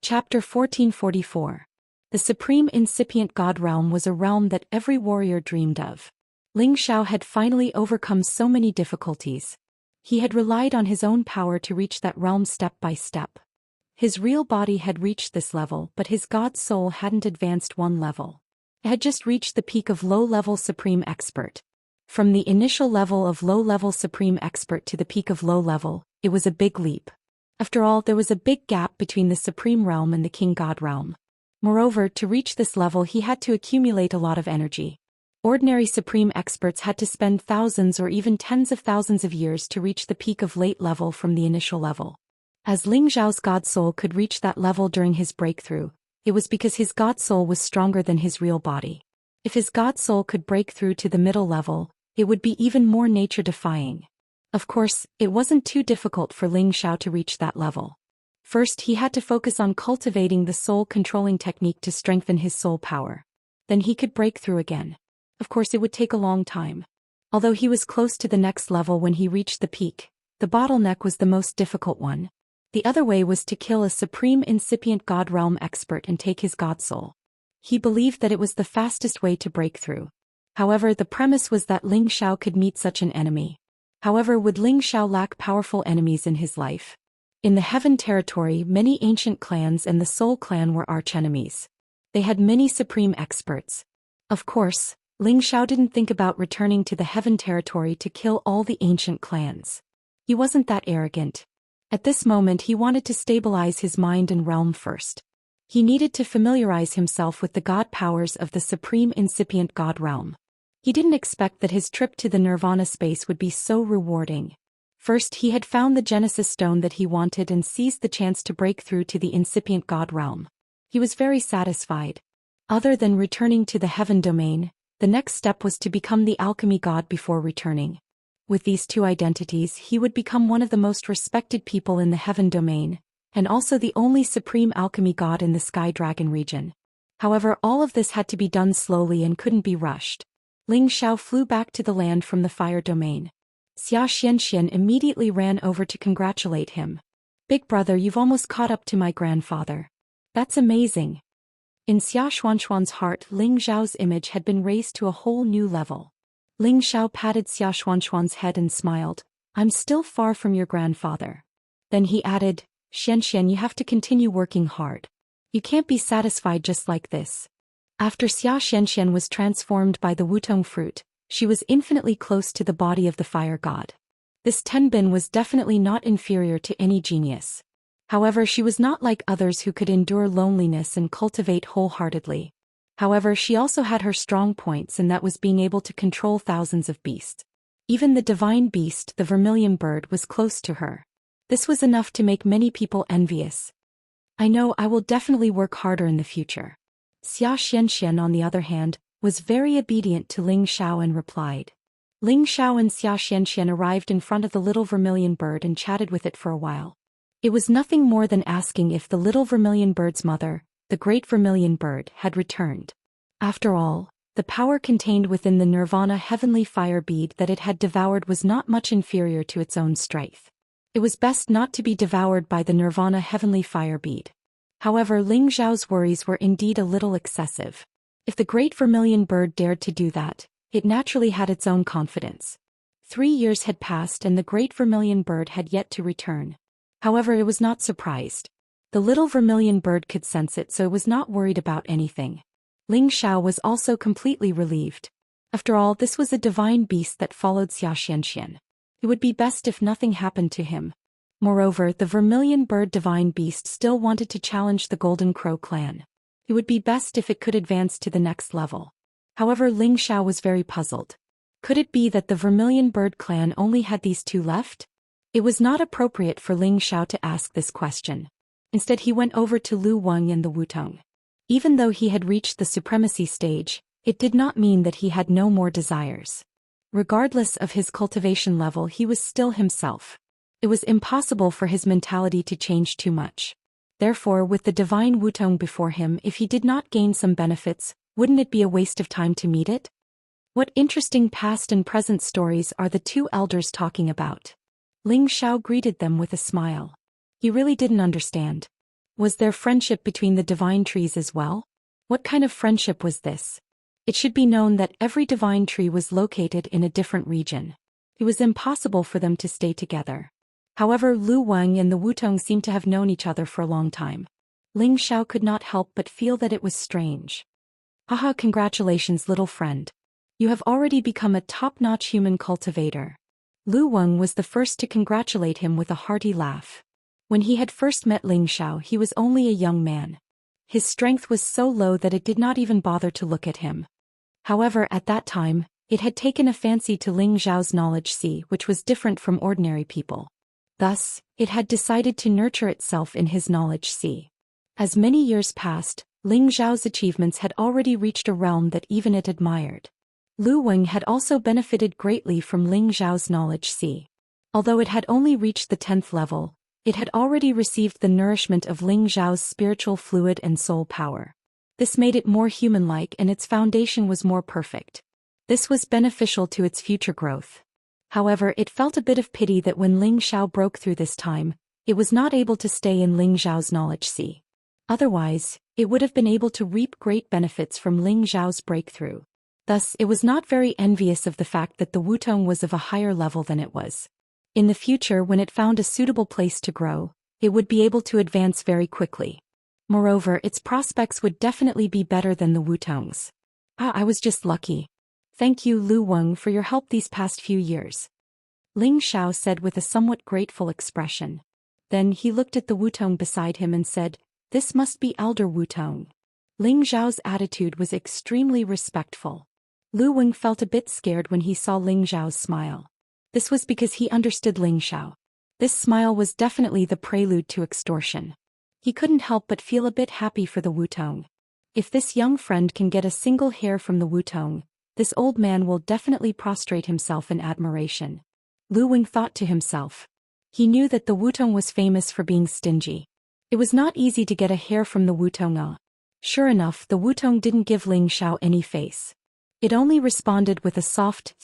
Chapter 1444. The Supreme Incipient God Realm was a realm that every warrior dreamed of. Ling Xiao had finally overcome so many difficulties. He had relied on his own power to reach that realm step by step. His real body had reached this level, but his god soul hadn't advanced one level. It had just reached the peak of low-level Supreme Expert. From the initial level of low-level Supreme Expert to the peak of low-level, it was a big leap. After all, there was a big gap between the Supreme Realm and the King God Realm. Moreover, to reach this level he had to accumulate a lot of energy. Ordinary Supreme Experts had to spend thousands or even tens of thousands of years to reach the peak of late level from the initial level. As Ling Xiao's God Soul could reach that level during his breakthrough, it was because his God Soul was stronger than his real body. If his God Soul could break through to the middle level, it would be even more nature-defying. Of course, it wasn't too difficult for Ling Xiao to reach that level. First, he had to focus on cultivating the soul-controlling technique to strengthen his soul power. Then he could break through again. Of course, it would take a long time. Although he was close to the next level when he reached the peak, the bottleneck was the most difficult one. The other way was to kill a Supreme Incipient God Realm Expert and take his God Soul. He believed that it was the fastest way to break through. However, the premise was that Ling Xiao could meet such an enemy. However, would Ling Xiao lack powerful enemies in his life? In the Heaven Territory, many ancient clans and the Soul Clan were archenemies. They had many Supreme Experts. Of course, Ling Xiao didn't think about returning to the Heaven Territory to kill all the ancient clans. He wasn't that arrogant. At this moment he wanted to stabilize his mind and realm first. He needed to familiarize himself with the god powers of the Supreme Incipient God Realm. He didn't expect that his trip to the Nirvana space would be so rewarding. First, he had found the Genesis Stone that he wanted and seized the chance to break through to the Incipient God Realm. He was very satisfied. Other than returning to the Heaven Domain, the next step was to become the Alchemy God before returning. With these two identities, he would become one of the most respected people in the Heaven Domain, and also the only Supreme Alchemy God in the Sky Dragon region. However, all of this had to be done slowly and couldn't be rushed. Ling Xiao flew back to the land from the Fire Domain. Xianxia immediately ran over to congratulate him. "Big brother, you've almost caught up to my grandfather. That's amazing." In Xiaxuan's heart, Ling Xiao's image had been raised to a whole new level. Ling Xiao patted Xiaxuan's head and smiled. "I'm still far from your grandfather." Then he added, "Xianxia, you have to continue working hard. You can't be satisfied just like this." After Xianxia was transformed by the Wutong fruit, she was infinitely close to the body of the fire god. This Tenbin was definitely not inferior to any genius. However, she was not like others who could endure loneliness and cultivate wholeheartedly. However, she also had her strong points, and that was being able to control thousands of beasts. Even the divine beast, the vermilion bird, was close to her. This was enough to make many people envious. "I know I will definitely work harder in the future." Xianxia, on the other hand, was very obedient to Ling Xiao and replied. Ling Xiao and Xianxia arrived in front of the little vermilion bird and chatted with it for a while. It was nothing more than asking if the little vermilion bird's mother, the great vermilion bird, had returned. After all, the power contained within the Nirvana heavenly fire bead that it had devoured was not much inferior to its own strength. It was best not to be devoured by the Nirvana heavenly fire bead. However, Ling Xiao's worries were indeed a little excessive. If the great vermilion bird dared to do that, it naturally had its own confidence. 3 years had passed and the great vermilion bird had yet to return. However, it was not surprised. The little vermilion bird could sense it, so it was not worried about anything. Ling Xiao was also completely relieved. After all, this was a divine beast that followed Xianxia. It would be best if nothing happened to him. Moreover, the vermilion bird divine beast still wanted to challenge the Golden Crow clan. It would be best if it could advance to the next level. However, Ling Xiao was very puzzled. Could it be that the vermilion bird clan only had these two left? It was not appropriate for Ling Xiao to ask this question. Instead, he went over to Lu Wang and the Wutong. Even though he had reached the supremacy stage, it did not mean that he had no more desires. Regardless of his cultivation level, he was still himself. It was impossible for his mentality to change too much. Therefore, with the divine Wutong before him, if he did not gain some benefits, wouldn't it be a waste of time to meet it? What interesting past and present stories are the two elders talking about? Ling Xiao greeted them with a smile. He really didn't understand. Was there friendship between the divine trees as well? What kind of friendship was this? It should be known that every divine tree was located in a different region. It was impossible for them to stay together. However, Lu Wang and the Wutong seemed to have known each other for a long time. Ling Xiao could not help but feel that it was strange. Haha, congratulations, little friend. You have already become a top-notch human cultivator. Lu Wang was the first to congratulate him with a hearty laugh. When he had first met Ling Xiao, he was only a young man. His strength was so low that it did not even bother to look at him. However, at that time, it had taken a fancy to Ling Xiao's knowledge sea, which was different from ordinary people. Thus, it had decided to nurture itself in his knowledge sea. As many years passed, Ling Xiao's achievements had already reached a realm that even it admired. Lu Wang had also benefited greatly from Ling Xiao's knowledge sea. Although it had only reached the 10th level, it had already received the nourishment of Ling Xiao's spiritual fluid and soul power. This made it more human-like and its foundation was more perfect. This was beneficial to its future growth. However, it felt a bit of pity that when Ling Xiao broke through this time, it was not able to stay in Ling Xiao's knowledge sea. Otherwise, it would have been able to reap great benefits from Ling Xiao's breakthrough. Thus, it was not very envious of the fact that the Wutong was of a higher level than it was. In the future, when it found a suitable place to grow, it would be able to advance very quickly. Moreover, its prospects would definitely be better than the Wutong's. I was just lucky. Thank you, Lu Wang, for your help these past few years. Ling Xiao said with a somewhat grateful expression. Then he looked at the Wutong beside him and said, "This must be Elder Wutong." Ling Xiao's attitude was extremely respectful. Lu Wang felt a bit scared when he saw Ling Xiao's smile. This was because he understood Ling Xiao. This smile was definitely the prelude to extortion. He couldn't help but feel a bit happy for the Wutong. If this young friend can get a single hair from the Wutong, this old man will definitely prostrate himself in admiration. Lu Wang thought to himself. He knew that the Wutong was famous for being stingy. It was not easy to get a hair from the Wutong. Sure enough, the Wutong didn't give Ling Xiao any face. It only responded with a soft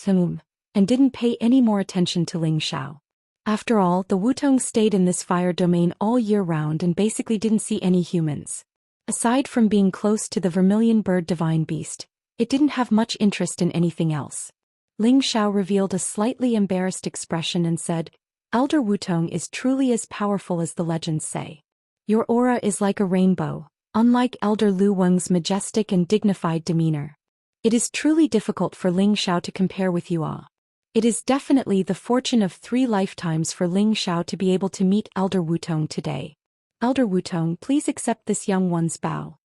and didn't pay any more attention to Ling Xiao. After all, the Wutong stayed in this fire domain all year round and basically didn't see any humans. Aside from being close to the vermilion bird divine beast, it didn't have much interest in anything else. Ling Xiao revealed a slightly embarrassed expression and said, "Elder Wutong is truly as powerful as the legends say. Your aura is like a rainbow, unlike Elder Lu Wang's majestic and dignified demeanor. It is truly difficult for Ling Xiao to compare with you all. It is definitely the fortune of 3 lifetimes for Ling Xiao to be able to meet Elder Wutong today. Elder Wutong, please accept this young one's bow."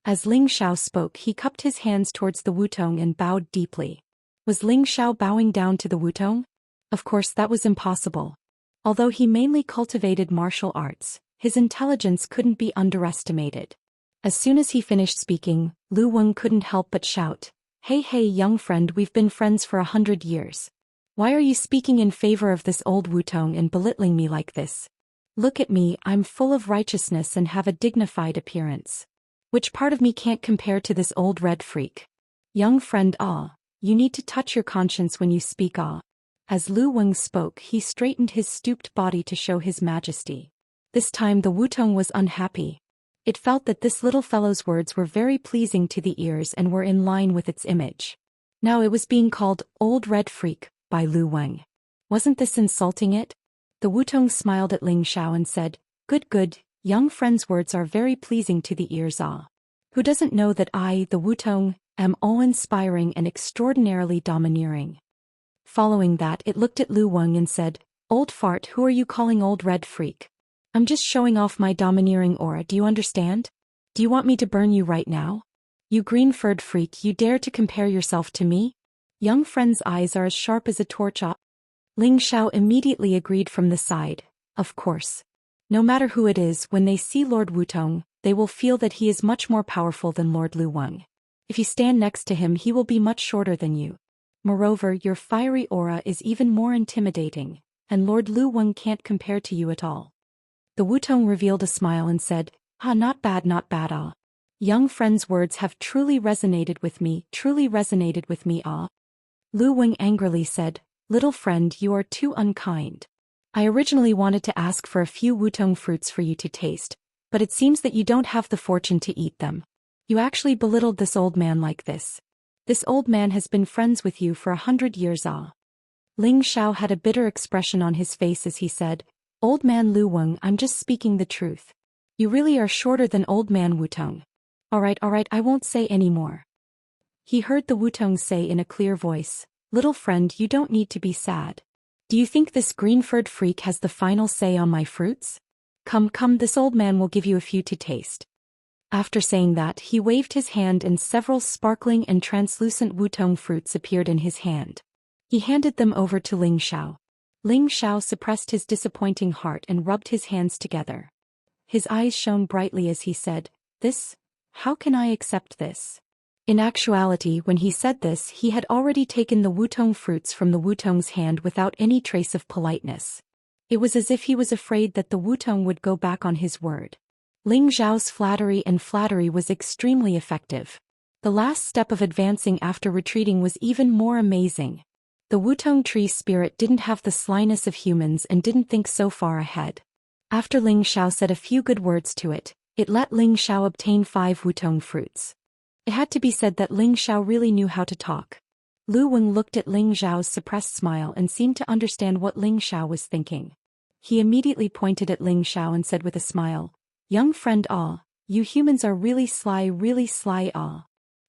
As Ling Xiao spoke, he cupped his hands towards the Wutong and bowed deeply. Was Ling Xiao bowing down to the Wutong? Of course, that was impossible. Although he mainly cultivated martial arts, his intelligence couldn't be underestimated. As soon as he finished speaking, Lu Wang couldn't help but shout, Hey, young friend, we've been friends for 100 years. Why are you speaking in favor of this old Wutong and belittling me like this? Look at me, I'm full of righteousness and have a dignified appearance. Which part of me can't compare to this old red freak? Young friend, you need to touch your conscience when you speak, As Lu Wang spoke, he straightened his stooped body to show his majesty. This time the Wutong was unhappy. It felt that this little fellow's words were very pleasing to the ears and were in line with its image. Now it was being called Old Red Freak by Lu Wang. Wasn't this insulting it? The Wutong smiled at Ling Xiao and said, Good, young friend's words are very pleasing to the ears, Who doesn't know that I, the Wutong, am awe-inspiring and extraordinarily domineering? Following that, it looked at Lu Wang and said, Old fart, who are you calling old red freak? I'm just showing off my domineering aura, do you understand? Do you want me to burn you right now? You green-furred freak, you dare to compare yourself to me? Young friend's eyes are as sharp as a torch. Ling Xiao immediately agreed from the side. Of course. No matter who it is, when they see Lord Wutong, they will feel that he is much more powerful than Lord Lu Wang. If you stand next to him, he will be much shorter than you. Moreover, your fiery aura is even more intimidating, and Lord Lu Wang can't compare to you at all. The Wutong revealed a smile and said, Not bad, Young friend's words have truly resonated with me, Lu Wang angrily said, Little friend, you are too unkind. I originally wanted to ask for a few Wutong fruits for you to taste, But it seems that you don't have the fortune to eat them. You actually belittled this old man like this. This old man has been friends with you for 100 years. Ling Xiao had a bitter expression on his face as he said, Old man Lu Weng, I'm just speaking the truth. You really are shorter than old man Wutong. Alright, I won't say any more. He heard the Wutong say in a clear voice, Little friend, you don't need to be sad. Do you think this green-furred freak has the final say on my fruits? Come, this old man will give you a few to taste. After saying that, he waved his hand and several sparkling and translucent Wutong fruits appeared in his hand. He handed them over to Ling Xiao. Ling Xiao suppressed his disappointing heart and rubbed his hands together. His eyes shone brightly as he said, This? How can I accept this? In actuality, when he said this, he had already taken the Wutong fruits from the Wutong's hand without any trace of politeness. It was as if he was afraid that the Wutong would go back on his word. Ling Xiao's flattery was extremely effective. The last step of advancing after retreating was even more amazing. The Wutong tree spirit didn't have the slyness of humans and didn't think so far ahead. After Ling Xiao said a few good words to it, it let Ling Xiao obtain 5 Wutong fruits. It had to be said that Ling Xiao really knew how to talk. Lu Weng looked at Ling Xiao's suppressed smile and seemed to understand what Ling Xiao was thinking. He immediately pointed at Ling Xiao and said with a smile, Young friend you humans are really sly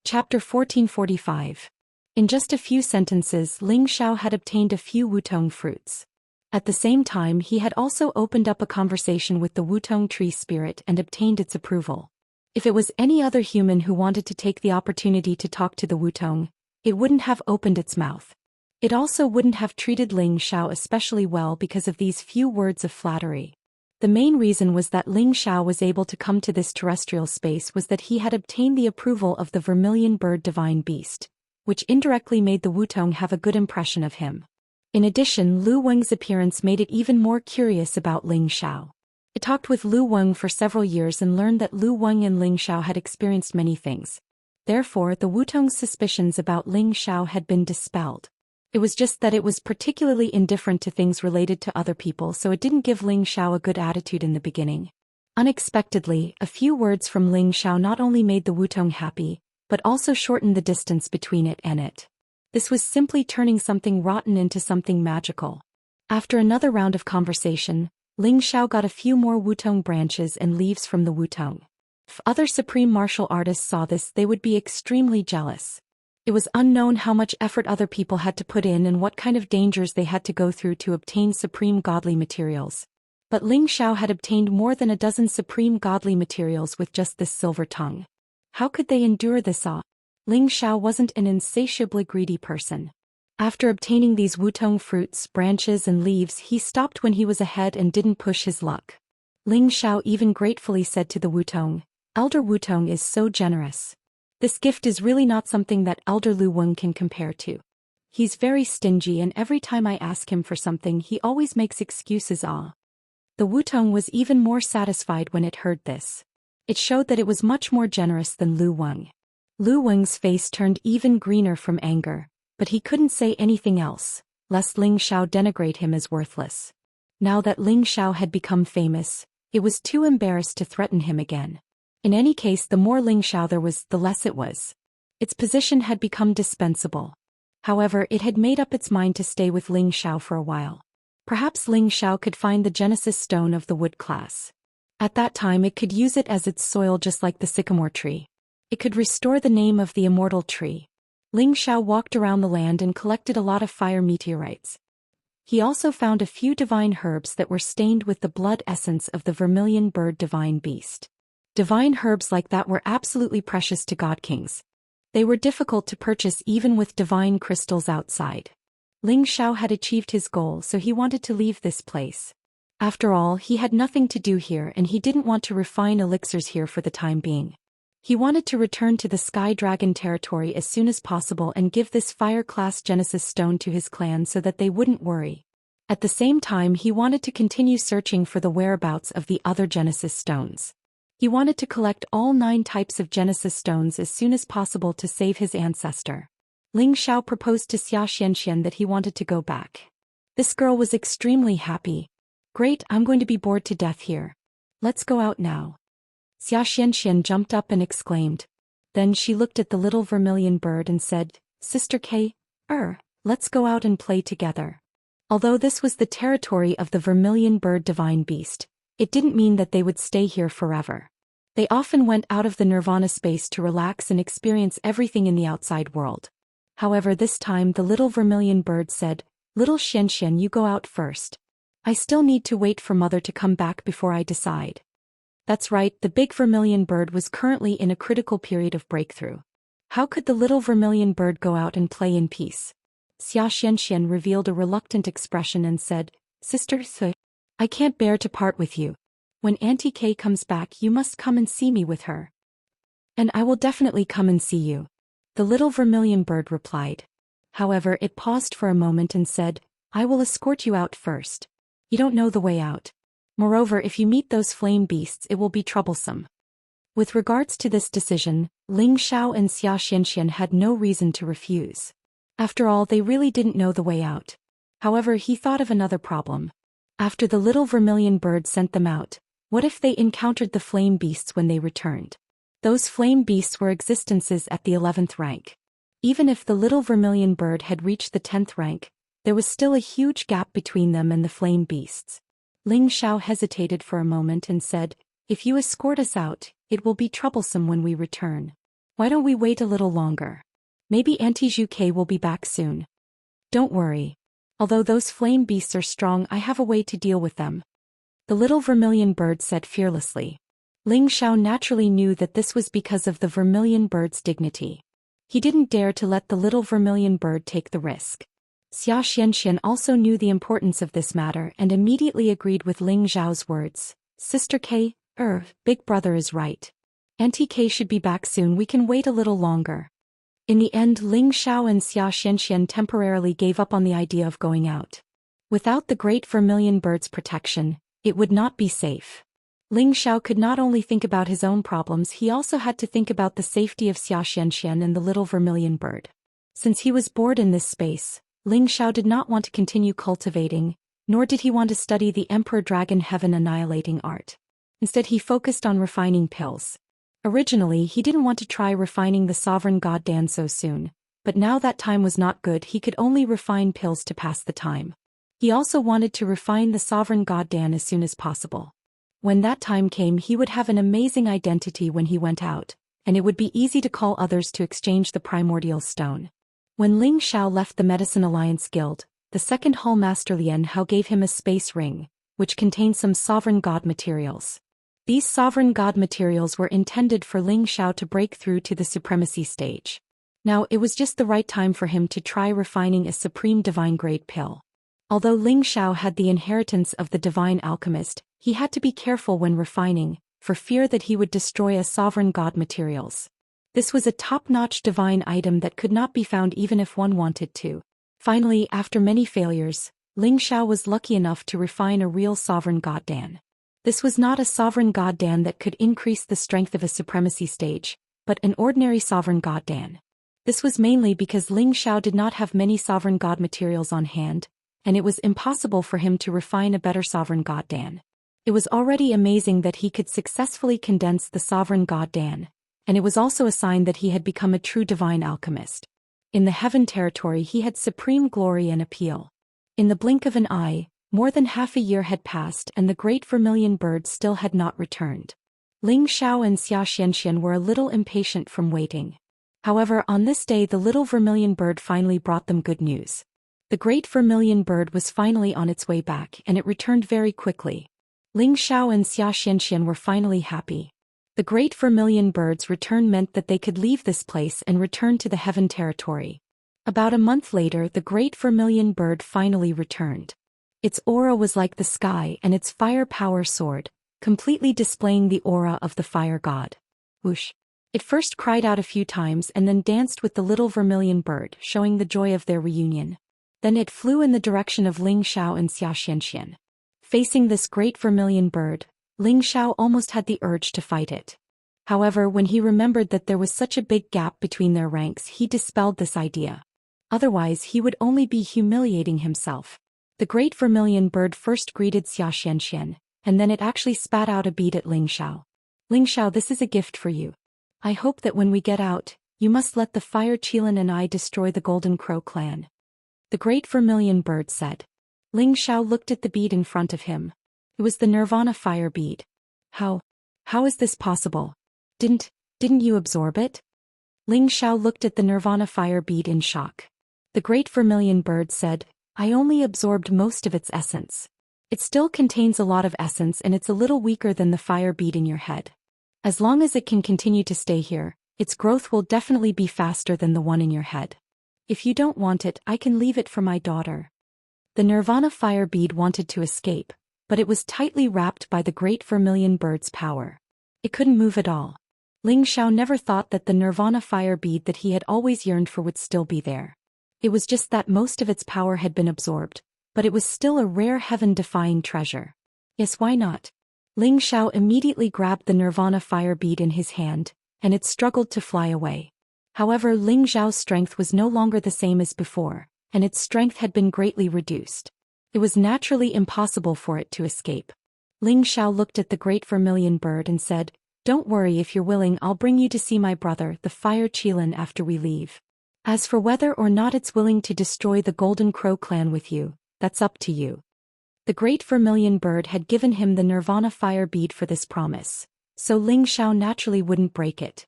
Chapter 1445. In just a few sentences, Ling Xiao had obtained a few Wutong fruits. At the same time, he had also opened up a conversation with the Wutong tree spirit and obtained its approval. If it was any other human who wanted to take the opportunity to talk to the Wutong, it wouldn't have opened its mouth. It also wouldn't have treated Ling Xiao especially well because of these few words of flattery. The main reason was that Ling Xiao was able to come to this terrestrial space was that he had obtained the approval of the vermilion bird divine beast, which indirectly made the Wutong have a good impression of him. In addition, Lu Weng's appearance made it even more curious about Ling Xiao. It talked with Lu Weng for several years and learned that Lu Weng and Ling Xiao had experienced many things. Therefore, the Wutong's suspicions about Ling Xiao had been dispelled. It was just that it was particularly indifferent to things related to other people, so it didn't give Ling Xiao a good attitude in the beginning. Unexpectedly, a few words from Ling Xiao not only made the Wutong happy, but also shortened the distance between it and it. This was simply turning something rotten into something magical. After another round of conversation, Ling Xiao got a few more Wutong branches and leaves from the Wutong. If other supreme martial artists saw this, they would be extremely jealous. It was unknown how much effort other people had to put in and what kind of dangers they had to go through to obtain supreme godly materials. But Ling Xiao had obtained more than a dozen supreme godly materials with just this silver tongue. How could they endure this awe? Ling Xiao wasn't an insatiably greedy person. After obtaining these Wutong fruits, branches and leaves, he stopped when he was ahead and didn't push his luck. Ling Xiao even gratefully said to the Wutong, Elder Wutong is so generous. This gift is really not something that Elder Lu Weng can compare to. He's very stingy and every time I ask him for something he always makes excuses. The Wutong was even more satisfied when it heard this. It showed that it was much more generous than Lu Weng. Lu Weng's face turned even greener from anger, but he couldn't say anything else, lest Ling Xiao denigrate him as worthless. Now that Ling Xiao had become famous, it was too embarrassed to threaten him again. In any case, the more Ling Xiao there was, the less it was. Its position had become dispensable. However, it had made up its mind to stay with Ling Xiao for a while. Perhaps Ling Xiao could find the Genesis stone of the wood class. At that time it could use it as its soil just like the sycamore tree. It could restore the name of the immortal tree. Ling Xiao walked around the land and collected a lot of fire meteorites. He also found a few divine herbs that were stained with the blood essence of the vermilion bird divine beast. Divine herbs like that were absolutely precious to god kings. They were difficult to purchase even with divine crystals outside. Ling Xiao had achieved his goal, so he wanted to leave this place. After all, he had nothing to do here and he didn't want to refine elixirs here for the time being. He wanted to return to the Sky Dragon territory as soon as possible and give this fire-class Genesis stone to his clan so that they wouldn't worry. At the same time, he wanted to continue searching for the whereabouts of the other Genesis stones. He wanted to collect all 9 types of Genesis stones as soon as possible to save his ancestor. Ling Xiao proposed to Xianxia that he wanted to go back. This girl was extremely happy. Great, I'm going to be bored to death here. Let's go out now. Xianxia jumped up and exclaimed. Then she looked at the little vermilion bird and said, Sister K, let's go out and play together. Although this was the territory of the vermilion bird divine beast, it didn't mean that they would stay here forever. They often went out of the nirvana space to relax and experience everything in the outside world. However, this time the little vermilion bird said, Little Xianxia, you go out first. I still need to wait for Mother to come back before I decide. That's right, the big vermilion bird was currently in a critical period of breakthrough. How could the little vermilion bird go out and play in peace? Xianxia revealed a reluctant expression and said, Sister Th, I can't bear to part with you. When Auntie K comes back, you must come and see me with her. And I will definitely come and see you. The little vermilion bird replied. However, it paused for a moment and said, I will escort you out first. You don't know the way out. Moreover, if you meet those flame beasts, it will be troublesome. With regards to this decision, Ling Xiao and Xianxia had no reason to refuse. After all, they really didn't know the way out. However, he thought of another problem. After the little vermilion bird sent them out, what if they encountered the flame beasts when they returned? Those flame beasts were existences at the 11th rank. Even if the little vermilion bird had reached the 10th rank, there was still a huge gap between them and the flame beasts. Ling Xiao hesitated for a moment and said, If you escort us out, it will be troublesome when we return. Why don't we wait a little longer? Maybe Auntie Zhu K will be back soon. Don't worry. Although those flame beasts are strong, I have a way to deal with them. The little vermilion bird said fearlessly. Ling Xiao naturally knew that this was because of the vermilion bird's dignity. He didn't dare to let the little vermilion bird take the risk. Xianxia also knew the importance of this matter and immediately agreed with Ling Xiao's words. Sister K, big brother is right. Auntie K should be back soon, we can wait a little longer. In the end, Ling Xiao and Xianxia temporarily gave up on the idea of going out. Without the great vermilion bird's protection, it would not be safe. Ling Xiao could not only think about his own problems, he also had to think about the safety of Xianxia and the little vermilion bird. Since he was bored in this space, Ling Xiao did not want to continue cultivating, nor did he want to study the Emperor Dragon Heaven annihilating art. Instead, he focused on refining pills. Originally, he didn't want to try refining the sovereign god Dan so soon, but now that time was not good, he could only refine pills to pass the time. He also wanted to refine the sovereign god Dan as soon as possible. When that time came, he would have an amazing identity when he went out, and it would be easy to call others to exchange the primordial stone. When Ling Xiao left the Medicine Alliance Guild, the second Hall Master Lian Hao gave him a space ring, which contained some sovereign god materials. These sovereign god materials were intended for Ling Xiao to break through to the supremacy stage. Now it was just the right time for him to try refining a supreme divine grade pill. Although Ling Xiao had the inheritance of the divine alchemist, he had to be careful when refining, for fear that he would destroy a sovereign god materials. This was a top-notch divine item that could not be found even if one wanted to. Finally, after many failures, Ling Xiao was lucky enough to refine a real sovereign god Dan. This was not a sovereign god Dan that could increase the strength of a supremacy stage, but an ordinary sovereign god Dan. This was mainly because Ling Xiao did not have many sovereign god materials on hand, and it was impossible for him to refine a better sovereign god Dan. It was already amazing that he could successfully condense the sovereign god Dan, and it was also a sign that he had become a true divine alchemist. In the heaven territory he had supreme glory and appeal. In the blink of an eye, more than half a year had passed and the great vermilion bird still had not returned. Ling Xiao and Xianxia were a little impatient from waiting. However, on this day the little vermilion bird finally brought them good news. The great vermilion bird was finally on its way back and it returned very quickly. Ling Xiao and Xianxia were finally happy. The great vermilion bird's return meant that they could leave this place and return to the heaven territory. About a month later, the great vermilion bird finally returned. Its aura was like the sky and its fire power soared, completely displaying the aura of the fire god. Whoosh! It first cried out a few times and then danced with the little vermilion bird, showing the joy of their reunion. Then it flew in the direction of Ling Xiao and Xianxia. Facing this great vermilion bird, Ling Xiao almost had the urge to fight it. However, when he remembered that there was such a big gap between their ranks, he dispelled this idea. Otherwise, he would only be humiliating himself. The great vermilion bird first greeted Xianxia, and then it actually spat out a bead at Ling Xiao. Ling Xiao, this is a gift for you. I hope that when we get out, you must let the Fire Qilin and I destroy the Golden Crow clan. The Great Vermilion Bird said. Ling Xiao looked at the bead in front of him. It was the Nirvana fire bead. How is this possible? Didn't you absorb it? Ling Xiao looked at the Nirvana fire bead in shock. The Great Vermilion Bird said, I only absorbed most of its essence. It still contains a lot of essence and it's a little weaker than the fire bead in your head. As long as it can continue to stay here, its growth will definitely be faster than the one in your head. If you don't want it, I can leave it for my daughter. The Nirvana fire bead wanted to escape, but it was tightly wrapped by the Great Vermilion Bird's power. It couldn't move at all. Ling Xiao never thought that the Nirvana fire bead that he had always yearned for would still be there. It was just that most of its power had been absorbed, but it was still a rare heaven-defying treasure. Yes, why not? Ling Xiao immediately grabbed the Nirvana fire bead in his hand, and it struggled to fly away. However, Ling Xiao's strength was no longer the same as before, and its strength had been greatly reduced. It was naturally impossible for it to escape. Ling Xiao looked at the Great Vermilion Bird and said, Don't worry, if you're willing, I'll bring you to see my brother, the Fire Qilin, after we leave. As for whether or not it's willing to destroy the Golden Crow clan with you, that's up to you. The Great Vermilion Bird had given him the Nirvana fire bead for this promise, so Ling Xiao naturally wouldn't break it.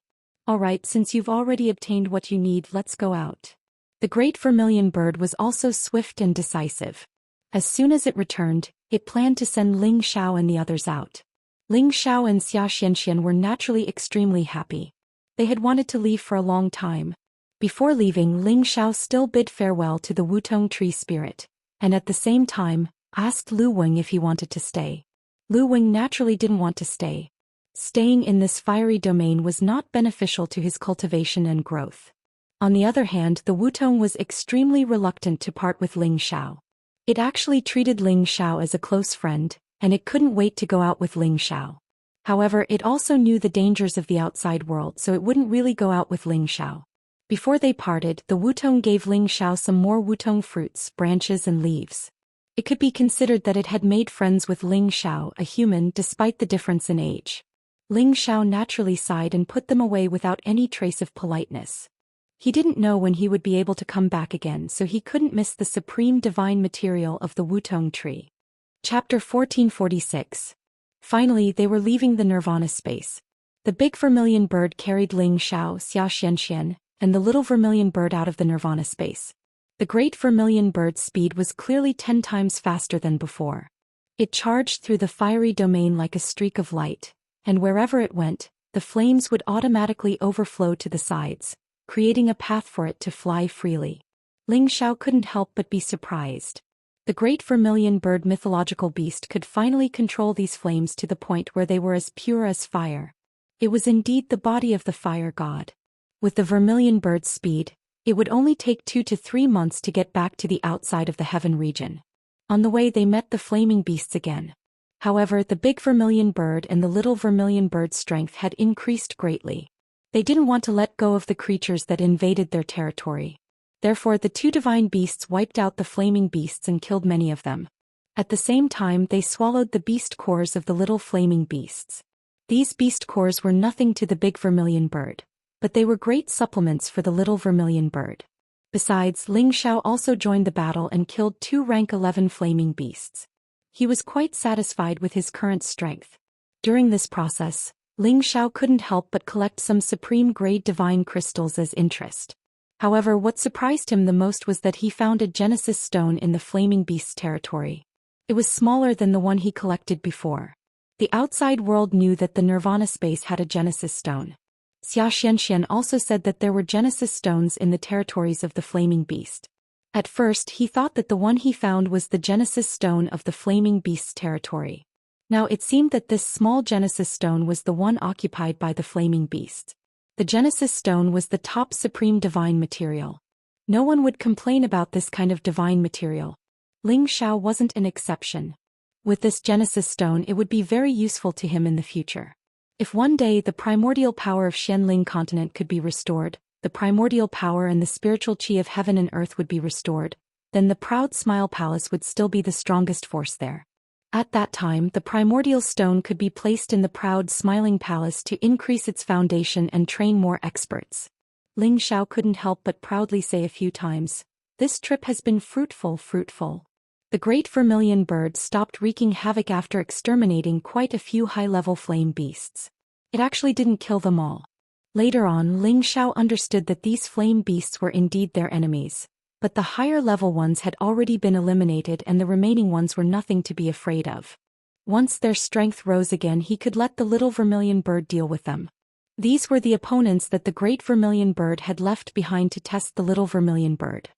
Alright, since you've already obtained what you need, let's go out. The Great Vermilion Bird was also swift and decisive. As soon as it returned, it planned to send Ling Xiao and the others out. Ling Xiao and Xianxia were naturally extremely happy. They had wanted to leave for a long time. Before leaving, Ling Xiao still bid farewell to the Wutong tree spirit, and at the same time, asked Lu Wing if he wanted to stay. Lu Wing naturally didn't want to stay. Staying in this fiery domain was not beneficial to his cultivation and growth. On the other hand, the Wutong was extremely reluctant to part with Ling Xiao. It actually treated Ling Xiao as a close friend, and it couldn't wait to go out with Ling Xiao. However, it also knew the dangers of the outside world, so it wouldn't really go out with Ling Xiao. Before they parted, the Wutong gave Ling Xiao some more Wutong fruits, branches and leaves. It could be considered that it had made friends with Ling Xiao, a human, despite the difference in age. Ling Xiao naturally sighed and put them away without any trace of politeness. He didn't know when he would be able to come back again, so he couldn't miss the supreme divine material of the Wutong tree. Chapter 1446. Finally, they were leaving the Nirvana space. The big vermilion bird carried Ling Xiao, Xianxia, and the little vermilion bird out of the Nirvana space. The Great Vermilion Bird's speed was clearly 10 times faster than before. It charged through the fiery domain like a streak of light, and wherever it went, the flames would automatically overflow to the sides, creating a path for it to fly freely. Ling Xiao couldn't help but be surprised. The Great Vermilion Bird mythological beast could finally control these flames to the point where they were as pure as fire. It was indeed the body of the fire god. With the Vermilion Bird's speed, it would only take 2 to 3 months to get back to the outside of the heaven region. On the way they met the flaming beasts again. However, the big vermilion bird and the little vermilion bird's strength had increased greatly. They didn't want to let go of the creatures that invaded their territory. Therefore, the two divine beasts wiped out the flaming beasts and killed many of them. At the same time, they swallowed the beast cores of the little flaming beasts. These beast cores were nothing to the big vermilion bird, but they were great supplements for the little vermilion bird. Besides, Ling Xiao also joined the battle and killed 2 rank 11 flaming beasts. He was quite satisfied with his current strength. During this process, Ling Xiao couldn't help but collect some supreme-grade divine crystals as interest. However, what surprised him the most was that he found a Genesis stone in the flaming beast's territory. It was smaller than the one he collected before. The outside world knew that the Nirvana space had a Genesis stone. Xianxia also said that there were Genesis stones in the territories of the flaming beast. At first, he thought that the one he found was the Genesis stone of the flaming beast's territory. Now it seemed that this small Genesis stone was the one occupied by the flaming beast. The Genesis stone was the top supreme divine material. No one would complain about this kind of divine material. Ling Xiao wasn't an exception. With this Genesis stone, it would be very useful to him in the future. If one day the primordial power of Xianling continent could be restored, the primordial power and the spiritual chi of heaven and earth would be restored, then the proud Smile Palace would still be the strongest force there. At that time, the primordial stone could be placed in the proud smiling palace to increase its foundation and train more experts. Ling Xiao couldn't help but proudly say a few times, "This trip has been fruitful. The great vermilion bird stopped wreaking havoc after exterminating quite a few high-level flame beasts. It actually didn't kill them all. Later on, Ling Xiao understood that these flame beasts were indeed their enemies, but the higher-level ones had already been eliminated and the remaining ones were nothing to be afraid of. Once their strength rose again, he could let the little vermilion bird deal with them. These were the opponents that the great vermilion bird had left behind to test the little vermilion bird.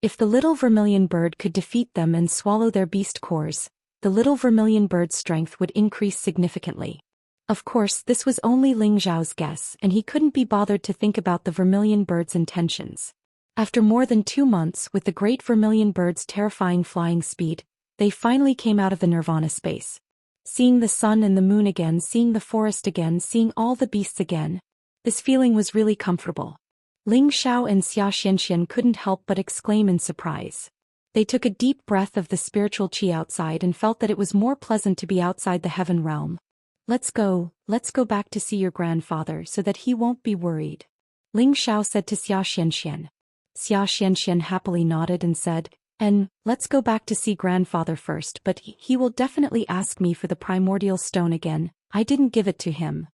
If the little vermilion bird could defeat them and swallow their beast cores, the little vermilion bird's strength would increase significantly. Of course, this was only Ling Xiao's guess, and he couldn't be bothered to think about the vermilion bird's intentions. After more than 2 months with the great vermilion bird's terrifying flying speed, they finally came out of the nirvana space. Seeing the sun and the moon again, seeing the forest again, seeing all the beasts again. This feeling was really comfortable. Ling Xiao and Xianxia couldn't help but exclaim in surprise. They took a deep breath of the spiritual qi outside and felt that it was more pleasant to be outside the heaven realm. Let's go back to see your grandfather so that he won't be worried," Ling Xiao said to Xianxia. Xianxia happily nodded and said, "And let's go back to see grandfather first, but he will definitely ask me for the primordial stone again. I didn't give it to him.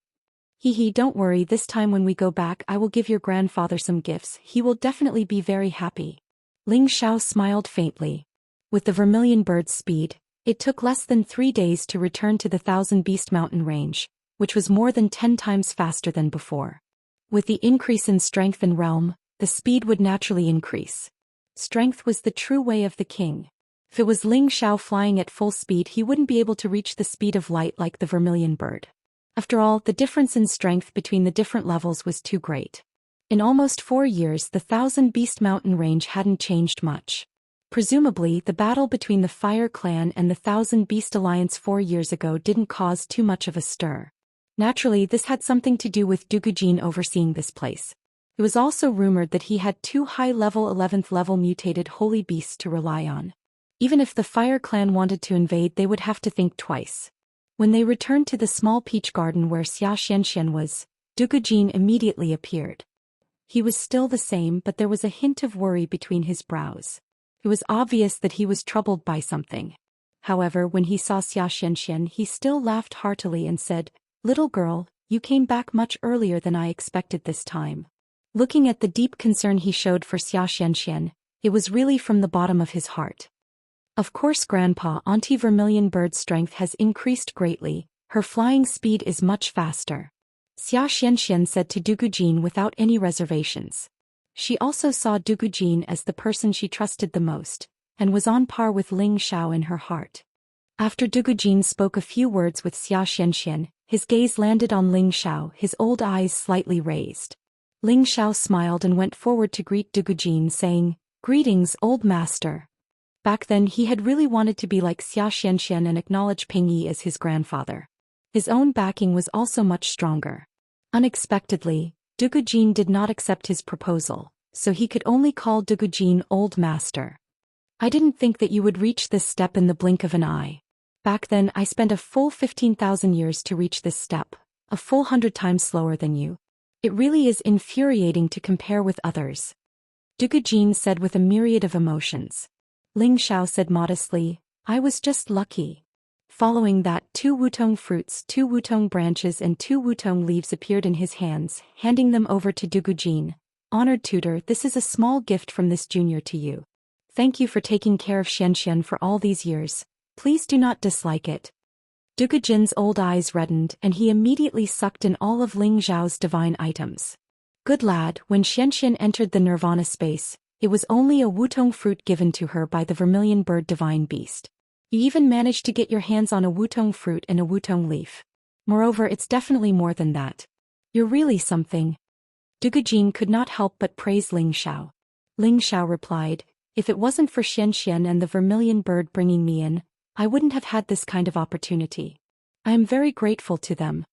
Don't worry, this time when we go back I will give your grandfather some gifts. He will definitely be very happy." Ling Xiao smiled faintly. With the vermilion bird's speed, it took less than 3 days to return to the Thousand Beast Mountain range, which was more than 10 times faster than before. With the increase in strength and realm, the speed would naturally increase. Strength was the true way of the king. If it was Ling Xiao flying at full speed, he wouldn't be able to reach the speed of light like the vermilion bird. After all, the difference in strength between the different levels was too great. In almost 4 years, the Thousand Beast Mountain range hadn't changed much. Presumably, the battle between the Fire Clan and the Thousand Beast Alliance 4 years ago didn't cause too much of a stir. Naturally, this had something to do with Dugujin overseeing this place. It was also rumored that he had 2 high-level 11th level mutated holy beasts to rely on. Even if the Fire Clan wanted to invade, they would have to think twice. When they returned to the small peach garden where Xianxia was, Dugujin immediately appeared. He was still the same, but there was a hint of worry between his brows. It was obvious that he was troubled by something. However, when he saw Xianxia, he still laughed heartily and said, "Little girl, you came back much earlier than I expected this time." Looking at the deep concern he showed for Xianxia, it was really from the bottom of his heart. "Of course, Grandpa, Auntie Vermilion Bird's strength has increased greatly. Her flying speed is much faster," Xianxia said to Dugujin without any reservations. She also saw Dugujin as the person she trusted the most, and was on par with Ling Xiao in her heart. After Dugujin spoke a few words with Xianxia, his gaze landed on Ling Xiao, his old eyes slightly raised. Ling Xiao smiled and went forward to greet Dugujin, saying, "Greetings, old master." Back then he had really wanted to be like Xianxia and acknowledge Ping Yi as his grandfather. His own backing was also much stronger. Unexpectedly, Dugujin did not accept his proposal, so he could only call Dugujin old master. "I didn't think that you would reach this step in the blink of an eye. Back then I spent a full 15,000 years to reach this step, a full 100 times slower than you. It really is infuriating to compare with others," Dugujin said with a myriad of emotions. Ling Xiao said modestly, "I was just lucky." Following that, 2 wutong fruits, 2 wutong branches and 2 wutong leaves appeared in his hands, handing them over to Dugujin. "Honored tutor, this is a small gift from this junior to you. Thank you for taking care of Xianxia for all these years. Please do not dislike it." Dugujin's old eyes reddened and he immediately sucked in all of Ling Xiao's divine items. Good lad, when Xianxia entered the nirvana space, it was only a wutong fruit given to her by the vermilion bird divine beast. You even managed to get your hands on a wutong fruit and a wutong leaf. Moreover, it's definitely more than that. You're really something. Dugujin could not help but praise Ling Xiao. Ling Xiao replied, "If it wasn't for Xianxia and the vermilion bird bringing me in, I wouldn't have had this kind of opportunity. I am very grateful to them."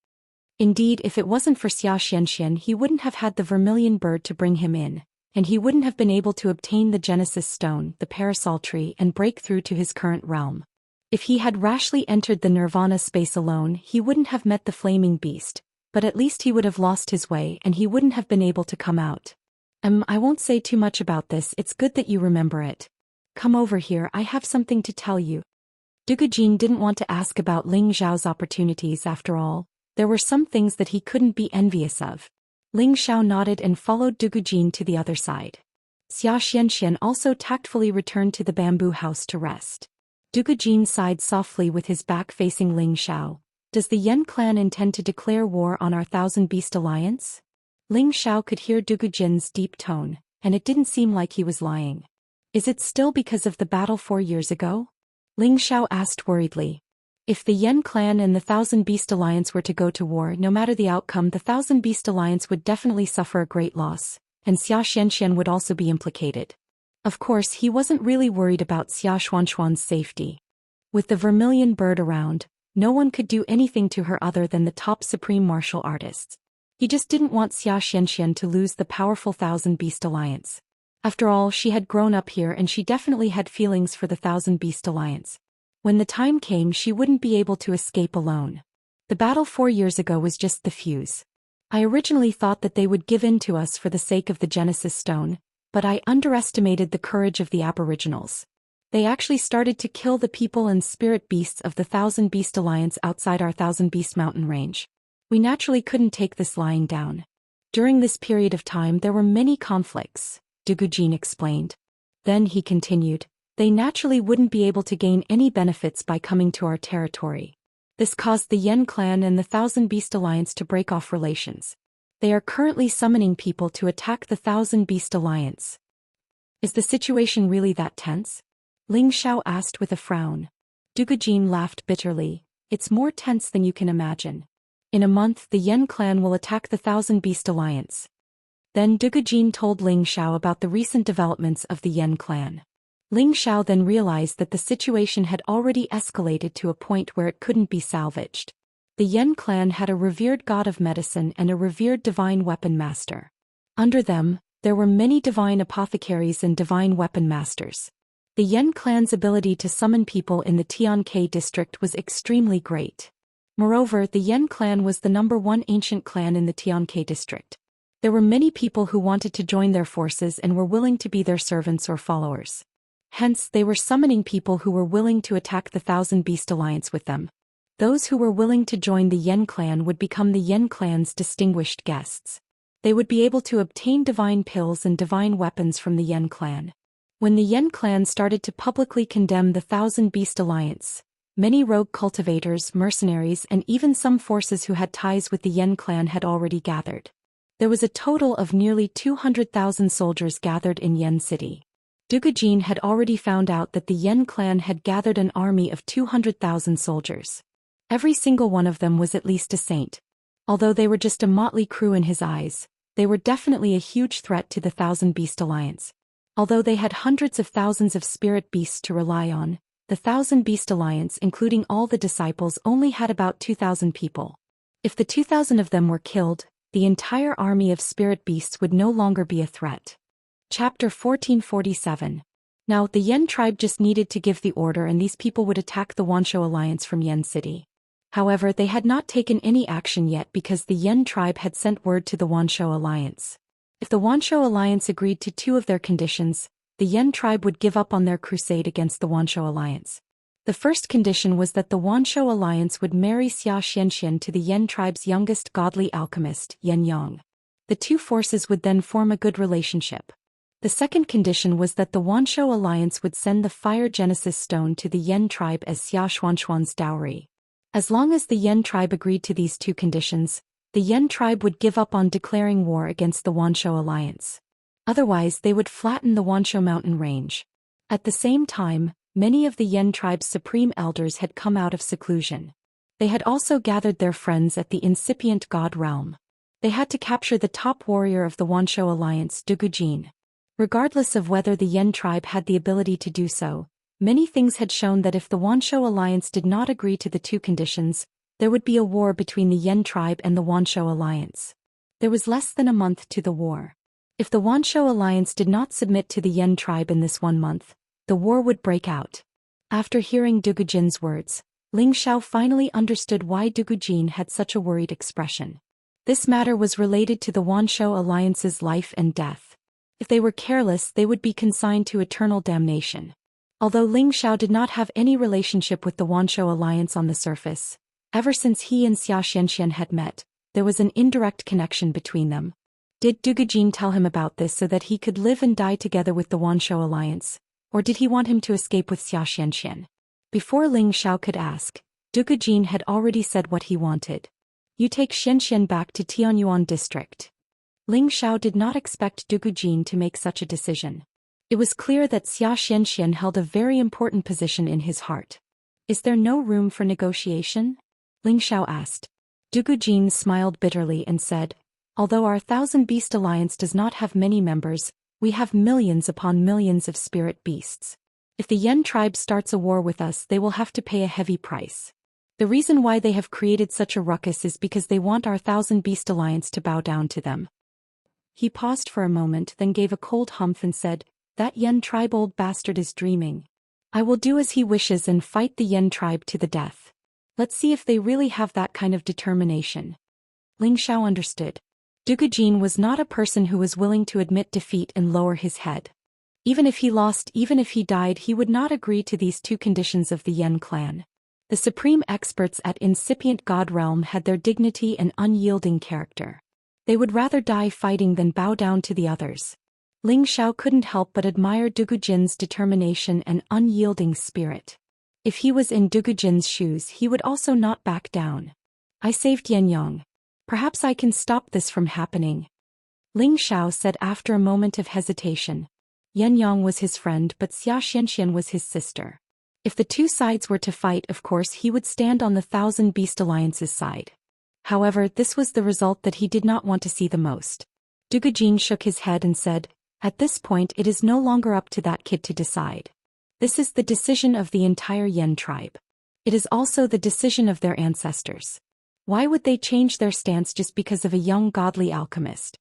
Indeed, if it wasn't for Xianxia, he wouldn't have had the vermilion bird to bring him in, and he wouldn't have been able to obtain the Genesis Stone, the Parasol Tree, and break through to his current realm. If he had rashly entered the Nirvana space alone, he wouldn't have met the flaming beast, but at least he would have lost his way and he wouldn't have been able to come out. I won't say too much about this, it's good that you remember it. Come over here, I have something to tell you. Dugujin didn't want to ask about Ling Xiao's opportunities after all. There were some things that he couldn't be envious of. Ling Xiao nodded and followed Dugujin to the other side. Xianxia also tactfully returned to the bamboo house to rest. Dugujin sighed softly with his back facing Ling Xiao. Does the Yan clan intend to declare war on our Thousand Beast Alliance? Ling Xiao could hear Dugujin's deep tone, and it didn't seem like he was lying. Is it still because of the battle 4 years ago? Ling Xiao asked worriedly. If the Yan clan and the Thousand Beast Alliance were to go to war, no matter the outcome, the Thousand Beast Alliance would definitely suffer a great loss, and Xianxia would also be implicated. Of course, he wasn't really worried about Xianxuan's safety. With the vermilion bird around, no one could do anything to her other than the top supreme martial artists. He just didn't want Xianxia to lose the powerful Thousand Beast Alliance. After all, she had grown up here and she definitely had feelings for the Thousand Beast Alliance. When the time came, she wouldn't be able to escape alone. The battle 4 years ago was just the fuse. I originally thought that they would give in to us for the sake of the Genesis Stone, but I underestimated the courage of the Aboriginals. They actually started to kill the people and spirit beasts of the Thousand Beast Alliance outside our Thousand Beast mountain range. We naturally couldn't take this lying down. During this period of time there were many conflicts, Dugujin explained. Then he continued, they naturally wouldn't be able to gain any benefits by coming to our territory. This caused the Yan clan and the Thousand Beast Alliance to break off relations. They are currently summoning people to attack the Thousand Beast Alliance. Is the situation really that tense? Ling Xiao asked with a frown. Dugujin laughed bitterly. It's more tense than you can imagine. In a month the Yan clan will attack the Thousand Beast Alliance. Then Dugujin told Ling Xiao about the recent developments of the Yan clan. Ling Xiao then realized that the situation had already escalated to a point where it couldn't be salvaged. The Yan clan had a revered god of medicine and a revered divine weapon master. Under them, there were many divine apothecaries and divine weapon masters. The Yan clan's ability to summon people in the Tianke district was extremely great. Moreover, the Yan clan was the #1 ancient clan in the Tianke district. There were many people who wanted to join their forces and were willing to be their servants or followers. Hence, they were summoning people who were willing to attack the Thousand Beast Alliance with them. Those who were willing to join the Yan clan would become the Yan clan's distinguished guests. They would be able to obtain divine pills and divine weapons from the Yan clan. When the Yan clan started to publicly condemn the Thousand Beast Alliance, many rogue cultivators, mercenaries, and even some forces who had ties with the Yan clan had already gathered. There was a total of nearly 200,000 soldiers gathered in Yan City. Dugujin had already found out that the Yan clan had gathered an army of 200,000 soldiers. Every single one of them was at least a saint. Although they were just a motley crew in his eyes, they were definitely a huge threat to the Thousand Beast Alliance. Although they had hundreds of thousands of spirit beasts to rely on, the Thousand Beast Alliance, including all the disciples, only had about 2,000 people. If the 2,000 of them were killed, the entire army of spirit beasts would no longer be a threat. Chapter 1447. Now, the Yan tribe just needed to give the order and these people would attack the Wanshou Alliance from Yan City. However, they had not taken any action yet because the Yan tribe had sent word to the Wanshou Alliance. If the Wanshou Alliance agreed to 2 of their conditions, the Yan tribe would give up on their crusade against the Wanshou Alliance. The first condition was that the Wanshou Alliance would marry Xianxia to the Yan tribe's youngest godly alchemist, Yan Yang. The 2 forces would then form a good relationship. The second condition was that the Wanshou Alliance would send the Fire Genesis Stone to the Yan tribe as Xianxuan's dowry. As long as the Yan tribe agreed to these 2 conditions, the Yan tribe would give up on declaring war against the Wanshou Alliance. Otherwise, they would flatten the Wanshou mountain range. At the same time, many of the Yan tribe's supreme elders had come out of seclusion. They had also gathered their friends at the incipient god realm. They had to capture the top warrior of the Wanshou Alliance, Dugujin. Regardless of whether the Yan tribe had the ability to do so, many things had shown that if the Wanshou Alliance did not agree to the 2 conditions, there would be a war between the Yan tribe and the Wanshou Alliance. There was less than a month to the war. If the Wanshou Alliance did not submit to the Yan tribe in this 1 month, the war would break out. After hearing Dugujin's words, Ling Xiao finally understood why Dugujin had such a worried expression. This matter was related to the Wanshou Alliance's life and death. If they were careless, they would be consigned to eternal damnation. Although Ling Xiao did not have any relationship with the Wanshou Alliance on the surface, ever since he and Xianxia had met, there was an indirect connection between them. Did Dugujin tell him about this so that he could live and die together with the Wanshou Alliance, or did he want him to escape with Xianxia? Before Ling Xiao could ask, Dugujin had already said what he wanted. You take Xianxia back to Tianyuan district. Ling Xiao did not expect Dugujin to make such a decision. It was clear that Xianxia held a very important position in his heart. Is there no room for negotiation? Ling Xiao asked. Dugujin smiled bitterly and said, although our Thousand Beast Alliance does not have many members, we have millions upon millions of spirit beasts. If the Yen tribe starts a war with us, they will have to pay a heavy price. The reason why they have created such a ruckus is because they want our Thousand Beast Alliance to bow down to them. He paused for a moment, then gave a cold humph and said, that Yen tribe old bastard is dreaming. I will do as he wishes and fight the Yen tribe to the death. Let's see if they really have that kind of determination. Ling Xiao understood. Dugujin was not a person who was willing to admit defeat and lower his head. Even if he lost, even if he died, he would not agree to these two conditions of the Yen clan. The supreme experts at Incipient God Realm had their dignity and unyielding character. They would rather die fighting than bow down to the others. Ling Xiao couldn't help but admire Dugujin's determination and unyielding spirit. If he was in Dugujin's shoes, he would also not back down. I saved Yenyang. Perhaps I can stop this from happening. Ling Xiao said after a moment of hesitation. Yenyang was his friend, but Xianxia was his sister. If the two sides were to fight, of course he would stand on the Thousand Beast Alliance's side. However, this was the result that he did not want to see the most. Dugujin shook his head and said, at this point it is no longer up to that kid to decide. This is the decision of the entire Yen tribe. It is also the decision of their ancestors. Why would they change their stance just because of a young godly alchemist?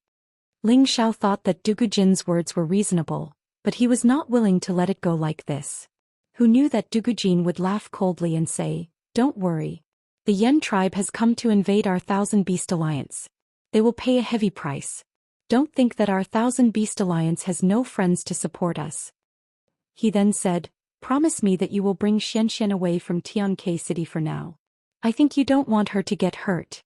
Ling Xiao thought that Dugujin's words were reasonable, but he was not willing to let it go like this. Who knew that Dugujin would laugh coldly and say, don't worry. The Yen tribe has come to invade our Thousand Beast Alliance. They will pay a heavy price. Don't think that our Thousand Beast Alliance has no friends to support us. He then said, promise me that you will bring Xianxia away from Tianke City for now. I think you don't want her to get hurt.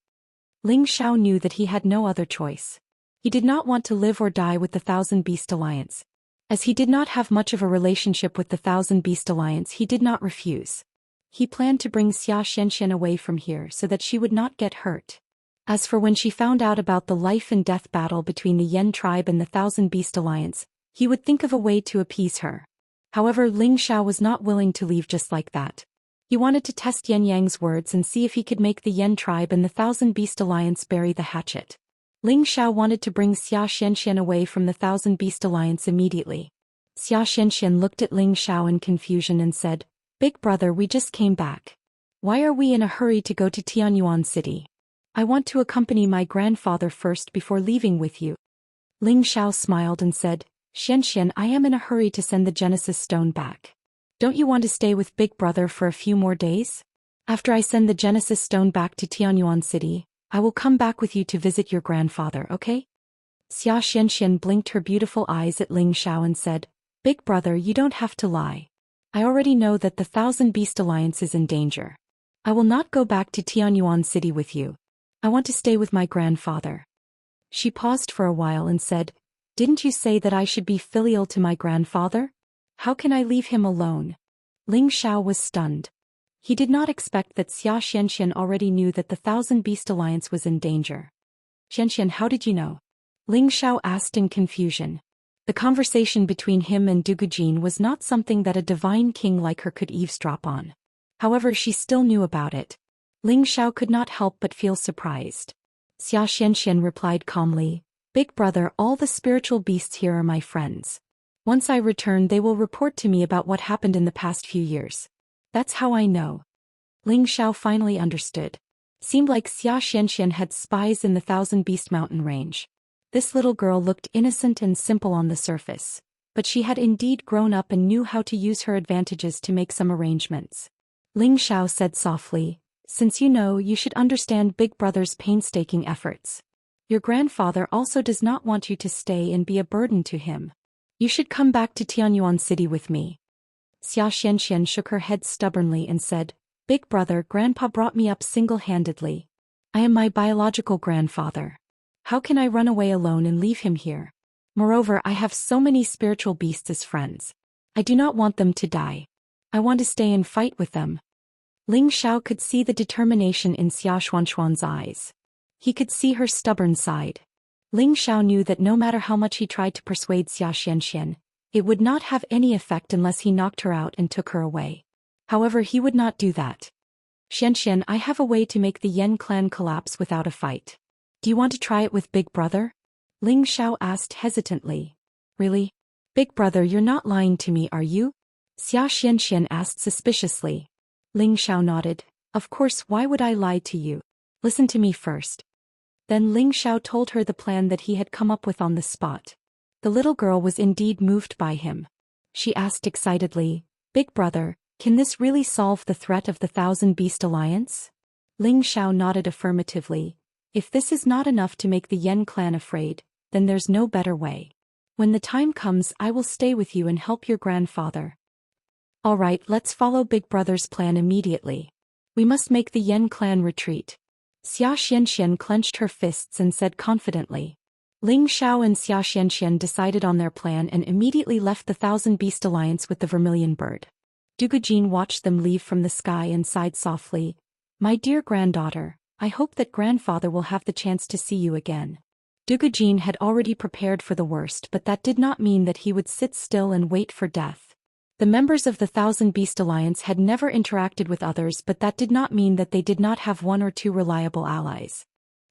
Ling Xiao knew that he had no other choice. He did not want to live or die with the Thousand Beast Alliance. As he did not have much of a relationship with the Thousand Beast Alliance, he did not refuse. He planned to bring Xianxia away from here so that she would not get hurt. As for when she found out about the life and death battle between the Yen tribe and the Thousand Beast Alliance, he would think of a way to appease her. However, Ling Xiao was not willing to leave just like that. He wanted to test Yen Yang's words and see if he could make the Yen tribe and the Thousand Beast Alliance bury the hatchet. Ling Xiao wanted to bring Xianxia away from the Thousand Beast Alliance immediately. Xianxia looked at Ling Xiao in confusion and said, Big brother, we just came back. Why are we in a hurry to go to Tianyuan City? I want to accompany my grandfather first before leaving with you. Ling Xiao smiled and said, Xianxia, I am in a hurry to send the Genesis Stone back. Don't you want to stay with Big Brother for a few more days? After I send the Genesis Stone back to Tianyuan City, I will come back with you to visit your grandfather, okay? Xianxia blinked her beautiful eyes at Ling Xiao and said, Big brother, you don't have to lie. I already know that the Thousand Beast Alliance is in danger. I will not go back to Tianyuan City with you. I want to stay with my grandfather. She paused for a while and said, Didn't you say that I should be filial to my grandfather? How can I leave him alone? Ling Xiao was stunned. He did not expect that Xianxia already knew that the Thousand Beast Alliance was in danger. Xianxia, how did you know? Ling Xiao asked in confusion. The conversation between him and Dugujin was not something that a divine king like her could eavesdrop on. However, she still knew about it. Ling Xiao could not help but feel surprised. Xianxia replied calmly, Big brother, all the spiritual beasts here are my friends. Once I return, they will report to me about what happened in the past few years. That's how I know. Ling Xiao finally understood. Seemed like Xianxia had spies in the Thousand Beast Mountain range. This little girl looked innocent and simple on the surface, but she had indeed grown up and knew how to use her advantages to make some arrangements. Ling Xiao said softly, "Since you know, you should understand Big Brother's painstaking efforts. Your grandfather also does not want you to stay and be a burden to him. You should come back to Tianyuan City with me." Xianxia shook her head stubbornly and said, "Big Brother, Grandpa brought me up single-handedly. I am my biological grandfather. How can I run away alone and leave him here? Moreover, I have so many spiritual beasts as friends. I do not want them to die. I want to stay and fight with them." Ling Xiao could see the determination in Xia Xuanxuan's eyes. He could see her stubborn side. Ling Xiao knew that no matter how much he tried to persuade Xia Xianxian, it would not have any effect unless he knocked her out and took her away. However, he would not do that. "Xianxian, I have a way to make the Yan clan collapse without a fight. Do you want to try it with Big Brother?" Ling Xiao asked hesitantly. "Really? Big Brother, you're not lying to me, are you?" Xia Xianxian asked suspiciously. Ling Xiao nodded. "Of course, why would I lie to you? Listen to me first." Then Ling Xiao told her the plan that he had come up with on the spot. The little girl was indeed moved by him. She asked excitedly, "Big Brother, can this really solve the threat of the Thousand Beast Alliance?" Ling Xiao nodded affirmatively. "If this is not enough to make the Yan clan afraid, then there's no better way. When the time comes, I will stay with you and help your grandfather." "All right, let's follow Big Brother's plan immediately. We must make the Yan clan retreat." Xia Xianxian clenched her fists and said confidently. Ling Xiao and Xia Xianxian decided on their plan and immediately left the Thousand Beast Alliance with the vermilion bird. Dugujin watched them leave from the sky and sighed softly. "My dear granddaughter, I hope that grandfather will have the chance to see you again." Dugujin had already prepared for the worst, but that did not mean that he would sit still and wait for death. The members of the Thousand Beast Alliance had never interacted with others, but that did not mean that they did not have one or two reliable allies.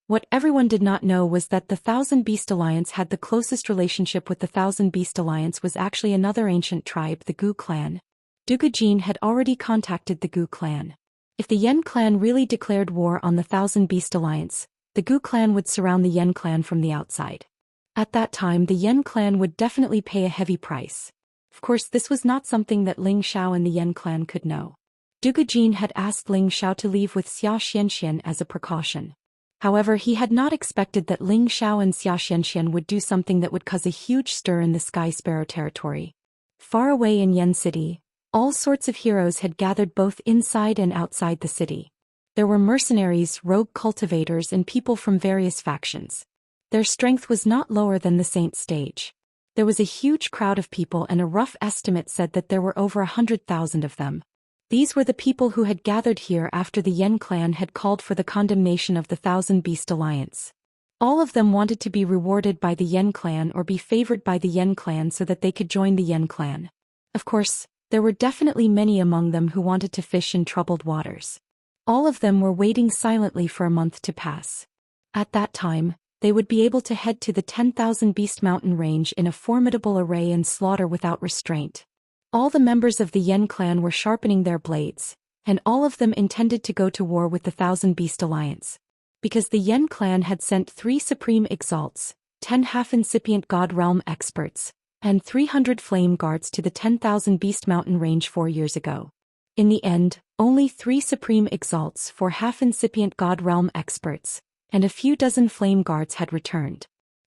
What everyone did not know was that the Thousand Beast Alliance had the closest relationship with the Thousand Beast Alliance was actually another ancient tribe, the Gu clan. Dugujin had already contacted the Gu clan. If the Yan clan really declared war on the Thousand Beast Alliance, the Gu clan would surround the Yan clan from the outside. At that time, the Yan clan would definitely pay a heavy price. Of course, this was not something that Ling Xiao and the Yan clan could know. Dugujin had asked Ling Xiao to leave with Xia Xianxian as a precaution. However, he had not expected that Ling Xiao and Xia Xianxian would do something that would cause a huge stir in the Sky Sparrow territory. Far away in Yan City, all sorts of heroes had gathered both inside and outside the city. There were mercenaries, rogue cultivators, and people from various factions. Their strength was not lower than the Saint stage. There was a huge crowd of people, and a rough estimate said that there were over 100,000 of them. These were the people who had gathered here after the Yan clan had called for the condemnation of the Thousand Beast Alliance. All of them wanted to be rewarded by the Yan clan or be favored by the Yan clan so that they could join the Yan clan. Of course, there were definitely many among them who wanted to fish in troubled waters. All of them were waiting silently for a month to pass. At that time, they would be able to head to the 10,000 Beast Mountain range in a formidable array and slaughter without restraint. All the members of the Yan clan were sharpening their blades, and all of them intended to go to war with the Thousand Beast Alliance. Because the Yan clan had sent 3 Supreme Exalts, 10 half-incipient God Realm experts, and 300 flame guards to the 10,000 Beast Mountain range 4 years ago. In the end, only 3 Supreme Exalts, 4 half-incipient God Realm experts, and a few dozen flame guards had returned.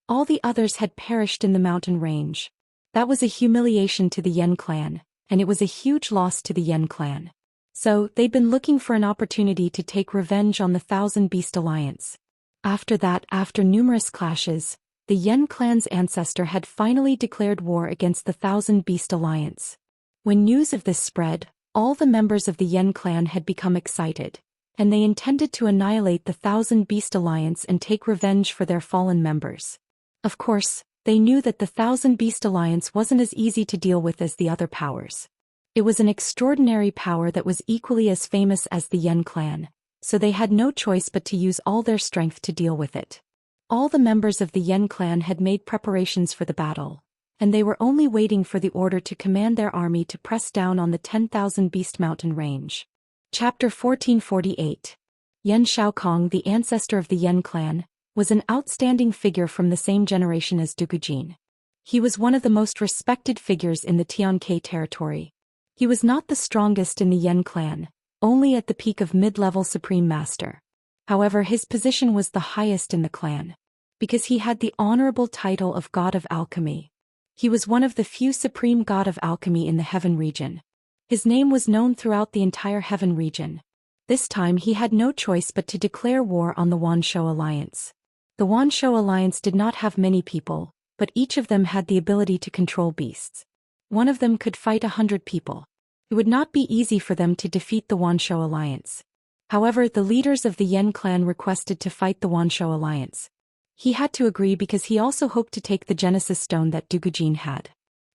All the others had perished in the mountain range. That was a humiliation to the Yan clan, and it was a huge loss to the Yan clan. So, they'd been looking for an opportunity to take revenge on the Thousand Beast Alliance. After that, after numerous clashes, the Yan clan's ancestor had finally declared war against the Thousand Beast Alliance. When news of this spread, all the members of the Yan clan had become excited, and they intended to annihilate the Thousand Beast Alliance and take revenge for their fallen members. Of course, they knew that the Thousand Beast Alliance wasn't as easy to deal with as the other powers. It was an extraordinary power that was equally as famous as the Yan clan, so they had no choice but to use all their strength to deal with it. All the members of the Yan clan had made preparations for the battle, and they were only waiting for the order to command their army to press down on the 10,000 Beast Mountain range. Chapter 1448. Yan Shaokong, the ancestor of the Yan clan, was an outstanding figure from the same generation as Dugujin. He was one of the most respected figures in the Tiancai territory. He was not the strongest in the Yen clan, only at the peak of mid-level Supreme Master. However, his position was the highest in the clan, because he had the honorable title of God of Alchemy. He was one of the few Supreme God of Alchemy in the Heaven region. His name was known throughout the entire Heaven region. This time he had no choice but to declare war on the Wanshou Alliance. The Wanshou Alliance did not have many people, but each of them had the ability to control beasts. One of them could fight 100 people. It would not be easy for them to defeat the Wanshou Alliance. However, the leaders of the Yen clan requested to fight the Wanshou Alliance. He had to agree because he also hoped to take the Genesis Stone that Dugujin had.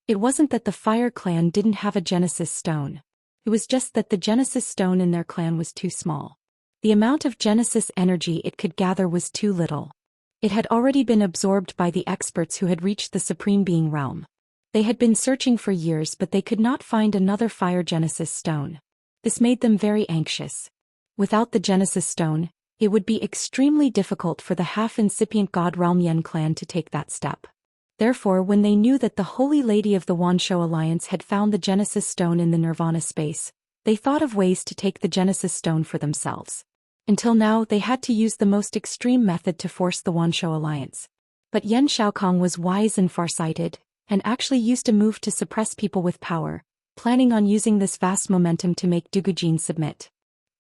It wasn't that the Fire clan didn't have a Genesis Stone. It was just that the Genesis Stone in their clan was too small. The amount of Genesis energy it could gather was too little. It had already been absorbed by the experts who had reached the Supreme Being realm. They had been searching for years but they could not find another Fire Genesis Stone. This made them very anxious. Without the Genesis Stone, it would be extremely difficult for the half-incipient God Realm Yen clan to take that step. Therefore, when they knew that the Holy Lady of the Wanshou Alliance had found the Genesis Stone in the Nirvana space, they thought of ways to take the Genesis Stone for themselves. Until now, they had to use the most extreme method to force the Wanshou Alliance. But Yan Shaokong was wise and farsighted, and actually used a move to suppress people with power, planning on using this vast momentum to make Dugujin submit.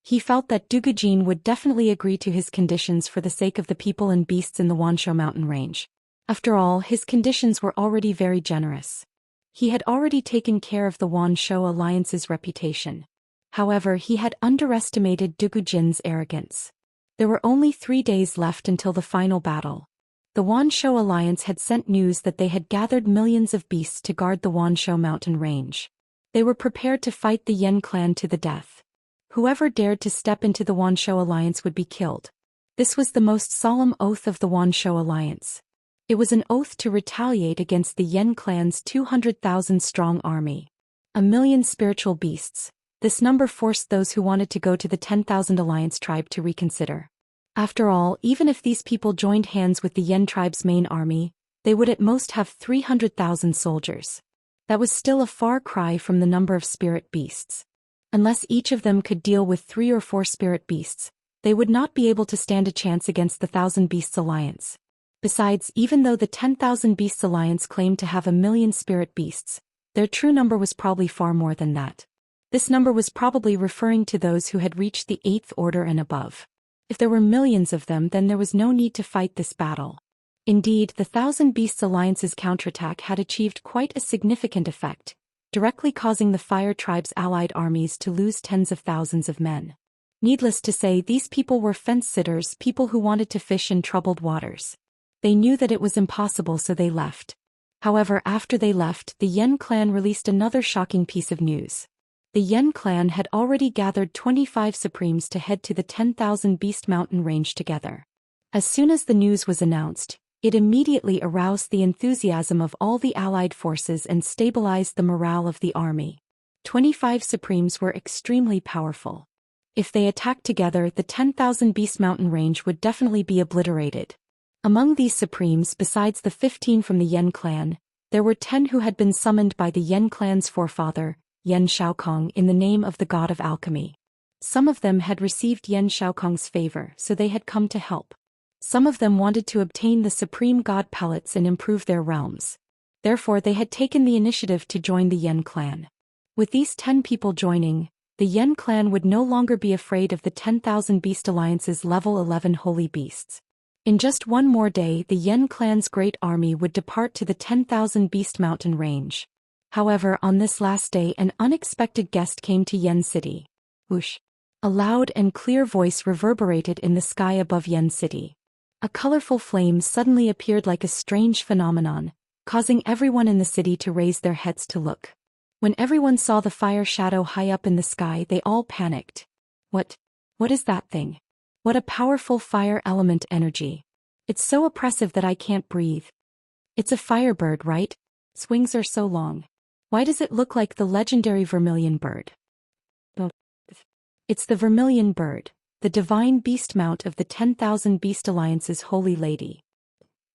He felt that Dugujin would definitely agree to his conditions for the sake of the people and beasts in the Wanshou mountain range. After all, his conditions were already very generous. He had already taken care of the Wanshou Alliance's reputation. However, he had underestimated Dugujin's arrogance. There were only 3 days left until the final battle. The Wanshou Alliance had sent news that they had gathered millions of beasts to guard the Wanshou mountain range. They were prepared to fight the Yen clan to the death. Whoever dared to step into the Wanshou Alliance would be killed. This was the most solemn oath of the Wanshou Alliance. It was an oath to retaliate against the Yen clan's 200,000-strong army. 1,000,000 spiritual beasts. This number forced those who wanted to go to the 10,000 Alliance tribe to reconsider. After all, even if these people joined hands with the Yen tribe's main army, they would at most have 300,000 soldiers. That was still a far cry from the number of spirit beasts. Unless each of them could deal with 3 or 4 spirit beasts, they would not be able to stand a chance against the 1,000 Beasts Alliance. Besides, even though the 10,000 Beasts Alliance claimed to have 1,000,000 spirit beasts, their true number was probably far more than that. This number was probably referring to those who had reached the 8th order and above. If there were millions of them, then there was no need to fight this battle. Indeed, the 1,000 Beasts Alliance's counterattack had achieved quite a significant effect, directly causing the Fire Tribe's allied armies to lose tens of thousands of men. Needless to say, these people were fence-sitters, people who wanted to fish in troubled waters. They knew that it was impossible, so they left. However, after they left, the Yen clan released another shocking piece of news. The Yen clan had already gathered 25 Supremes to head to the 10,000 Beast Mountain range together. As soon as the news was announced, it immediately aroused the enthusiasm of all the allied forces and stabilized the morale of the army. 25 Supremes were extremely powerful. If they attacked together, the 10,000 Beast Mountain range would definitely be obliterated. Among these Supremes, besides the 15 from the Yen clan, there were 10 who had been summoned by the Yen clan's forefather, Yan Shaokong, in the name of the God of Alchemy. Some of them had received Yan Shaokong's favor, so they had come to help. Some of them wanted to obtain the Supreme God pellets and improve their realms. Therefore, they had taken the initiative to join the Yen clan. With these 10 people joining, the Yen clan would no longer be afraid of the 10,000 Beast Alliance's level 11 holy beasts. In just one more day, the Yen clan's great army would depart to the 10,000 Beast Mountain range. However, on this last day, an unexpected guest came to Yen City. Whoosh! A loud and clear voice reverberated in the sky above Yen City. A colorful flame suddenly appeared like a strange phenomenon, causing everyone in the city to raise their heads to look. When everyone saw the fire shadow high up in the sky, they all panicked. What is that thing? What a powerful fire element energy. It's so oppressive that I can't breathe. It's a firebird, right? Its wings are so long. Why does it look like the legendary vermilion bird? It's the vermilion bird, the divine beast mount of the 10,000 Beast Alliance's Holy Lady.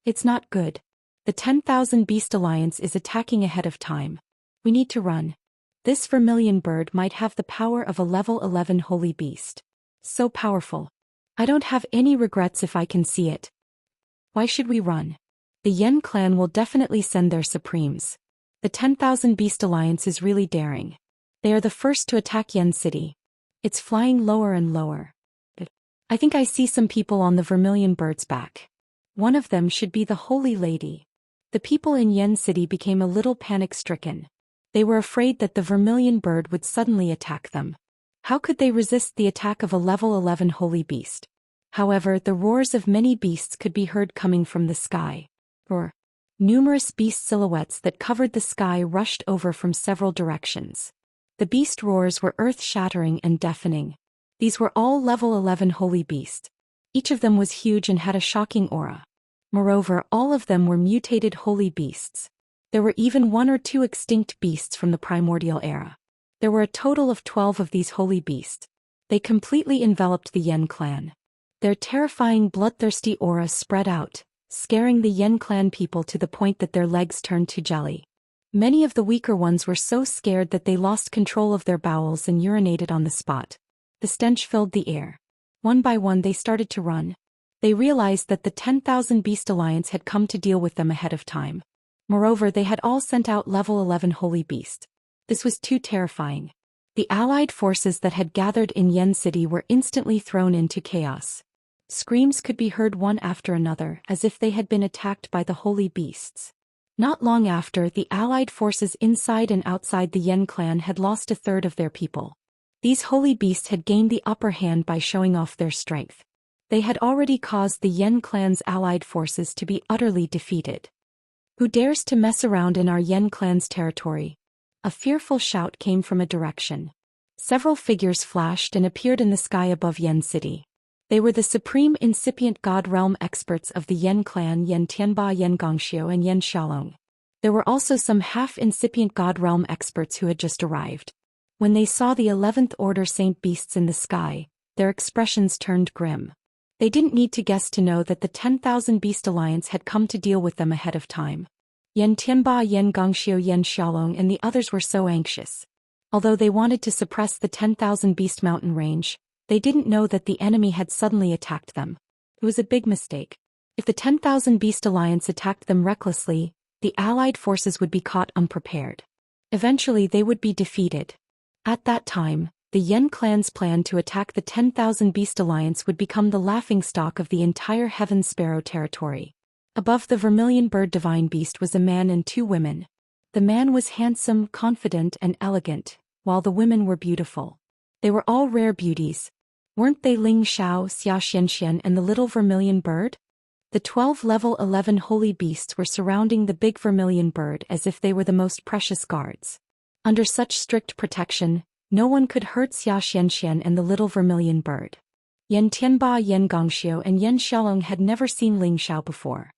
It's not good. The 10,000 Beast Alliance is attacking ahead of time. We need to run. This vermilion bird might have the power of a level 11 holy beast. So powerful. I don't have any regrets if I can see it. Why should we run? The Yen clan will definitely send their supremes. The 10,000 Beast Alliance is really daring. They are the first to attack Yen City. It's flying lower and lower. I think I see some people on the vermilion bird's back. One of them should be the Holy Lady. The people in Yen City became a little panic-stricken. They were afraid that the vermilion bird would suddenly attack them. How could they resist the attack of a level 11 holy beast? However, the roars of many beasts could be heard coming from the sky. Numerous beast silhouettes that covered the sky rushed over from several directions. The beast roars were earth-shattering and deafening. These were all level 11 holy beasts. Each of them was huge and had a shocking aura. Moreover, all of them were mutated holy beasts. There were even 1 or 2 extinct beasts from the primordial era. There were a total of 12 of these holy beasts. They completely enveloped the Yen clan. Their terrifying bloodthirsty aura spread out, scaring the Yen clan people to the point that their legs turned to jelly. Many of the weaker ones were so scared that they lost control of their bowels and urinated on the spot. The stench filled the air. One by one they started to run. They realized that the 10,000 Beast Alliance had come to deal with them ahead of time. Moreover, they had all sent out level 11 holy beast. This was too terrifying. The allied forces that had gathered in Yen City were instantly thrown into chaos. Screams could be heard one after another as if they had been attacked by the holy beasts. Not long after, the allied forces inside and outside the Yen clan had lost a third of their people. These holy beasts had gained the upper hand by showing off their strength. They had already caused the Yen clan's allied forces to be utterly defeated. Who dares to mess around in our Yen clan's territory? A fearful shout came from a direction. Several figures flashed and appeared in the sky above Yen City. They were the supreme incipient god realm experts of the Yen clan, Yen Tianba, Yen Gongxiu, and Yen Xiaolong. There were also some half-incipient god realm experts who had just arrived. When they saw the 11th order saint beasts in the sky, their expressions turned grim. They didn't need to guess to know that the 10,000 Beast Alliance had come to deal with them ahead of time. Yen Tianba, Yen Gongxiu, Yen Xiaolong, and the others were so anxious. Although they wanted to suppress the 10,000 Beast Mountain range, they didn't know that the enemy had suddenly attacked them. It was a big mistake. If the 10,000 Beast Alliance attacked them recklessly, the allied forces would be caught unprepared. Eventually they would be defeated. At that time, the Yen clan's plan to attack the 10,000 Beast Alliance would become the laughingstock of the entire Heaven Sparrow territory. Above the vermilion bird divine beast was a man and 2 women. The man was handsome, confident, and elegant, while the women were beautiful. They were all rare beauties. Weren't they Ling Xiao, Xianxia, and the little vermilion bird? The 12 level 11 holy beasts were surrounding the big vermilion bird as if they were the most precious guards. Under such strict protection, no one could hurt Xianxia and the little vermilion bird. Yen Tianba, Yen Gongxiu, and Yen Xiaolong had never seen Ling Xiao before.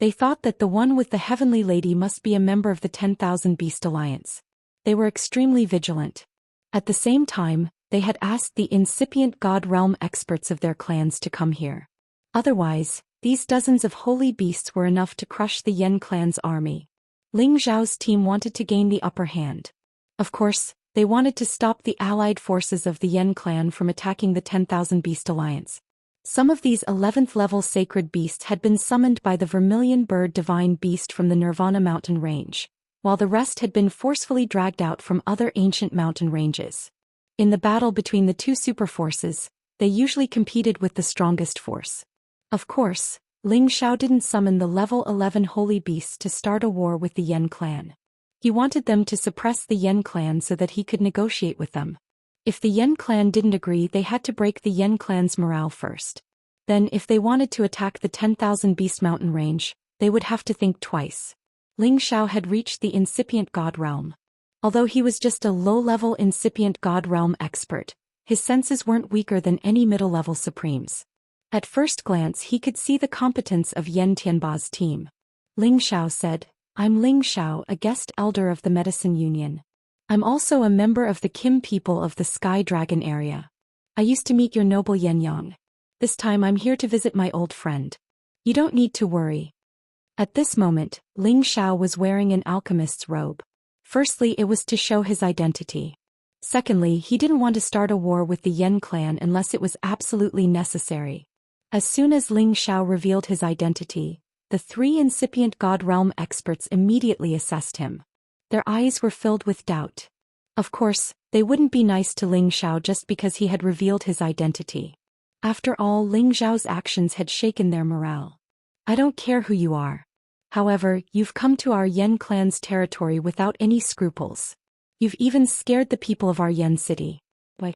They thought that the one with the heavenly lady must be a member of the 10,000 Beast Alliance. They were extremely vigilant. At the same time, they had asked the incipient god realm experts of their clans to come here. Otherwise, these dozens of holy beasts were enough to crush the Yen clan's army. Ling Zhao's team wanted to gain the upper hand. Of course, they wanted to stop the allied forces of the Yen clan from attacking the 10,000 Beast Alliance. Some of these 11th level sacred beasts had been summoned by the vermilion bird divine beast from the Nirvana mountain range, while the rest had been forcefully dragged out from other ancient mountain ranges. In the battle between the 2 superforces, they usually competed with the strongest force. Of course, Ling Xiao didn't summon the level 11 holy beasts to start a war with the Yen clan. He wanted them to suppress the Yen clan so that he could negotiate with them. If the Yen clan didn't agree, they had to break the Yen clan's morale first. Then, if they wanted to attack the 10,000 Beast Mountain range, they would have to think twice. Ling Xiao had reached the incipient god realm. Although he was just a low-level incipient god realm expert, his senses weren't weaker than any middle-level supremes. At first glance he could see the competence of Yen Tianba's team. Ling Xiao said, "I'm Ling Xiao, a guest elder of the Medicine Union. I'm also a member of the Kim people of the Sky Dragon area. I used to meet your noble Yen Yang. This time I'm here to visit my old friend. You don't need to worry." At this moment, Ling Xiao was wearing an alchemist's robe. Firstly, it was to show his identity. Secondly, he didn't want to start a war with the Yan clan unless it was absolutely necessary. As soon as Ling Xiao revealed his identity, the three incipient God Realm experts immediately assessed him. Their eyes were filled with doubt. Of course, they wouldn't be nice to Ling Xiao just because he had revealed his identity. After all, Ling Xiao's actions had shaken their morale. I don't care who you are. However, you've come to our Yan clan's territory without any scruples. You've even scared the people of our Yan city. Why?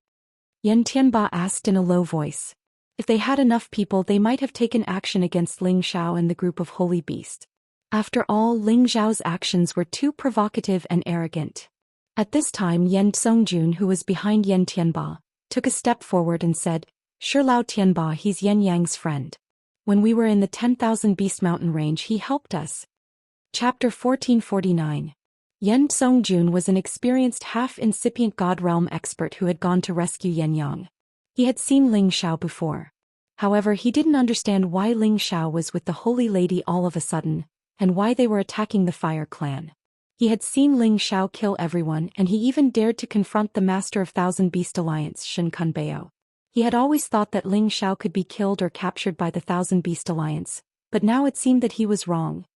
Yan Tianba asked in a low voice. If they had enough people, they might have taken action against Ling Xiao and the group of holy beasts. After all, Ling Xiao's actions were too provocative and arrogant. At this time, Yan Songjun, who was behind Yan Tianba, took a step forward and said, "Sure, Lao Tianba, he's Yan Yang's friend. When we were in the 10,000 Beast Mountain range, he helped us." Chapter 1449. Yan Songjun was an experienced half-incipient God Realm expert who had gone to rescue Yan Yang. He had seen Ling Xiao before. However, he didn't understand why Ling Xiao was with the Holy Lady all of a sudden, and why they were attacking the Fire Clan. He had seen Ling Xiao kill everyone, and he even dared to confront the Master of Thousand Beast Alliance, Shen Kunbao. He had always thought that Ling Xiao could be killed or captured by the Thousand Beast Alliance, but now it seemed that he was wrong.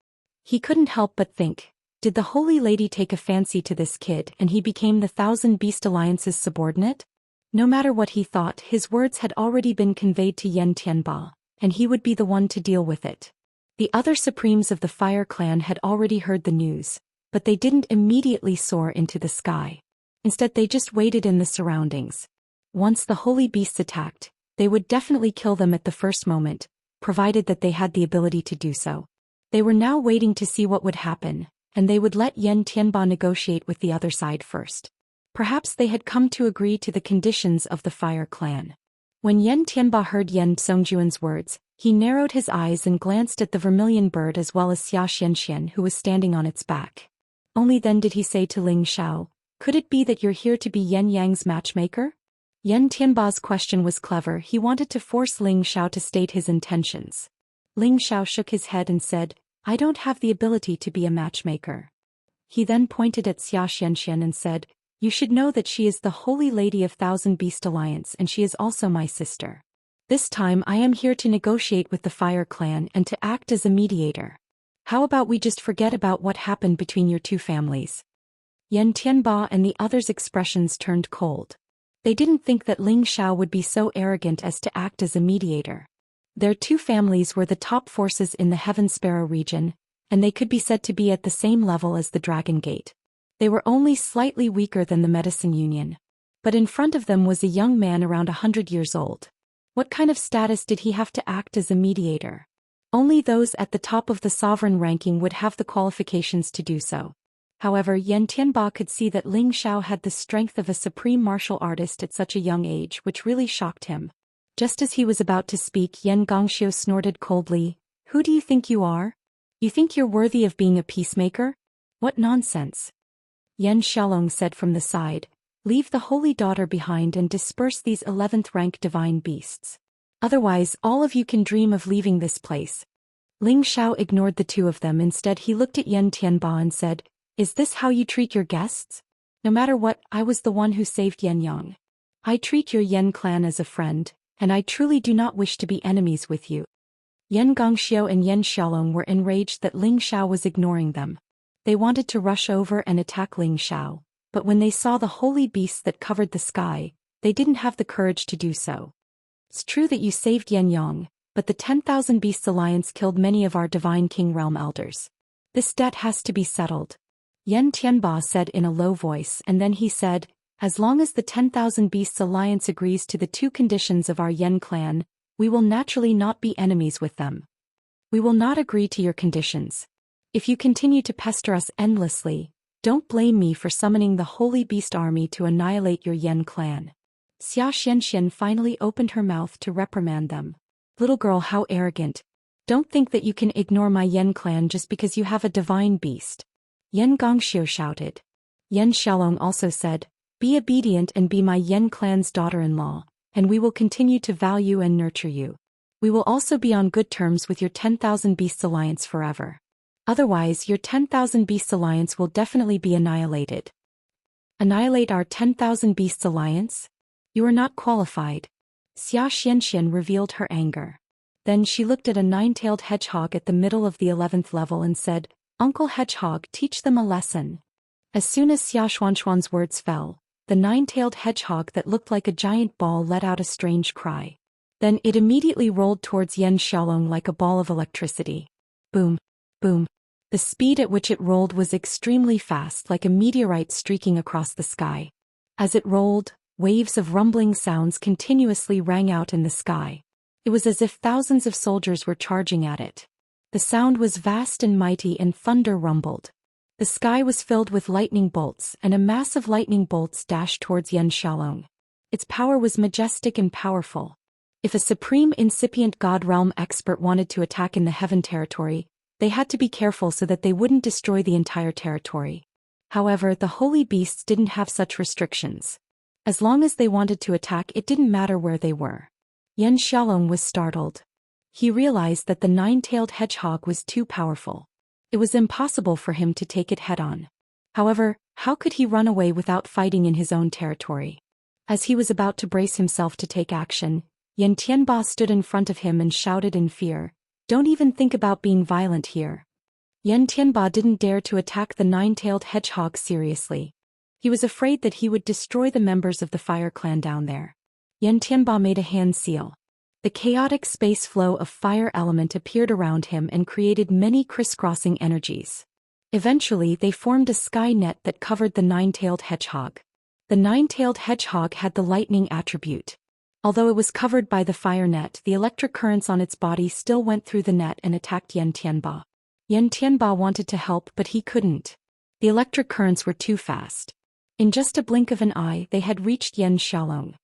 He couldn't help but think, did the Holy Lady take a fancy to this kid and he became the Thousand Beast Alliance's subordinate? No matter what he thought, his words had already been conveyed to Yan Tianba, and he would be the one to deal with it. The other supremes of the Fire Clan had already heard the news, but they didn't immediately soar into the sky. Instead, they just waited in the surroundings. Once the holy beasts attacked, they would definitely kill them at the first moment, provided that they had the ability to do so. They were now waiting to see what would happen, and they would let Yan Tianba negotiate with the other side first. Perhaps they had come to agree to the conditions of the Fire Clan. When Yan Tianba heard Yan Songjuan's words, he narrowed his eyes and glanced at the vermilion bird as well as Xianxia, who was standing on its back. Only then did he say to Ling Xiao, "Could it be that you're here to be Yan Yang's matchmaker?" Yan Tianba's question was clever. He wanted to force Ling Xiao to state his intentions. Ling Xiao shook his head and said, "I don't have the ability to be a matchmaker." He then pointed at Xianxia and said, "You should know that she is the Holy Lady of Thousand Beast Alliance and she is also my sister. This time I am here to negotiate with the Fire Clan and to act as a mediator. How about we just forget about what happened between your two families?" Yan Tianba and the others' expressions turned cold. They didn't think that Ling Xiao would be so arrogant as to act as a mediator. Their two families were the top forces in the Heaven Sparrow region, and they could be said to be at the same level as the Dragon Gate. They were only slightly weaker than the Medicine Union. But in front of them was a young man around 100 years old. What kind of status did he have to act as a mediator? Only those at the top of the sovereign ranking would have the qualifications to do so. However, Yan Tianba could see that Ling Xiao had the strength of a supreme martial artist at such a young age, which really shocked him. Just as he was about to speak, Yan Gongxiu snorted coldly, "Who do you think you are? You think you're worthy of being a peacemaker? What nonsense." Yan Xiaolong said from the side, "Leave the holy daughter behind and disperse these 11th rank divine beasts. Otherwise, all of you can dream of leaving this place." Ling Xiao ignored the two of them. Instead, he looked at Yan Tianba and said, "Is this how you treat your guests? No matter what, I was the one who saved Yan Yang. I treat your Yan clan as a friend, and I truly do not wish to be enemies with you." Yan Gongxiu and Yan Xiaolong were enraged that Ling Xiao was ignoring them. They wanted to rush over and attack Ling Xiao, but when they saw the holy beasts that covered the sky, they didn't have the courage to do so. "It's true that you saved Yan Yang, but the 10,000 Beasts Alliance killed many of our Divine King Realm elders. This debt has to be settled," Yan Tianba said in a low voice, and then he said, "As long as the 10,000 Beasts Alliance agrees to the two conditions of our Yan clan, we will naturally not be enemies with them. We will not agree to your conditions. If you continue to pester us endlessly, don't blame me for summoning the Holy Beast Army to annihilate your Yan clan." Xianxia finally opened her mouth to reprimand them. "Little girl, how arrogant. Don't think that you can ignore my Yan clan just because you have a divine beast." Yan Gongxiu shouted. Yan Xiaolong also said, "Be obedient and be my Yan clan's daughter-in-law, and we will continue to value and nurture you. We will also be on good terms with your 10,000 Beasts Alliance forever." Otherwise, your 10,000 Beasts Alliance will definitely be annihilated. Annihilate our 10,000 Beasts Alliance? You are not qualified. Xianxia revealed her anger. Then she looked at a nine-tailed hedgehog at the middle of the 11th level and said, Uncle Hedgehog, teach them a lesson. As soon as Xiaxuan's words fell, the nine-tailed hedgehog that looked like a giant ball let out a strange cry. Then it immediately rolled towards Yan Xiaolong like a ball of electricity. Boom. Boom. The speed at which it rolled was extremely fast, like a meteorite streaking across the sky. As it rolled, waves of rumbling sounds continuously rang out in the sky. It was as if thousands of soldiers were charging at it. The sound was vast and mighty, and thunder rumbled. The sky was filled with lightning bolts, and a mass of lightning bolts dashed towards Yan Xiaolong. Its power was majestic and powerful. If a supreme incipient god realm expert wanted to attack in the heaven territory, they had to be careful so that they wouldn't destroy the entire territory. However, the holy beasts didn't have such restrictions. As long as they wanted to attack, it didn't matter where they were. Yan Xiaolong was startled. He realized that the nine-tailed hedgehog was too powerful. It was impossible for him to take it head-on. However, how could he run away without fighting in his own territory? As he was about to brace himself to take action, Yan Tianba stood in front of him and shouted in fear, Don't even think about being violent here. Yan Tianba didn't dare to attack the nine-tailed hedgehog seriously. He was afraid that he would destroy the members of the fire clan down there. Yan Tianba made a hand seal. The chaotic space flow of fire element appeared around him and created many crisscrossing energies. Eventually, they formed a sky net that covered the nine-tailed hedgehog. The nine-tailed hedgehog had the lightning attribute. Although it was covered by the fire net, the electric currents on its body still went through the net and attacked Yan Tianba. Yan Tianba wanted to help, but he couldn't. The electric currents were too fast. In just a blink of an eye, they had reached Yan Xiaolong.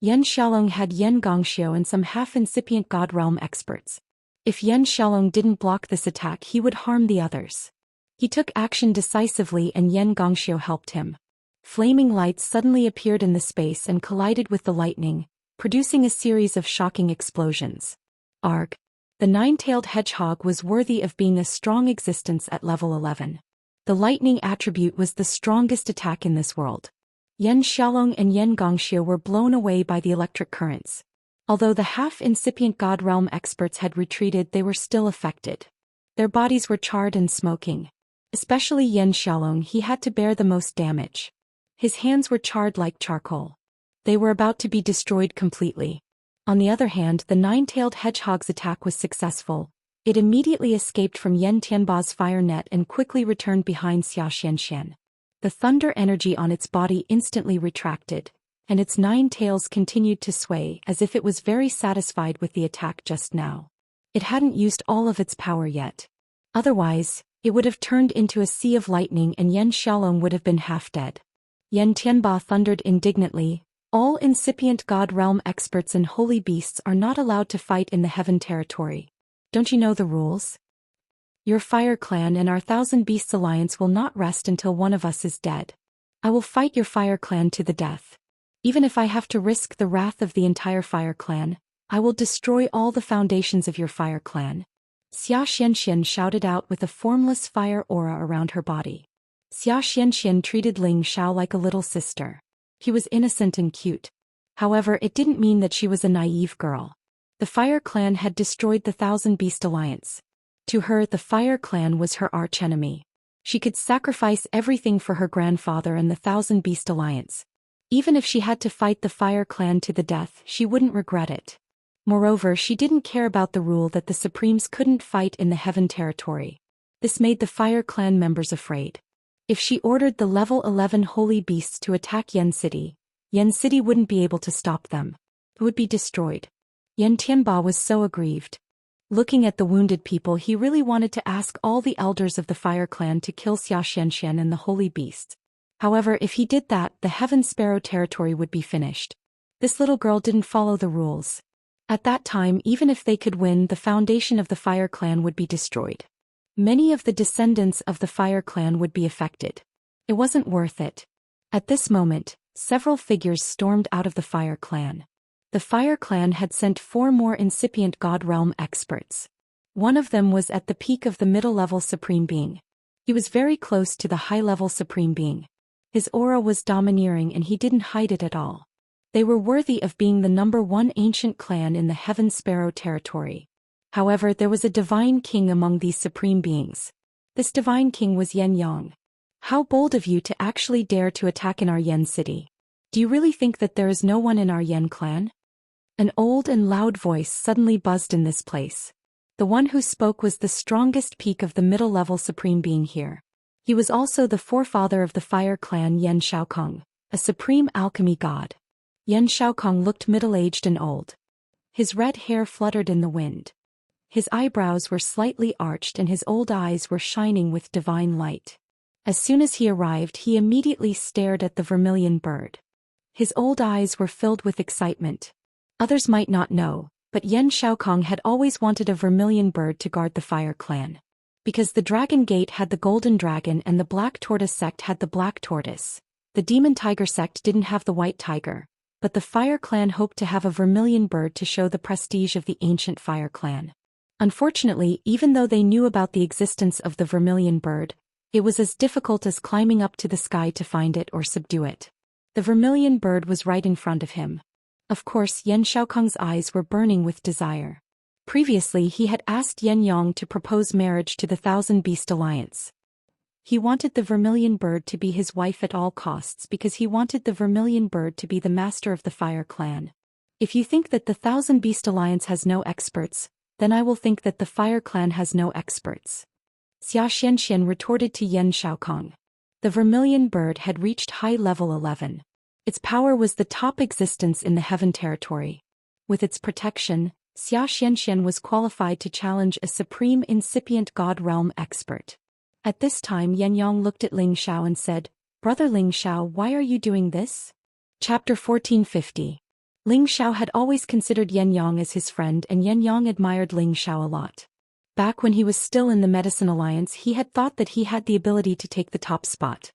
Yan Xiaolong had Yan Gongxiu and some half-incipient god realm experts. If Yan Xiaolong didn't block this attack, he would harm the others. He took action decisively, and Yan Gongxiu helped him. Flaming lights suddenly appeared in the space and collided with the lightning, producing a series of shocking explosions. Arg! The nine-tailed hedgehog was worthy of being a strong existence at level 11. The lightning attribute was the strongest attack in this world. Yan Xiaolong and Yan Gongxiu were blown away by the electric currents. Although the half-incipient god realm experts had retreated, they were still affected. Their bodies were charred and smoking. Especially Yan Xiaolong, he had to bear the most damage. His hands were charred like charcoal. They were about to be destroyed completely. On the other hand, the nine-tailed hedgehog's attack was successful. It immediately escaped from Yan Tianba's fire net and quickly returned behind Xianxia. The thunder energy on its body instantly retracted, and its nine tails continued to sway as if it was very satisfied with the attack just now. It hadn't used all of its power yet. Otherwise, it would have turned into a sea of lightning and Yan Xiaolong would have been half dead. Yan Tianba thundered indignantly, All incipient god realm experts and holy beasts are not allowed to fight in the heaven territory. Don't you know the rules? Your fire clan and our 1,000 Beasts Alliance will not rest until one of us is dead. I will fight your fire clan to the death. Even if I have to risk the wrath of the entire fire clan, I will destroy all the foundations of your fire clan. Xianxia shouted out with a formless fire aura around her body. Xianxia treated Ling Xiao like a little sister. He was innocent and cute. However, it didn't mean that she was a naive girl. The fire clan had destroyed the 1,000 Beast Alliance. To her, the fire clan was her archenemy. She could sacrifice everything for her grandfather and the 1,000 Beast Alliance. Even if she had to fight the fire clan to the death, she wouldn't regret it. Moreover, she didn't care about the rule that the Supremes couldn't fight in the heaven territory. This made the fire clan members afraid. If she ordered the level 11 holy beasts to attack Yen City wouldn't be able to stop them. It would be destroyed. Yan Tianba was so aggrieved. Looking at the wounded people, he really wanted to ask all the elders of the fire clan to kill Xianxia and the holy beasts. However, if he did that, the Heaven Sparrow territory would be finished. This little girl didn't follow the rules. At that time, even if they could win, the foundation of the fire clan would be destroyed. Many of the descendants of the fire clan would be affected. It wasn't worth it. At this moment, several figures stormed out of the fire clan. The fire clan had sent 4 more incipient god realm experts. One of them was at the peak of the middle-level Supreme Being. He was very close to the high-level Supreme Being. His aura was domineering and he didn't hide it at all. They were worthy of being the #1 ancient clan in the Heaven Sparrow territory. However, there was a divine king among these supreme beings. This divine king was Yen Yang. How bold of you to actually dare to attack in our Yen city. Do you really think that there is no one in our Yen clan? An old and loud voice suddenly buzzed in this place. The one who spoke was the strongest peak of the middle-level supreme being here. He was also the forefather of the fire clan Yen Xiaokong, a supreme alchemy god. Yen Xiaokong looked middle-aged and old. His red hair fluttered in the wind. His eyebrows were slightly arched and his old eyes were shining with divine light. As soon as he arrived, he immediately stared at the vermilion bird. His old eyes were filled with excitement. Others might not know, but Yen Xiaokong had always wanted a vermilion bird to guard the fire clan. Because the dragon gate had the golden dragon and the black tortoise sect had the black tortoise. The demon tiger sect didn't have the white tiger, but the fire clan hoped to have a vermilion bird to show the prestige of the ancient fire clan. Unfortunately, even though they knew about the existence of the vermilion bird, it was as difficult as climbing up to the sky to find it or subdue it. The vermilion bird was right in front of him. Of course, Yen Xiaokong's eyes were burning with desire. Previously, he had asked Yen Yang to propose marriage to the Thousand Beast Alliance. He wanted the vermilion bird to be his wife at all costs because he wanted the vermilion bird to be the master of the fire clan. If you think that the Thousand Beast Alliance has no experts, then I will think that the fire clan has no experts. Xianxia retorted to Yen Xiaokong. The vermilion bird had reached high level 11. Its power was the top existence in the heaven territory. With its protection, Xianxia was qualified to challenge a supreme incipient god realm expert. At this time Yen Yang looked at Ling Xiao and said, "Brother Ling Xiao, why are you doing this?" Chapter 1450. Ling Xiao had always considered Yen Yang as his friend and Yen Yang admired Ling Xiao a lot. Back when he was still in the Medicine Alliance he had thought that he had the ability to take the top spot.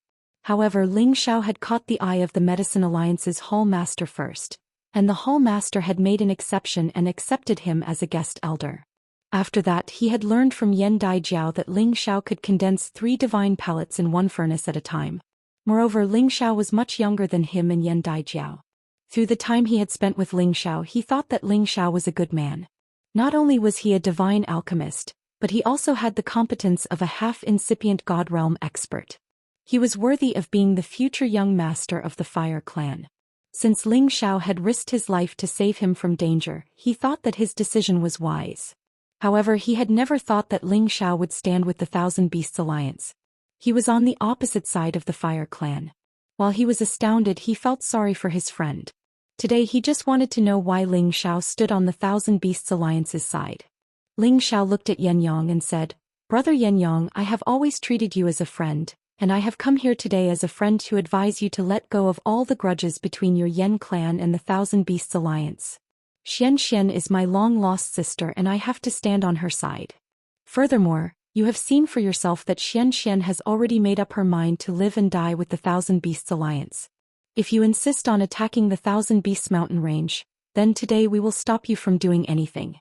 However, Ling Xiao had caught the eye of the Medicine Alliance's Hall Master first, and the Hall Master had made an exception and accepted him as a guest elder. After that he had learned from Yen Daijiao that Ling Xiao could condense 3 divine pellets in one furnace at a time. Moreover, Ling Xiao was much younger than him and Yen Daijiao. Through the time he had spent with Ling Xiao he thought that Ling Xiao was a good man. Not only was he a divine alchemist, but he also had the competence of a half-incipient god realm expert. He was worthy of being the future young master of the fire clan. Since Ling Xiao had risked his life to save him from danger, he thought that his decision was wise. However, he had never thought that Ling Xiao would stand with the Thousand Beasts Alliance. He was on the opposite side of the fire clan. While he was astounded, he felt sorry for his friend. Today he just wanted to know why Ling Xiao stood on the Thousand Beasts Alliance's side. Ling Xiao looked at Yen Yang and said, "Brother Yen Yang, I have always treated you as a friend, and I have come here today as a friend to advise you to let go of all the grudges between your Yen clan and the Thousand Beasts Alliance. Xianxia is my long-lost sister and I have to stand on her side. Furthermore, you have seen for yourself that Xianxia has already made up her mind to live and die with the Thousand Beasts Alliance. If you insist on attacking the Thousand Beasts mountain range, then today we will stop you from doing anything."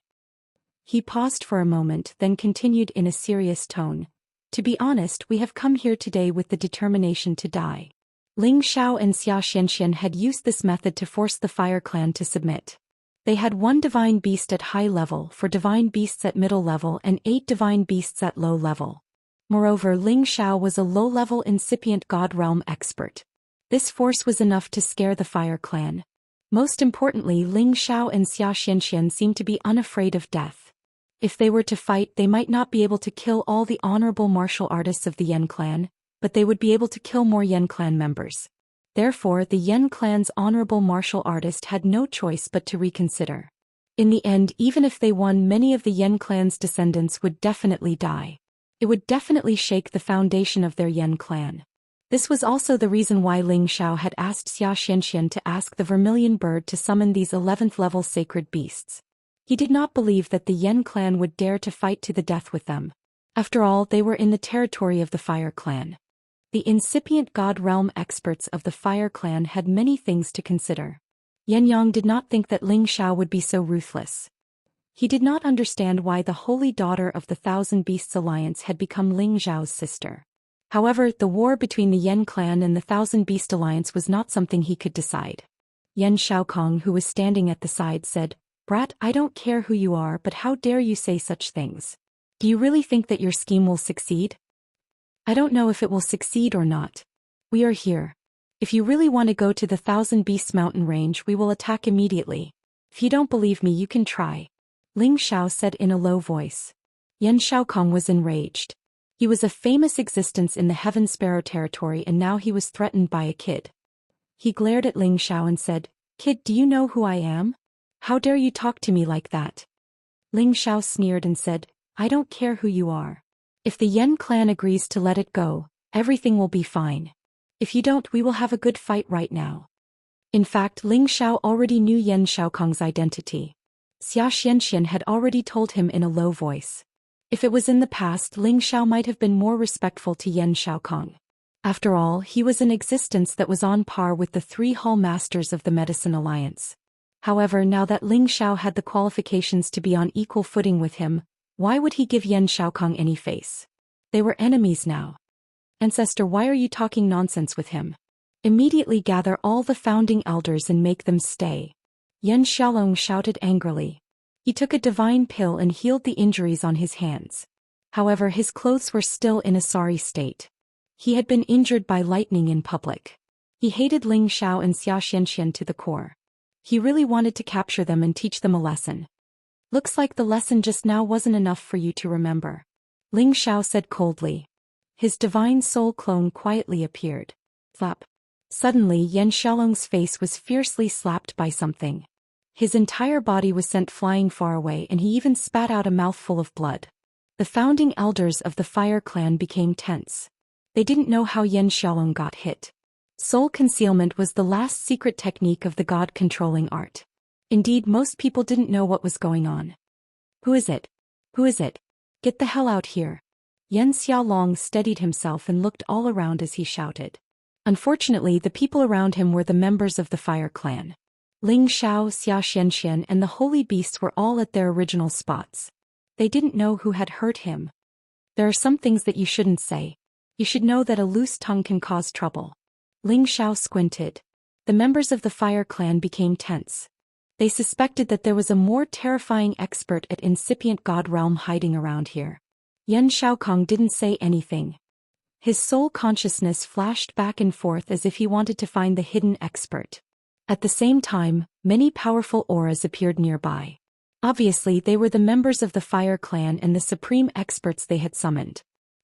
He paused for a moment, then continued in a serious tone. "To be honest, we have come here today with the determination to die." Ling Xiao and Xianxia had used this method to force the fire clan to submit. They had 1 divine beast at high level, 4 divine beasts at middle level and 8 divine beasts at low level. Moreover, Ling Xiao was a low-level incipient god realm expert. This force was enough to scare the fire clan. Most importantly, Ling Xiao and Xianxia seemed to be unafraid of death. If they were to fight, they might not be able to kill all the honorable martial artists of the Yen clan, but they would be able to kill more Yen clan members. Therefore, the Yen clan's honorable martial artist had no choice but to reconsider. In the end, even if they won, many of the Yen clan's descendants would definitely die. It would definitely shake the foundation of their Yen clan. This was also the reason why Ling Xiao had asked Xianxia to ask the vermilion bird to summon these 11th level sacred beasts. He did not believe that the Yen clan would dare to fight to the death with them. After all, they were in the territory of the fire clan. The incipient god realm experts of the fire clan had many things to consider. Yen Yang did not think that Ling Xiao would be so ruthless. He did not understand why the holy daughter of the Thousand Beasts Alliance had become Ling Zhao's sister. However, the war between the Yan clan and the Thousand Beast Alliance was not something he could decide. Yan Xiaokong, who was standing at the side, said, "Brat, I don't care who you are, but how dare you say such things? Do you really think that your scheme will succeed?" "I don't know if it will succeed or not. We are here. If you really want to go to the Thousand Beasts mountain range, we will attack immediately. If you don't believe me, you can try," Ling Xiao said in a low voice. Yan Xiaokong was enraged. He was a famous existence in the Heaven Sparrow territory, and now he was threatened by a kid. He glared at Ling Xiao and said, "Kid, do you know who I am? How dare you talk to me like that?" Ling Xiao sneered and said, "I don't care who you are. If the Yan clan agrees to let it go, everything will be fine. If you don't, we will have a good fight right now." In fact, Ling Xiao already knew Yan Xiaokong's identity. Xianxia had already told him in a low voice. If it was in the past, Ling Xiao might have been more respectful to Yan Xiaokong. After all, he was an existence that was on par with the 3 Hall Masters of the Medicine Alliance. However, now that Ling Xiao had the qualifications to be on equal footing with him, why would he give Yan Xiaokong any face? They were enemies now. "Ancestor, why are you talking nonsense with him? Immediately gather all the founding elders and make them stay," Yan Xiaolong shouted angrily. He took a divine pill and healed the injuries on his hands. However, his clothes were still in a sorry state. He had been injured by lightning in public. He hated Ling Xiao and Xianxia to the core. He really wanted to capture them and teach them a lesson. "Looks like the lesson just now wasn't enough for you to remember," Ling Xiao said coldly. His divine soul clone quietly appeared. Flap. Suddenly, Yan Xiaolong's face was fiercely slapped by something. His entire body was sent flying far away, and he even spat out a mouthful of blood. The founding elders of the Fire Clan became tense. They didn't know how Yan Xiaolong got hit. Soul concealment was the last secret technique of the god-controlling art. Indeed, most people didn't know what was going on. "Who is it? Who is it? Get the hell out here." Yan Xiaolong steadied himself and looked all around as he shouted. Unfortunately, the people around him were the members of the Fire Clan. Ling Xiao, Xianxia, and the Holy Beasts were all at their original spots. They didn't know who had hurt him. "There are some things that you shouldn't say. You should know that a loose tongue can cause trouble." Ling Xiao squinted. The members of the Fire Clan became tense. They suspected that there was a more terrifying expert at incipient god realm hiding around here. Yan Xiaokong didn't say anything. His soul consciousness flashed back and forth as if he wanted to find the hidden expert. At the same time, many powerful auras appeared nearby. Obviously, they were the members of the Fire Clan and the supreme experts they had summoned.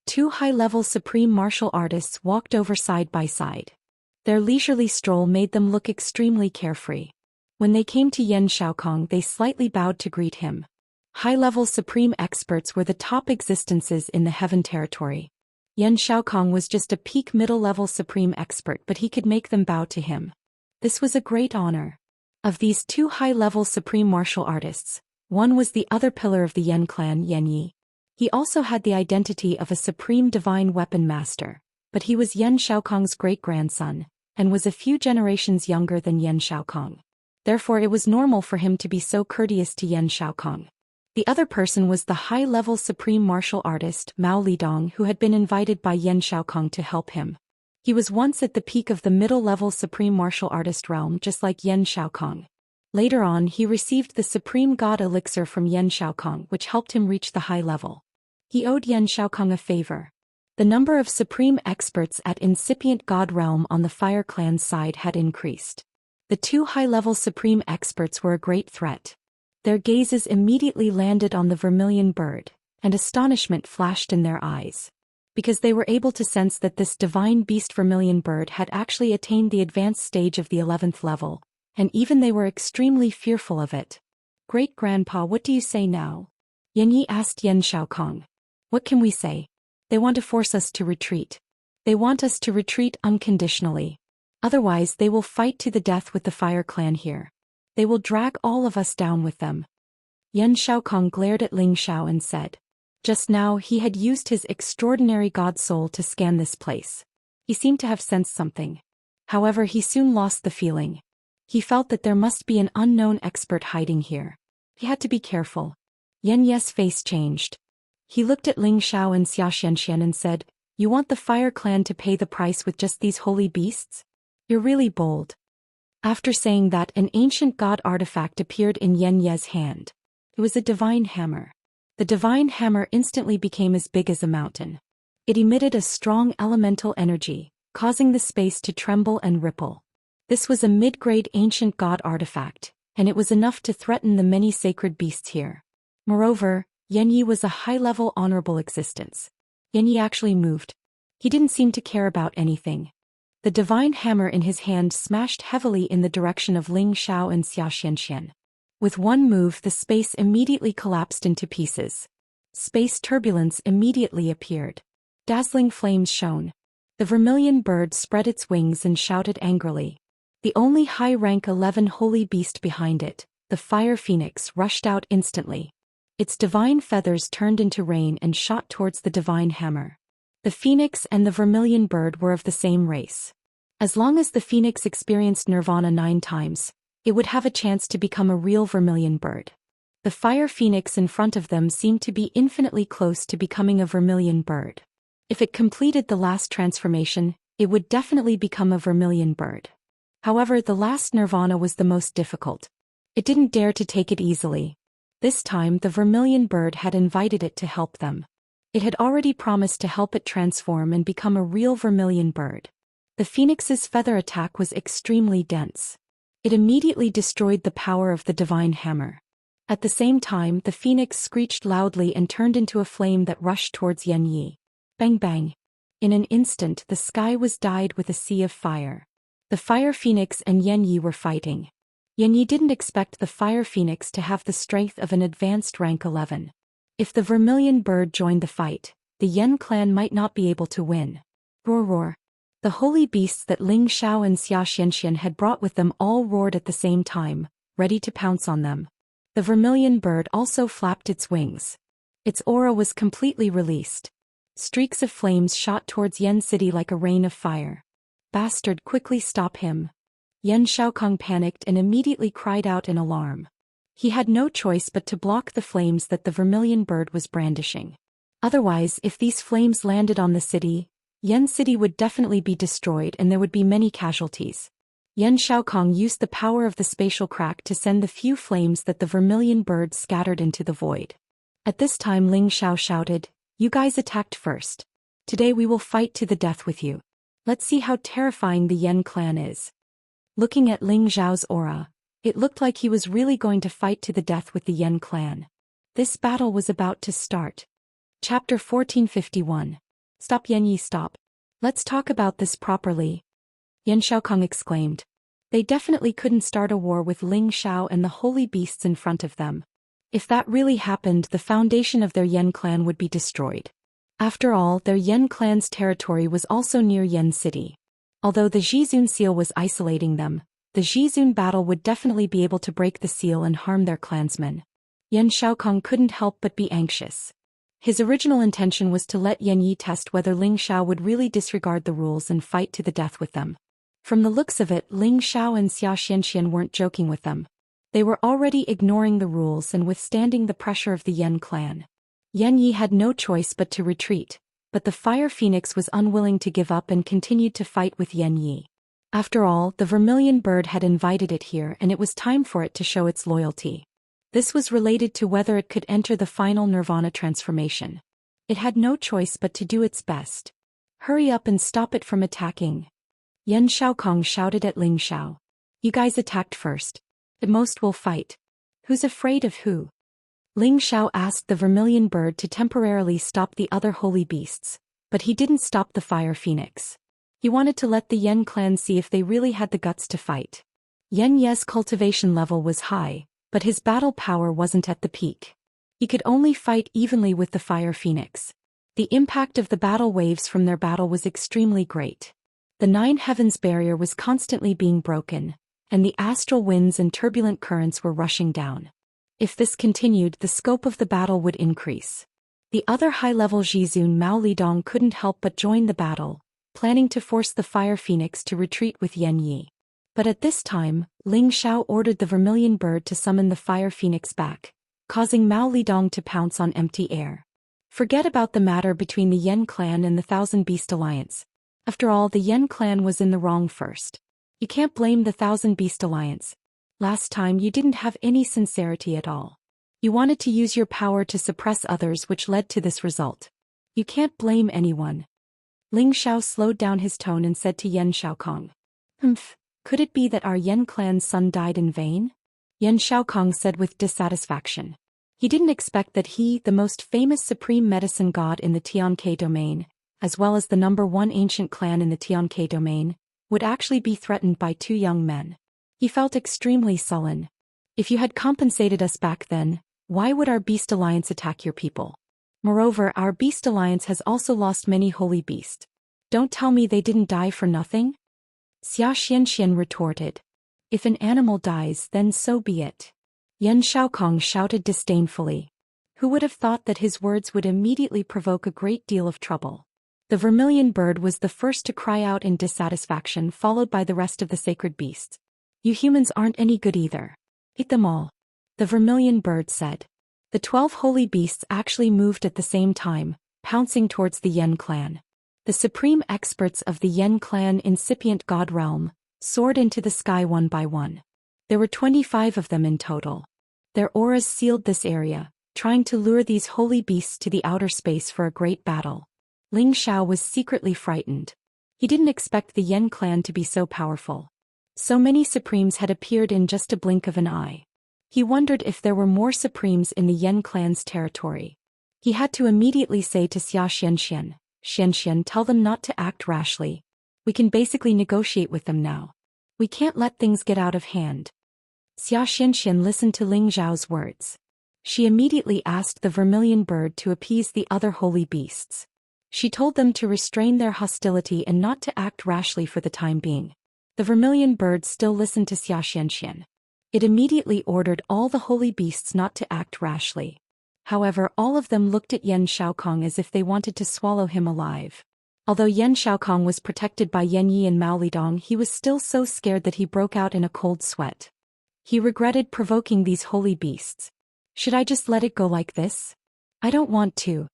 2 high-level supreme martial artists walked over side by side. Their leisurely stroll made them look extremely carefree. When they came to Yan Xiaokong, they slightly bowed to greet him. High-level supreme experts were the top existences in the Heaven territory. Yan Xiaokong was just a peak middle-level supreme expert, but he could make them bow to him. This was a great honor. Of these 2 high-level supreme martial artists, one was the other pillar of the Yan clan, Yan Yi. He also had the identity of a supreme divine weapon master, but he was Yan Xiaokong's great-grandson, and was a few generations younger than Yan Xiaokong. Therefore it was normal for him to be so courteous to Yan Xiaokong. The other person was the high-level supreme martial artist, Mao Lidong, who had been invited by Yan Xiaokong to help him. He was once at the peak of the middle-level supreme martial artist realm, just like Yan Xiaokong. Later on, he received the supreme god elixir from Yan Xiaokong, which helped him reach the high level. He owed Yan Xiaokong a favor. The number of supreme experts at incipient god realm on the Fire Clan's side had increased. The 2 high-level supreme experts were a great threat. Their gazes immediately landed on the vermilion bird, and astonishment flashed in their eyes. Because they were able to sense that this divine beast vermilion bird had actually attained the advanced stage of the 11th level, and even they were extremely fearful of it. "Great-grandpa, what do you say now?" Yan Yi asked Yan Xiaokong. "What can we say? They want to force us to retreat. They want us to retreat unconditionally. Otherwise they will fight to the death with the Fire Clan here. They will drag all of us down with them." Yan Xiaokong glared at Ling Xiao and said. Just now he had used his extraordinary god soul to scan this place. He seemed to have sensed something. However, he soon lost the feeling. He felt that there must be an unknown expert hiding here. He had to be careful. Yan Ye's face changed. He looked at Ling Xiao and Xianxia and said, "You want the Fire Clan to pay the price with just these holy beasts? You're really bold." After saying that, an ancient god artifact appeared in Yan Ye's hand. It was a divine hammer. The divine hammer instantly became as big as a mountain. It emitted a strong elemental energy, causing the space to tremble and ripple. This was a mid-grade ancient god artifact, and it was enough to threaten the many sacred beasts here. Moreover, Yan Yi was a high-level honorable existence. Yan Yi actually moved. He didn't seem to care about anything. The divine hammer in his hand smashed heavily in the direction of Ling Xiao and Xianxia. With one move, the space immediately collapsed into pieces. Space turbulence immediately appeared. Dazzling flames shone. The vermilion bird spread its wings and shouted angrily. The only high-rank 11 holy beast behind it, the fire phoenix, rushed out instantly. Its divine feathers turned into rain and shot towards the divine hammer. The phoenix and the vermilion bird were of the same race. As long as the phoenix experienced nirvana 9 times, it would have a chance to become a real vermilion bird. The fire phoenix in front of them seemed to be infinitely close to becoming a vermilion bird. If it completed the last transformation, it would definitely become a vermilion bird. However, the last nirvana was the most difficult. It didn't dare to take it easily. This time the vermilion bird had invited it to help them. It had already promised to help it transform and become a real vermilion bird. The phoenix's feather attack was extremely dense. It immediately destroyed the power of the divine hammer. At the same time, the phoenix screeched loudly and turned into a flame that rushed towards Yan Yi. Bang bang. In an instant, the sky was dyed with a sea of fire. The fire phoenix and Yan Yi were fighting. Yan Yi didn't expect the fire phoenix to have the strength of an advanced rank 11. If the vermilion bird joined the fight, the Yan clan might not be able to win. Roar roar. The holy beasts that Ling Xiao and Xianxia had brought with them all roared at the same time, ready to pounce on them. The vermilion bird also flapped its wings. Its aura was completely released. Streaks of flames shot towards Yan City like a rain of fire. Bastard, quickly stop him. Yan Xiaokong panicked and immediately cried out in alarm. He had no choice but to block the flames that the vermilion bird was brandishing. Otherwise, if these flames landed on the city, Yan City would definitely be destroyed and there would be many casualties. Yan Xiaokong used the power of the spatial crack to send the few flames that the vermilion bird scattered into the void. At this time Ling Xiao shouted, "You guys attacked first. Today we will fight to the death with you. Let's see how terrifying the Yan clan is." Looking at Ling Xiao's aura, it looked like he was really going to fight to the death with the Yan clan. This battle was about to start. Chapter 1451. Stop Yan Yi, stop. Let's talk about this properly. Yan Xiaokong exclaimed. They definitely couldn't start a war with Ling Xiao and the holy beasts in front of them. If that really happened, the foundation of their Yan clan would be destroyed. After all, their Yan clan's territory was also near Yan City. Although the Zhizun seal was isolating them, the Zhizun battle would definitely be able to break the seal and harm their clansmen. Yan Xiaokong couldn't help but be anxious. His original intention was to let Yan Yi test whether Ling Xiao would really disregard the rules and fight to the death with them. From the looks of it, Ling Xiao and Xianxia weren't joking with them. They were already ignoring the rules and withstanding the pressure of the Yan clan. Yan Yi had no choice but to retreat, but the fire phoenix was unwilling to give up and continued to fight with Yan Yi. After all, the vermilion bird had invited it here and it was time for it to show its loyalty. This was related to whether it could enter the final nirvana transformation. It had no choice but to do its best. Hurry up and stop it from attacking. Yan Xiaokong shouted at Ling Xiao. You guys attacked first. At most we'll fight. Who's afraid of who? Ling Xiao asked the vermilion bird to temporarily stop the other holy beasts, but he didn't stop the fire phoenix. He wanted to let the Yan clan see if they really had the guts to fight. Yan Ye's cultivation level was high, but his battle power wasn't at the peak. He could only fight evenly with the fire phoenix. The impact of the battle waves from their battle was extremely great. The 9 heavens barrier was constantly being broken, and the astral winds and turbulent currents were rushing down. If this continued, the scope of the battle would increase. The other high-level Zhizun Mao Lidong couldn't help but join the battle, planning to force the fire phoenix to retreat with Yan Yi. But at this time, Ling Xiao ordered the vermilion bird to summon the fire phoenix back, causing Mao Lidong to pounce on empty air. Forget about the matter between the Yen clan and the Thousand Beast Alliance. After all, the Yen clan was in the wrong first. You can't blame the Thousand Beast Alliance. Last time you didn't have any sincerity at all. You wanted to use your power to suppress others, which led to this result. You can't blame anyone. Ling Xiao slowed down his tone and said to Yen Xiaokong. Could it be that our Yen clan's son died in vain? Yen Xiaokong said with dissatisfaction. He didn't expect that he, the most famous supreme medicine god in the Tianke domain, as well as the #1 ancient clan in the Tianke domain, would actually be threatened by 2 young men. He felt extremely sullen. If you had compensated us back then, why would our Beast Alliance attack your people? Moreover, our Beast Alliance has also lost many holy beasts. Don't tell me they didn't die for nothing? Xianxia retorted. If an animal dies, then so be it. Yen Xiaokong shouted disdainfully. Who would have thought that his words would immediately provoke a great deal of trouble? The vermilion bird was the first to cry out in dissatisfaction, followed by the rest of the sacred beasts. You humans aren't any good either. Eat them all. The vermilion bird said. The 12 holy beasts actually moved at the same time, pouncing towards the Yen clan. The supreme experts of the Yen clan incipient god realm soared into the sky one by one. There were 25 of them in total. Their auras sealed this area, trying to lure these holy beasts to the outer space for a great battle. Ling Xiao was secretly frightened. He didn't expect the Yen clan to be so powerful. So many supremes had appeared in just a blink of an eye. He wondered if there were more supremes in the Yen clan's territory. He had to immediately say to Xianxian, tell them not to act rashly. We can basically negotiate with them now. We can't let things get out of hand. Xianxian listened to Ling Xiao's words. She immediately asked the vermilion bird to appease the other holy beasts. She told them to restrain their hostility and not to act rashly for the time being. The vermilion bird still listened to Xianxian. It immediately ordered all the holy beasts not to act rashly. However, all of them looked at Yen Xiaokong as if they wanted to swallow him alive. Although Yen Xiaokong was protected by Yen Yi and Mao Lidong, he was still so scared that he broke out in a cold sweat. He regretted provoking these holy beasts. Should I just let it go like this? I don't want to.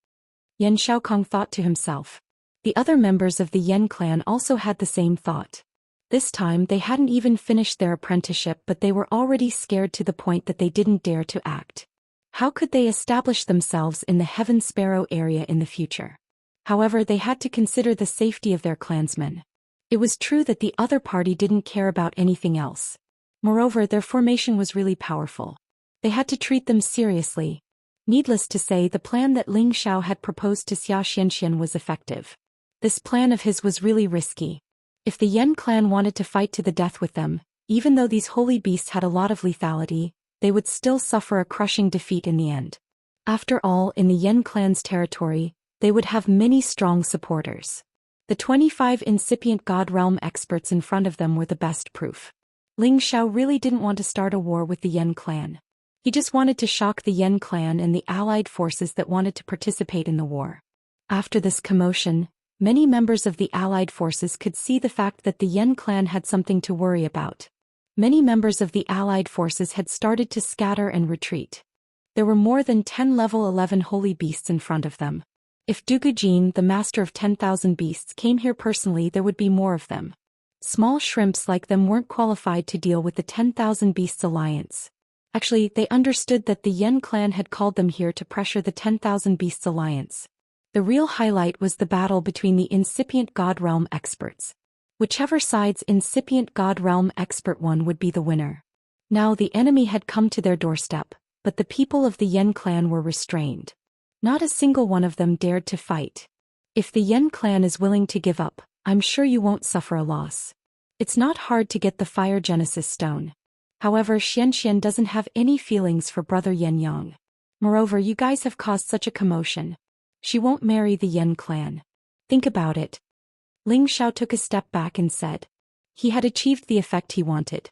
Yen Xiaokong thought to himself. The other members of the Yen clan also had the same thought. This time they hadn't even finished their apprenticeship, but they were already scared to the point that they didn't dare to act. How could they establish themselves in the Heaven Sparrow area in the future? However, they had to consider the safety of their clansmen. It was true that the other party didn't care about anything else. Moreover, their formation was really powerful. They had to treat them seriously. Needless to say, the plan that Ling Xiao had proposed to Xianxian was effective. This plan of his was really risky. If the Yen clan wanted to fight to the death with them, even though these holy beasts had a lot of lethality, they would still suffer a crushing defeat in the end. After all, in the Yen clan's territory, they would have many strong supporters. The 25 incipient god realm experts in front of them were the best proof. Ling Xiao really didn't want to start a war with the Yen clan. He just wanted to shock the Yen clan and the allied forces that wanted to participate in the war. After this commotion, many members of the allied forces could see the fact that the Yen clan had something to worry about. Many members of the allied forces had started to scatter and retreat. There were more than 10 level 11 holy beasts in front of them. If Dugujin, the master of 10,000 beasts, came here personally, there would be more of them. Small shrimps like them weren't qualified to deal with the 10,000 beasts alliance. Actually, they understood that the Yen clan had called them here to pressure the 10,000 beasts alliance. The real highlight was the battle between the incipient god realm experts. Whichever side's incipient god realm expert won would be the winner. Now the enemy had come to their doorstep, but the people of the Yen clan were restrained. Not a single one of them dared to fight. If the Yen clan is willing to give up, I'm sure you won't suffer a loss. It's not hard to get the Fire Genesis Stone. However, Xianxian doesn't have any feelings for brother Yen Yang. Moreover, you guys have caused such a commotion. She won't marry the Yen clan. Think about it. Ling Xiao took a step back and said. He had achieved the effect he wanted.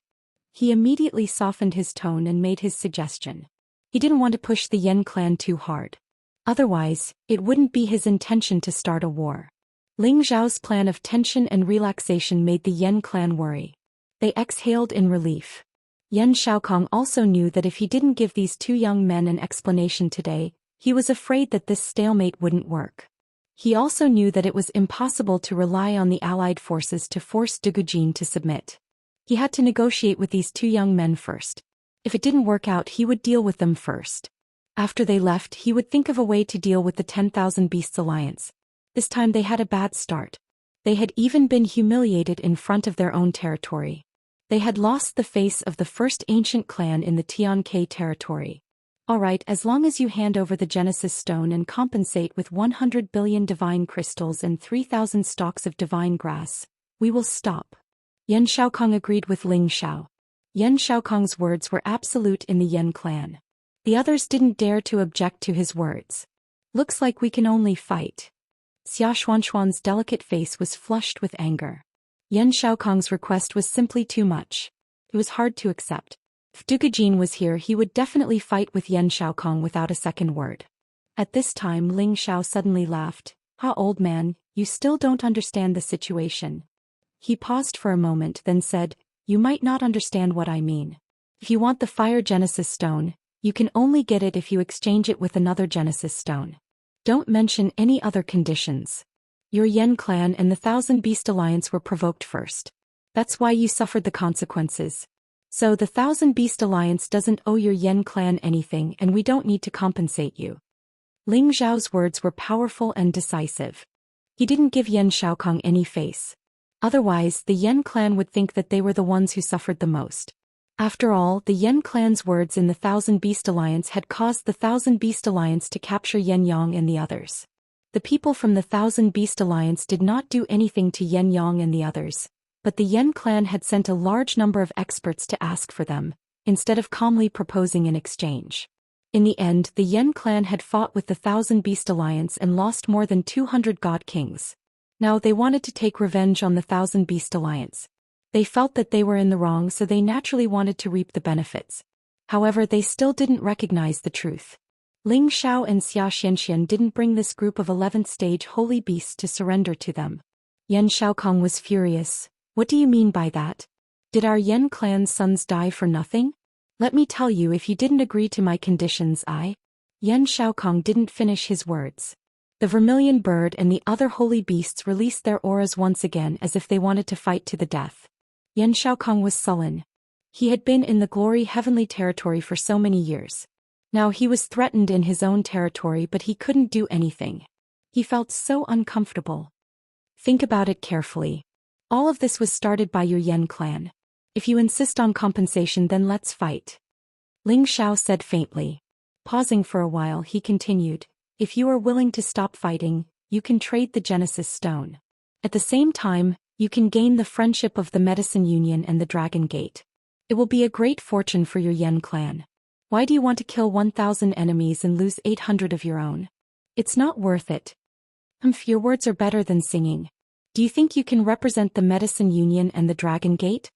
He immediately softened his tone and made his suggestion. He didn't want to push the Yen clan too hard. Otherwise, it wouldn't be his intention to start a war. Ling Xiao's plan of tension and relaxation made the Yen clan worry. They exhaled in relief. Yan Xiaokong also knew that if he didn't give these two young men an explanation today, he was afraid that this stalemate wouldn't work. He also knew that it was impossible to rely on the allied forces to force Dugujin to submit. He had to negotiate with these two young men first. If it didn't work out, he would deal with them first. After they left, he would think of a way to deal with the 10,000 Beasts Alliance. This time they had a bad start. They had even been humiliated in front of their own territory. They had lost the face of the first ancient clan in the Tianke territory. Alright, as long as you hand over the Genesis Stone and compensate with 100 billion divine crystals and 3,000 stalks of divine grass, we will stop. Yan Xiaokong agreed with Ling Xiao. Yan Xiaokong's words were absolute in the Yan clan. The others didn't dare to object to his words. Looks like we can only fight. Xia Xuanxuan's delicate face was flushed with anger. Yan Xiaokong's request was simply too much. It was hard to accept. If Dugujin was here, he would definitely fight with Yan Xiaokong without a second word. At this time, Ling Xiao suddenly laughed. "Ha, old man, you still don't understand the situation." He paused for a moment, then said, "You might not understand what I mean. If you want the Fire Genesis Stone, you can only get it if you exchange it with another Genesis Stone. Don't mention any other conditions. Your Yen clan and the Thousand Beast Alliance were provoked first. That's why you suffered the consequences. So the Thousand Beast Alliance doesn't owe your Yen clan anything, and we don't need to compensate you." Ling Zhao's words were powerful and decisive. He didn't give Yan Xiaokong any face. Otherwise, the Yen clan would think that they were the ones who suffered the most. After all, the Yen clan's words in the Thousand Beast Alliance had caused the Thousand Beast Alliance to capture Yen Yang and the others. The people from the Thousand Beast Alliance did not do anything to Yen Yang and the others, but the Yen clan had sent a large number of experts to ask for them, instead of calmly proposing an exchange. In the end, the Yen clan had fought with the Thousand Beast Alliance and lost more than 200 god kings. Now they wanted to take revenge on the Thousand Beast Alliance. They felt that they were in the wrong, so they naturally wanted to reap the benefits. However, they still didn't recognize the truth. Ling Xiao and Xianxia didn't bring this group of 11th stage holy beasts to surrender to them. Yan Xiaokong was furious. "What do you mean by that? Did our Yen clan's sons die for nothing? Let me tell you, if you didn't agree to my conditions, Yan Xiaokong didn't finish his words. The vermilion bird and the other holy beasts released their auras once again as if they wanted to fight to the death. Yan Xiaokong was sullen. He had been in the glory heavenly territory for so many years. Now he was threatened in his own territory, but he couldn't do anything. He felt so uncomfortable. Think about it carefully. All of this was started by your Yen clan. If you insist on compensation, then let's fight." Ling Xiao said faintly. Pausing for a while, he continued, "If you are willing to stop fighting, you can trade the Genesis Stone. At the same time, you can gain the friendship of the Medicine Union and the Dragon Gate. It will be a great fortune for your Yen clan. Why do you want to kill 1,000 enemies and lose 800 of your own? It's not worth it. Your words are better than singing. Do you think you can represent the Medicine Union and the Dragon Gate?"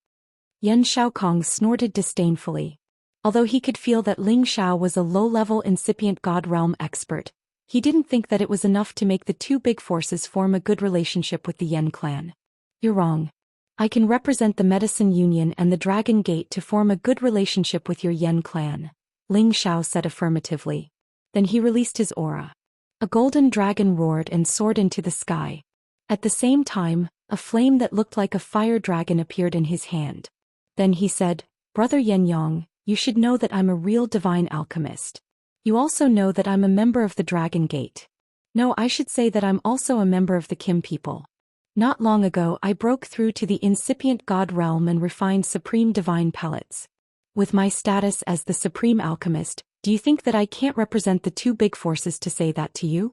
Yan Xiaokong snorted disdainfully. Although he could feel that Ling Xiao was a low-level incipient God Realm expert, he didn't think that it was enough to make the two big forces form a good relationship with the Yen clan. "You're wrong. I can represent the Medicine Union and the Dragon Gate to form a good relationship with your Yen clan," Ling Xiao said affirmatively. Then he released his aura. A golden dragon roared and soared into the sky. At the same time, a flame that looked like a fire dragon appeared in his hand. Then he said, "Brother Yen Yang, you should know that I'm a real divine alchemist. You also know that I'm a member of the Dragon Gate. No, I should say that I'm also a member of the Kim people. Not long ago I broke through to the incipient God realm and refined supreme divine pellets. With my status as the supreme alchemist, do you think that I can't represent the two big forces to say that to you?"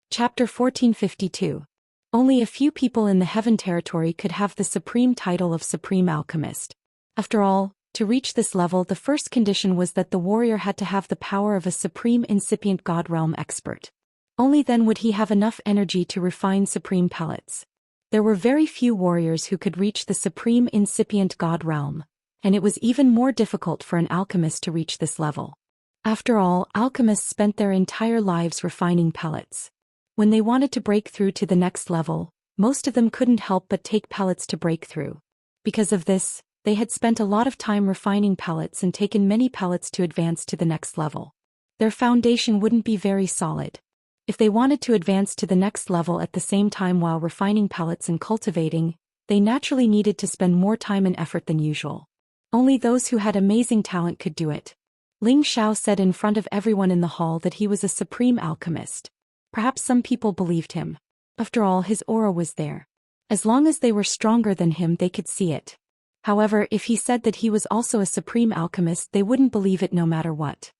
Chapter 1452. Only a few people in the Heaven territory could have the supreme title of Supreme Alchemist. After all, to reach this level, the first condition was that the warrior had to have the power of a supreme incipient God realm expert. Only then would he have enough energy to refine supreme pellets. There were very few warriors who could reach the supreme incipient God realm, and it was even more difficult for an alchemist to reach this level. After all, alchemists spent their entire lives refining pellets. When they wanted to break through to the next level, most of them couldn't help but take pellets to break through. Because of this, They had spent a lot of time refining pellets and taken many pellets to advance to the next level. Their foundation wouldn't be very solid. If they wanted to advance to the next level at the same time while refining pellets and cultivating, they naturally needed to spend more time and effort than usual. Only those who had amazing talent could do it. Ling Xiao said in front of everyone in the hall that he was a supreme alchemist. Perhaps some people believed him. After all, his aura was there. As long as they were stronger than him, they could see it. However, if he said that he was also a supreme alchemist, they wouldn't believe it no matter what.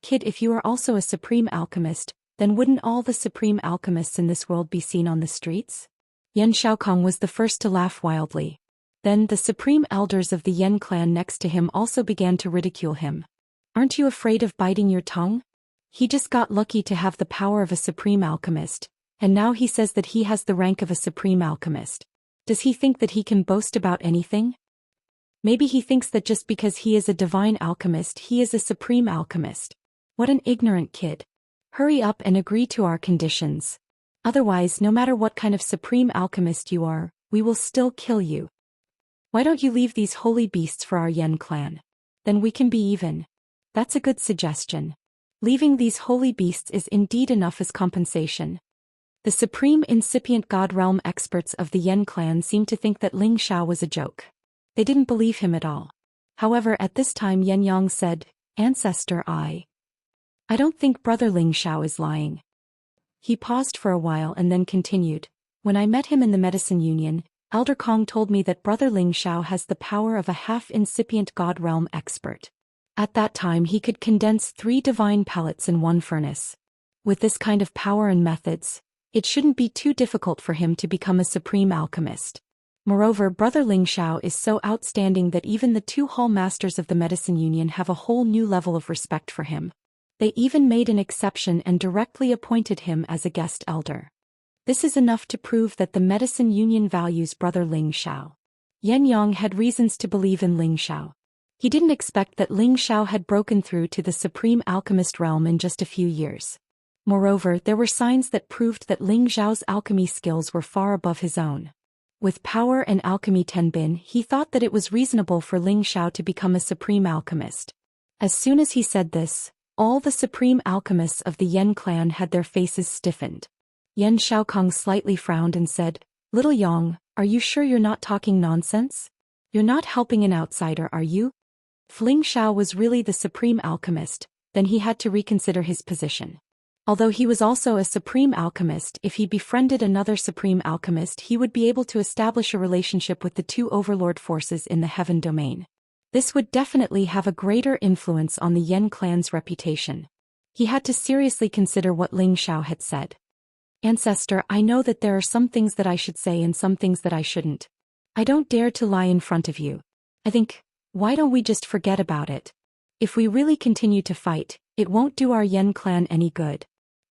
Kid, if you are also a supreme alchemist, then wouldn't all the supreme alchemists in this world be seen on the streets? Yan Xiaokong was the first to laugh wildly. Then the supreme elders of the Yan clan next to him also began to ridicule him. Aren't you afraid of biting your tongue? He just got lucky to have the power of a supreme alchemist, and now he says that he has the rank of a supreme alchemist. Does he think that he can boast about anything? Maybe he thinks that just because he is a divine alchemist, he is a supreme alchemist. What an ignorant kid. Hurry up and agree to our conditions. Otherwise, no matter what kind of supreme alchemist you are, we will still kill you. Why don't you leave these holy beasts for our Yan clan? Then we can be even. That's a good suggestion. Leaving these holy beasts is indeed enough as compensation. The supreme incipient god realm experts of the Yan clan seemed to think that Ling Xiao was a joke. They didn't believe him at all. However, at this time Yan Yang said, "Ancestor, I don't think Brother Ling Xiao is lying." He paused for a while and then continued, "When I met him in the Medicine Union, Elder Kong told me that Brother Ling Xiao has the power of a half-incipient god realm expert. At that time he could condense 3 divine pellets in one furnace. With this kind of power and methods, it shouldn't be too difficult for him to become a supreme alchemist. Moreover, Brother Ling Xiao is so outstanding that even the 2 hall masters of the Medicine Union have a whole new level of respect for him. They even made an exception and directly appointed him as a guest elder. This is enough to prove that the Medicine Union values Brother Ling Xiao." Yan Yang had reasons to believe in Ling Xiao. He didn't expect that Ling Xiao had broken through to the supreme alchemist realm in just a few years. Moreover, there were signs that proved that Ling Xiao's alchemy skills were far above his own. With power and alchemy tenbin, he thought that it was reasonable for Ling Xiao to become a supreme alchemist. As soon as he said this, all the supreme alchemists of the Yan clan had their faces stiffened. Yan Xiaokong slightly frowned and said, "Little Yang, are you sure you're not talking nonsense? You're not helping an outsider, are you?" If Ling Xiao was really the supreme alchemist, then he had to reconsider his position. Although he was also a supreme alchemist, if he befriended another supreme alchemist, he would be able to establish a relationship with the 2 overlord forces in the heaven domain. This would definitely have a greater influence on the Yan clan's reputation. He had to seriously consider what Ling Xiao had said. "Ancestor, I know that there are some things that I should say and some things that I shouldn't. I don't dare to lie in front of you. I think, why don't we just forget about it? If we really continue to fight, it won't do our Yan clan any good,"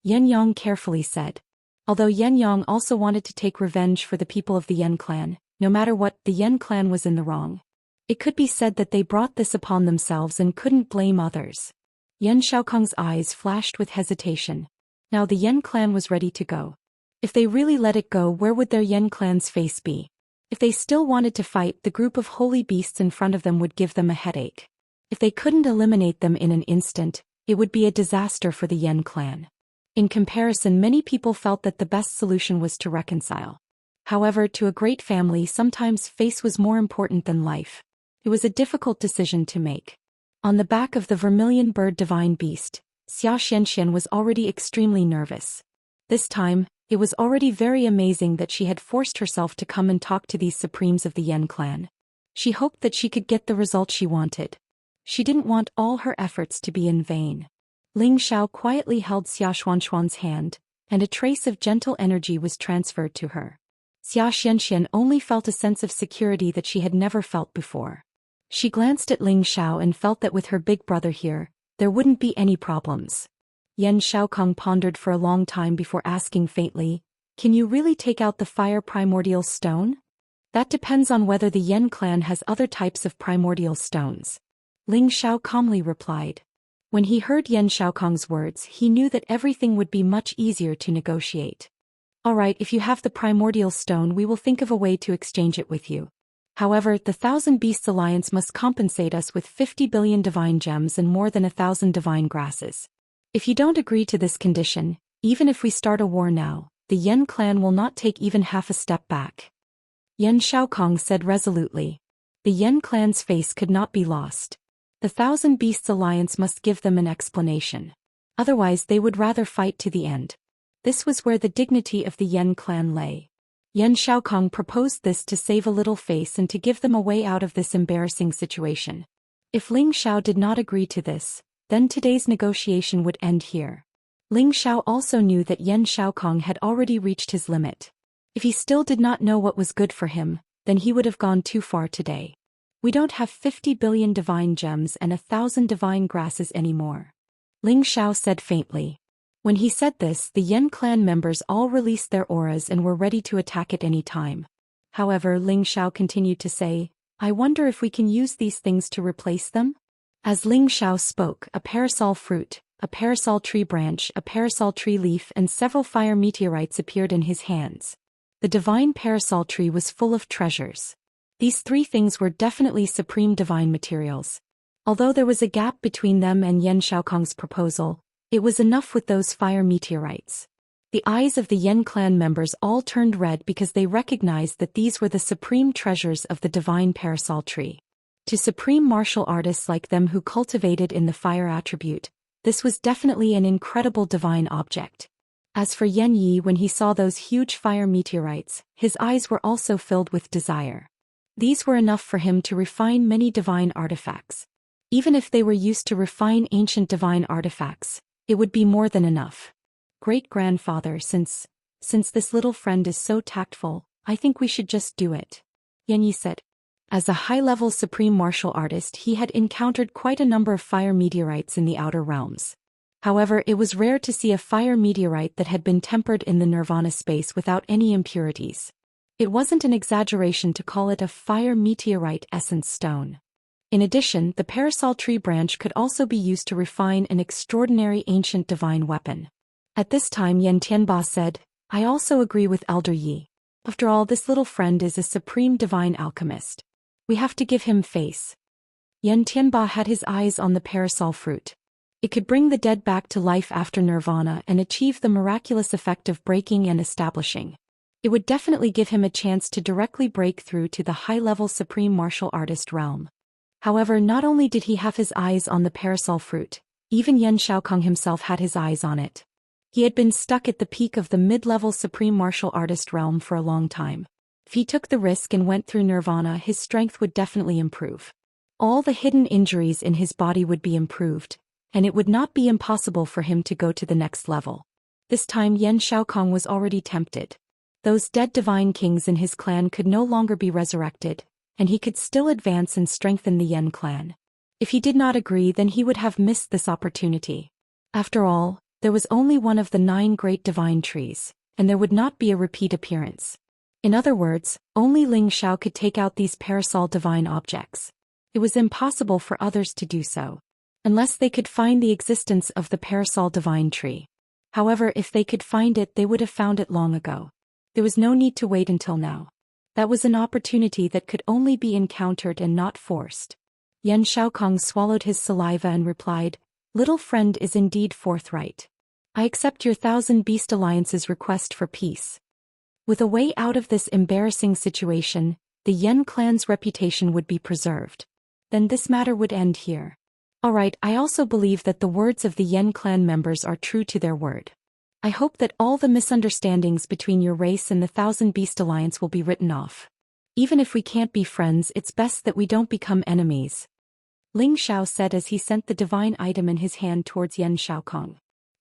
Yan Yang carefully said. Although Yan Yang also wanted to take revenge for the people of the Yan clan, no matter what, the Yan clan was in the wrong. It could be said that they brought this upon themselves and couldn't blame others. Yan Xiaokong's eyes flashed with hesitation. Now the Yan clan was ready to go. If they really let it go, where would their Yan clan's face be? If they still wanted to fight, the group of holy beasts in front of them would give them a headache. If they couldn't eliminate them in an instant, it would be a disaster for the Yan clan. In comparison, many people felt that the best solution was to reconcile. However, to a great family, sometimes face was more important than life. It was a difficult decision to make. On the back of the vermilion bird divine beast, Xianxia was already extremely nervous. This time, it was already very amazing that she had forced herself to come and talk to these supremes of the Yan clan. She hoped that she could get the result she wanted. She didn't want all her efforts to be in vain. Ling Xiao quietly held Xiaxuan's hand, and a trace of gentle energy was transferred to her. Xianxia only felt a sense of security that she had never felt before. She glanced at Ling Xiao and felt that with her big brother here, there wouldn't be any problems. Yan Xiaokong pondered for a long time before asking faintly, "Can you really take out the fire primordial stone?" "That depends on whether the Yan clan has other types of primordial stones," Ling Xiao calmly replied. When he heard Yan Xiaokong's words, he knew that everything would be much easier to negotiate. "All right, if you have the primordial stone, we will think of a way to exchange it with you." However, the Thousand Beasts Alliance must compensate us with 50 billion divine gems and more than 1,000 divine grasses. If you don't agree to this condition, even if we start a war now, the Yan clan will not take even half a step back. Yan Xiaokong said resolutely. The Yan clan's face could not be lost. The Thousand Beasts Alliance must give them an explanation. Otherwise they would rather fight to the end. This was where the dignity of the Yan clan lay. Yan Xiaokong proposed this to save a little face and to give them a way out of this embarrassing situation. If Ling Xiao did not agree to this, then today's negotiation would end here. Ling Xiao also knew that Yan Xiaokong had already reached his limit. If he still did not know what was good for him, then he would have gone too far today. We don't have 50 billion divine gems and 1,000 divine grasses anymore. Ling Xiao said faintly. When he said this, the Yan clan members all released their auras and were ready to attack at any time. However, Ling Xiao continued to say, I wonder if we can use these things to replace them? As Ling Xiao spoke, a parasol fruit, a parasol tree branch, a parasol tree leaf and several fire meteorites appeared in his hands. The divine parasol tree was full of treasures. These three things were definitely supreme divine materials. Although there was a gap between them and Yan Xiaokong's proposal, it was enough with those fire meteorites. The eyes of the Yan clan members all turned red because they recognized that these were the supreme treasures of the divine parasol tree. To supreme martial artists like them who cultivated in the fire attribute, this was definitely an incredible divine object. As for Yan Yi, when he saw those huge fire meteorites, his eyes were also filled with desire. These were enough for him to refine many divine artifacts. Even if they were used to refine ancient divine artifacts, it would be more than enough. Great-grandfather, since this little friend is so tactful, I think we should just do it. Yan Yi said. As a high-level supreme martial artist, he had encountered quite a number of fire meteorites in the outer realms. However, it was rare to see a fire meteorite that had been tempered in the nirvana space without any impurities. It wasn't an exaggeration to call it a fire meteorite essence stone. In addition, the parasol tree branch could also be used to refine an extraordinary ancient divine weapon. At this time Yan Tianba said, I also agree with Elder Yi. After all, this little friend is a supreme divine alchemist. We have to give him face. Yan Tianba had his eyes on the parasol fruit. It could bring the dead back to life after nirvana and achieve the miraculous effect of breaking and establishing. It would definitely give him a chance to directly break through to the high-level supreme martial artist realm. However, not only did he have his eyes on the parasol fruit, even Yan Xiaokong himself had his eyes on it. He had been stuck at the peak of the mid-level supreme martial artist realm for a long time. If he took the risk and went through nirvana, his strength would definitely improve. All the hidden injuries in his body would be improved, and it would not be impossible for him to go to the next level. This time Yan Xiaokong was already tempted. Those dead divine kings in his clan could no longer be resurrected, and he could still advance and strengthen the Yan clan. If he did not agree, then he would have missed this opportunity. After all, there was only one of the 9 great divine trees, and there would not be a repeat appearance. In other words, only Ling Xiao could take out these parasol divine objects. It was impossible for others to do so, unless they could find the existence of the parasol divine tree. However, if they could find it, they would have found it long ago. There was no need to wait until now. That was an opportunity that could only be encountered and not forced. Yan Xiaokong swallowed his saliva and replied, Little friend is indeed forthright. I accept your Thousand Beast Alliance's request for peace. With a way out of this embarrassing situation, the Yan clan's reputation would be preserved. Then this matter would end here. Alright, I also believe that the words of the Yan clan members are true to their word. I hope that all the misunderstandings between your race and the Thousand Beast Alliance will be written off. Even if we can't be friends, it's best that we don't become enemies. Ling Xiao said as he sent the divine item in his hand towards Yan Xiaokong.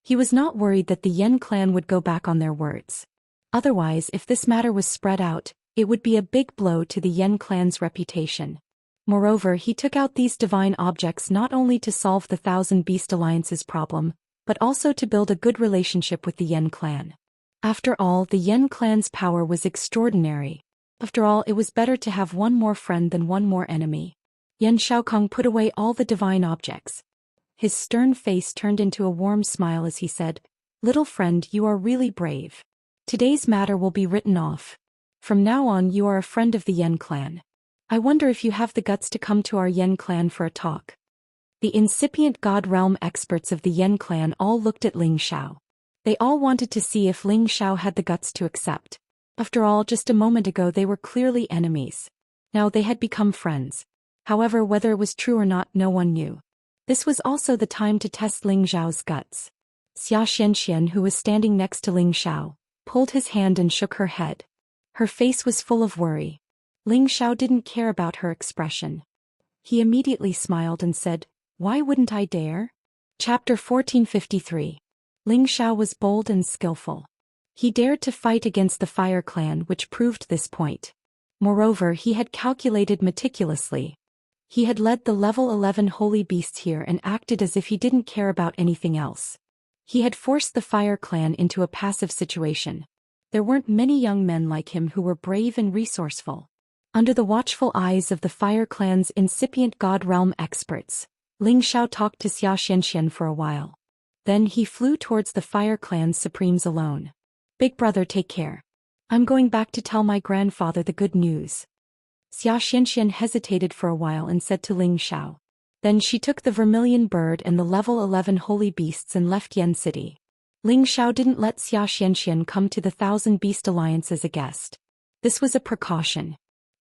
He was not worried that the Yan clan would go back on their words. Otherwise, if this matter was spread out, it would be a big blow to the Yan clan's reputation. Moreover, he took out these divine objects not only to solve the Thousand Beast Alliance's problem, but also to build a good relationship with the Yan clan. After all, the Yan clan's power was extraordinary. After all, it was better to have one more friend than one more enemy. Yan Xiaokong put away all the divine objects. His stern face turned into a warm smile as he said, Little friend, you are really brave. Today's matter will be written off. From now on you are a friend of the Yan clan. I wonder if you have the guts to come to our Yen clan for a talk. The incipient God realm experts of the Yen clan all looked at Ling Xiao. They all wanted to see if Ling Xiao had the guts to accept. After all, just a moment ago they were clearly enemies. Now they had become friends. However, whether it was true or not, no one knew. This was also the time to test Ling Xiao's guts. Xianxia, who was standing next to Ling Xiao, pulled his hand and shook her head. Her face was full of worry. Ling Xiao didn't care about her expression. He immediately smiled and said, "Why wouldn't I dare?" Chapter 1453. Ling Xiao was bold and skillful. He dared to fight against the Fire Clan, which proved this point. Moreover, he had calculated meticulously. He had led the level 11 holy beasts here and acted as if he didn't care about anything else. He had forced the Fire Clan into a passive situation. There weren't many young men like him who were brave and resourceful. Under the watchful eyes of the Fire Clan's incipient God realm experts, Ling Xiao talked to Xianxia for a while. Then he flew towards the Fire Clan's supremes alone. "Big brother, take care. I'm going back to tell my grandfather the good news." Xianxia hesitated for a while and said to Ling Xiao. Then she took the vermilion bird and the level 11 holy beasts and left Yen City. Ling Xiao didn't let Xianxia come to the Thousand Beast Alliance as a guest. This was a precaution.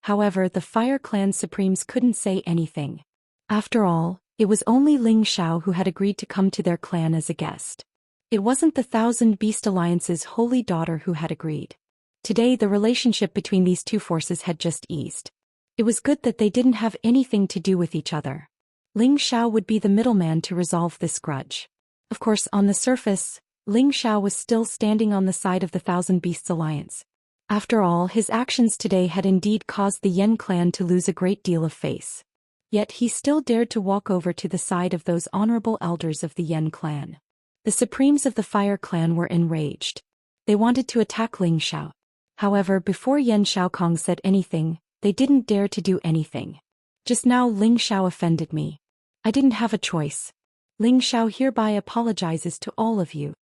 However, the Fire Clan Supremes couldn't say anything. After all, it was only Ling Xiao who had agreed to come to their clan as a guest. It wasn't the Thousand Beast Alliance's holy daughter who had agreed. Today the relationship between these two forces had just eased. It was good that they didn't have anything to do with each other. Ling Xiao would be the middleman to resolve this grudge. Of course, on the surface, Ling Xiao was still standing on the side of the Thousand Beasts Alliance. After all, his actions today had indeed caused the Yen clan to lose a great deal of face. Yet he still dared to walk over to the side of those honorable elders of the Yen clan. The supremes of the Fire Clan were enraged. They wanted to attack Ling Xiao. However, before Yan Xiaokong said anything, they didn't dare to do anything. "Just now Ling Xiao offended me. I didn't have a choice. Ling Xiao hereby apologizes to all of you."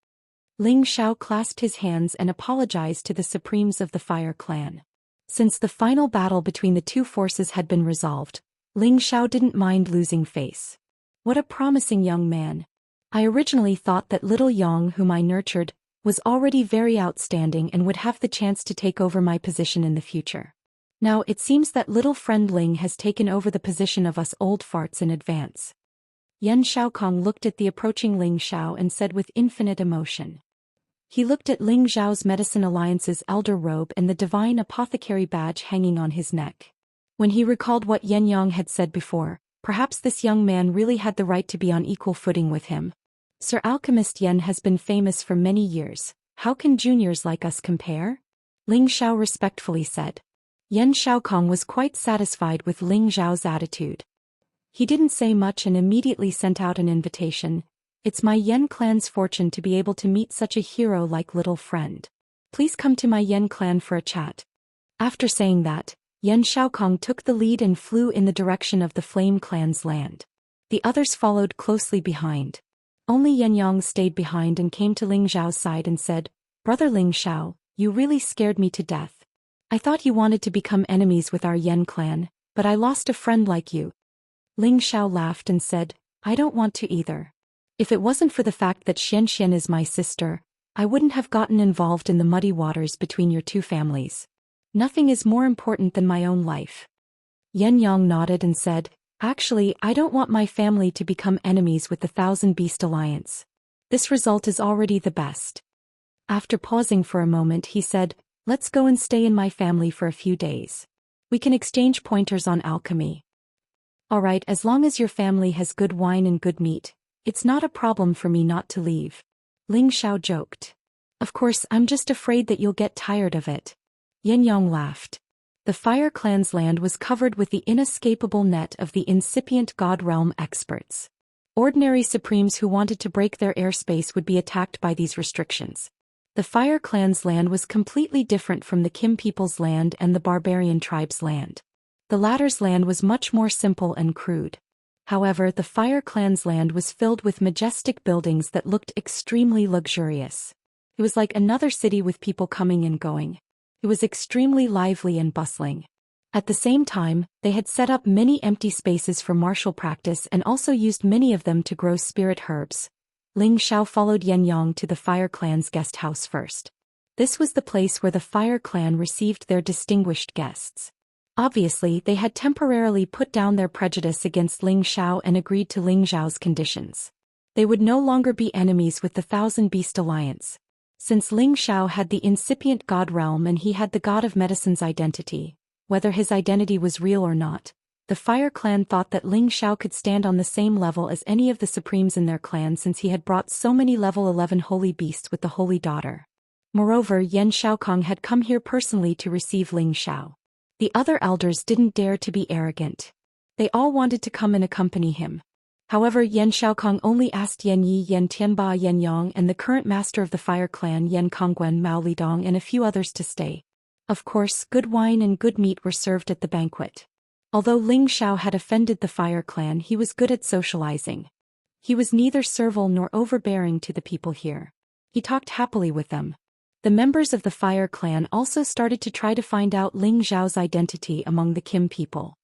Ling Xiao clasped his hands and apologized to the supremes of the Fire Clan. Since the final battle between the two forces had been resolved, Ling Xiao didn't mind losing face. What a promising young man. I originally thought that little Yang, whom I nurtured, was already very outstanding and would have the chance to take over my position in the future. Now it seems that little friend Ling has taken over the position of us old farts in advance. Yan Xiaokong looked at the approaching Ling Xiao and said with infinite emotion. He looked at Ling Xiao's Medicine Alliance's elder robe and the divine apothecary badge hanging on his neck. When he recalled what Yan Yang had said before, perhaps this young man really had the right to be on equal footing with him. Sir Alchemist Yan has been famous for many years. How can juniors like us compare? Ling Xiao respectfully said. Yan Xiaokong was quite satisfied with Ling Xiao's attitude. He didn't say much and immediately sent out an invitation. "It's my Yen clan's fortune to be able to meet such a hero like little friend. Please come to my Yen clan for a chat." After saying that, Yan Xiaokong took the lead and flew in the direction of the Flame Clan's land. The others followed closely behind. Only Yan Yang stayed behind and came to Ling Xiao's side and said, "Brother Ling Xiao, you really scared me to death. I thought you wanted to become enemies with our Yen clan, but I lost a friend like you." Ling Xiao laughed and said, "I don't want to either. If it wasn't for the fact that Xianxia is my sister, I wouldn't have gotten involved in the muddy waters between your two families. Nothing is more important than my own life." Yan Yang nodded and said, "Actually, I don't want my family to become enemies with the Thousand Beast Alliance. This result is already the best." After pausing for a moment, he said, "Let's go and stay in my family for a few days. We can exchange pointers on alchemy. All right, as long as your family has good wine and good meat, it's not a problem for me not to leave." Ling Xiao joked. "Of course, I'm just afraid that you'll get tired of it." Yan Yang laughed. The Fire Clan's land was covered with the inescapable net of the incipient God realm experts. Ordinary supremes who wanted to break their airspace would be attacked by these restrictions. The Fire Clan's land was completely different from the Kim people's land and the barbarian tribe's land. The latter's land was much more simple and crude. However, the Fire Clan's land was filled with majestic buildings that looked extremely luxurious. It was like another city with people coming and going. It was extremely lively and bustling. At the same time, they had set up many empty spaces for martial practice and also used many of them to grow spirit herbs. Ling Xiao followed Yan Yang to the Fire Clan's guest house first. This was the place where the Fire Clan received their distinguished guests. Obviously, they had temporarily put down their prejudice against Ling Xiao and agreed to Ling Xiao's conditions. They would no longer be enemies with the Thousand Beast Alliance. Since Ling Xiao had the incipient god realm and he had the god of medicine's identity, whether his identity was real or not, the Fire Clan thought that Ling Xiao could stand on the same level as any of the supremes in their clan since he had brought so many level 11 holy beasts with the holy daughter. Moreover, Yan Xiaokong had come here personally to receive Ling Xiao. The other elders didn't dare to be arrogant. They all wanted to come and accompany him. However, Yan Xiaokong only asked Yan Yi, Yan Tianba, Yan Yang and the current master of the Fire Clan Yan Kongguan, Mao Lidong and a few others to stay. Of course, good wine and good meat were served at the banquet. Although Ling Xiao had offended the Fire Clan, he was good at socializing. He was neither servile nor overbearing to the people here. He talked happily with them. The members of the Fire Clan also started to try to find out Ling Xiao's identity among the Kim people.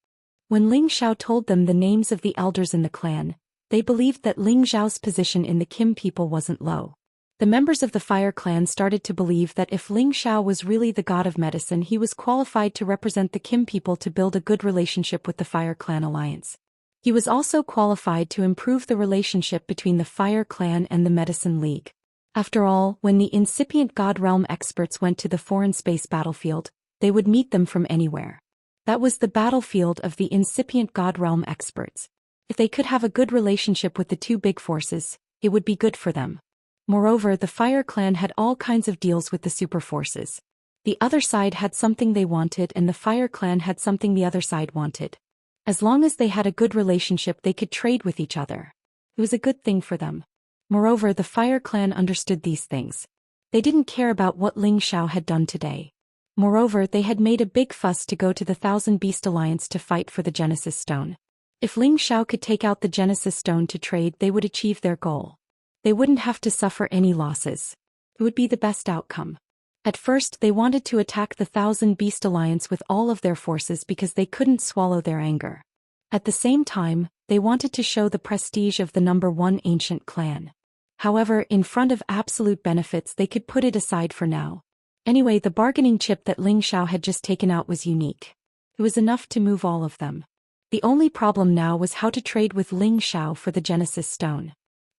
When Ling Xiao told them the names of the elders in the clan, they believed that Ling Xiao's position in the Kim people wasn't low. The members of the Fire Clan started to believe that if Ling Xiao was really the god of medicine, he was qualified to represent the Kim people to build a good relationship with the Fire Clan alliance. He was also qualified to improve the relationship between the Fire Clan and the Medicine League. After all, when the incipient God Realm experts went to the foreign space battlefield, they would meet them from anywhere. That was the battlefield of the incipient God Realm experts. If they could have a good relationship with the two big forces, it would be good for them. Moreover, the Fire Clan had all kinds of deals with the super forces. The other side had something they wanted and the Fire Clan had something the other side wanted. As long as they had a good relationship, they could trade with each other. It was a good thing for them. Moreover, the Fire Clan understood these things. They didn't care about what Ling Xiao had done today. Moreover, they had made a big fuss to go to the Thousand Beast Alliance to fight for the Genesis Stone. If Ling Xiao could take out the Genesis Stone to trade, they would achieve their goal. They wouldn't have to suffer any losses. It would be the best outcome. At first, they wanted to attack the Thousand Beast Alliance with all of their forces because they couldn't swallow their anger. At the same time, they wanted to show the prestige of the #1 ancient clan. However, in front of absolute benefits, they could put it aside for now. Anyway, the bargaining chip that Ling Xiao had just taken out was unique. It was enough to move all of them. The only problem now was how to trade with Ling Xiao for the Genesis Stone.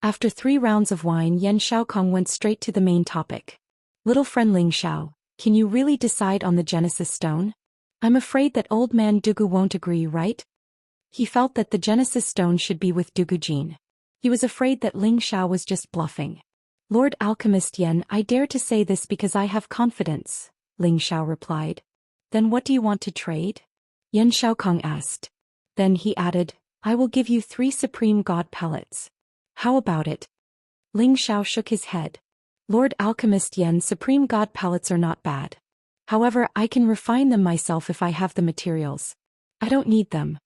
After 3 rounds of wine, Yan Xiaokong went straight to the main topic. Little friend Ling Xiao, can you really decide on the Genesis Stone? I'm afraid that old man Dugu won't agree, right? He felt that the Genesis Stone should be with Dugu Jin. He was afraid that Ling Xiao was just bluffing. Lord Alchemist Yan, I dare to say this because I have confidence, Ling Xiao replied. Then what do you want to trade? Yan Xiaokong asked. Then he added, I will give you 3 Supreme God pellets. How about it? Ling Xiao shook his head. Lord Alchemist Yan, Supreme God pellets are not bad. However, I can refine them myself if I have the materials. I don't need them.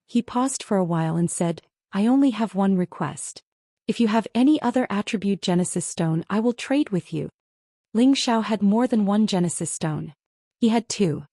He paused for a while and said, I only have one request. If you have any other attribute Genesis Stone, I will trade with you. Ling Xiao had more than one Genesis Stone. He had 2.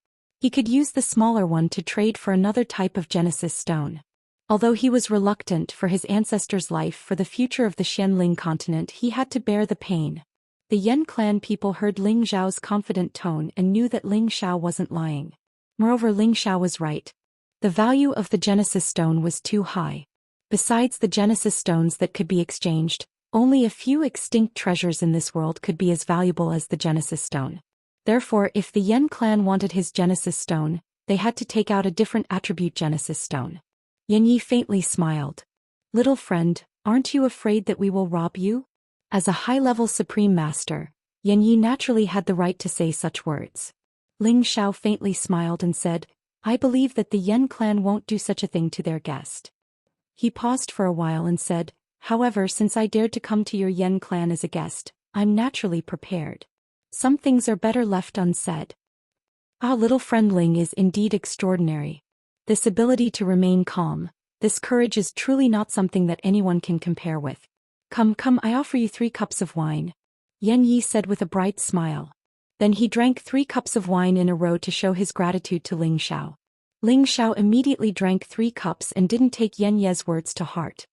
He could use the smaller one to trade for another type of Genesis Stone. Although he was reluctant for his ancestors' life for the future of the Xianling continent, he had to bear the pain. The Yan clan people heard Ling Xiao's confident tone and knew that Ling Xiao wasn't lying. Moreover, Ling Xiao was right. The value of the Genesis Stone was too high. Besides the Genesis Stones that could be exchanged, only a few extinct treasures in this world could be as valuable as the Genesis Stone. Therefore, if the Yan clan wanted his Genesis Stone, they had to take out a different attribute Genesis Stone. Yan Yi faintly smiled. Little friend, aren't you afraid that we will rob you? As a high-level Supreme Master, Yan Yi naturally had the right to say such words. Ling Xiao faintly smiled and said, I believe that the Yan clan won't do such a thing to their guest. He paused for a while and said, however, since I dared to come to your Yan clan as a guest, I'm naturally prepared. Some things are better left unsaid. Ah, little friend Ling is indeed extraordinary. This ability to remain calm, this courage is truly not something that anyone can compare with. Come, I offer you 3 cups of wine. Yan Yi said with a bright smile. Then he drank 3 cups of wine in a row to show his gratitude to Ling Xiao. Ling Xiao immediately drank 3 cups and didn't take Yan Ye's words to heart.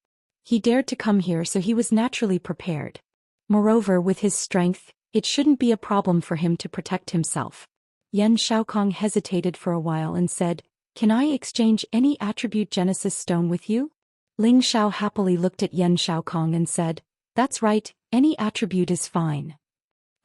He dared to come here, so he was naturally prepared. Moreover, with his strength, it shouldn't be a problem for him to protect himself. Yan Xiaokong hesitated for a while and said, "Can I exchange any attribute Genesis stone with you?" Ling Xiao happily looked at Yan Xiaokong and said, "That's right, any attribute is fine."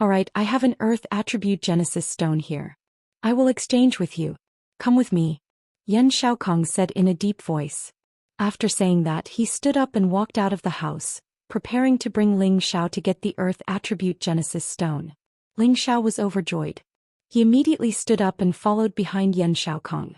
"Alright, I have an earth attribute Genesis stone here. I will exchange with you. Come with me," Yan Xiaokong said in a deep voice. After saying that, he stood up and walked out of the house, preparing to bring Ling Xiao to get the earth attribute Genesis stone. Ling Xiao was overjoyed. He immediately stood up and followed behind Yan Xiaokong.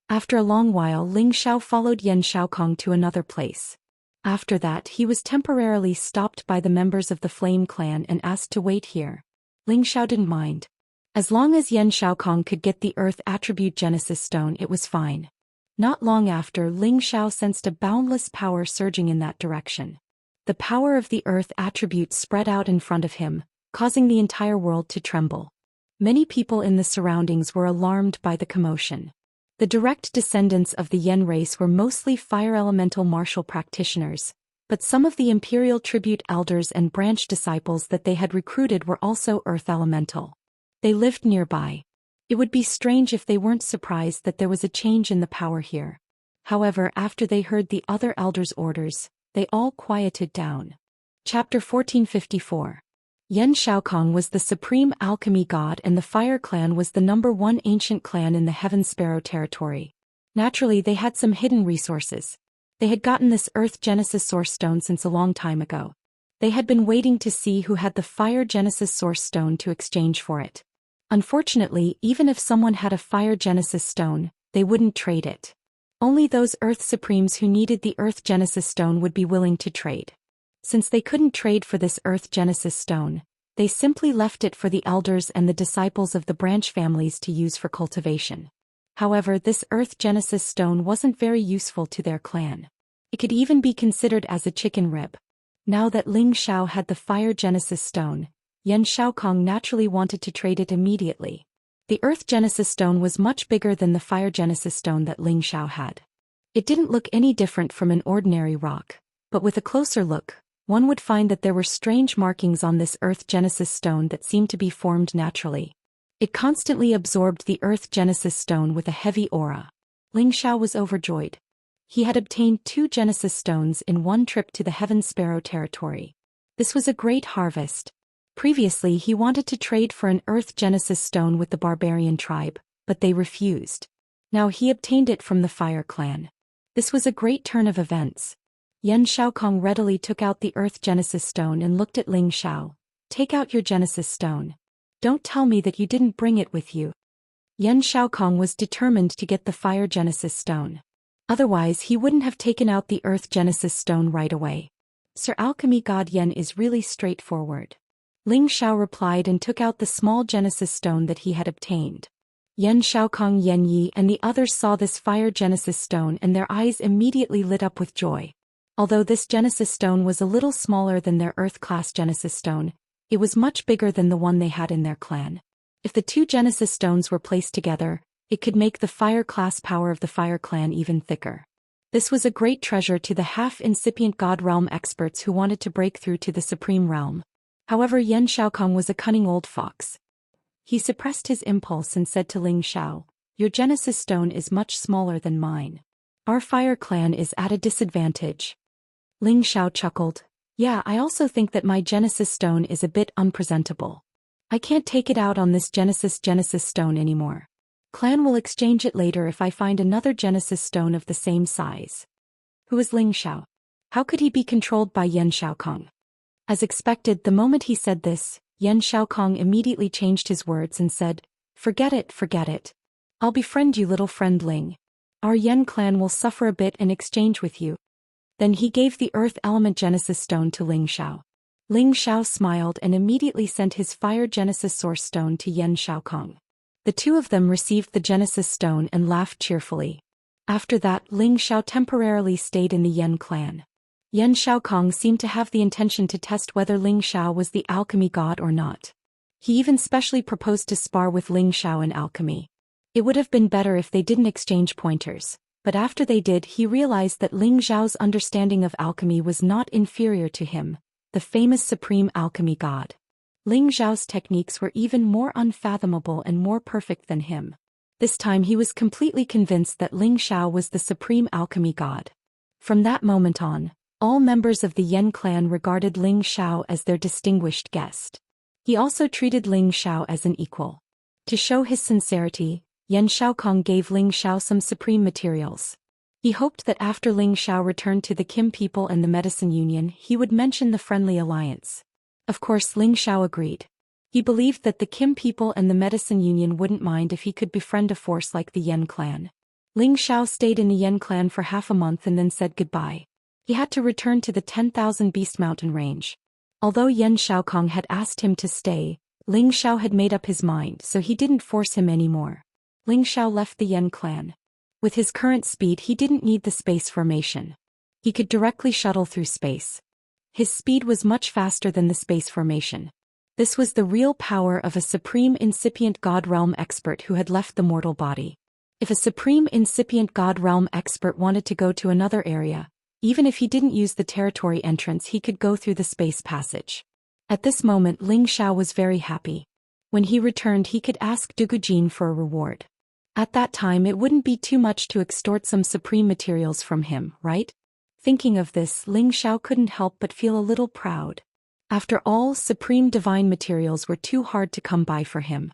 After a long while, Ling Xiao followed Yan Xiaokong to another place. After that, he was temporarily stopped by the members of the Flame Clan and asked to wait here. Ling Xiao didn't mind. As long as Yan Xiaokong could get the earth attribute Genesis stone, it was fine. Not long after, Ling Xiao sensed a boundless power surging in that direction. The power of the earth attribute spread out in front of him, causing the entire world to tremble. Many people in the surroundings were alarmed by the commotion. The direct descendants of the Yen race were mostly fire elemental martial practitioners, but some of the imperial tribute elders and branch disciples that they had recruited were also earth elemental. They lived nearby. It would be strange if they weren't surprised that there was a change in the power here. However, after they heard the other elders' orders, they all quieted down. Chapter 1454. Yan Xiaokong was the supreme alchemy god, and the Fire Clan was the #1 ancient clan in the Heaven Sparrow territory. Naturally, they had some hidden resources. They had gotten this Earth Genesis Source Stone since a long time ago. They had been waiting to see who had the Fire Genesis Source Stone to exchange for it. Unfortunately, even if someone had a Fire Genesis Stone, they wouldn't trade it. Only those Earth Supremes who needed the Earth Genesis Stone would be willing to trade. Since they couldn't trade for this Earth Genesis Stone, they simply left it for the elders and the disciples of the branch families to use for cultivation. However, this Earth Genesis Stone wasn't very useful to their clan. It could even be considered as a chicken rib. Now that Ling Xiao had the Fire Genesis Stone, Yan Xiaokong naturally wanted to trade it immediately. The Earth Genesis Stone was much bigger than the Fire Genesis Stone that Ling Xiao had. It didn't look any different from an ordinary rock, but with a closer look, one would find that there were strange markings on this Earth Genesis Stone that seemed to be formed naturally. It constantly absorbed the Earth Genesis Stone with a heavy aura. Ling Xiao was overjoyed. He had obtained 2 Genesis Stones in one trip to the Heaven Sparrow territory. This was a great harvest. Previously, he wanted to trade for an Earth Genesis Stone with the barbarian tribe, but they refused. Now he obtained it from the Fire Clan. This was a great turn of events. Yan Xiaokong readily took out the Earth Genesis Stone and looked at Ling Xiao. "Take out your Genesis Stone. Don't tell me that you didn't bring it with you." Yan Xiaokong was determined to get the Fire Genesis Stone. Otherwise, he wouldn't have taken out the Earth Genesis Stone right away. "Sir Alchemy God Yan is really straightforward." Ling Xiao replied and took out the small Genesis Stone that he had obtained. Yan Xiaokong, Yan Yi, and the others saw this Fire Genesis Stone and their eyes immediately lit up with joy. Although this Genesis Stone was a little smaller than their Earth-class Genesis Stone, it was much bigger than the one they had in their clan. If the 2 Genesis Stones were placed together, it could make the Fire-class power of the Fire Clan even thicker. This was a great treasure to the half-incipient God Realm experts who wanted to break through to the Supreme Realm. However, Yan Xiaokong was a cunning old fox. He suppressed his impulse and said to Ling Xiao, "Your Genesis Stone is much smaller than mine. Our Fire Clan is at a disadvantage." Ling Xiao chuckled. "Yeah, I also think that my Genesis Stone is a bit unpresentable. I can't take it out on this Genesis Stone anymore. Clan will exchange it later if I find another Genesis Stone of the same size." Who was Ling Xiao? How could he be controlled by Yan Xiaokong? As expected, the moment he said this, Yan Xiaokong immediately changed his words and said, forget it. I'll befriend you, little friend Ling. Our Yan clan will suffer a bit in exchange with you." Then he gave the Earth Element Genesis Stone to Ling Xiao. Ling Xiao smiled and immediately sent his Fire Genesis Source Stone to Yan Xiaokong. The 2 of them received the Genesis Stone and laughed cheerfully. After that, Ling Xiao temporarily stayed in the Yan clan. Yan Xiaokong seemed to have the intention to test whether Ling Xiao was the alchemy god or not. He even specially proposed to spar with Ling Xiao in alchemy. It would have been better if they didn't exchange pointers, but after they did, he realized that Ling Xiao's understanding of alchemy was not inferior to him, the famous supreme alchemy god. Ling Xiao's techniques were even more unfathomable and more perfect than him. This time he was completely convinced that Ling Xiao was the supreme alchemy god. From that moment on, all members of the Yan clan regarded Ling Xiao as their distinguished guest. He also treated Ling Xiao as an equal. To show his sincerity, Yan Xiaokong gave Ling Xiao some supreme materials. He hoped that after Ling Xiao returned to the Kim people and the Medicine Union, he would mention the friendly alliance. Of course, Ling Xiao agreed. He believed that the Kim people and the Medicine Union wouldn't mind if he could befriend a force like the Yan clan. Ling Xiao stayed in the Yan clan for half a month and then said goodbye. He had to return to the 10,000 Beast Mountain range. Although Yan Xiaokong had asked him to stay, Ling Xiao had made up his mind, so he didn't force him anymore. Ling Xiao left the Yan clan. With his current speed, he didn't need the space formation. He could directly shuttle through space. His speed was much faster than the space formation. This was the real power of a supreme incipient god realm expert who had left the mortal body. If a supreme incipient god realm expert wanted to go to another area, even if he didn't use the territory entrance, he could go through the space passage. At this moment, Ling Xiao was very happy. When he returned, he could ask Dugujin for a reward. At that time, it wouldn't be too much to extort some supreme materials from him, right? Thinking of this, Ling Xiao couldn't help but feel a little proud. After all, supreme divine materials were too hard to come by for him.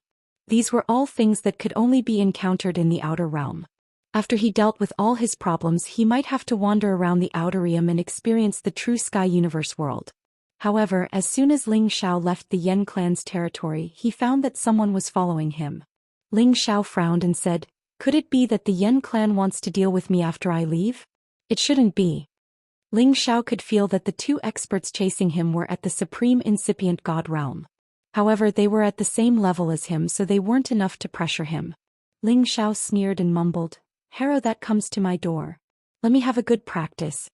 These were all things that could only be encountered in the outer realm. After he dealt with all his problems, he might have to wander around the outer realm and experience the true sky universe world. However, as soon as Ling Xiao left the Yan clan's territory, he found that someone was following him. Ling Xiao frowned and said, "Could it be that the Yan clan wants to deal with me after I leave? It shouldn't be." Ling Xiao could feel that the two experts chasing him were at the supreme incipient god realm. However, they were at the same level as him, so they weren't enough to pressure him. Ling Xiao sneered and mumbled, "Harrow that comes to my door. Let me have a good practice."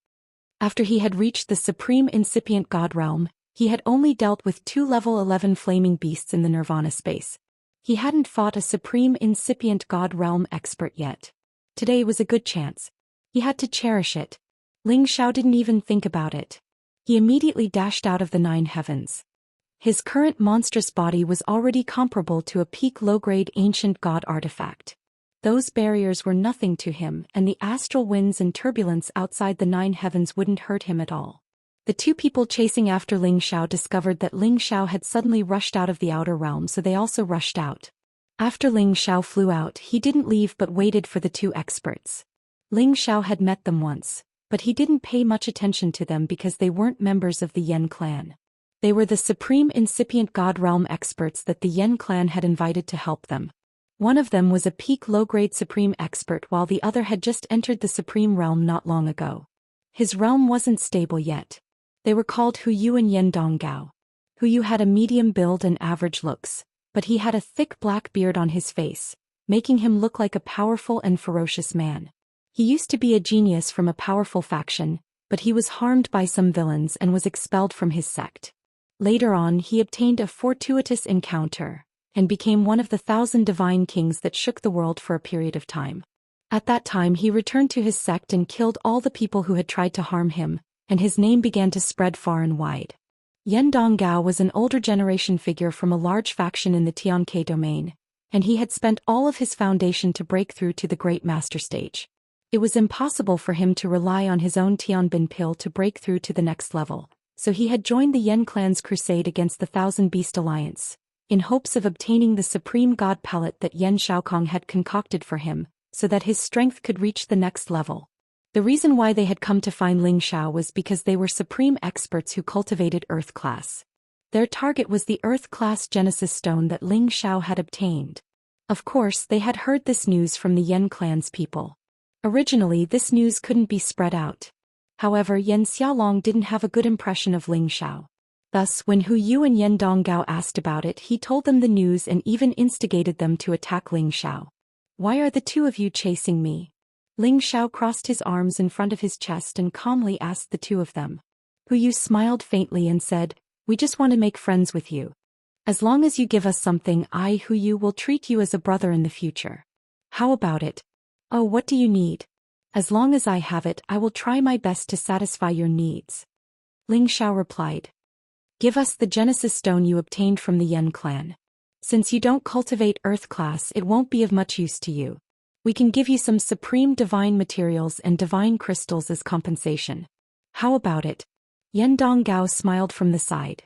After he had reached the supreme incipient god realm, he had only dealt with 2 level 11 flaming beasts in the nirvana space. He hadn't fought a supreme incipient god realm expert yet. Today was a good chance. He had to cherish it. Ling Xiao didn't even think about it. He immediately dashed out of the 9 heavens. His current monstrous body was already comparable to a peak low-grade ancient god artifact. Those barriers were nothing to him, and the astral winds and turbulence outside the 9 heavens wouldn't hurt him at all. The two people chasing after Ling Xiao discovered that Ling Xiao had suddenly rushed out of the outer realm, so they also rushed out. After Ling Xiao flew out, he didn't leave but waited for the 2 experts. Ling Xiao had met them once, but he didn't pay much attention to them because they weren't members of the Yan clan. They were the supreme incipient god realm experts that the Yan clan had invited to help them. One of them was a peak low-grade supreme expert, while the other had just entered the supreme realm not long ago. His realm wasn't stable yet. They were called Hu Yu and Yen Donggao. Hu Yu had a medium build and average looks, but he had a thick black beard on his face, making him look like a powerful and ferocious man. He used to be a genius from a powerful faction, but he was harmed by some villains and was expelled from his sect. Later on, he obtained a fortuitous encounter and became one of the 1,000 divine kings that shook the world for a period of time. At that time, he returned to his sect and killed all the people who had tried to harm him, and his name began to spread far and wide. Yen Donggao was an older generation figure from a large faction in the Tianke domain, and he had spent all of his foundation to break through to the Great Master stage. It was impossible for him to rely on his own Tianbin pill to break through to the next level, so he had joined the Yan clan's crusade against the Thousand Beast Alliance, in hopes of obtaining the supreme god pellet that Yan Xiaokong had concocted for him, so that his strength could reach the next level. The reason why they had come to find Ling Xiao was because they were supreme experts who cultivated Earth class. Their target was the Earth class Genesis stone that Ling Xiao had obtained. Of course, they had heard this news from the Yan clan's people. Originally, this news couldn't be spread out. However, Yan Xiaolong didn't have a good impression of Ling Xiao. Thus, when Hu Yu and Yen Donggao asked about it, he told them the news and even instigated them to attack Ling Xiao. "Why are the 2 of you chasing me?" Ling Xiao crossed his arms in front of his chest and calmly asked the 2 of them. Hu Yu smiled faintly and said, "We just want to make friends with you." As long as you give us something, I who you will treat you as a brother in the future. How about it? Oh, what do you need? As long as I have it, I will try my best to satisfy your needs. Ling Xiao replied. Give us the Genesis Stone you obtained from the Yen clan. Since you don't cultivate Earth class, it won't be of much use to you. We can give you some supreme divine materials and divine crystals as compensation. How about it? Yen Donggao smiled from the side.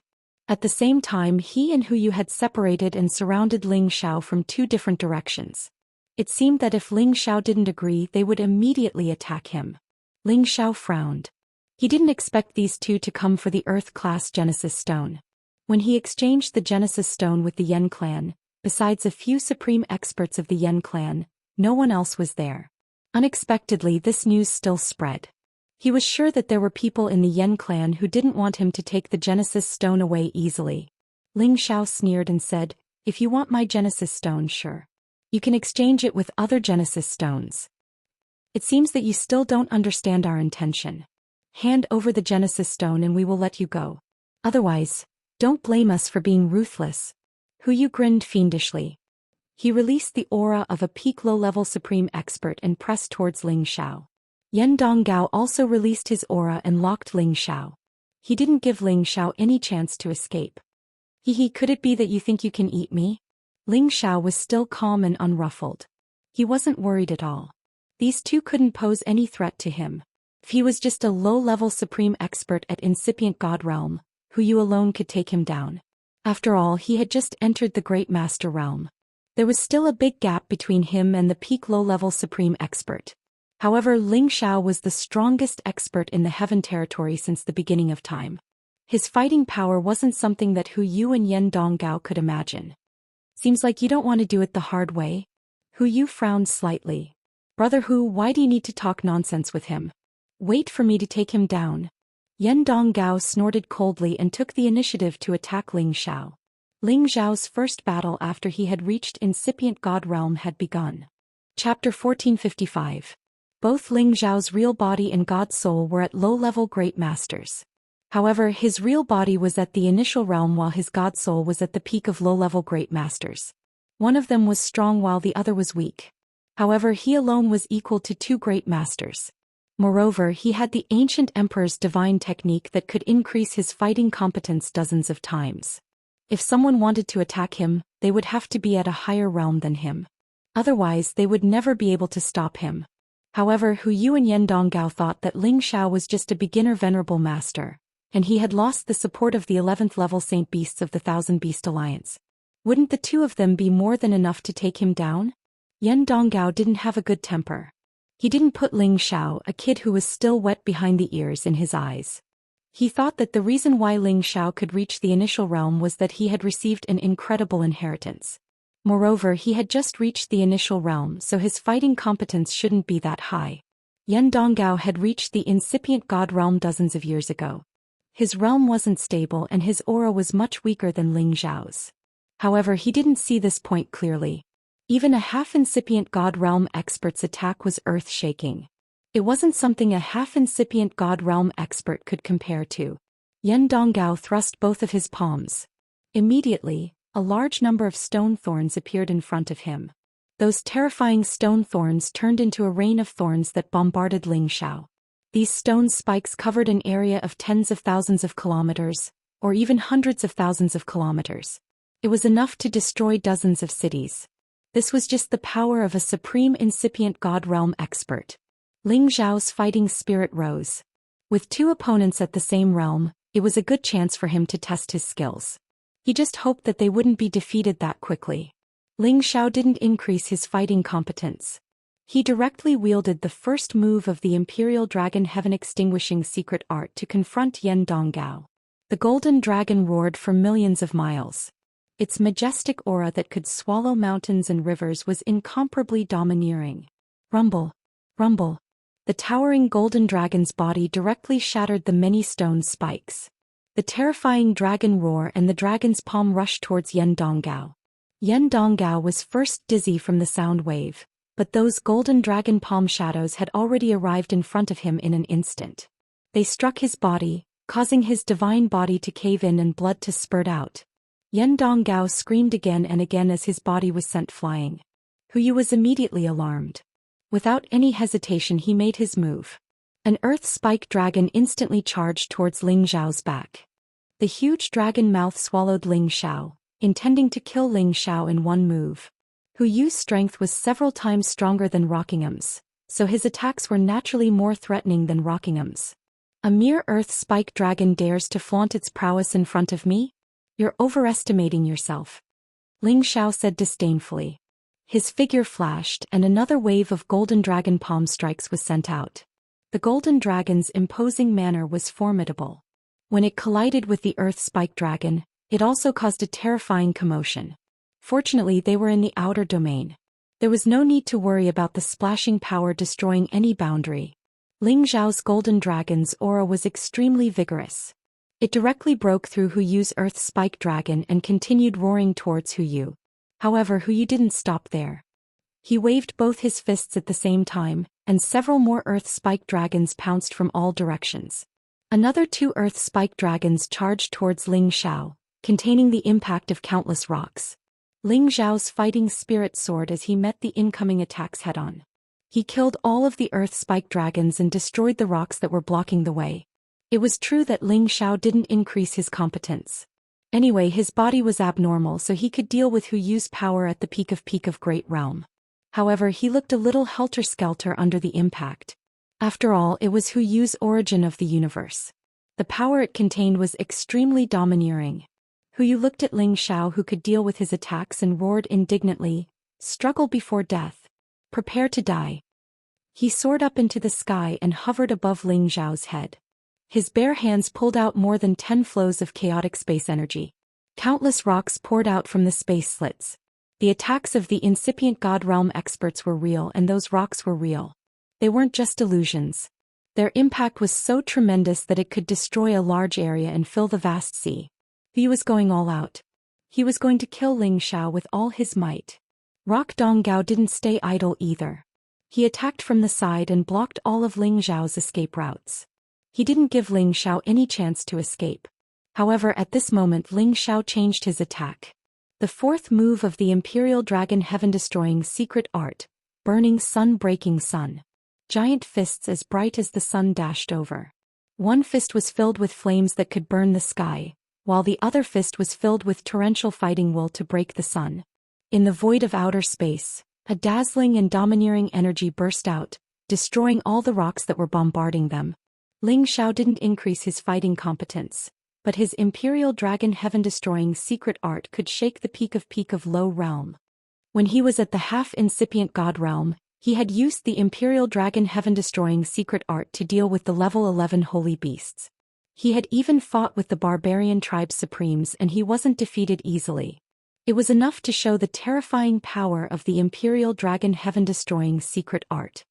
At the same time, he and Hu Yu had separated and surrounded Ling Xiao from two different directions. It seemed that if Ling Xiao didn't agree, they would immediately attack him. Ling Xiao frowned. He didn't expect these two to come for the Earth-class Genesis Stone. When he exchanged the Genesis Stone with the Yen clan, besides a few supreme experts of the Yen clan, no one else was there. Unexpectedly, this news still spread. He was sure that there were people in the Yen clan who didn't want him to take the Genesis Stone away easily. Ling Xiao sneered and said, If you want my Genesis Stone, sure. You can exchange it with other Genesis Stones. It seems that you still don't understand our intention. Hand over the Genesis Stone and we will let you go. Otherwise, don't blame us for being ruthless. Hu Yu grinned fiendishly. He released the aura of a peak low-level supreme expert and pressed towards Ling Xiao. Yen Donggao also released his aura and locked Ling Xiao. He didn't give Ling Xiao any chance to escape. Could it be that you think you can eat me? Ling Xiao was still calm and unruffled. He wasn't worried at all. These two couldn't pose any threat to him. If he was just a low-level supreme expert at incipient God realm, Hu Yu alone could take him down. After all, he had just entered the Great Master realm. There was still a big gap between him and the peak low-level supreme expert. However, Ling Xiao was the strongest expert in the Heaven territory since the beginning of time. His fighting power wasn't something that Hu Yu and Yen Donggao could imagine. Seems like you don't want to do it the hard way. Hu Yu frowned slightly. Brother Hu, why do you need to talk nonsense with him? Wait for me to take him down. Yen Donggao snorted coldly and took the initiative to attack Ling Xiao. Ling Xiao's first battle after he had reached incipient God realm had begun. Chapter 1455. Both Ling Xiao's real body and God soul were at low-level Great Masters. However, his real body was at the initial realm while his God soul was at the peak of low-level Great Masters. One of them was strong while the other was weak. However, he alone was equal to two Great Masters. Moreover, he had the ancient Emperor's divine technique that could increase his fighting competence dozens of times. If someone wanted to attack him, they would have to be at a higher realm than him. Otherwise, they would never be able to stop him. However, Hu Yu and Yen Donggao thought that Ling Xiao was just a beginner venerable master, and he had lost the support of the 11th level Saint Beasts of the Thousand Beast Alliance. Wouldn't the two of them be more than enough to take him down? Yen Donggao didn't have a good temper. He didn't put Ling Xiao, a kid who was still wet behind the ears, in his eyes. He thought that the reason why Ling Xiao could reach the initial realm was that he had received an incredible inheritance. Moreover, he had just reached the initial realm, so his fighting competence shouldn't be that high. Yen Donggao had reached the incipient God realm dozens of years ago. His realm wasn't stable and his aura was much weaker than Ling Xiao's. However, he didn't see this point clearly. Even a half-incipient God realm expert's attack was earth-shaking. It wasn't something a half-incipient God realm expert could compare to. Yen Donggao thrust both of his palms. Immediately, a large number of stone thorns appeared in front of him. Those terrifying stone thorns turned into a rain of thorns that bombarded Ling Xiao. These stone spikes covered an area of tens of thousands of kilometers, or even hundreds of thousands of kilometers. It was enough to destroy dozens of cities. This was just the power of a supreme incipient God realm expert. Ling Xiao's fighting spirit rose. With two opponents at the same realm, it was a good chance for him to test his skills. He just hoped that they wouldn't be defeated that quickly. Ling Xiao didn't increase his fighting competence. He directly wielded the first move of the Imperial Dragon Heaven Extinguishing Secret Art to confront Yen Donggao. The golden dragon roared for millions of miles. Its majestic aura that could swallow mountains and rivers was incomparably domineering. Rumble, rumble. The towering golden dragon's body directly shattered the many stone spikes. The terrifying dragon roar and the dragon's palm rushed towards Yen Donggao. Yen Donggao was first dizzy from the sound wave, but those golden dragon palm shadows had already arrived in front of him in an instant. They struck his body, causing his divine body to cave in and blood to spurt out. Yan Donggao screamed again and again as his body was sent flying. Hu Yu was immediately alarmed. Without any hesitation he made his move. An earth spike dragon instantly charged towards Ling Xiao's back. The huge dragon mouth swallowed Ling Xiao, intending to kill Ling Xiao in one move. Hu Yu's strength was several times stronger than Rockingham's, so his attacks were naturally more threatening than Rockingham's. A mere earth spike dragon dares to flaunt its prowess in front of me? You're overestimating yourself. Ling Xiao said disdainfully. His figure flashed and another wave of golden dragon palm strikes was sent out. The golden dragon's imposing manner was formidable. When it collided with the earth spike dragon, it also caused a terrifying commotion. Fortunately, they were in the outer domain. There was no need to worry about the splashing power destroying any boundary. Ling Xiao's golden dragon's aura was extremely vigorous. It directly broke through Hu Yu's earth spike dragon and continued roaring towards Hu Yu. However, Hu Yu didn't stop there. He waved both his fists at the same time, and several more earth spike dragons pounced from all directions. Another 2 earth spike dragons charged towards Ling Xiao, containing the impact of countless rocks. Ling Xiao's fighting spirit soared as he met the incoming attacks head-on. He killed all of the earth spike dragons and destroyed the rocks that were blocking the way. It was true that Ling Xiao didn't increase his competence. Anyway, his body was abnormal, so he could deal with Hu Yu's power at the peak of Great Realm. However, he looked a little helter-skelter under the impact. After all, it was Hu Yu's origin of the universe. The power it contained was extremely domineering. Hu Yu looked at Ling Xiao, who could deal with his attacks, and roared indignantly, "Struggle before death. Prepare to die." He soared up into the sky and hovered above Ling Xiao's head. His bare hands pulled out more than 10 flows of chaotic space energy. Countless rocks poured out from the space slits. The attacks of the incipient God Realm experts were real, and those rocks were real. They weren't just illusions. Their impact was so tremendous that it could destroy a large area and fill the vast sea. He was going all out. He was going to kill Ling Xiao with all his might. Rock Donggao didn't stay idle either. He attacked from the side and blocked all of Ling Xiao's escape routes. He didn't give Ling Xiao any chance to escape. However, at this moment Ling Xiao changed his attack. The 4th move of the Imperial Dragon Heaven-Destroying Secret Art, Burning Sun Breaking Sun. Giant fists as bright as the sun dashed over. One fist was filled with flames that could burn the sky, while the other fist was filled with torrential fighting will to break the sun. In the void of outer space, a dazzling and domineering energy burst out, destroying all the rocks that were bombarding them. Ling Xiao didn't increase his fighting competence, but his Imperial Dragon Heaven-Destroying Secret Art could shake the peak of Low Realm. When he was at the half-incipient God Realm, he had used the Imperial Dragon Heaven-Destroying Secret Art to deal with the level 11 holy beasts. He had even fought with the barbarian tribe supremes, and he wasn't defeated easily. It was enough to show the terrifying power of the Imperial Dragon Heaven-Destroying Secret Art.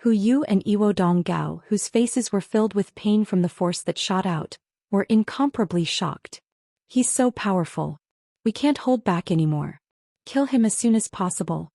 Hu Yu and Iwo Donggao, whose faces were filled with pain from the force that shot out, were incomparably shocked. "He's so powerful. We can't hold back anymore. Kill him as soon as possible."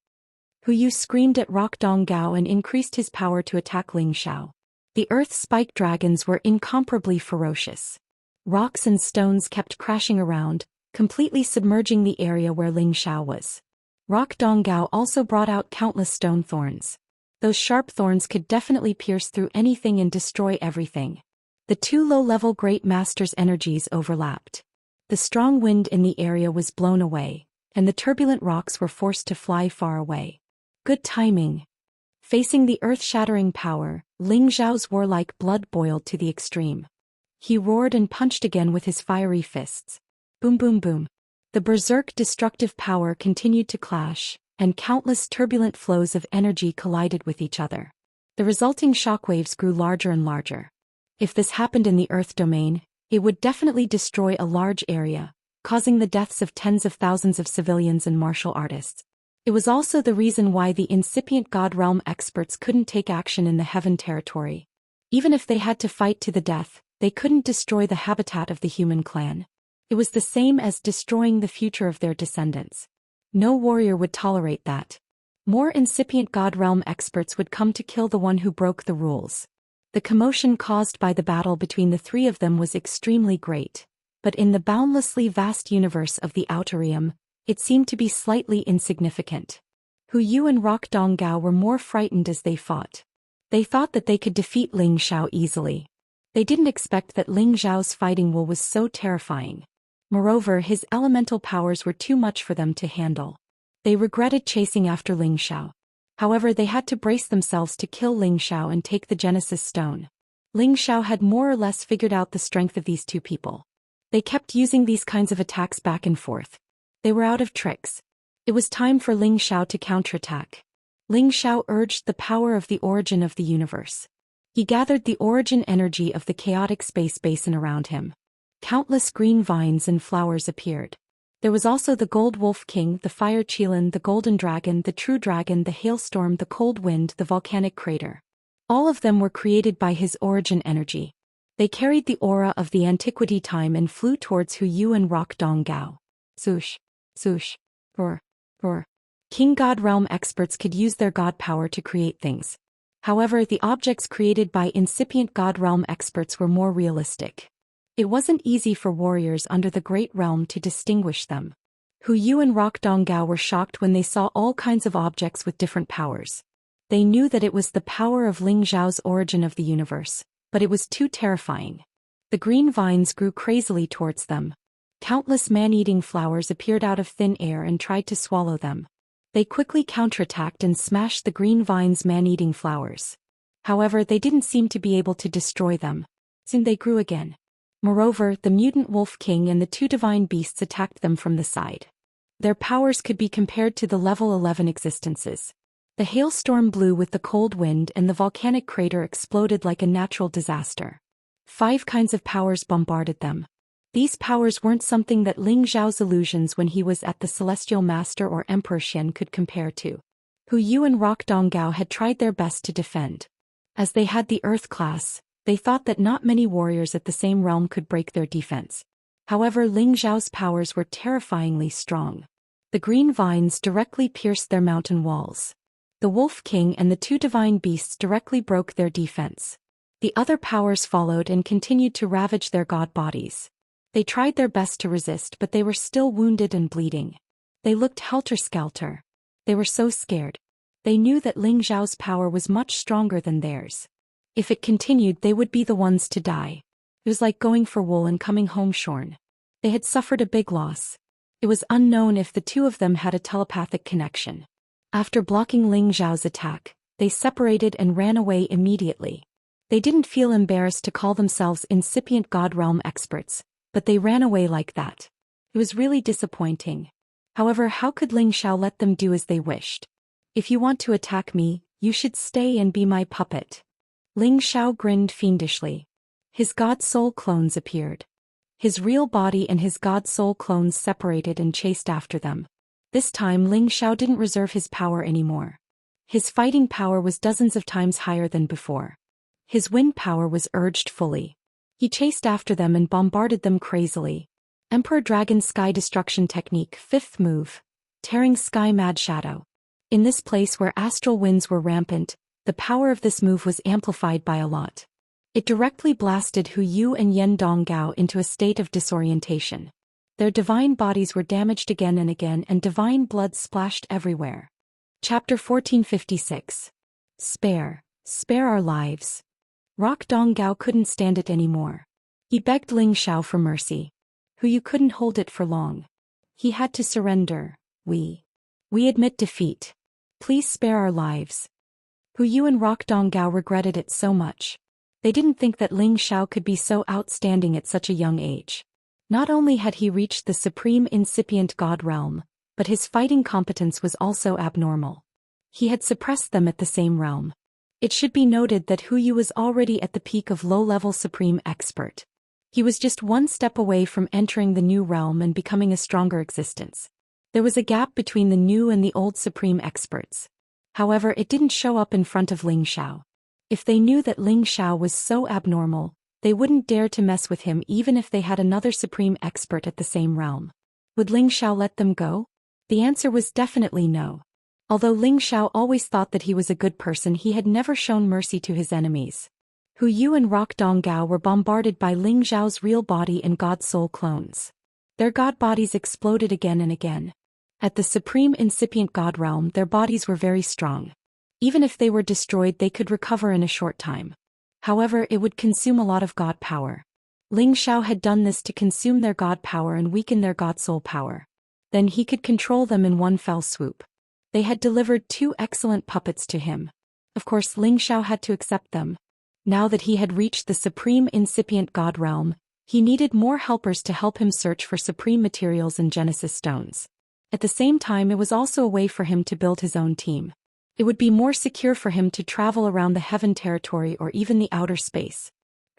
Hu Yu screamed at Rock Donggao and increased his power to attack Ling Xiao. The earth spike dragons were incomparably ferocious. Rocks and stones kept crashing around, completely submerging the area where Ling Xiao was. Rock Donggao also brought out countless stone thorns. Those sharp thorns could definitely pierce through anything and destroy everything. The 2 low-level Great Masters' energies overlapped. The strong wind in the area was blown away, and the turbulent rocks were forced to fly far away. Good timing. Facing the earth-shattering power, Ling Xiao's warlike blood boiled to the extreme. He roared and punched again with his fiery fists. Boom boom boom. The berserk destructive power continued to clash, and countless turbulent flows of energy collided with each other. The resulting shockwaves grew larger and larger. If this happened in the Earth domain, it would definitely destroy a large area, causing the deaths of tens of thousands of civilians and martial artists. It was also the reason why the incipient God Realm experts couldn't take action in the Heaven territory. Even if they had to fight to the death, they couldn't destroy the habitat of the human clan. It was the same as destroying the future of their descendants. No warrior would tolerate that. More incipient God Realm experts would come to kill the one who broke the rules. The commotion caused by the battle between the 3 of them was extremely great. but in the boundlessly vast universe of the Outer Realm, it seemed to be slightly insignificant. Hu Yu and Rock Dong Gao were more frightened as they fought. They thought that they could defeat Ling Xiao easily. They didn't expect that Ling Xiao's fighting will was so terrifying. Moreover, his elemental powers were too much for them to handle. They regretted chasing after Ling Xiao. However, they had to brace themselves to kill Ling Xiao and take the Genesis Stone. Ling Xiao had more or less figured out the strength of these two people. They kept using these kinds of attacks back and forth. They were out of tricks. It was time for Ling Xiao to counterattack. Ling Xiao urged the power of the origin of the universe. He gathered the origin energy of the chaotic space basin around him. Countless green vines and flowers appeared. There was also the Gold Wolf King, the Fire Qilin, the Golden Dragon, the True Dragon, the Hailstorm, the Cold Wind, the Volcanic Crater. All of them were created by his origin energy. They carried the aura of the antiquity time and flew towards Hu Yu and Rock Dong Gao. Swoosh, swoosh, roar, roar. King God Realm experts could use their god power to create things. However, the objects created by incipient God Realm experts were more realistic. It wasn't easy for warriors under the Great Realm to distinguish them. Hu Yu and Rock Dong Gao were shocked when they saw all kinds of objects with different powers. They knew that it was the power of Ling Xiao's origin of the universe, but it was too terrifying. The green vines grew crazily towards them. Countless man-eating flowers appeared out of thin air and tried to swallow them. They quickly counterattacked and smashed the green vines' man-eating flowers. However, they didn't seem to be able to destroy them. Soon they grew again. Moreover, the mutant Wolf King and the two divine beasts attacked them from the side. Their powers could be compared to the level 11 existences. The hailstorm blew with the cold wind and the volcanic crater exploded like a natural disaster. 5 kinds of powers bombarded them. These powers weren't something that Ling Xiao's illusions when he was at the Celestial Master or Emperor Xian could compare to. Hu Yu and Rock Dong Gao had tried their best to defend. As they had the Earth class, they thought that not many warriors at the same realm could break their defense. However, Ling Xiao's powers were terrifyingly strong. The green vines directly pierced their mountain walls. The Wolf King and the two divine beasts directly broke their defense. The other powers followed and continued to ravage their god bodies. They tried their best to resist, but they were still wounded and bleeding. They looked helter-skelter. They were so scared. They knew that Ling Xiao's power was much stronger than theirs. If it continued, they would be the ones to die. It was like going for wool and coming home shorn. They had suffered a big loss. It was unknown if the two of them had a telepathic connection. After blocking Ling Xiao's attack, they separated and ran away immediately. They didn't feel embarrassed to call themselves incipient God Realm experts, but they ran away like that. It was really disappointing. However, how could Ling Xiao let them do as they wished? If you want to attack me, you should stay and be my puppet. Ling Xiao grinned fiendishly. His god soul clones appeared. His real body and his god soul clones separated and chased after them. This time Ling Xiao didn't reserve his power anymore. His fighting power was dozens of times higher than before. His wind power was urged fully. He chased after them and bombarded them crazily. Emperor Dragon Sky Destruction Technique, 5th move. Tearing Sky Mad Shadow. In this place where astral winds were rampant, the power of this move was amplified by a lot. It directly blasted Hu Yu and Yen Dong Gao into a state of disorientation. Their divine bodies were damaged again and again and divine blood splashed everywhere. Chapter 1456. Spare our lives. Rock Dong Gao couldn't stand it anymore. He begged Ling Xiao for mercy. Hu Yu couldn't hold it for long. He had to surrender. We admit defeat. Please spare our lives. Hu Yu and Rock Dong Gao regretted it so much. They didn't think that Ling Xiao could be so outstanding at such a young age. Not only had he reached the supreme incipient god realm, but his fighting competence was also abnormal. He had suppressed them at the same realm. It should be noted that Hu Yu was already at the peak of low-level supreme expert. He was just one step away from entering the new realm and becoming a stronger existence. There was a gap between the new and the old supreme experts. However, it didn't show up in front of Ling Xiao. If they knew that Ling Xiao was so abnormal, they wouldn't dare to mess with him even if they had another supreme expert at the same realm. Would Ling Xiao let them go? The answer was definitely no. Although Ling Xiao always thought that he was a good person, he had never shown mercy to his enemies. Hu Yu and Rock Donggao were bombarded by Ling Zhao's real body and God Soul clones. Their god bodies exploded again and again. At the supreme incipient god realm, their bodies were very strong. Even if they were destroyed, they could recover in a short time. However, it would consume a lot of god power. Ling Zhao had done this to consume their god power and weaken their god soul power. Then he could control them in one fell swoop. They had delivered 2 excellent puppets to him. Of course, Ling Zhao had to accept them. Now that he had reached the supreme incipient god realm, he needed more helpers to help him search for supreme materials and Genesis stones. At the same time, it was also a way for him to build his own team. It would be more secure for him to travel around the heaven territory or even the outer space.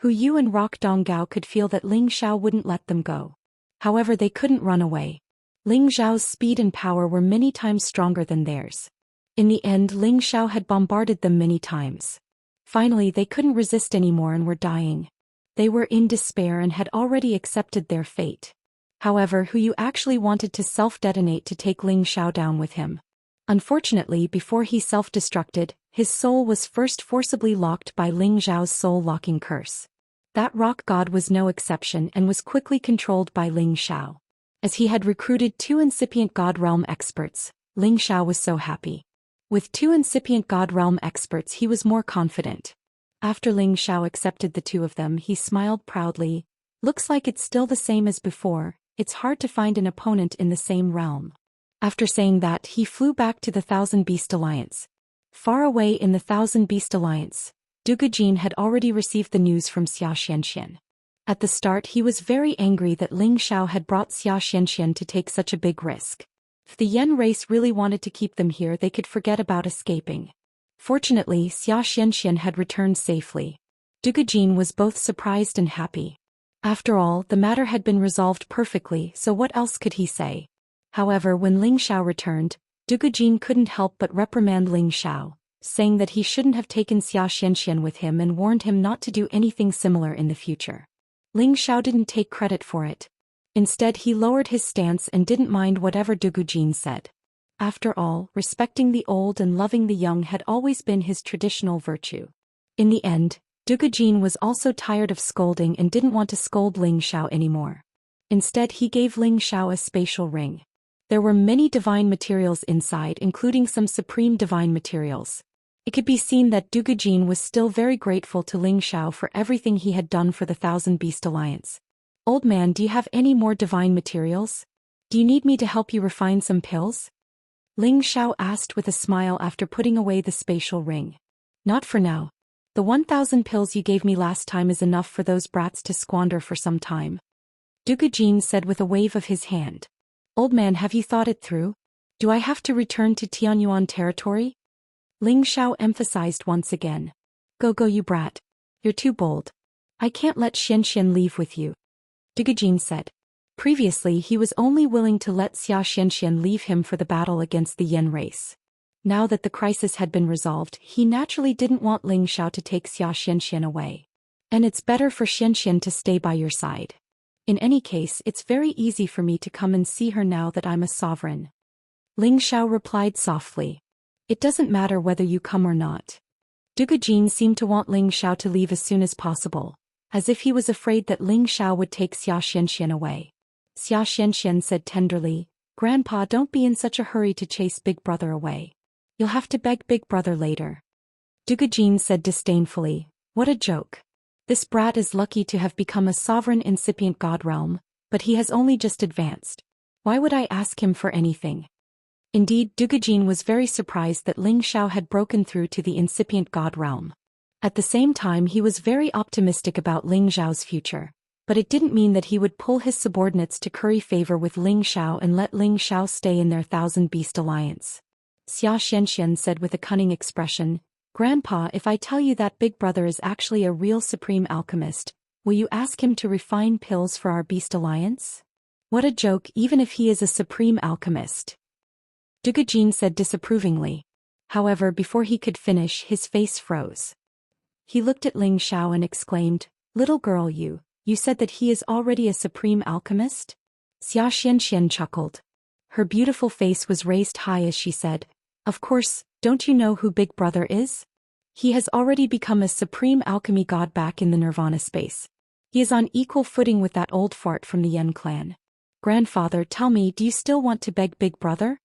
Hu Yu and Rock Donggao could feel that Ling Zhao wouldn't let them go. However, they couldn't run away. Ling Zhao's speed and power were many times stronger than theirs. In the end, Ling Zhao had bombarded them many times. Finally, they couldn't resist anymore and were dying. They were in despair and had already accepted their fate. However, Hu Yu actually wanted to self-detonate to take Ling Zhao down with him. Unfortunately, before he self-destructed, his soul was first forcibly locked by Ling Zhao's soul-locking curse. That rock god was no exception and was quickly controlled by Ling Zhao. As he had recruited 2 incipient god realm experts, Ling Zhao was so happy. With 2 incipient god realm experts, he was more confident. After Ling Zhao accepted the 2 of them, he smiled proudly. Looks like it's still the same as before. It's hard to find an opponent in the same realm. After saying that, he flew back to the Thousand Beast Alliance. Far away in the Thousand Beast Alliance, Dugujin had already received the news from Xianxia. At the start, he was very angry that Ling Zhao had brought Xianxia to take such a big risk. If the Yen race really wanted to keep them here, they could forget about escaping. Fortunately, Xianxia had returned safely. Dugujin was both surprised and happy. After all, the matter had been resolved perfectly, so what else could he say? However, when Ling Zhao returned, Dugujin couldn't help but reprimand Ling Zhao, saying that he shouldn't have taken Xianxia with him and warned him not to do anything similar in the future. Ling Zhao didn't take credit for it. Instead, he lowered his stance and didn't mind whatever Dugujin said. After all, respecting the old and loving the young had always been his traditional virtue. In the end, Dugujin was also tired of scolding and didn't want to scold Ling Zhao anymore. Instead, he gave Ling Zhao a spatial ring. There were many divine materials inside, including some supreme divine materials. It could be seen that Dugujin was still very grateful to Ling Zhao for everything he had done for the Thousand Beast Alliance. "Old man, do you have any more divine materials? Do you need me to help you refine some pills?" Ling Zhao asked with a smile after putting away the spatial ring. "Not for now. The 1,000 pills you gave me last time is enough for those brats to squander for some time," Dugujin said with a wave of his hand. "Old man, have you thought it through? Do I have to return to Tianyuan territory?" Ling Zhao emphasized once again. Go, you brat. You're too bold. I can't let Xianxia leave with you," Dugujin said. Previously, he was only willing to let Xianxia leave him for the battle against the Yen race. Now that the crisis had been resolved, he naturally didn't want Ling Zhao to take Xianxia away. "And it's better for Xianxia to stay by your side. In any case, it's very easy for me to come and see her now that I'm a sovereign," Ling Zhao replied softly. "It doesn't matter whether you come or not." Dugujin seemed to want Ling Zhao to leave as soon as possible, as if he was afraid that Ling Zhao would take Xianxia away. Xianxia said tenderly, "Grandpa, don't be in such a hurry to chase Big Brother away. You'll have to beg Big Brother later." Dugujin said disdainfully, "What a joke. This brat is lucky to have become a sovereign incipient god realm, but he has only just advanced. Why would I ask him for anything?" Indeed, Dugujin was very surprised that Ling Zhao had broken through to the incipient god realm. At the same time, he was very optimistic about Ling Zhao's future. But it didn't mean that he would pull his subordinates to curry favor with Ling Zhao and let Ling Zhao stay in their Thousand Beast Alliance. Xianxia said with a cunning expression, "Grandpa, if I tell you that Big Brother is actually a real supreme alchemist, will you ask him to refine pills for our Beast Alliance?" "What a joke, even if he is a supreme alchemist," Dugujin said disapprovingly. However, before he could finish, his face froze. He looked at Ling Zhao and exclaimed, "Little girl, you said that he is already a supreme alchemist?" Xianxia chuckled. Her beautiful face was raised high as she said, "Of course, don't you know who Big Brother is?" He has already become a supreme alchemy god back in the Nirvana space. He is on equal footing with that old fart from the Yen clan. Grandfather, tell me, do you still want to beg Big Brother?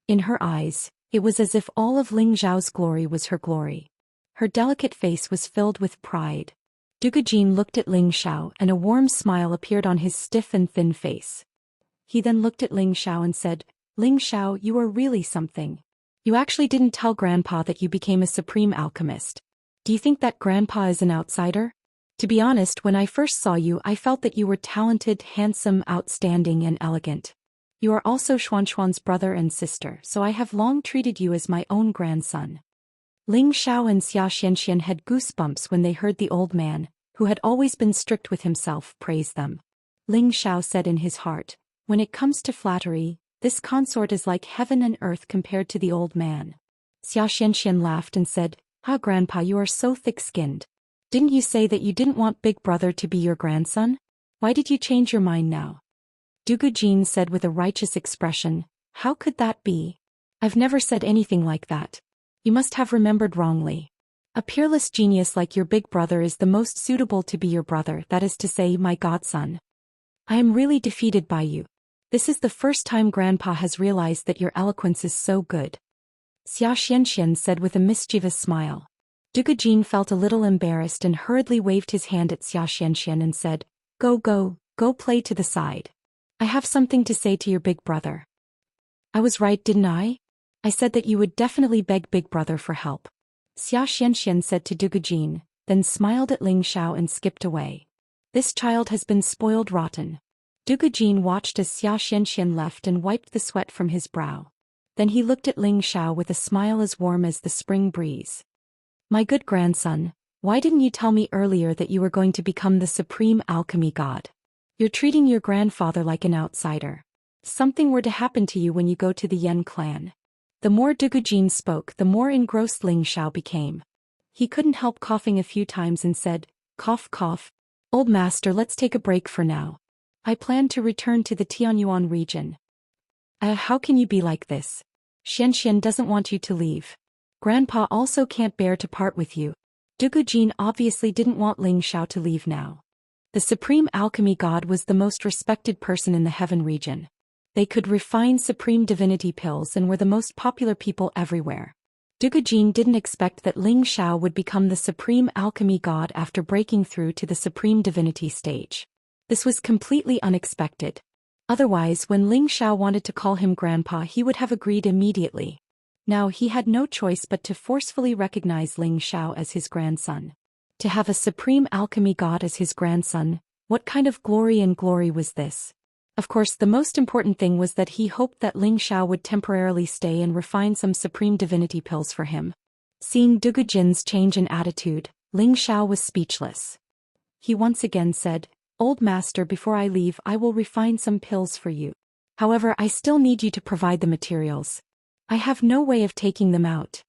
In her eyes, it was as if all of Ling Zhao's glory was her glory. Her delicate face was filled with pride. Dugujin looked at Ling Xiao and a warm smile appeared on his stiff and thin face. He then looked at Ling Xiao and said, Ling Xiao, you are really something. You actually didn't tell Grandpa that you became a supreme alchemist. Do you think that Grandpa is an outsider? To be honest, when I first saw you, I felt that you were talented, handsome, outstanding, and elegant. You are also Xuanxuan's brother and sister, so I have long treated you as my own grandson. Ling Xiao and Xianxia had goosebumps when they heard the old man, who had always been strict with himself, praise them. Ling Xiao said in his heart, when it comes to flattery, this consort is like heaven and earth compared to the old man. Xianxia laughed and said, Ah, Grandpa, you are so thick-skinned. Didn't you say that you didn't want Big Brother to be your grandson? Why did you change your mind now? Dugujin said with a righteous expression, How could that be? I've never said anything like that. You must have remembered wrongly. A peerless genius like your big brother is the most suitable to be your brother, that is to say, my godson. I am really defeated by you. This is the first time Grandpa has realized that your eloquence is so good. Xianxia said with a mischievous smile. Dugujin felt a little embarrassed and hurriedly waved his hand at Xianxia and said, Go play to the side. I have something to say to your big brother. I was right, didn't I? I said that you would definitely beg Big Brother for help. Xianxia said to Dugujin, then smiled at Ling Xiao and skipped away. This child has been spoiled rotten. Dugujin watched as Xianxia left and wiped the sweat from his brow. Then he looked at Ling Xiao with a smile as warm as the spring breeze. My good grandson, why didn't you tell me earlier that you were going to become the supreme alchemy god? You're treating your grandfather like an outsider. Something were to happen to you when you go to the Yen clan. The more Dugujin spoke, the more engrossed Ling Xiao became. He couldn't help coughing a few times and said, Cough, cough. Old master, let's take a break for now. I plan to return to the Tianyuan region. How can you be like this? Xianxia doesn't want you to leave. Grandpa also can't bear to part with you. Dugujin obviously didn't want Ling Xiao to leave now. The supreme alchemy god was the most respected person in the heaven region. They could refine supreme divinity pills and were the most popular people everywhere. Dugujin didn't expect that Ling Xiao would become the supreme alchemy god after breaking through to the supreme divinity stage. This was completely unexpected. Otherwise, when Ling Xiao wanted to call him grandpa, he would have agreed immediately. Now he had no choice but to forcefully recognize Ling Xiao as his grandson. To have a supreme alchemy god as his grandson, what kind of glory was this? Of course, the most important thing was that he hoped that Ling Xiao would temporarily stay and refine some supreme divinity pills for him. Seeing Dugujin's change in attitude, Ling Xiao was speechless. He once again said, Old master, before I leave, I will refine some pills for you. However, I still need you to provide the materials. I have no way of taking them out.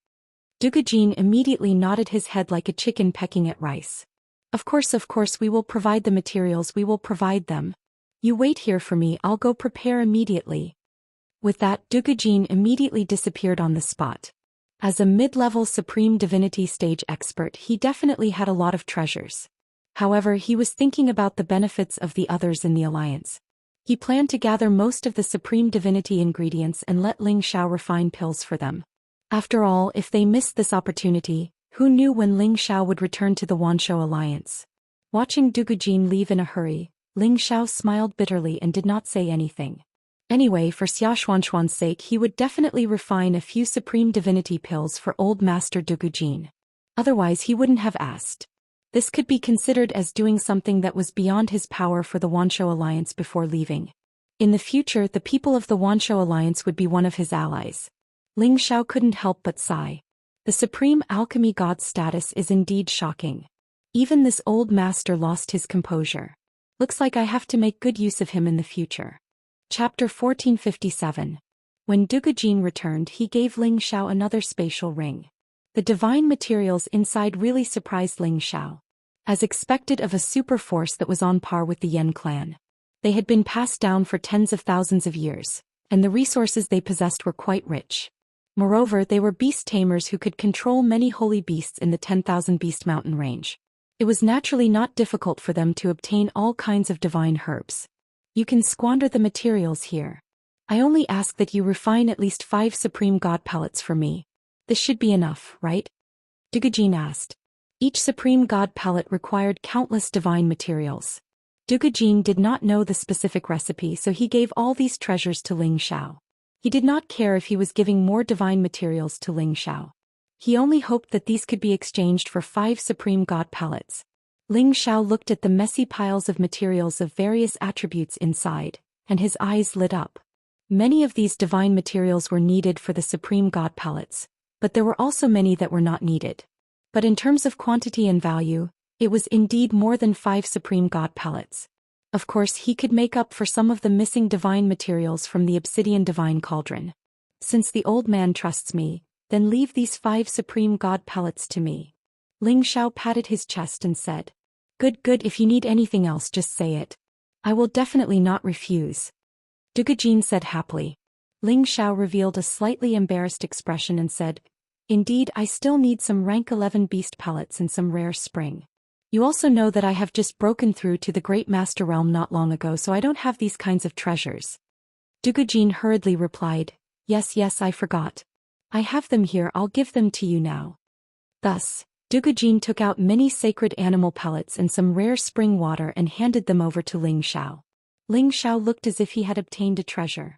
Dugujin immediately nodded his head like a chicken pecking at rice. Of course, we will provide the materials, we will provide them. You wait here for me, I'll go prepare immediately. With that, Dugujin immediately disappeared on the spot. As a mid-level supreme divinity stage expert, he definitely had a lot of treasures. However, he was thinking about the benefits of the others in the alliance. He planned to gather most of the supreme divinity ingredients and let Ling Xiao refine pills for them. After all, if they missed this opportunity, who knew when Ling Xiao would return to the Wanshou alliance? Watching Dugujin leave in a hurry, Ling Xiao smiled bitterly and did not say anything. Anyway, for Xiaoxuanxuan's sake, he would definitely refine a few supreme divinity pills for old master Dugujin. Otherwise, he wouldn't have asked. This could be considered as doing something that was beyond his power for the Wanshou alliance before leaving. In the future, the people of the Wanshou alliance would be one of his allies. Ling Xiao couldn't help but sigh. The supreme alchemy god's status is indeed shocking. Even this old master lost his composure. Looks like I have to make good use of him in the future. Chapter 1457. When Dugujin returned, he gave Ling Xiao another spatial ring. The divine materials inside really surprised Ling Xiao. As expected of a super force that was on par with the Yen clan. They had been passed down for tens of thousands of years, and the resources they possessed were quite rich. Moreover, they were beast tamers who could control many holy beasts in the 10,000 Beast Mountain range. It was naturally not difficult for them to obtain all kinds of divine herbs. You can squander the materials here. I only ask that you refine at least 5 supreme god pellets for me. This should be enough, right? Dugujin asked. Each supreme god pellet required countless divine materials. Dugujin did not know the specific recipe, so he gave all these treasures to Ling Xiao. He did not care if he was giving more divine materials to Ling Xiao. He only hoped that these could be exchanged for 5 supreme god pellets. Ling Xiao looked at the messy piles of materials of various attributes inside, and his eyes lit up. Many of these divine materials were needed for the supreme god pellets, but there were also many that were not needed. But in terms of quantity and value, it was indeed more than 5 supreme god pellets. Of course, he could make up for some of the missing divine materials from the obsidian divine cauldron. Since the old man trusts me, then leave these 5 supreme god pellets to me. Ling Xiao patted his chest and said, Good, if you need anything else just say it. I will definitely not refuse. Dugujin said happily. Ling Xiao revealed a slightly embarrassed expression and said, Indeed, I still need some rank 11 beast pellets and some rare spring. You also know that I have just broken through to the Great Master Realm not long ago, so I don't have these kinds of treasures. Dugujin hurriedly replied, Yes, I forgot. I have them here, I'll give them to you now. Thus, Dugujin took out many sacred animal pellets and some rare spring water and handed them over to Ling Xiao. Ling Xiao looked as if he had obtained a treasure.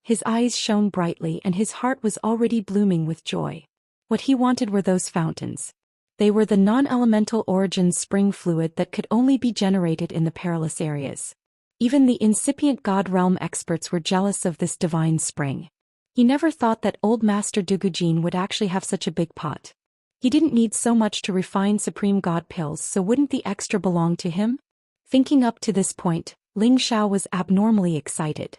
His eyes shone brightly and his heart was already blooming with joy. What he wanted were those fountains. They were the non-elemental origin spring fluid that could only be generated in the perilous areas. Even the incipient god realm experts were jealous of this divine spring. He never thought that old Master Dugujin would actually have such a big pot. He didn't need so much to refine supreme god pills, so wouldn't the extra belong to him? Thinking up to this point, Ling Xiao was abnormally excited.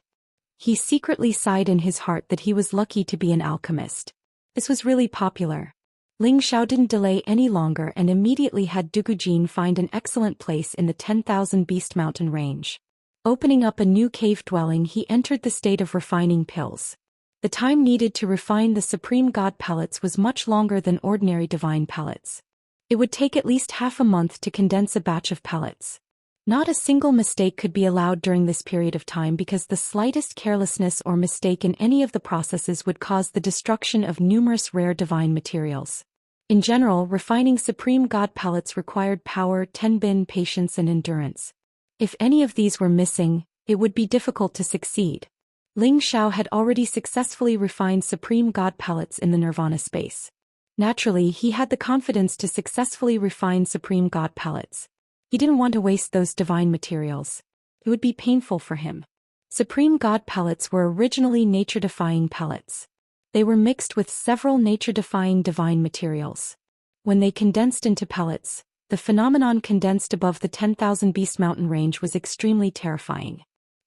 He secretly sighed in his heart that he was lucky to be an alchemist. This was really popular. Ling Xiao didn't delay any longer and immediately had Dugujin find an excellent place in the 10,000 Beast Mountain range. Opening up a new cave dwelling, he entered the state of refining pills. The time needed to refine the supreme god pellets was much longer than ordinary divine pellets. It would take at least half a month to condense a batch of pellets. Not a single mistake could be allowed during this period of time because the slightest carelessness or mistake in any of the processes would cause the destruction of numerous rare divine materials. In general, refining supreme god pellets required power, tenbin, patience and endurance. If any of these were missing, it would be difficult to succeed. Ling Xiao had already successfully refined supreme god pellets in the nirvana space. Naturally, he had the confidence to successfully refine supreme god pellets. He didn't want to waste those divine materials. It would be painful for him. Supreme god pellets were originally nature-defying pellets. They were mixed with several nature-defying divine materials. When they condensed into pellets, the phenomenon condensed above the 10,000 Beast Mountain range was extremely terrifying.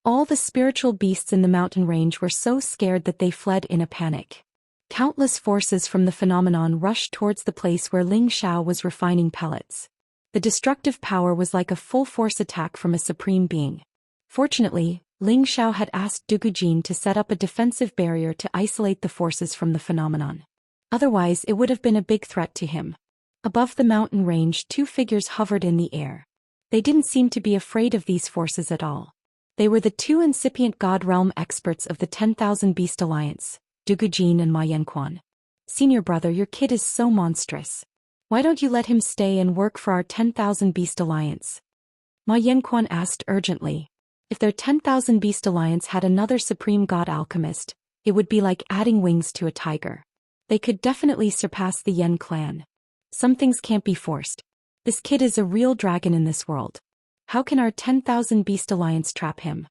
All the spiritual beasts in the mountain range were so scared that they fled in a panic. Countless forces from the phenomenon rushed towards the place where Ling Xiao was refining pellets. The destructive power was like a full-force attack from a supreme being. Fortunately, Ling Xiao had asked Dugujin to set up a defensive barrier to isolate the forces from the phenomenon. Otherwise, it would have been a big threat to him. Above the mountain range, 2 figures hovered in the air. They didn't seem to be afraid of these forces at all. They were the 2 incipient god realm experts of the 10,000 Beast Alliance, Dugujin and Ma Yanquan. Senior brother, your kid is so monstrous. Why don't you let him stay and work for our 10,000 Beast Alliance? Ma Yanquan asked urgently. If their 10,000 Beast Alliance had another supreme god alchemist, it would be like adding wings to a tiger. They could definitely surpass the Yen clan. Some things can't be forced. This kid is a real dragon in this world. How can our 10,000 Beast Alliance trap him?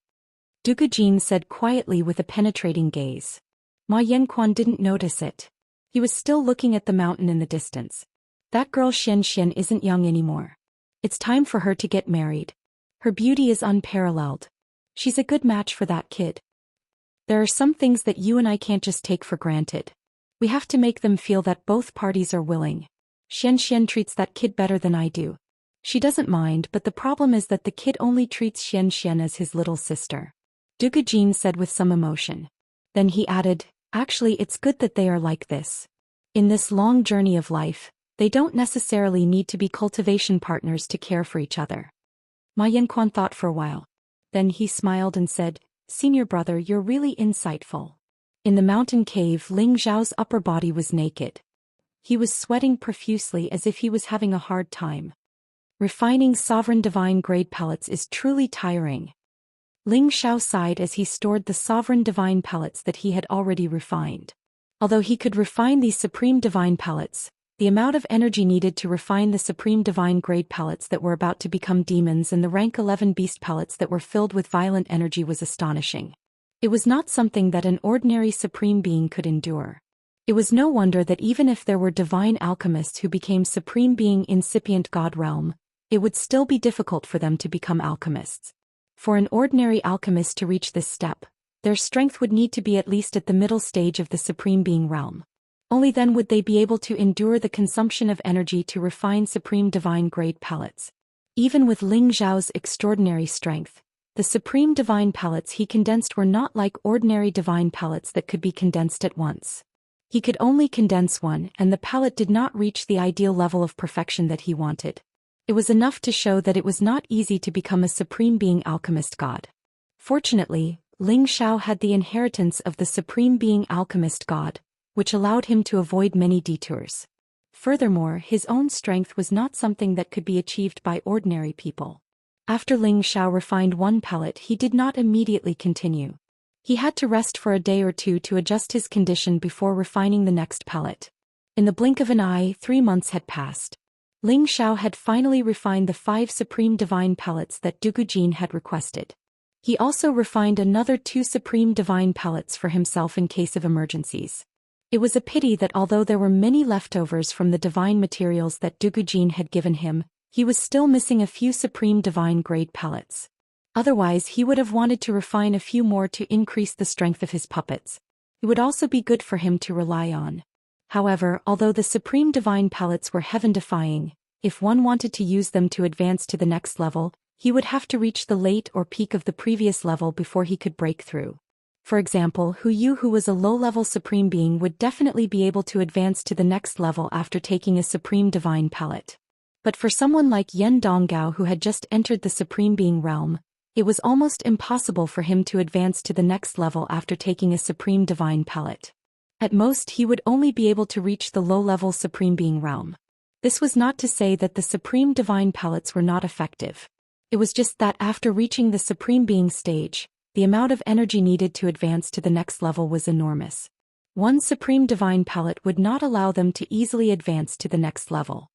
Dugujin said quietly with a penetrating gaze. Ma Yanquan didn't notice it. He was still looking at the mountain in the distance. That girl Xianxia isn't young anymore. It's time for her to get married. Her beauty is unparalleled. She's a good match for that kid. There are some things that you and I can't just take for granted. We have to make them feel that both parties are willing. Xianxia treats that kid better than I do. She doesn't mind, but the problem is that the kid only treats Xianxia as his little sister. Dugujin said with some emotion. Then he added, Actually, it's good that they are like this. In this long journey of life, they don't necessarily need to be cultivation partners to care for each other. Ma Yanquan thought for a while. Then he smiled and said, Senior brother, you're really insightful. In the mountain cave, Ling Zhao's upper body was naked. He was sweating profusely as if he was having a hard time. Refining sovereign divine grade pellets is truly tiring. Ling Xiao sighed as he stored the sovereign divine pellets that he had already refined. Although he could refine these supreme divine pellets, the amount of energy needed to refine the supreme divine grade pellets that were about to become demons and the rank 11 beast pellets that were filled with violent energy was astonishing. It was not something that an ordinary supreme being could endure. It was no wonder that even if there were divine alchemists who became supreme being incipient god realm, it would still be difficult for them to become alchemists. For an ordinary alchemist to reach this step, their strength would need to be at least at the middle stage of the supreme being realm. Only then would they be able to endure the consumption of energy to refine supreme divine grade pellets. Even with Ling Zhao's extraordinary strength, the supreme divine pellets he condensed were not like ordinary divine pellets that could be condensed at once. He could only condense one, and the pellet did not reach the ideal level of perfection that he wanted. It was enough to show that it was not easy to become a supreme being alchemist god. Fortunately, Ling Xiao had the inheritance of the supreme being alchemist god, which allowed him to avoid many detours. Furthermore, his own strength was not something that could be achieved by ordinary people. After Ling Xiao refined one pellet, he did not immediately continue. He had to rest for a day or two to adjust his condition before refining the next pellet. In the blink of an eye, 3 months had passed. Ling Xiao had finally refined the 5 supreme divine pellets that Dugujin had requested. He also refined another 2 supreme divine pellets for himself in case of emergencies. It was a pity that although there were many leftovers from the divine materials that Dugujin had given him, he was still missing a few supreme divine grade pellets. Otherwise, he would have wanted to refine a few more to increase the strength of his puppets. It would also be good for him to rely on. However, although the supreme divine pellets were heaven-defying, if one wanted to use them to advance to the next level, he would have to reach the late or peak of the previous level before he could break through. For example, Hu Yu, who was a low-level supreme being, would definitely be able to advance to the next level after taking a supreme divine pellet. But for someone like Yan Donggao, who had just entered the supreme being realm, it was almost impossible for him to advance to the next level after taking a supreme divine pellet. At most, he would only be able to reach the low-level supreme being realm. This was not to say that the supreme divine pellets were not effective. It was just that after reaching the supreme being stage, the amount of energy needed to advance to the next level was enormous. One supreme divine pellet would not allow them to easily advance to the next level.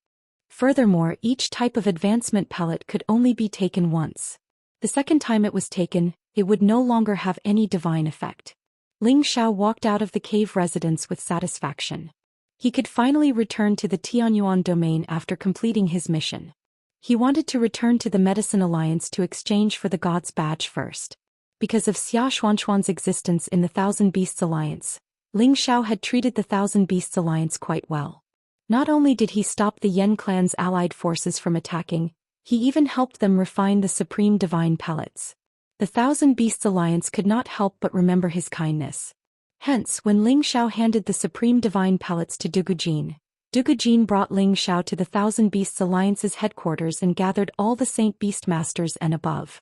Furthermore, each type of advancement pellet could only be taken once. The second time it was taken, it would no longer have any divine effect. Ling Xiao walked out of the cave residence with satisfaction. He could finally return to the Tianyuan domain after completing his mission. He wanted to return to the Medicine Alliance to exchange for the God's Badge first. Because of Xia Xuanchuan's existence in the Thousand Beasts Alliance, Ling Xiao had treated the Thousand Beasts Alliance quite well. Not only did he stop the Yen clan's allied forces from attacking, he even helped them refine the supreme divine pellets. The Thousand Beasts Alliance could not help but remember his kindness. Hence, when Ling Xiao handed the supreme divine pellets to Dugujin, Dugujin brought Ling Xiao to the Thousand Beasts Alliance's headquarters and gathered all the Saint Beast Masters and above.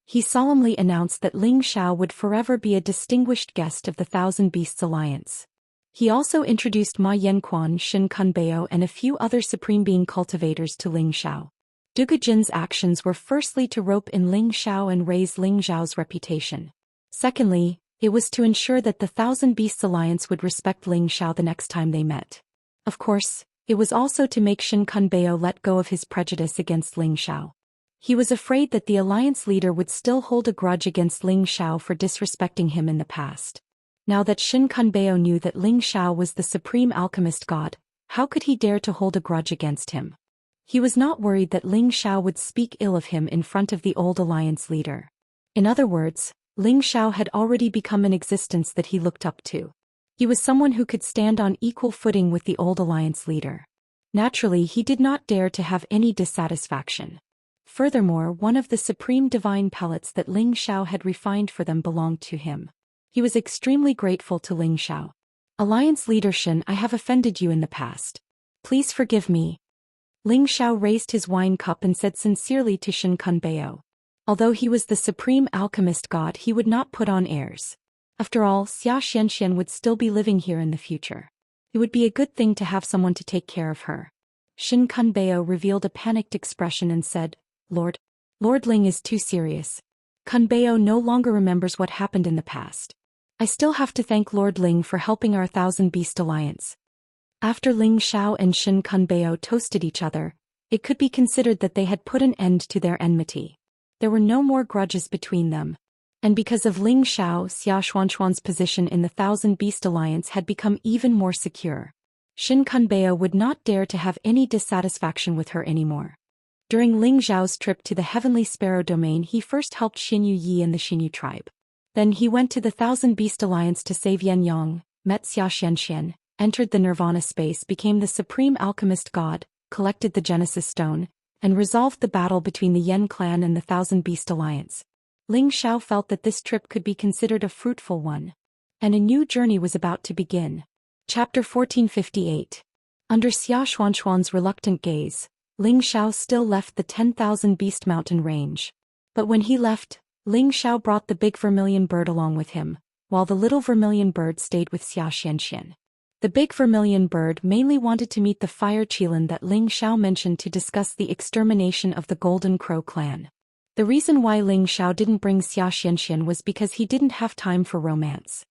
He solemnly announced that Ling Xiao would forever be a distinguished guest of the Thousand Beasts Alliance. He also introduced Ma Yanquan, Shin Kunbeo, and a few other supreme being cultivators to Ling Xiao. Dugujin's actions were firstly to rope in Ling Xiao and raise Ling Xiao's reputation. Secondly, it was to ensure that the Thousand Beasts Alliance would respect Ling Xiao the next time they met. Of course, it was also to make Shin Kunbeo let go of his prejudice against Ling Xiao. He was afraid that the alliance leader would still hold a grudge against Ling Xiao for disrespecting him in the past. Now that Shin Kunbeo knew that Ling Xiao was the supreme alchemist god, how could he dare to hold a grudge against him? He was not worried that Ling Xiao would speak ill of him in front of the old alliance leader. In other words, Ling Xiao had already become an existence that he looked up to. He was someone who could stand on equal footing with the old alliance leader. Naturally, he did not dare to have any dissatisfaction. Furthermore, one of the supreme divine pellets that Ling Xiao had refined for them belonged to him. He was extremely grateful to Ling Xiao. Alliance leader Shin, I have offended you in the past. Please forgive me. Ling Xiao raised his wine cup and said sincerely to Shin Kunbeo. Although he was the supreme alchemist god, he would not put on airs. After all, Xianxia would still be living here in the future. It would be a good thing to have someone to take care of her. Shin Kunbeo revealed a panicked expression and said, Lord Ling is too serious. Kunbeo no longer remembers what happened in the past. I still have to thank Lord Ling for helping our Thousand Beast Alliance. After Ling Xiao and Shin Kunbeo toasted each other, it could be considered that they had put an end to their enmity. There were no more grudges between them. And because of Ling Xiao, Xia Xuanxuan's position in the Thousand Beast Alliance had become even more secure. Shin Kunbeo would not dare to have any dissatisfaction with her anymore. During Ling Xiao's trip to the Heavenly Sparrow domain, he first helped Xinyu Yi and the Xinyu tribe. Then he went to the Thousand Beast Alliance to save Yan Yang, met Xianxia, entered the Nirvana space, became the supreme alchemist god, collected the Genesis Stone, and resolved the battle between the Yen clan and the Thousand Beast Alliance. Ling Xiao felt that this trip could be considered a fruitful one. And a new journey was about to begin. Chapter 1458. Under Xia Xuanxuan's reluctant gaze, Ling Xiao still left the 10,000 Beast Mountain range. But when he left, Ling Xiao brought the big vermilion bird along with him, while the little vermilion bird stayed with Xianxia. The big vermilion bird mainly wanted to meet the fire Qilin that Ling Xiao mentioned to discuss the extermination of the Golden Crow clan. The reason why Ling Xiao didn't bring Xianxia was because he didn't have time for romance.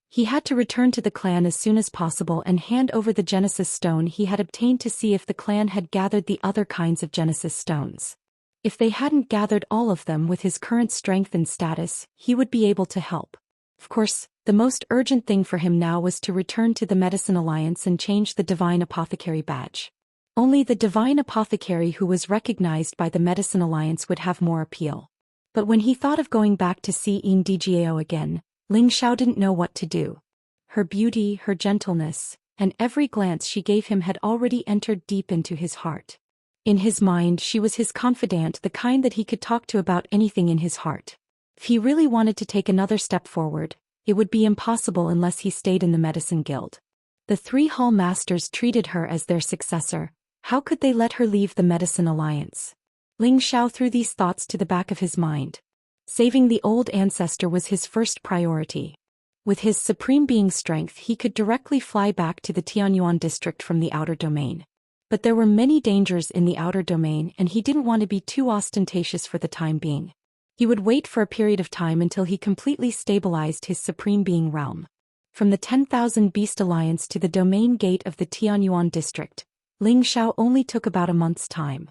He had to return to the clan as soon as possible and hand over the Genesis Stone he had obtained to see if the clan had gathered the other kinds of Genesis Stones. If they hadn't gathered all of them with his current strength and status, he would be able to help. Of course, the most urgent thing for him now was to return to the Medicine Alliance and change the Divine Apothecary badge. Only the Divine Apothecary who was recognized by the Medicine Alliance would have more appeal. But when he thought of going back to see Dgao again, Ling Xiao didn't know what to do. Her beauty, her gentleness, and every glance she gave him had already entered deep into his heart. In his mind, she was his confidant, the kind that he could talk to about anything in his heart. If he really wanted to take another step forward, it would be impossible unless he stayed in the Medicine Guild. The three Hall Masters treated her as their successor. How could they let her leave the Medicine Alliance? Ling Xiao threw these thoughts to the back of his mind. Saving the old ancestor was his first priority. With his supreme being strength, he could directly fly back to the Tianyuan district from the outer domain. But there were many dangers in the outer domain, and he didn't want to be too ostentatious for the time being. He would wait for a period of time until he completely stabilized his supreme being realm. From the 10,000 Beast Alliance to the domain gate of the Tianyuan district, Ling Xiao only took about a month's time.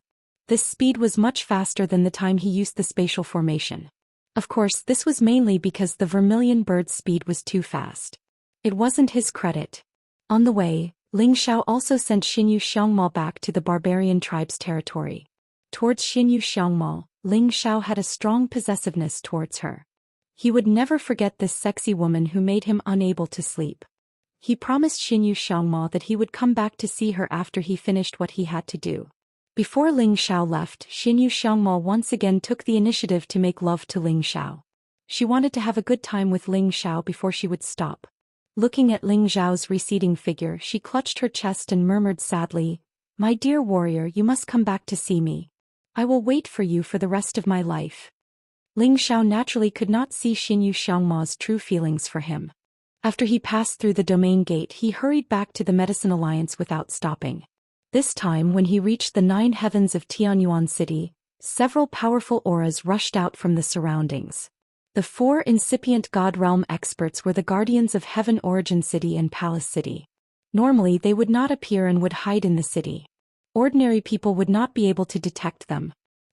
This speed was much faster than the time he used the spatial formation. Of course, this was mainly because the vermilion bird's speed was too fast. It wasn't his credit. On the way, Ling Xiao also sent Xinyu Xiangmo back to the barbarian tribe's territory. Towards Xinyu Xiangmo, Ling Xiao had a strong possessiveness towards her. He would never forget this sexy woman who made him unable to sleep. He promised Xinyu Xiangmo that he would come back to see her after he finished what he had to do. Before Ling Xiao left, Xinyu Xiangmo once again took the initiative to make love to Ling Xiao. She wanted to have a good time with Ling Xiao before she would stop. Looking at Ling Xiao's receding figure, she clutched her chest and murmured sadly, "My dear warrior, you must come back to see me. I will wait for you for the rest of my life." Ling Xiao naturally could not see Xinyu Xiangmo's true feelings for him. After he passed through the domain gate, he hurried back to the Medicine Alliance without stopping. This time, when he reached the 9 heavens of Tianyuan City, several powerful auras rushed out from the surroundings. The 4 incipient God Realm experts were the guardians of Heaven Origin City and Palace City. Normally they would not appear and would hide in the city. Ordinary people would not be able to detect them.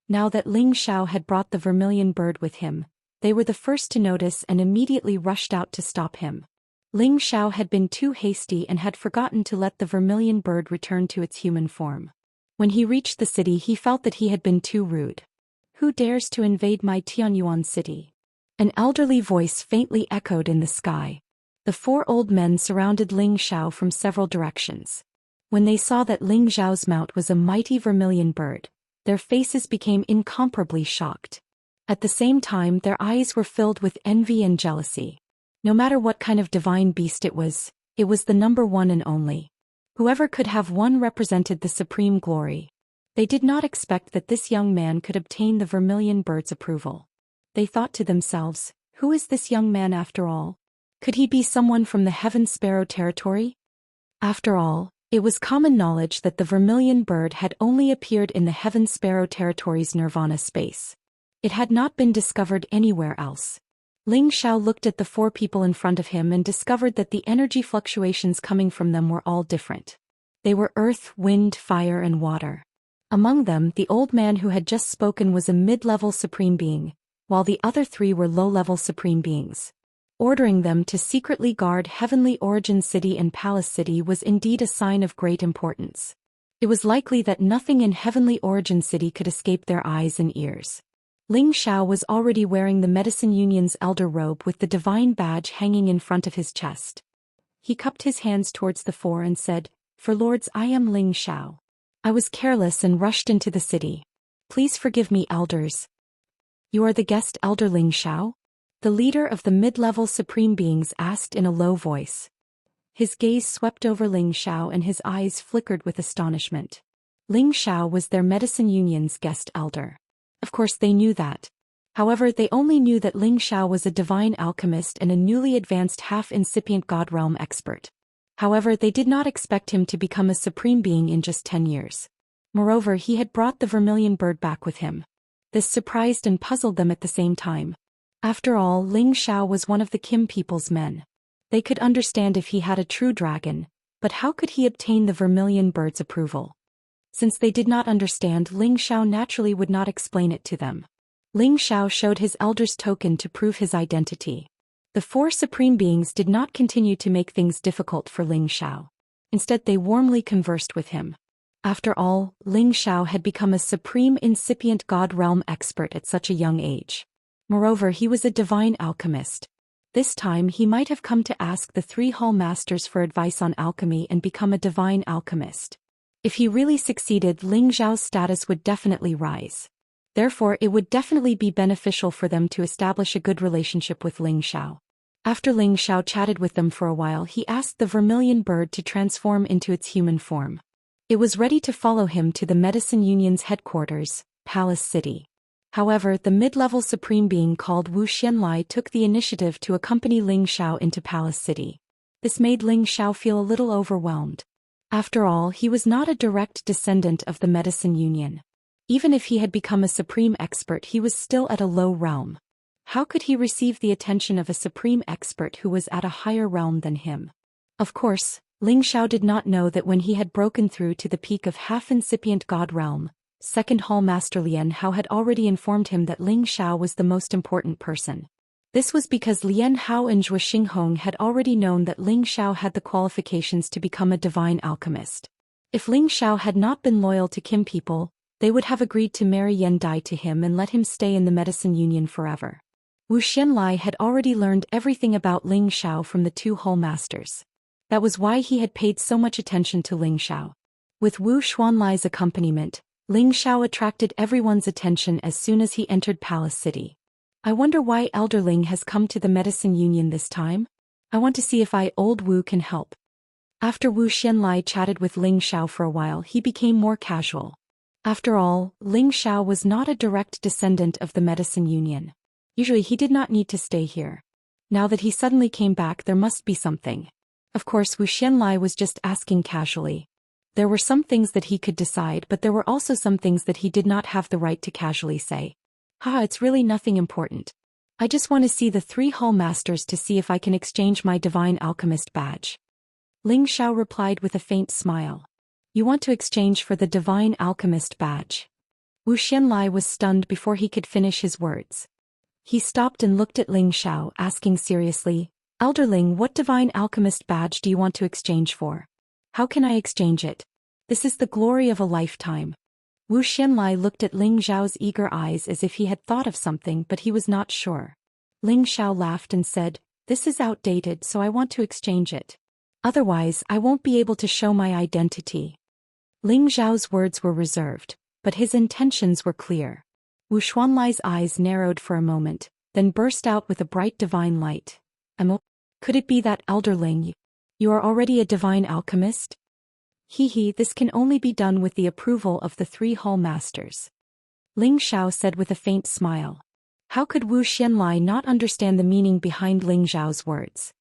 Now that Ling Xiao had brought the vermilion bird with him, they were the first to notice and immediately rushed out to stop him. Ling Xiao had been too hasty and had forgotten to let the vermilion bird return to its human form. When he reached the city, he felt that he had been too rude. "Who dares to invade my Tianyuan city?" An elderly voice faintly echoed in the sky. The 4 old men surrounded Ling Xiao from several directions. When they saw that Ling Xiao's mount was a mighty vermilion bird, their faces became incomparably shocked. At the same time, their eyes were filled with envy and jealousy. No matter what kind of divine beast it was the number one and only. Whoever could have one represented the supreme glory. They did not expect that this young man could obtain the vermilion bird's approval. They thought to themselves, who is this young man after all? Could he be someone from the Heaven Sparrow territory? After all, it was common knowledge that the vermilion bird had only appeared in the Heaven Sparrow territory's nirvana space. It had not been discovered anywhere else. Ling Xiao looked at the four people in front of him and discovered that the energy fluctuations coming from them were all different. They were earth, wind, fire, and water. Among them, the old man who had just spoken was a mid-level supreme being, while the other three were low-level supreme beings. Ordering them to secretly guard Heavenly Origin City and Palace City was indeed a sign of great importance. It was likely that nothing in Heavenly Origin City could escape their eyes and ears. Ling Xiao was already wearing the Medicine Union's elder robe with the divine badge hanging in front of his chest. He cupped his hands towards the four and said, "For lords, I am Ling Xiao. I was careless and rushed into the city. Please forgive me, elders." "You are the guest elder Ling Xiao?" the leader of the mid-level supreme beings asked in a low voice. His gaze swept over Ling Xiao and his eyes flickered with astonishment. Ling Xiao was their Medicine Union's guest elder. Of course they knew that. However, they only knew that Ling Xiao was a divine alchemist and a newly advanced half-incipient god realm expert. However, they did not expect him to become a supreme being in just 10 years. Moreover, he had brought the vermilion bird back with him. This surprised and puzzled them at the same time. After all, Ling Xiao was one of the Kim people's men. They could understand if he had a true dragon, but how could he obtain the vermilion bird's approval? Since they did not understand, Ling Xiao naturally would not explain it to them. Ling Xiao showed his elder's token to prove his identity. The four supreme beings did not continue to make things difficult for Ling Xiao. Instead, they warmly conversed with him. After all, Ling Xiao had become a supreme incipient god realm expert at such a young age. Moreover, he was a divine alchemist. This time he might have come to ask the three hall masters for advice on alchemy and become a divine alchemist. If he really succeeded, Ling Xiao's status would definitely rise. Therefore, it would definitely be beneficial for them to establish a good relationship with Ling Xiao. After Ling Xiao chatted with them for a while, he asked the vermilion bird to transform into its human form. It was ready to follow him to the Medicine Union's headquarters, Palace City. However, the mid-level supreme being called Wu Xianlai took the initiative to accompany Ling Xiao into Palace City. This made Ling Xiao feel a little overwhelmed. After all, he was not a direct descendant of the Medicine Union. Even if he had become a supreme expert, he was still at a low realm. How could he receive the attention of a supreme expert who was at a higher realm than him? Of course, Ling Xiao did not know that when he had broken through to the peak of half-incipient god realm, Second Hall Master Lian Hao had already informed him that Ling Xiao was the most important person. This was because Lian Hao and Zhou Xinghong had already known that Ling Xiao had the qualifications to become a divine alchemist. If Ling Xiao had not been loyal to Kim people, they would have agreed to marry Yan Dai to him and let him stay in the Medicine Union forever. Wu Xianlai had already learned everything about Ling Xiao from the two hall masters. That was why he had paid so much attention to Ling Xiao. With Wu Xuanlai's accompaniment, Ling Xiao attracted everyone's attention as soon as he entered Palace City. I wonder why Elder Ling has come to the Medicine Union this time? I want to see if old Wu can help. After Wu Xianlai chatted with Ling Xiao for a while, he became more casual. After all, Ling Xiao was not a direct descendant of the Medicine Union. Usually he did not need to stay here. Now that he suddenly came back, there must be something. Of course, Wu Xianlai was just asking casually. There were some things that he could decide, but there were also some things that he did not have the right to casually say. It's really nothing important. I just want to see the three hall masters to see if I can exchange my divine alchemist badge. Ling Xiao replied with a faint smile. You want to exchange for the divine alchemist badge? Wu Xianlai was stunned before he could finish his words. He stopped and looked at Ling Xiao, asking seriously, Elder Ling, what divine alchemist badge do you want to exchange for? How can I exchange it? This is the glory of a lifetime. Wu Xianlai looked at Ling Xiao's eager eyes as if he had thought of something, but he was not sure. Ling Xiao laughed and said, This is outdated, so I want to exchange it. Otherwise, I won't be able to show my identity. Ling Xiao's words were reserved, but his intentions were clear. Wu Xuanlai's eyes narrowed for a moment, then burst out with a bright divine light. Could it be that elder Ling? You are already a divine alchemist? This can only be done with the approval of the 3 hall masters. Ling Xiao said with a faint smile. How could Wu Xianlai not understand the meaning behind Ling Xiao's words?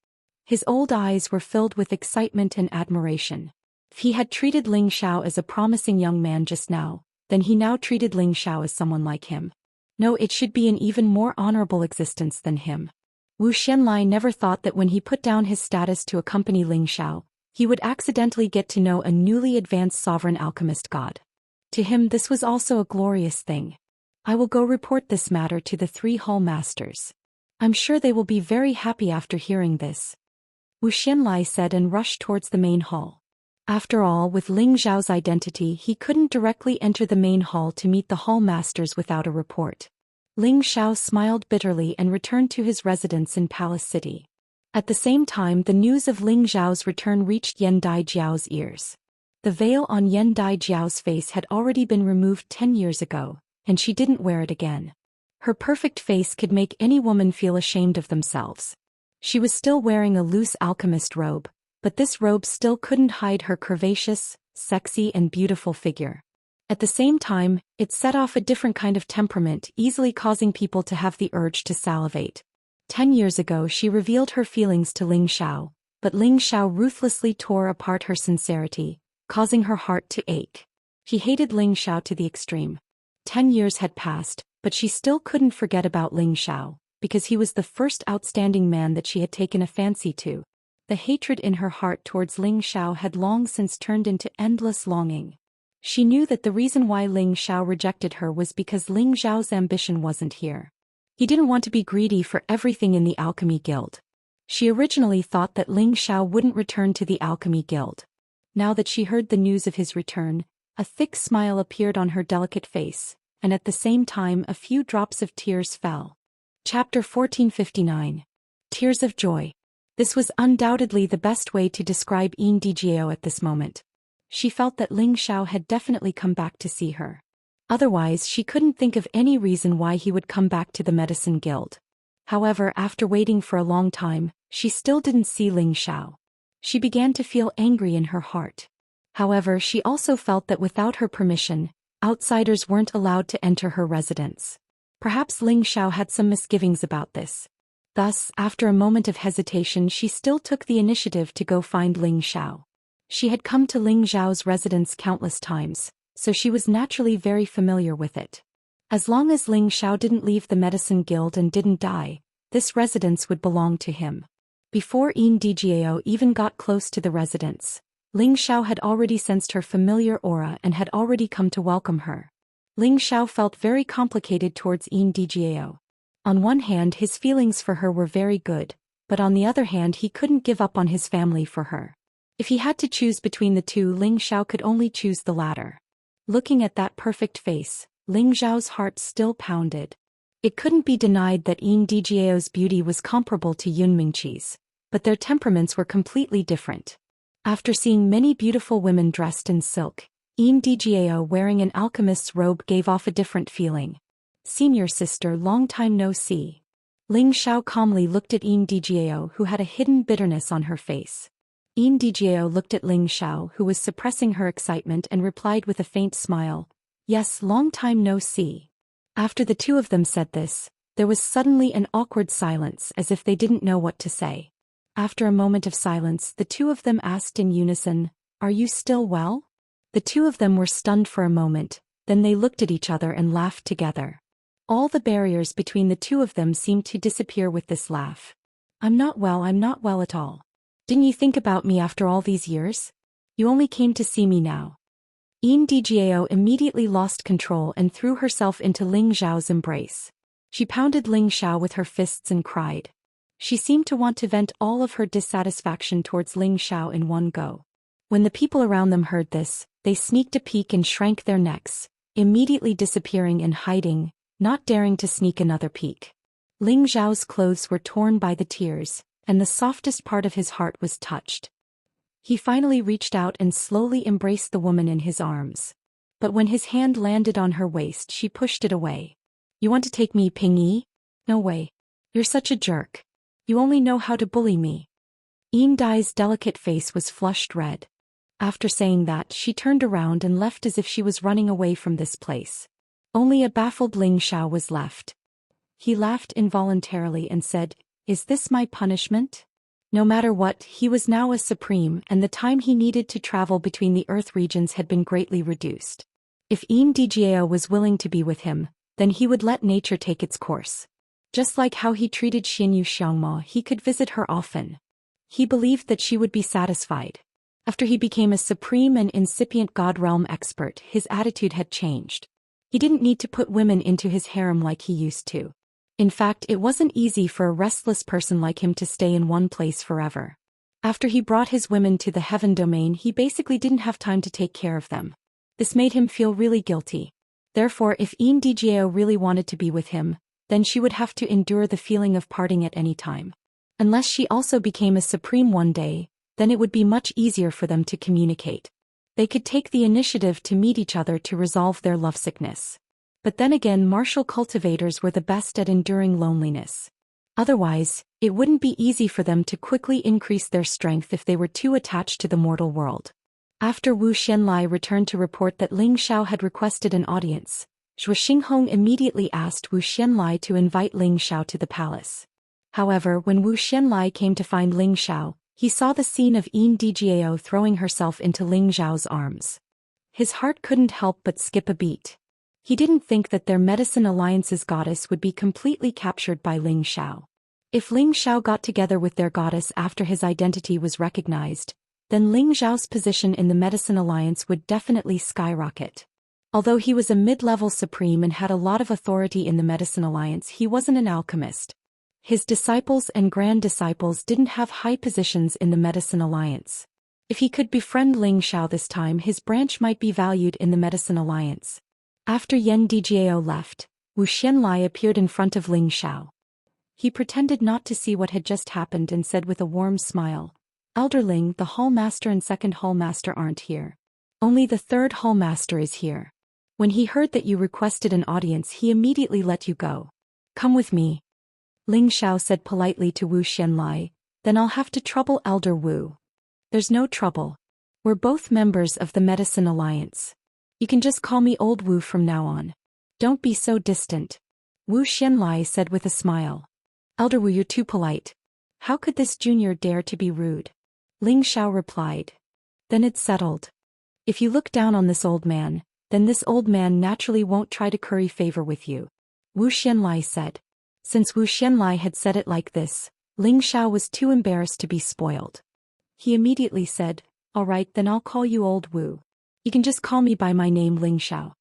His old eyes were filled with excitement and admiration. If he had treated Ling Xiao as a promising young man just now, then he now treated Ling Xiao as someone like him. No, it should be an even more honorable existence than him. Wu Xianlai never thought that when he put down his status to accompany Ling Xiao, he would accidentally get to know a newly advanced sovereign alchemist god. To him this was also a glorious thing. I will go report this matter to the 3 hall masters. I'm sure they will be very happy after hearing this. Wu Xianlai said and rushed towards the main hall. After all, with Ling Xiao's identity he couldn't directly enter the main hall to meet the hall masters without a report. Ling Xiao smiled bitterly and returned to his residence in Palace City. At the same time, the news of Ling Xiao's return reached Yan Daijiao's ears. The veil on Yan Daijiao's face had already been removed 10 years ago, and she didn't wear it again. Her perfect face could make any woman feel ashamed of themselves. She was still wearing a loose alchemist robe, but this robe still couldn't hide her curvaceous, sexy and beautiful figure. At the same time, it set off a different kind of temperament, easily causing people to have the urge to salivate. 10 years ago she revealed her feelings to Ling Xiao, but Ling Xiao ruthlessly tore apart her sincerity, causing her heart to ache. She hated Ling Xiao to the extreme. 10 years had passed, but she still couldn't forget about Ling Xiao, because he was the first outstanding man that she had taken a fancy to. The hatred in her heart towards Ling Xiao had long since turned into endless longing. She knew that the reason why Ling Xiao rejected her was because Ling Xiao's ambition wasn't here. He didn't want to be greedy for everything in the Alchemy Guild. She originally thought that Ling Xiao wouldn't return to the Alchemy Guild. Now that she heard the news of his return, a thick smile appeared on her delicate face, and at the same time a few drops of tears fell. Chapter 1459. Tears of Joy. This was undoubtedly the best way to describe Yin Dijiao at this moment. She felt that Ling Xiao had definitely come back to see her. Otherwise she couldn't think of any reason why he would come back to the Medicine Guild. However, after waiting for a long time, she still didn't see Ling Xiao. She began to feel angry in her heart. However, she also felt that without her permission, outsiders weren't allowed to enter her residence. Perhaps Ling Xiao had some misgivings about this. Thus, after a moment of hesitation, she still took the initiative to go find Ling Xiao. She had come to Ling Xiao's residence countless times, so she was naturally very familiar with it. As long as Ling Xiao didn't leave the Medicine Guild and didn't die, this residence would belong to him. Before Yin Dijiao even got close to the residence, Ling Xiao had already sensed her familiar aura and had already come to welcome her. Ling Xiao felt very complicated towards Yin Dijiao. On one hand, his feelings for her were very good, but on the other hand he couldn't give up on his family for her. If he had to choose between the two, Ling Xiao could only choose the latter. Looking at that perfect face, Ling Xiao's heart still pounded. It couldn't be denied that Yin Dijiao's beauty was comparable to Yun Mingqi's, but their temperaments were completely different. After seeing many beautiful women dressed in silk, Yin Dijiao wearing an alchemist's robe gave off a different feeling. Senior sister, long time no see. Ling Xiao calmly looked at Yin Dijiao, who had a hidden bitterness on her face. Yin Dijiao looked at Ling Xiao, who was suppressing her excitement, and replied with a faint smile, "Yes, long time no see." After the two of them said this, there was suddenly an awkward silence, as if they didn't know what to say. After a moment of silence, the two of them asked in unison, "Are you still well?" The two of them were stunned for a moment, then they looked at each other and laughed together. All the barriers between the two of them seemed to disappear with this laugh. I'm not well at all. Didn't you think about me after all these years? You only came to see me now." Yin Dijiao immediately lost control and threw herself into Ling Xiao's embrace. She pounded Ling Xiao with her fists and cried. She seemed to want to vent all of her dissatisfaction towards Ling Xiao in one go. When the people around them heard this, they sneaked a peek and shrank their necks, immediately disappearing and hiding, not daring to sneak another peek. Ling Xiao's clothes were torn by the tears, and the softest part of his heart was touched. He finally reached out and slowly embraced the woman in his arms. But when his hand landed on her waist, she pushed it away. "You want to take me, Ping Yi? No way. You're such a jerk. You only know how to bully me." Yin Dai's delicate face was flushed red. After saying that, she turned around and left as if she was running away from this place. Only a baffled Ling Xiao was left. He laughed involuntarily and said, "Is this my punishment?" No matter what, he was now a supreme, and the time he needed to travel between the earth regions had been greatly reduced. If Yin Djiao was willing to be with him, then he would let nature take its course. Just like how he treated Xinyu Xiangmo, he could visit her often. He believed that she would be satisfied. After he became a supreme and incipient god realm expert, his attitude had changed. He didn't need to put women into his harem like he used to. In fact, it wasn't easy for a restless person like him to stay in one place forever. After he brought his women to the heaven domain, he basically didn't have time to take care of them. This made him feel really guilty. Therefore, if Yin Djiao really wanted to be with him, then she would have to endure the feeling of parting at any time. Unless she also became a supreme one day, then it would be much easier for them to communicate. They could take the initiative to meet each other to resolve their lovesickness. But then again, martial cultivators were the best at enduring loneliness. Otherwise, it wouldn't be easy for them to quickly increase their strength if they were too attached to the mortal world. After Wu Xianlai returned to report that Ling Xiao had requested an audience, Zhou Xinghong immediately asked Wu Xianlai to invite Ling Xiao to the palace. However, when Wu Xianlai came to find Ling Xiao, he saw the scene of Yin Djiao throwing herself into Ling Xiao's arms. His heart couldn't help but skip a beat. He didn't think that their Medicine Alliance's goddess would be completely captured by Ling Xiao. If Ling Xiao got together with their goddess after his identity was recognized, then Ling Xiao's position in the Medicine Alliance would definitely skyrocket. Although he was a mid-level supreme and had a lot of authority in the Medicine Alliance, he wasn't an alchemist. His disciples and grand disciples didn't have high positions in the Medicine Alliance. If he could befriend Ling Xiao this time, his branch might be valued in the Medicine Alliance. After Yin Djiao left, Wu Xianlai appeared in front of Ling Xiao. He pretended not to see what had just happened and said with a warm smile, "Elder Ling, the Hall Master and second Hall Master aren't here. Only the third Hall Master is here. When he heard that you requested an audience, he immediately let you go. Come with me." Ling Xiao said politely to Wu Xianlai, "Then I'll have to trouble Elder Wu." "There's no trouble. We're both members of the Medicine Alliance. You can just call me Old Wu from now on. Don't be so distant," Wu Xianlai said with a smile. "Elder Wu, you're too polite. How could this junior dare to be rude?" Ling Xiao replied. "Then it's settled. If you look down on this old man, then this old man naturally won't try to curry favor with you," Wu Xianlai said. Since Wu Xianlai had said it like this, Ling Xiao was too embarrassed to be spoiled. He immediately said, "All right, then I'll call you Old Wu. You can just call me by my name, Ling Xiao."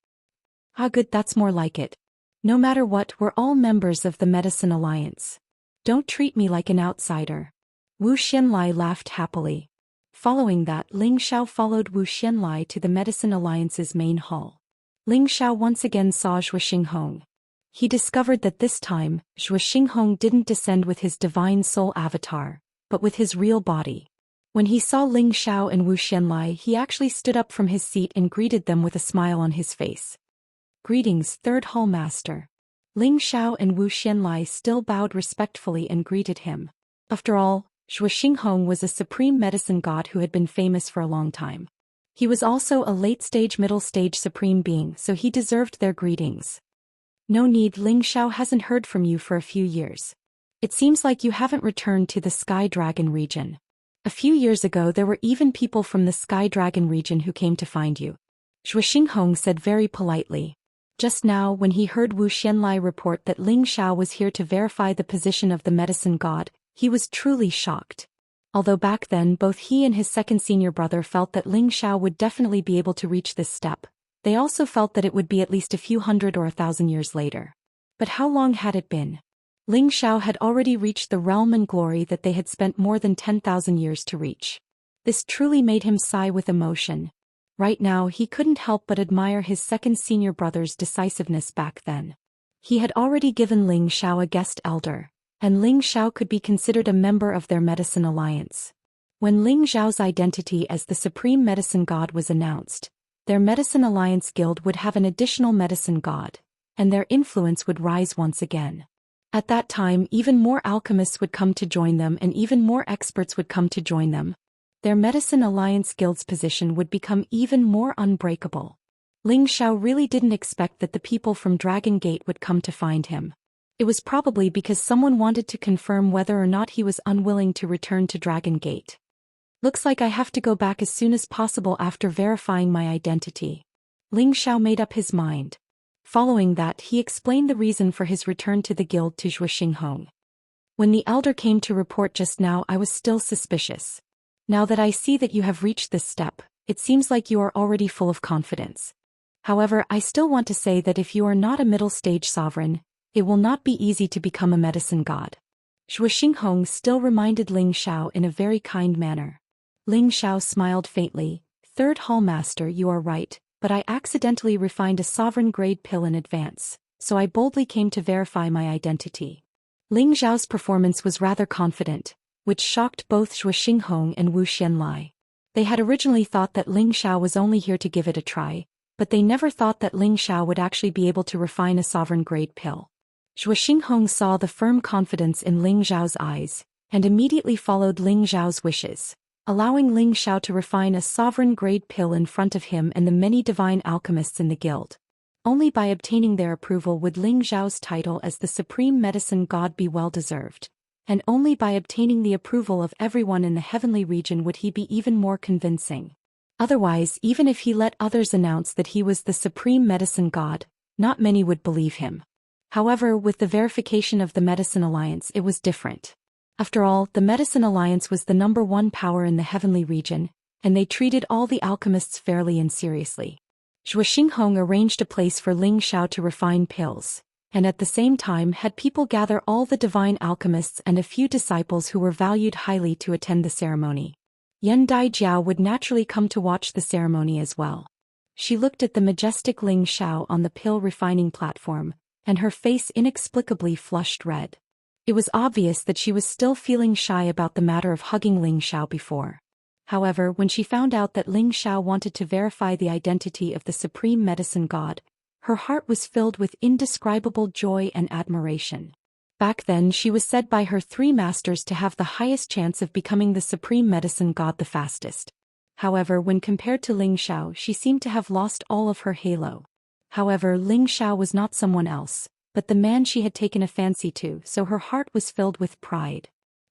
"Ah, good, that's more like it. No matter what, we're all members of the Medicine Alliance. Don't treat me like an outsider." Wu Xianlai laughed happily. Following that, Ling Xiao followed Wu Xianlai to the Medicine Alliance's main hall. Ling Xiao once again saw Zhou Xinghong. He discovered that this time, Zhou Xinghong didn't descend with his divine soul avatar, but with his real body. When he saw Ling Xiao and Wu Xianlai, he actually stood up from his seat and greeted them with a smile on his face. "Greetings, Third Hall Master." Ling Xiao and Wu Xianlai still bowed respectfully and greeted him. After all, Zhou Xinghong was a supreme medicine god who had been famous for a long time. He was also a late-stage middle-stage supreme being, so he deserved their greetings. "No need, Ling Xiao hasn't heard from you for a few years. It seems like you haven't returned to the Sky Dragon region. A few years ago there were even people from the Sky Dragon region who came to find you," Zhou Xinghong said very politely. Just now, when he heard Wu Xianlai report that Ling Xiao was here to verify the position of the medicine god, he was truly shocked. Although back then both he and his second senior brother felt that Ling Xiao would definitely be able to reach this step, they also felt that it would be at least a few hundred or 1,000 years later. But how long had it been? Ling Xiao had already reached the realm and glory that they had spent more than 10,000 years to reach. This truly made him sigh with emotion. Right now he couldn't help but admire his second senior brother's decisiveness back then. He had already given Ling Xiao a guest elder, and Ling Xiao could be considered a member of their Medicine Alliance. When Ling Xiao's identity as the Supreme Medicine God was announced, their Medicine Alliance guild would have an additional medicine god, and their influence would rise once again. At that time, even more alchemists would come to join them and even more experts would come to join them. Their Medicine Alliance Guild's position would become even more unbreakable. Ling Xiao really didn't expect that the people from Dragon Gate would come to find him. It was probably because someone wanted to confirm whether or not he was unwilling to return to Dragon Gate. Looks like I have to go back as soon as possible after verifying my identity. Ling Xiao made up his mind. Following that, he explained the reason for his return to the guild to Zhou Xian. When the elder came to report just now, I was still suspicious. Now that I see that you have reached this step, it seems like you are already full of confidence. However, I still want to say that if you are not a middle-stage sovereign, it will not be easy to become a medicine god. Zhou Xian still reminded Ling Xiao in a very kind manner. Ling Xiao smiled faintly. Third Hall Master, you are right, but I accidentally refined a sovereign-grade pill in advance, so I boldly came to verify my identity. Ling Xiao's performance was rather confident, which shocked both Zhou Xian and Wu Xianlai. They had originally thought that Ling Xiao was only here to give it a try, but they never thought that Ling Xiao would actually be able to refine a sovereign-grade pill. Zhou Xian saw the firm confidence in Ling Xiao's eyes, and immediately followed Ling Xiao's wishes, allowing Ling Xiao to refine a sovereign-grade pill in front of him and the many divine alchemists in the guild. Only by obtaining their approval would Ling Xiao's title as the supreme medicine god be well-deserved, and only by obtaining the approval of everyone in the heavenly region would he be even more convincing. Otherwise, even if he let others announce that he was the supreme medicine god, not many would believe him. However, with the verification of the Medicine Alliance, it was different. After all, the Medicine Alliance was the #1 power in the heavenly region, and they treated all the alchemists fairly and seriously. Zhou Xian arranged a place for Ling Xiao to refine pills, and at the same time had people gather all the divine alchemists and a few disciples who were valued highly to attend the ceremony. Yan Daijiao would naturally come to watch the ceremony as well. She looked at the majestic Ling Xiao on the pill refining platform, and her face inexplicably flushed red. It was obvious that she was still feeling shy about the matter of hugging Ling Xiao before. However, when she found out that Ling Xiao wanted to verify the identity of the supreme medicine god, her heart was filled with indescribable joy and admiration. Back then, she was said by her 3 masters to have the highest chance of becoming the supreme medicine god the fastest. However, when compared to Ling Xiao, she seemed to have lost all of her halo. However, Ling Xiao was not someone else, but the man she had taken a fancy to, so her heart was filled with pride.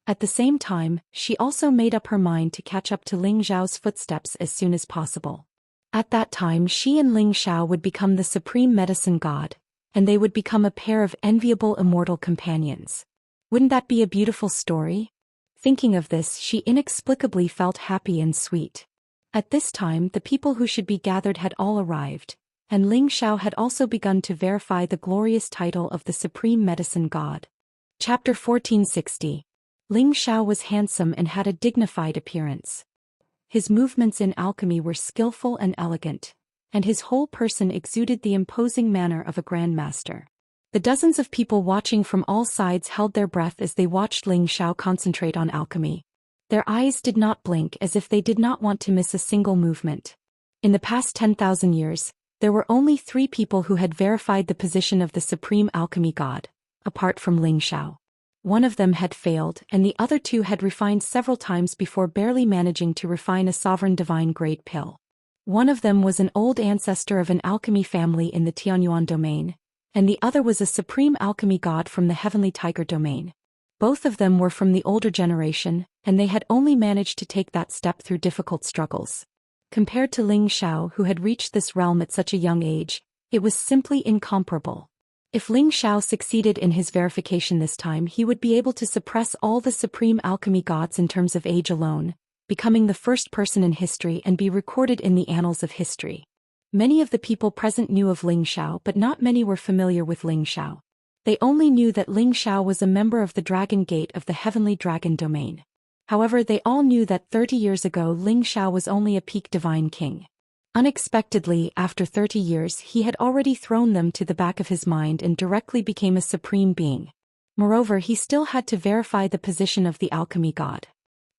At the same time, she also made up her mind to catch up to Ling Xiao's footsteps as soon as possible. At that time, she and Ling Xiao would become the supreme medicine god, and they would become a pair of enviable immortal companions. Wouldn't that be a beautiful story? Thinking of this, she inexplicably felt happy and sweet. At this time, the people who should be gathered had all arrived, and Ling Xiao had also begun to verify the glorious title of the supreme medicine god. Chapter 1460. Ling Xiao was handsome and had a dignified appearance. His movements in alchemy were skillful and elegant, and his whole person exuded the imposing manner of a grandmaster. The dozens of people watching from all sides held their breath as they watched Ling Xiao concentrate on alchemy. Their eyes did not blink as if they did not want to miss a single movement. In the past 10,000 years, there were only 3 people who had verified the position of the supreme alchemy god, apart from Ling Xiao. One of them had failed, and the other 2 had refined several times before barely managing to refine a sovereign divine-grade pill. One of them was an old ancestor of an alchemy family in the Tianyuan domain, and the other was a supreme alchemy god from the Heavenly Tiger domain. Both of them were from the older generation, and they had only managed to take that step through difficult struggles. Compared to Ling Xiao, who had reached this realm at such a young age, it was simply incomparable. If Ling Xiao succeeded in his verification this time, he would be able to suppress all the supreme alchemy gods in terms of age alone, becoming the first person in history and be recorded in the annals of history. Many of the people present knew of Ling Xiao, but not many were familiar with Ling Xiao. They only knew that Ling Xiao was a member of the Dragon Gate of the Heavenly Dragon domain. However, they all knew that 30 years ago Ling Xiao was only a peak divine king. Unexpectedly, after 30 years, he had already thrown them to the back of his mind and directly became a supreme being. Moreover, he still had to verify the position of the alchemy god.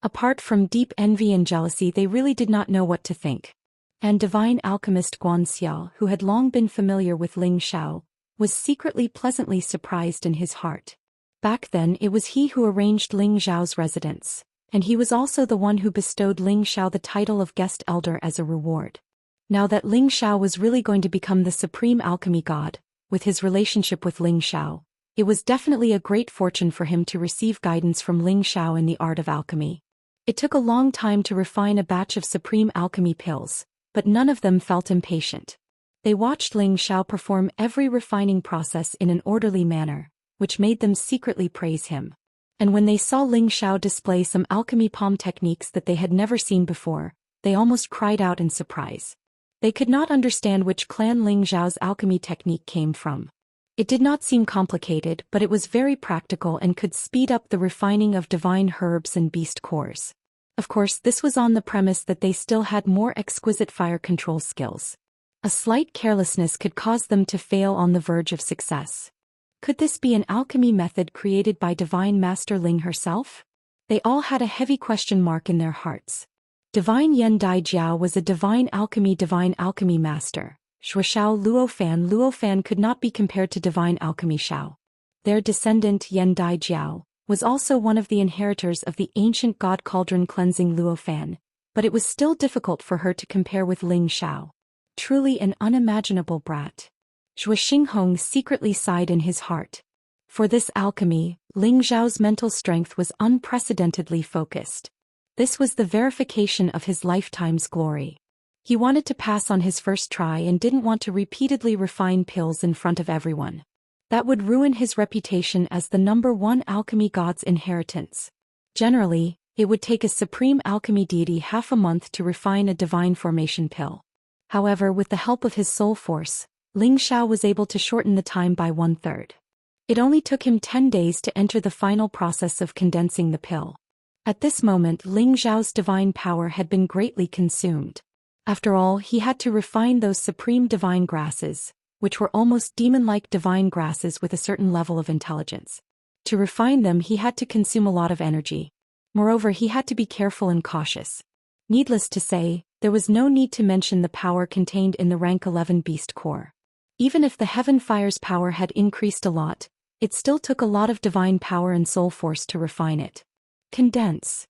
Apart from deep envy and jealousy, they really did not know what to think. And divine alchemist Guanxia, who had long been familiar with Ling Xiao, was secretly pleasantly surprised in his heart. Back then it was he who arranged Ling Xiao's residence, and he was also the one who bestowed Ling Xiao the title of guest elder as a reward. Now that Ling Xiao was really going to become the supreme alchemy god, with his relationship with Ling Xiao, it was definitely a great fortune for him to receive guidance from Ling Xiao in the art of alchemy. It took a long time to refine a batch of supreme alchemy pills, but none of them felt impatient. They watched Ling Xiao perform every refining process in an orderly manner, which made them secretly praise him. And when they saw Ling Xiao display some alchemy palm techniques that they had never seen before, they almost cried out in surprise. They could not understand which clan Ling Xiao's alchemy technique came from. It did not seem complicated, but it was very practical and could speed up the refining of divine herbs and beast cores. Of course, this was on the premise that they still had more exquisite fire control skills. A slight carelessness could cause them to fail on the verge of success. Could this be an alchemy method created by Divine Master Ling herself? They all had a heavy question mark in their hearts. Divine Yan Dai Jiao was a divine alchemy master. Shuoxiao Luofan could not be compared to divine alchemy Xiao. Their descendant Yan Dai Jiao was also one of the inheritors of the ancient god cauldron cleansing Luofan, but it was still difficult for her to compare with Ling Xiao. Truly an unimaginable brat. Zhou Xian secretly sighed in his heart. For this alchemy, Ling Xiao's mental strength was unprecedentedly focused. This was the verification of his lifetime's glory. He wanted to pass on his first try and didn't want to repeatedly refine pills in front of everyone. That would ruin his reputation as the #1 alchemy god's inheritance. Generally, it would take a supreme alchemy deity half a month to refine a divine formation pill. However, with the help of his soul force, Ling Xiao was able to shorten the time by 1/3. It only took him 10 days to enter the final process of condensing the pill. At this moment, Ling Xiao's divine power had been greatly consumed. After all, he had to refine those supreme divine grasses, which were almost demon-like divine grasses with a certain level of intelligence. To refine them, he had to consume a lot of energy. Moreover, he had to be careful and cautious. Needless to say, there was no need to mention the power contained in the rank 11 beast core. Even if the Heaven Fire's power had increased a lot, it still took a lot of divine power and soul force to refine it. Condense.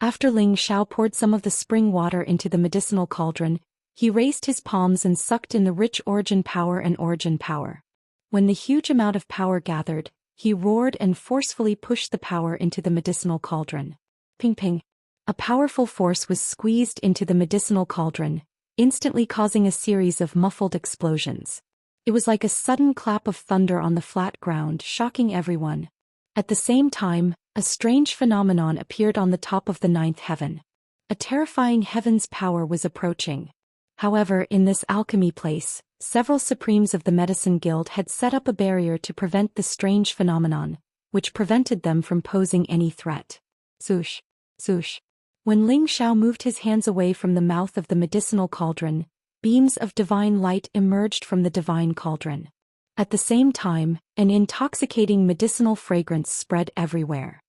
After Ling Xiao poured some of the spring water into the medicinal cauldron, he raised his palms and sucked in the rich origin power. When the huge amount of power gathered, he roared and forcefully pushed the power into the medicinal cauldron. Ping ping. A powerful force was squeezed into the medicinal cauldron, instantly causing a series of muffled explosions. It was like a sudden clap of thunder on the flat ground, shocking everyone. At the same time, a strange phenomenon appeared on the top of the 9th heaven. A terrifying heaven's power was approaching. However, in this alchemy place, several supremes of the medicine guild had set up a barrier to prevent the strange phenomenon, which prevented them from posing any threat. Swoosh, swoosh. When Ling Xiao moved his hands away from the mouth of the medicinal cauldron, beams of divine light emerged from the divine cauldron. At the same time, an intoxicating medicinal fragrance spread everywhere.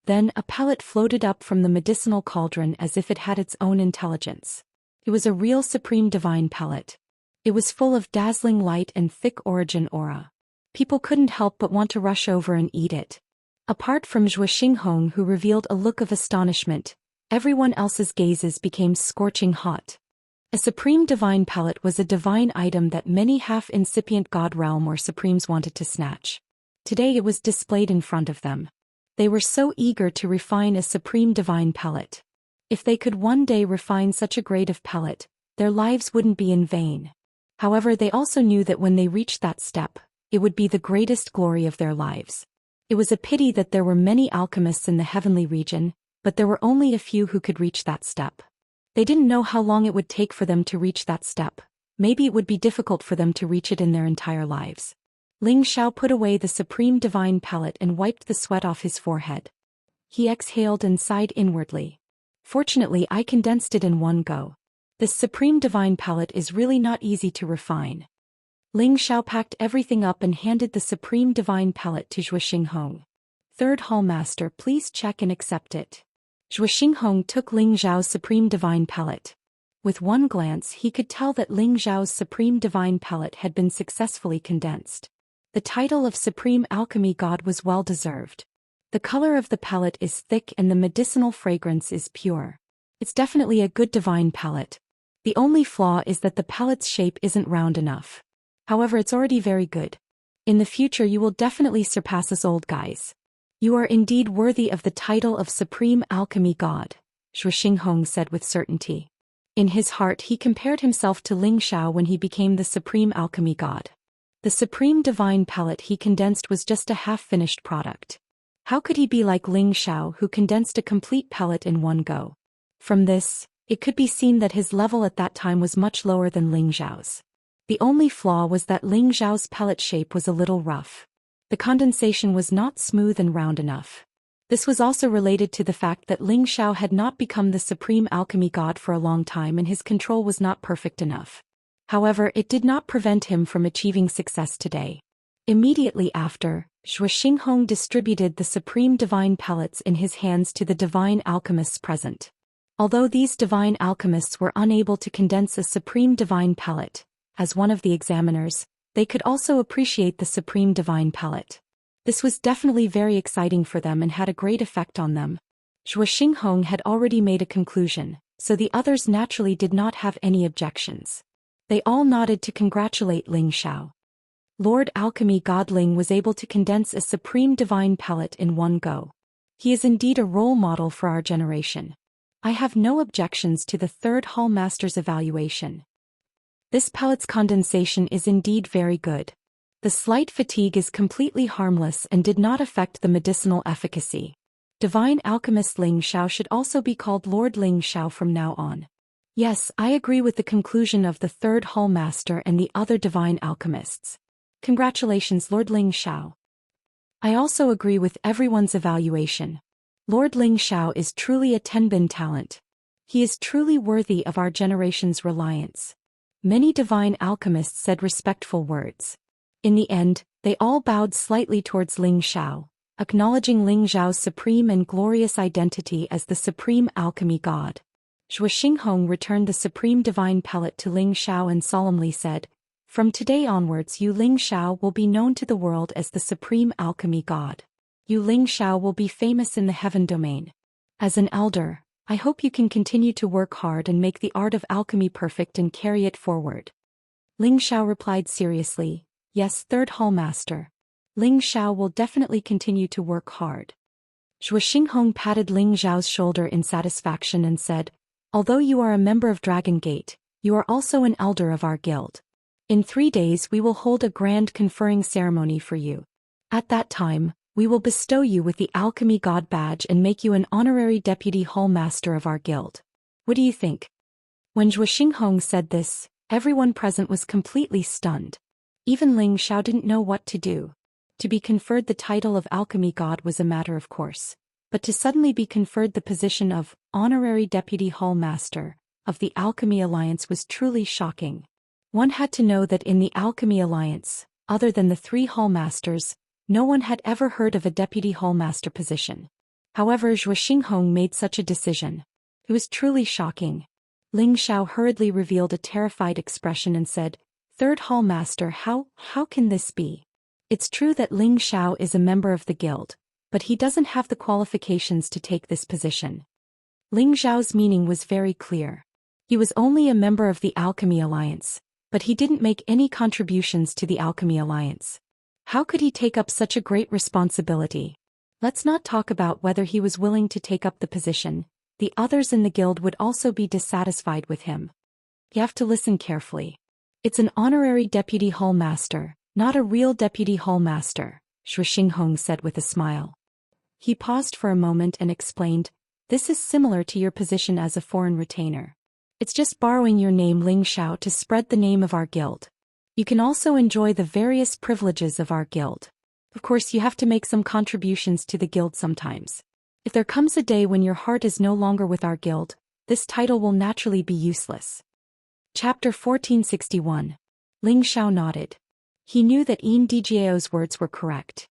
Then a pellet floated up from the medicinal cauldron as if it had its own intelligence. It was a real supreme divine pellet. It was full of dazzling light and thick origin aura. People couldn't help but want to rush over and eat it. Apart from Zhou Xian, who revealed a look of astonishment, everyone else's gazes became scorching hot. A supreme divine pellet was a divine item that many half-incipient god realm or supremes wanted to snatch. Today it was displayed in front of them. They were so eager to refine a supreme divine pellet. If they could one day refine such a grade of pellet, their lives wouldn't be in vain. However, they also knew that when they reached that step, it would be the greatest glory of their lives. It was a pity that there were many alchemists in the heavenly region, but there were only a few who could reach that step. They didn't know how long it would take for them to reach that step. Maybe it would be difficult for them to reach it in their entire lives. Ling Xiao put away the supreme divine pellet and wiped the sweat off his forehead. He exhaled and sighed inwardly. Fortunately, I condensed it in one go. This supreme divine pellet is really not easy to refine. Ling Xiao packed everything up and handed the supreme divine pellet to Zhou Xian. Third Hall Master, please check and accept it. Zhou Xian took Ling Xiao's supreme divine pellet. With one glance he could tell that Ling Xiao's supreme divine pellet had been successfully condensed. The title of Supreme Alchemy God was well deserved. The color of the pellet is thick and the medicinal fragrance is pure. It's definitely a good divine pellet. The only flaw is that the pellet's shape isn't round enough. However, it's already very good. In the future you will definitely surpass us old guys. You are indeed worthy of the title of Supreme Alchemy God, Zhou Xian said with certainty. In his heart he compared himself to Ling Xiao when he became the Supreme Alchemy God. The Supreme Divine Pellet he condensed was just a half-finished product. How could he be like Ling Xiao who condensed a complete pellet in one go? From this, it could be seen that his level at that time was much lower than Ling Xiao's. The only flaw was that Ling Xiao's pellet shape was a little rough. The condensation was not smooth and round enough. This was also related to the fact that Ling Xiao had not become the Supreme Alchemy God for a long time and his control was not perfect enough. However, it did not prevent him from achieving success today. Immediately after, Zhou Xian distributed the Supreme Divine Pellets in his hands to the Divine Alchemists present. Although these Divine Alchemists were unable to condense a Supreme Divine Pellet, as one of the examiners, they could also appreciate the Supreme Divine Pellet. This was definitely very exciting for them and had a great effect on them. Zhou Xian had already made a conclusion, so the others naturally did not have any objections. They all nodded to congratulate Ling Xiao. Lord Alchemy God Ling was able to condense a Supreme Divine Pellet in one go. He is indeed a role model for our generation. I have no objections to the third Hall Master's evaluation. This pellet's condensation is indeed very good. The slight fatigue is completely harmless and did not affect the medicinal efficacy. Divine Alchemist Ling Xiao should also be called Lord Ling Xiao from now on. Yes, I agree with the conclusion of the third Hall Master and the other Divine Alchemists. Congratulations, Lord Ling Xiao. I also agree with everyone's evaluation. Lord Ling Xiao is truly a Tenbin talent. He is truly worthy of our generation's reliance. Many divine alchemists said respectful words. In the end, they all bowed slightly towards Ling Xiao, acknowledging Ling Xiao's supreme and glorious identity as the Supreme Alchemy God. Zhou Xian returned the Supreme Divine Pellet to Ling Xiao and solemnly said, "From today onwards you Ling Xiao will be known to the world as the Supreme Alchemy God. You Ling Xiao will be famous in the heaven domain. As an elder, I hope you can continue to work hard and make the art of alchemy perfect and carry it forward." Ling Xiao replied seriously, "Yes, third Hall Master. Ling Xiao will definitely continue to work hard." Zhou Xian patted Ling Xiao's shoulder in satisfaction and said, "Although you are a member of Dragon Gate, you are also an elder of our guild. In 3 days we will hold a grand conferring ceremony for you. At that time, we will bestow you with the Alchemy God badge and make you an honorary deputy Hall Master of our guild. What do you think?" When Zhou Xian said this, everyone present was completely stunned. Even Ling Xiao didn't know what to do. To be conferred the title of Alchemy God was a matter of course, but to suddenly be conferred the position of Honorary Deputy Hall Master of the Alchemy Alliance was truly shocking. One had to know that in the Alchemy Alliance, other than the 3 Hall Masters, no one had ever heard of a Deputy Hall Master position. However, Zhou Xian made such a decision. It was truly shocking. Ling Xiao hurriedly revealed a terrified expression and said, "Third Hall Master, how can this be?" It's true that Ling Xiao is a member of the guild, but he doesn't have the qualifications to take this position. Ling Xiao's meaning was very clear. He was only a member of the Alchemy Alliance, but he didn't make any contributions to the Alchemy Alliance. How could he take up such a great responsibility? Let's not talk about whether he was willing to take up the position. The others in the guild would also be dissatisfied with him. You have to listen carefully. It's an honorary deputy hall master, not a real deputy hall master, Zhou Xian said with a smile. He paused for a moment and explained, "This is similar to your position as a foreign retainer. It's just borrowing your name Ling Xiao to spread the name of our guild. You can also enjoy the various privileges of our guild. Of course, you have to make some contributions to the guild sometimes. If there comes a day when your heart is no longer with our guild, this title will naturally be useless." Chapter 1461. Ling Xiao nodded. He knew that Yin Djiao's words were correct.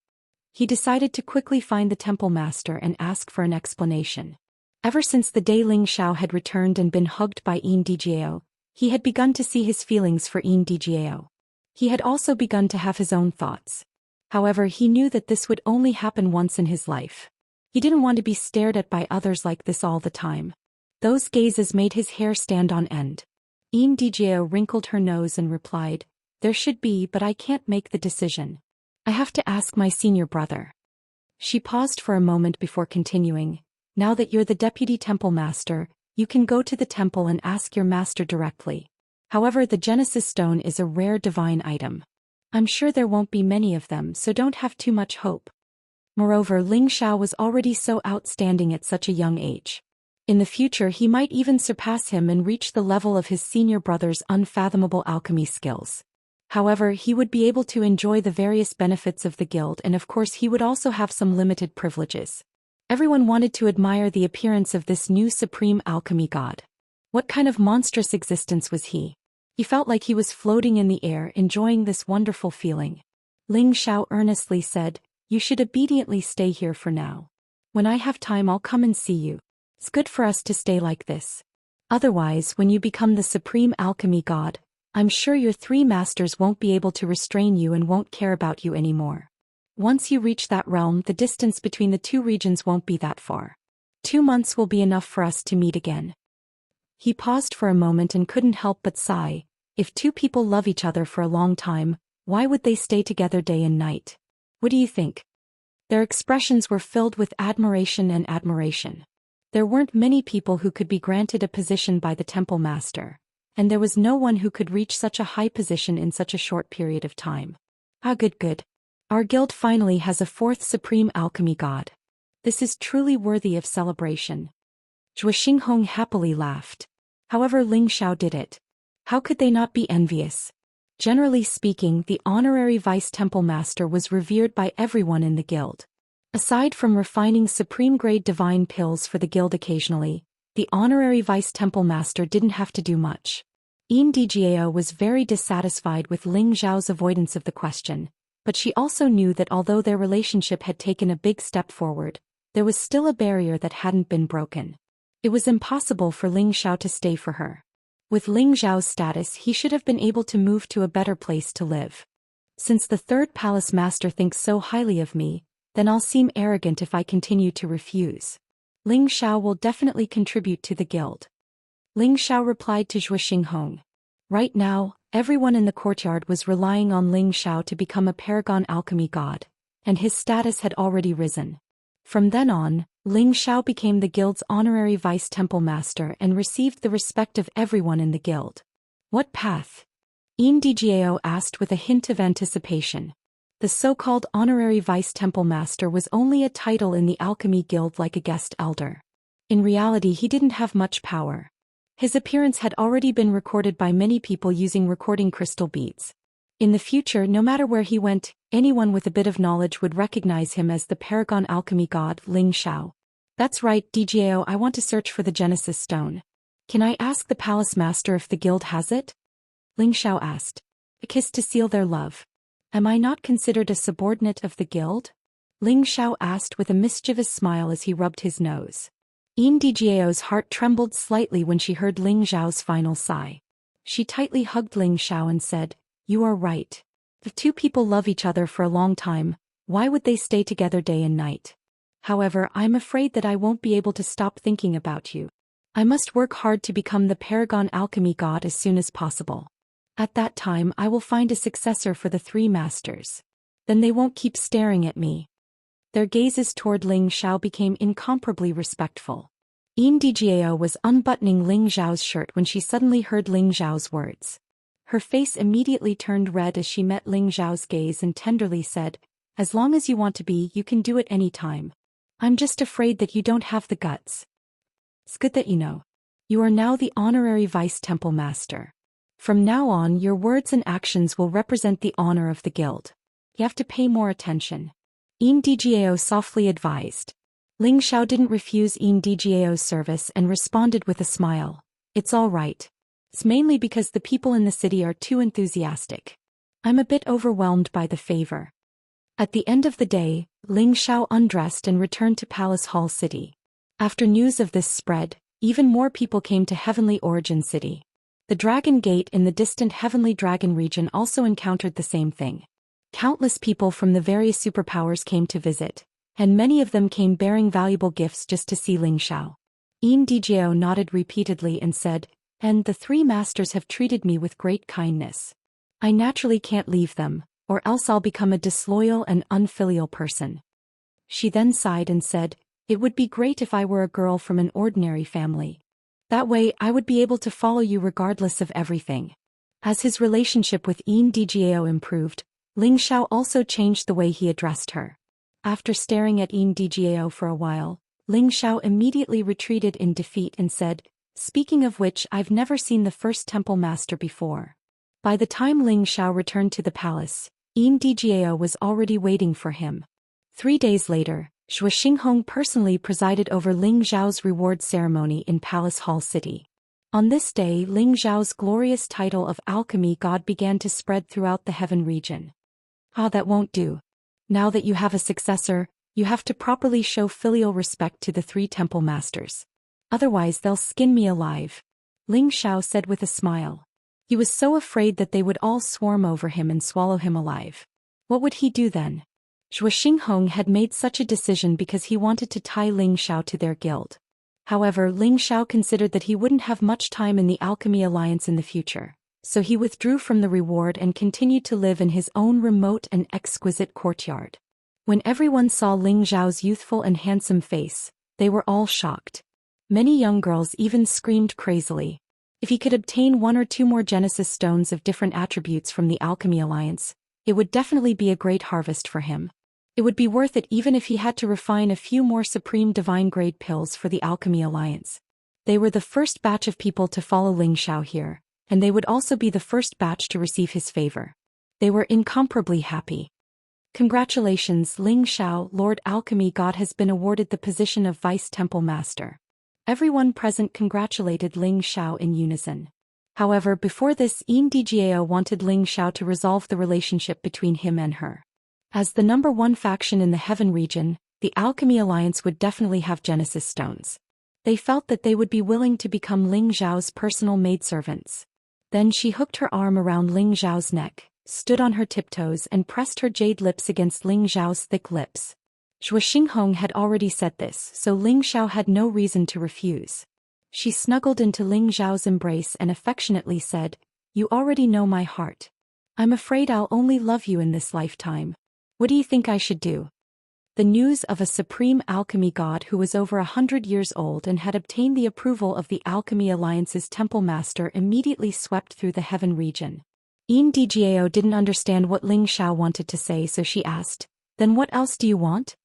He decided to quickly find the temple master and ask for an explanation. Ever since the day Ling Xiao had returned and been hugged by Yin Djiao, he had begun to see his feelings for Yin Djiao. He had also begun to have his own thoughts. However, he knew that this would only happen once in his life. He didn't want to be stared at by others like this all the time. Those gazes made his hair stand on end. Djao wrinkled her nose and replied, "There should be, but I can't make the decision. I have to ask my senior brother." She paused for a moment before continuing, "Now that you're the deputy temple master, you can go to the temple and ask your master directly. However, the Genesis Stone is a rare divine item. I'm sure there won't be many of them, so don't have too much hope." Moreover, Ling Xiao was already so outstanding at such a young age. In the future he might even surpass him and reach the level of his senior brother's unfathomable alchemy skills. However, he would be able to enjoy the various benefits of the guild, and of course he would also have some limited privileges. Everyone wanted to admire the appearance of this new supreme alchemy god. What kind of monstrous existence was he? He felt like he was floating in the air, enjoying this wonderful feeling. Ling Xiao earnestly said, "You should obediently stay here for now. When I have time I'll come and see you. It's good for us to stay like this. Otherwise, when you become the supreme alchemy god, I'm sure your three masters won't be able to restrain you and won't care about you anymore. Once you reach that realm, the distance between the two regions won't be that far. 2 months will be enough for us to meet again." He paused for a moment and couldn't help but sigh. If two people love each other for a long time, why would they stay together day and night? What do you think? Their expressions were filled with admiration and admiration. There weren't many people who could be granted a position by the temple master, and there was no one who could reach such a high position in such a short period of time. Ah, good. Our guild finally has a fourth supreme alchemy god. This is truly worthy of celebration. Zhou Xian happily laughed. However, Ling Xiao did it. How could they not be envious? Generally speaking, the honorary vice temple master was revered by everyone in the guild. Aside from refining supreme-grade divine pills for the guild occasionally, the honorary vice temple master didn't have to do much. Djao was very dissatisfied with Ling Xiao's avoidance of the question, but she also knew that although their relationship had taken a big step forward, there was still a barrier that hadn't been broken. It was impossible for Ling Xiao to stay for her. With Ling Xiao's status, he should have been able to move to a better place to live. Since the third palace master thinks so highly of me, then I'll seem arrogant if I continue to refuse. Ling Xiao will definitely contribute to the guild. Ling Xiao replied to Zhou Xian. Right now, everyone in the courtyard was relying on Ling Xiao to become a paragon alchemy god, and his status had already risen. From then on, Ling Xiao became the guild's honorary vice temple master and received the respect of everyone in the guild. What path? Djao asked with a hint of anticipation. The so-called honorary vice temple master was only a title in the alchemy guild, like a guest elder. In reality, he didn't have much power. His appearance had already been recorded by many people using recording crystal beads. In the future, no matter where he went, anyone with a bit of knowledge would recognize him as the paragon alchemy god Ling Xiao. That's right, Djao, I want to search for the Genesis Stone. Can I ask the palace master if the guild has it? Ling Xiao asked. A kiss to seal their love. Am I not considered a subordinate of the guild? Ling Xiao asked with a mischievous smile as he rubbed his nose. Djao's heart trembled slightly when she heard Ling Xiao's final sigh. She tightly hugged Ling Xiao and said, "You are right. If two people love each other for a long time, why would they stay together day and night? However, I'm afraid that I won't be able to stop thinking about you. I must work hard to become the paragon alchemy god as soon as possible. At that time I will find a successor for the three masters. Then they won't keep staring at me." Their gazes toward Ling Xiao became incomparably respectful. Djao was unbuttoning Ling Xiao's shirt when she suddenly heard Ling Xiao's words. Her face immediately turned red as she met Ling Xiao's gaze and tenderly said, "As long as you want to be, you can do it any time. I'm just afraid that you don't have the guts. It's good that you know. You are now the honorary vice temple master. From now on, your words and actions will represent the honor of the guild. You have to pay more attention." Djao softly advised. Ling Xiao didn't refuse Djao's service and responded with a smile. "It's all right. It's mainly because the people in the city are too enthusiastic. I'm a bit overwhelmed by the favor." At the end of the day, Ling Xiao undressed and returned to Palace Hall City. After news of this spread, even more people came to Heavenly Origin City. The Dragon Gate in the distant Heavenly Dragon region also encountered the same thing. Countless people from the various superpowers came to visit, and many of them came bearing valuable gifts just to see Ling Xiao. Djao nodded repeatedly and said, "And the three masters have treated me with great kindness. I naturally can't leave them, or else I'll become a disloyal and unfilial person." She then sighed and said, "It would be great if I were a girl from an ordinary family. That way I would be able to follow you regardless of everything." As his relationship with Djao improved, Ling Xiao also changed the way he addressed her. After staring at Djao for a while, Ling Xiao immediately retreated in defeat and said, "Speaking of which, I've never seen the first temple master before." By the time Ling Xiao returned to the palace, Djao was already waiting for him. 3 days later, Zhou Xian personally presided over Ling Xiao's reward ceremony in Palace Hall City. On this day, Ling Xiao's glorious title of Alchemy God began to spread throughout the heaven region. "Ah, that won't do. Now that you have a successor, you have to properly show filial respect to the 3 temple masters. Otherwise they'll skin me alive," Ling Xiao said with a smile. He was so afraid that they would all swarm over him and swallow him alive. What would he do then? Zhou Xian had made such a decision because he wanted to tie Ling Xiao to their guild. However, Ling Xiao considered that he wouldn't have much time in the Alchemy Alliance in the future, so he withdrew from the reward and continued to live in his own remote and exquisite courtyard. When everyone saw Ling Xiao's youthful and handsome face, they were all shocked. Many young girls even screamed crazily. If he could obtain 1 or 2 more Genesis stones of different attributes from the Alchemy Alliance, it would definitely be a great harvest for him. It would be worth it even if he had to refine a few more supreme divine grade pills for the Alchemy Alliance. They were the first batch of people to follow Ling Xiao here, and they would also be the first batch to receive his favor. They were incomparably happy. "Congratulations, Ling Xiao, Lord Alchemy God has been awarded the position of Vice Temple Master." Everyone present congratulated Ling Xiao in unison. However, before this, Djao wanted Ling Xiao to resolve the relationship between him and her. As the #1 faction in the Heaven region, the Alchemy Alliance would definitely have Genesis stones. They felt that they would be willing to become Ling Xiao's personal maidservants. Then she hooked her arm around Ling Xiao's neck, stood on her tiptoes and pressed her jade lips against Ling Xiao's thick lips. Zhou Xian had already said this, so Ling Xiao had no reason to refuse. She snuggled into Ling Xiao's embrace and affectionately said, "You already know my heart. I'm afraid I'll only love you in this lifetime. What do you think I should do?" The news of a supreme alchemy god who was over 100 years old and had obtained the approval of the Alchemy Alliance's temple master immediately swept through the heaven region. Djao didn't understand what Ling Xiao wanted to say, so she asked, "Then what else do you want?"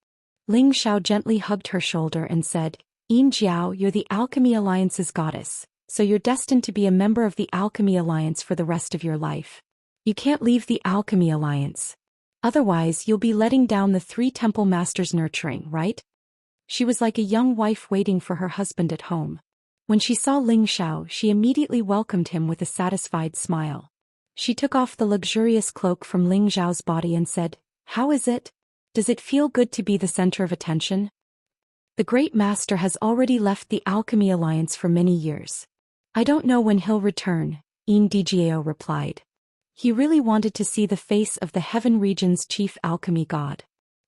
Ling Xiao gently hugged her shoulder and said, "Jiao, you're the Alchemy Alliance's goddess, so you're destined to be a member of the Alchemy Alliance for the rest of your life. You can't leave the Alchemy Alliance. Otherwise, you'll be letting down the 3 temple masters' nurturing, right?" She was like a young wife waiting for her husband at home. When she saw Ling Xiao, she immediately welcomed him with a satisfied smile. She took off the luxurious cloak from Ling Xiao's body and said, "How is it? Does it feel good to be the center of attention?" "The great master has already left the Alchemy Alliance for many years. I don't know when he'll return," Djao replied. He really wanted to see the face of the Heaven region's chief alchemy god.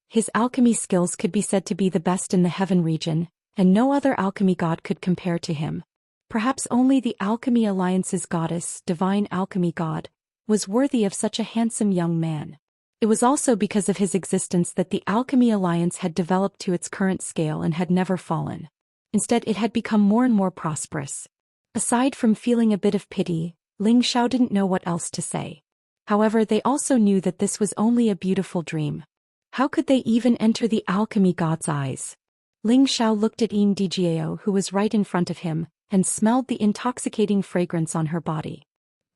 His alchemy skills could be said to be the best in the Heaven region, and no other alchemy god could compare to him. Perhaps only the Alchemy Alliance's goddess, divine alchemy god, was worthy of such a handsome young man. It was also because of his existence that the Alchemy Alliance had developed to its current scale and had never fallen. Instead, it had become more and more prosperous. Aside from feeling a bit of pity, Ling Xiao didn't know what else to say. However, they also knew that this was only a beautiful dream. How could they even enter the alchemy god's eyes? Ling Xiao looked at Djao, who was right in front of him, and smelled the intoxicating fragrance on her body.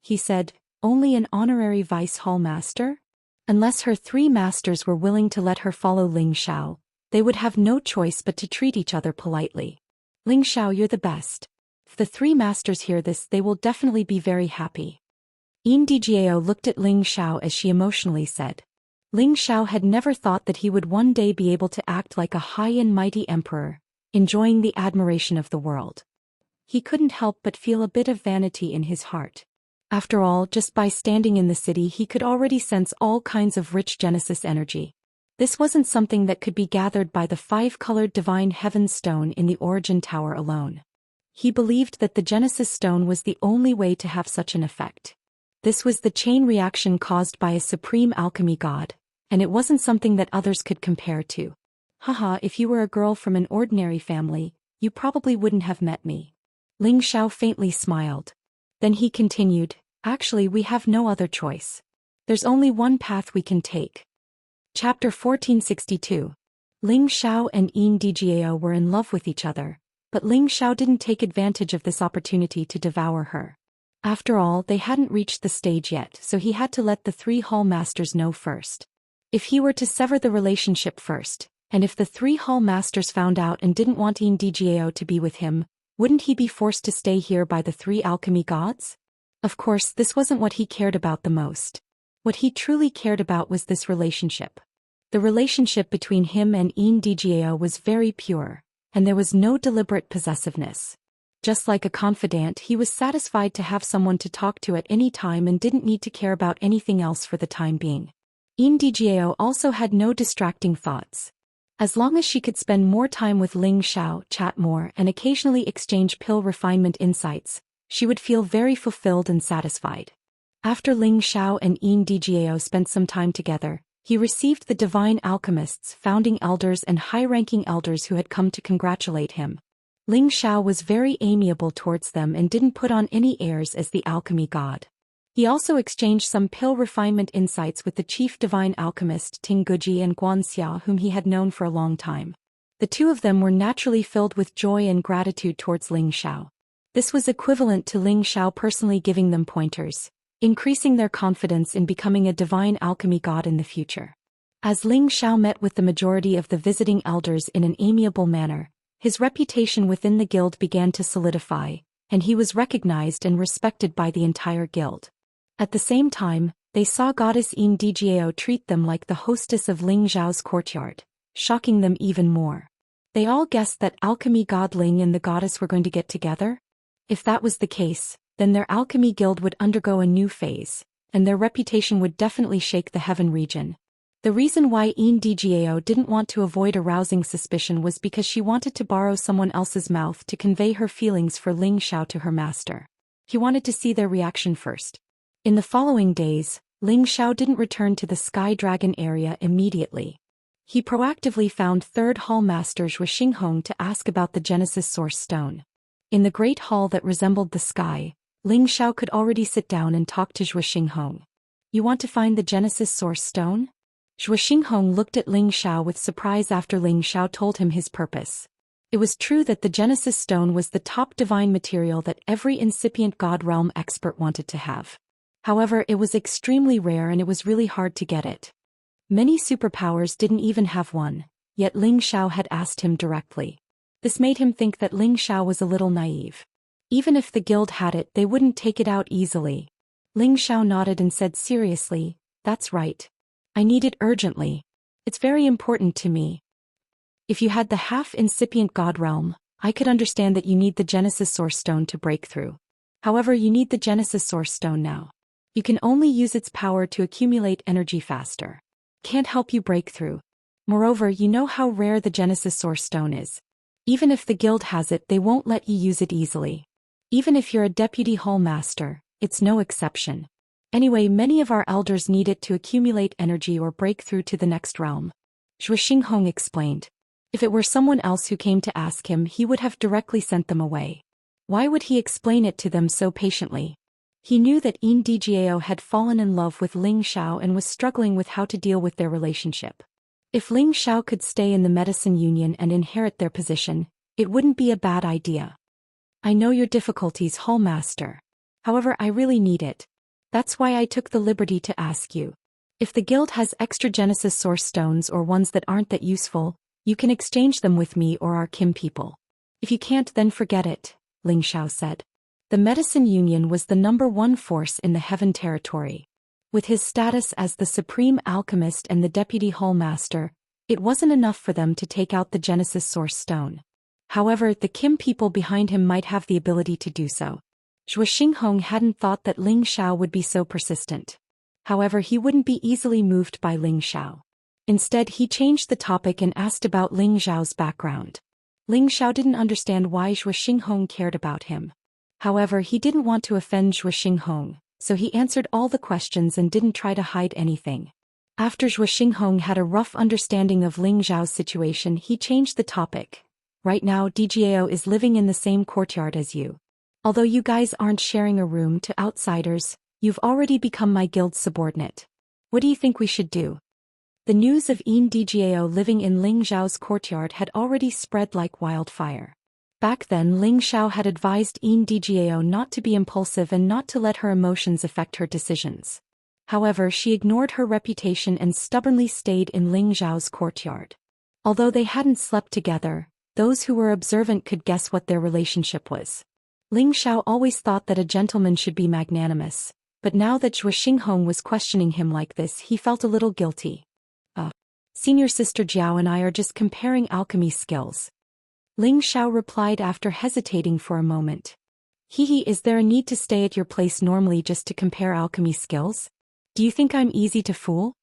He said, "Only an honorary vice hall master?" Unless her 3 masters were willing to let her follow Ling Xiao, they would have no choice but to treat each other politely. "Ling Xiao, you're the best. If the 3 masters hear this, they will definitely be very happy." Djao looked at Ling Xiao as she emotionally said. Ling Xiao had never thought that he would one day be able to act like a high and mighty emperor, enjoying the admiration of the world. He couldn't help but feel a bit of vanity in his heart. After all, just by standing in the city he could already sense all kinds of rich Genesis energy. This wasn't something that could be gathered by the 5-colored divine heaven stone in the Origin Tower alone. He believed that the Genesis stone was the only way to have such an effect. This was the chain reaction caused by a supreme alchemy god, and it wasn't something that others could compare to. Haha, if you were a girl from an ordinary family, you probably wouldn't have met me. Ling Xiao faintly smiled. Then he continued, actually we have no other choice. There's only one path we can take. Chapter 1462. Ling Xiao and Yin Djiao were in love with each other, but Ling Xiao didn't take advantage of this opportunity to devour her. After all, they hadn't reached the stage yet, so he had to let the 3 hall masters know first. If he were to sever the relationship first, and if the 3 hall masters found out and didn't want Yin Djiao to be with him, wouldn't he be forced to stay here by the 3 alchemy gods? Of course, this wasn't what he cared about the most. What he truly cared about was this relationship. The relationship between him and Yin Djiao was very pure, and there was no deliberate possessiveness. Just like a confidant, he was satisfied to have someone to talk to at any time and didn't need to care about anything else for the time being. Yin Djiao also had no distracting thoughts. As long as she could spend more time with Ling Xiao, chat more, and occasionally exchange pill refinement insights, she would feel very fulfilled and satisfied. After Ling Xiao and Yin Djiao spent some time together, he received the divine alchemists, founding elders and high-ranking elders who had come to congratulate him. Ling Xiao was very amiable towards them and didn't put on any airs as the alchemy god. He also exchanged some pill refinement insights with the chief divine alchemist Ting Guji and Guanxia, whom he had known for a long time. The 2 of them were naturally filled with joy and gratitude towards Ling Xiao. This was equivalent to Ling Xiao personally giving them pointers, increasing their confidence in becoming a divine alchemy god in the future. As Ling Xiao met with the majority of the visiting elders in an amiable manner, his reputation within the guild began to solidify, and he was recognized and respected by the entire guild. At the same time, they saw goddess Yin Djiao treat them like the hostess of Ling Xiao's courtyard, shocking them even more. They all guessed that alchemy god Ling and the goddess were going to get together. If that was the case, then their alchemy guild would undergo a new phase, and their reputation would definitely shake the heaven region. The reason why Yin Djiao didn't want to avoid arousing suspicion was because she wanted to borrow someone else's mouth to convey her feelings for Ling Xiao to her master. He wanted to see their reaction first. In the following days, Ling Xiao didn't return to the Sky Dragon area immediately. He proactively found 3rd Hall Master Zhou Xian to ask about the Genesis Source Stone. In the great hall that resembled the sky, Ling Xiao could already sit down and talk to Zhou Xian. You want to find the Genesis Source Stone? Zhou Xian looked at Ling Xiao with surprise after Ling Xiao told him his purpose. It was true that the Genesis Stone was the top divine material that every incipient God realm expert wanted to have. However, it was extremely rare and it was really hard to get it. Many superpowers didn't even have one, yet Ling Xiao had asked him directly. This made him think that Ling Xiao was a little naive. Even if the guild had it, they wouldn't take it out easily. Ling Xiao nodded and said seriously, "That's right. I need it urgently. It's very important to me. If you had the half-incipient God realm, I could understand that you need the Genesis Source Stone to break through. However, you need the Genesis Source Stone now. You can only use its power to accumulate energy faster. Can't help you break through. Moreover, you know how rare the Genesis Source Stone is. Even if the guild has it, they won't let you use it easily. Even if you're a deputy hall master, it's no exception. Anyway, many of our elders need it to accumulate energy or break through to the next realm." Zhou Xian explained. If it were someone else who came to ask him, he would have directly sent them away. Why would he explain it to them so patiently? He knew that Yin Djiao had fallen in love with Ling Xiao and was struggling with how to deal with their relationship. If Ling Xiao could stay in the medicine union and inherit their position, it wouldn't be a bad idea. "I know your difficulties, Hall Master. However, I really need it. That's why I took the liberty to ask you. If the guild has extra Genesis Source Stones or ones that aren't that useful, you can exchange them with me or our Kim people. If you can't, then forget it," Ling Xiao said. The medicine union was the #1 force in the Heaven territory. With his status as the supreme alchemist and the deputy hall master, it wasn't enough for them to take out the Genesis Source Stone. However, the Kim people behind him might have the ability to do so. Zhou Xinghong hadn't thought that Ling Xiao would be so persistent. However, he wouldn't be easily moved by Ling Xiao. Instead, he changed the topic and asked about Ling Xiao's background. Ling Xiao didn't understand why Zhou Xinghong cared about him. However, he didn't want to offend Zhou Xinghong, so he answered all the questions and didn't try to hide anything. After Zhou Xinghong had a rough understanding of Ling Xiao's situation, he changed the topic. Right now, DGAO is living in the same courtyard as you. Although you guys aren't sharing a room to outsiders, you've already become my guild's subordinate. What do you think we should do? The news of DGAO living in Ling Xiao's courtyard had already spread like wildfire. Back then, Ling Xiao had advised DGAO not to be impulsive and not to let her emotions affect her decisions. However, she ignored her reputation and stubbornly stayed in Ling Xiao's courtyard. Although they hadn't slept together, those who were observant could guess what their relationship was. Ling Xiao always thought that a gentleman should be magnanimous, but now that Zhou Xinghong was questioning him like this, he felt a little guilty. Senior Sister Jiao and I are just comparing alchemy skills. Ling Xiao replied after hesitating for a moment. Is there a need to stay at your place normally just to compare alchemy skills? Do you think I'm easy to fool?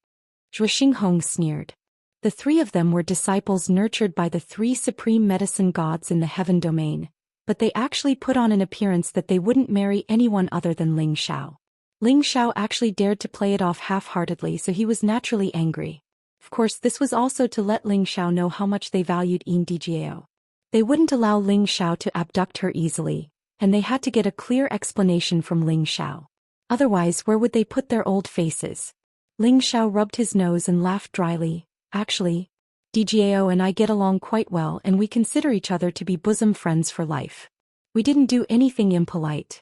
Zhou Xinghong sneered. The three of them were disciples nurtured by the three supreme medicine gods in the heaven domain, but they actually put on an appearance that they wouldn't marry anyone other than Ling Xiao. Ling Xiao actually dared to play it off half-heartedly, so he was naturally angry. Of course, this was also to let Ling Xiao know how much they valued DGAO. They wouldn't allow Ling Xiao to abduct her easily, and they had to get a clear explanation from Ling Xiao. Otherwise, where would they put their old faces? Ling Xiao rubbed his nose and laughed dryly. Actually, DGAO and I get along quite well, and we consider each other to be bosom friends for life. We didn't do anything impolite.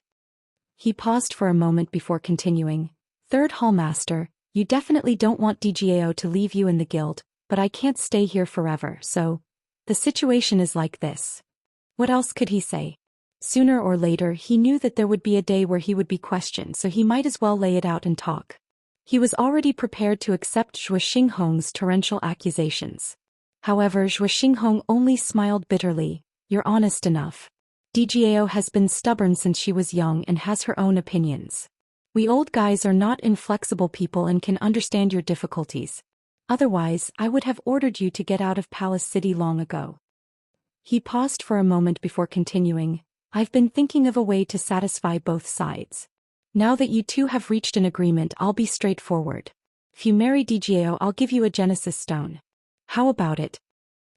He paused for a moment before continuing. Third Hallmaster, you definitely don't want DGAO to leave you in the guild, but I can't stay here forever, so the situation is like this. What else could he say? Sooner or later, he knew that there would be a day where he would be questioned, so he might as well lay it out and talk. He was already prepared to accept Zhou Xinghong's torrential accusations. However, Zhou Xinghong only smiled bitterly. You're honest enough. DGAO has been stubborn since she was young and has her own opinions. We old guys are not inflexible people and can understand your difficulties. Otherwise, I would have ordered you to get out of Palace City long ago. He paused for a moment before continuing. I've been thinking of a way to satisfy both sides. Now that you two have reached an agreement, I'll be straightforward. If you marry DGAO, I'll give you a Genesis stone. How about it?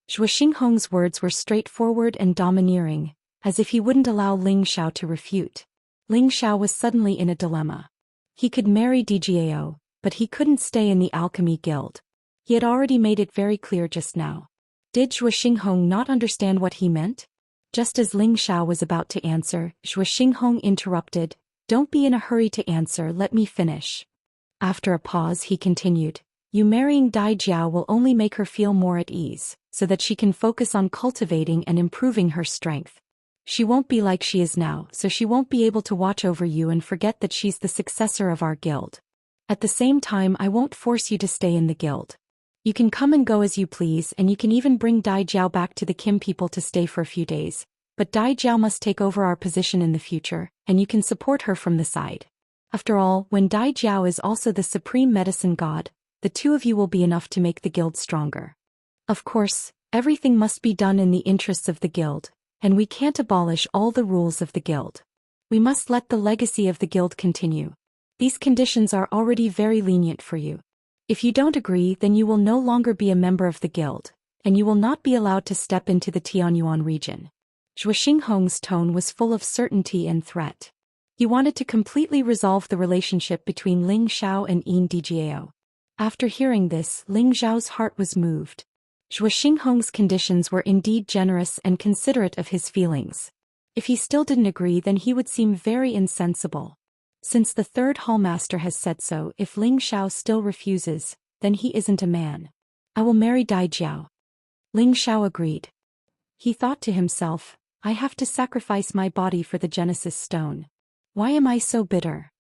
Zhou Xinghong's words were straightforward and domineering, as if he wouldn't allow Ling Xiao to refute. Ling Xiao was suddenly in a dilemma. He could marry DGAO, but he couldn't stay in the Alchemy Guild. He had already made it very clear just now. Did Zhou Xinghong not understand what he meant? Just as Ling Xiao was about to answer, Zhou Xinghong interrupted. Don't be in a hurry to answer, let me finish. After a pause, he continued. You marrying Dai Jiao will only make her feel more at ease, so that she can focus on cultivating and improving her strength. She won't be like she is now, so she won't be able to watch over you and forget that she's the successor of our guild. At the same time, I won't force you to stay in the guild. You can come and go as you please, and you can even bring Dai Jiao back to the Kim people to stay for a few days. But Dai Jiao must take over our position in the future, and you can support her from the side. After all, when Dai Jiao is also the supreme medicine god, the two of you will be enough to make the guild stronger. Of course, everything must be done in the interests of the guild, and we can't abolish all the rules of the guild. We must let the legacy of the guild continue. These conditions are already very lenient for you. If you don't agree, then you will no longer be a member of the guild, and you will not be allowed to step into the Tianyuan region. Zhou Xinghong's tone was full of certainty and threat. He wanted to completely resolve the relationship between Ling Xiao and DGAO. After hearing this, Ling Xiao's heart was moved. Zhou Xinghong's conditions were indeed generous and considerate of his feelings. If he still didn't agree, then he would seem very insensible. Since the third hallmaster has said so, if Ling Xiao still refuses, then he isn't a man. I will marry Dai Jiao. Ling Xiao agreed. He thought to himself, I have to sacrifice my body for the Genesis stone. Why am I so bitter?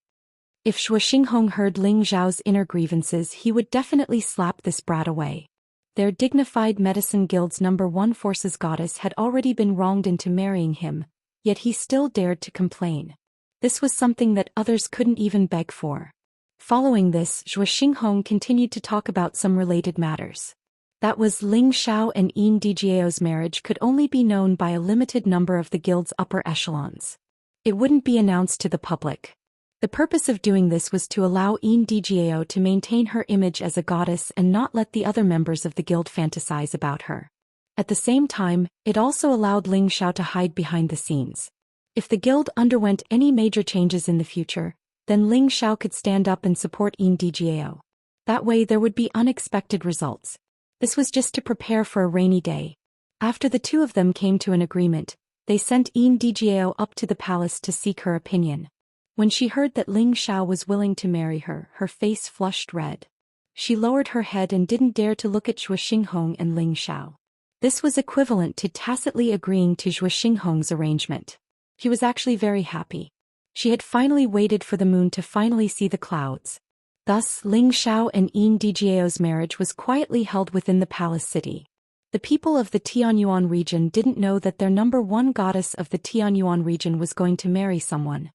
If Zhou Xinghong heard Ling Xiao's inner grievances, he would definitely slap this brat away. Their dignified medicine guild's #1 forces goddess had already been wronged into marrying him, yet he still dared to complain. This was something that others couldn't even beg for. Following this, Zhou Xinhong continued to talk about some related matters. That was Ling Xiao and Yin Dijiao's marriage could only be known by a limited number of the guild's upper echelons. It wouldn't be announced to the public. The purpose of doing this was to allow Yin Dijiao to maintain her image as a goddess and not let the other members of the guild fantasize about her. At the same time, it also allowed Ling Xiao to hide behind the scenes. If the guild underwent any major changes in the future, then Ling Xiao could stand up and support Yin Dijiao. That way there would be unexpected results. This was just to prepare for a rainy day. After the two of them came to an agreement, they sent Yin Dijiao up to the palace to seek her opinion. When she heard that Ling Xiao was willing to marry her, her face flushed red. She lowered her head and didn't dare to look at Zhou Xinhong and Ling Xiao. This was equivalent to tacitly agreeing to Zhou Xinhong's arrangement. She was actually very happy. She had finally waited for the moon to finally see the clouds. Thus, Ling Xiao and Yin Dijiao's marriage was quietly held within the palace city. The people of the Tianyuan region didn't know that their number one goddess of the Tianyuan region was going to marry someone.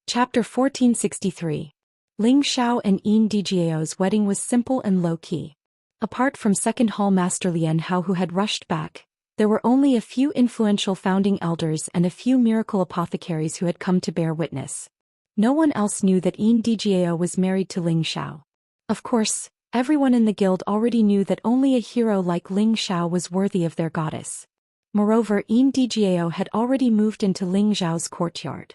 Chapter 1463. Ling Xiao and Yin Dijiao's wedding was simple and low-key. Apart from Second Hall Master Lian Hao who had rushed back, there were only a few influential founding elders and a few miracle apothecaries who had come to bear witness. No one else knew that Yin Dijiao was married to Ling Xiao. Of course, everyone in the guild already knew that only a hero like Ling Xiao was worthy of their goddess. Moreover, Yin Dijiao had already moved into Ling Xiao's courtyard.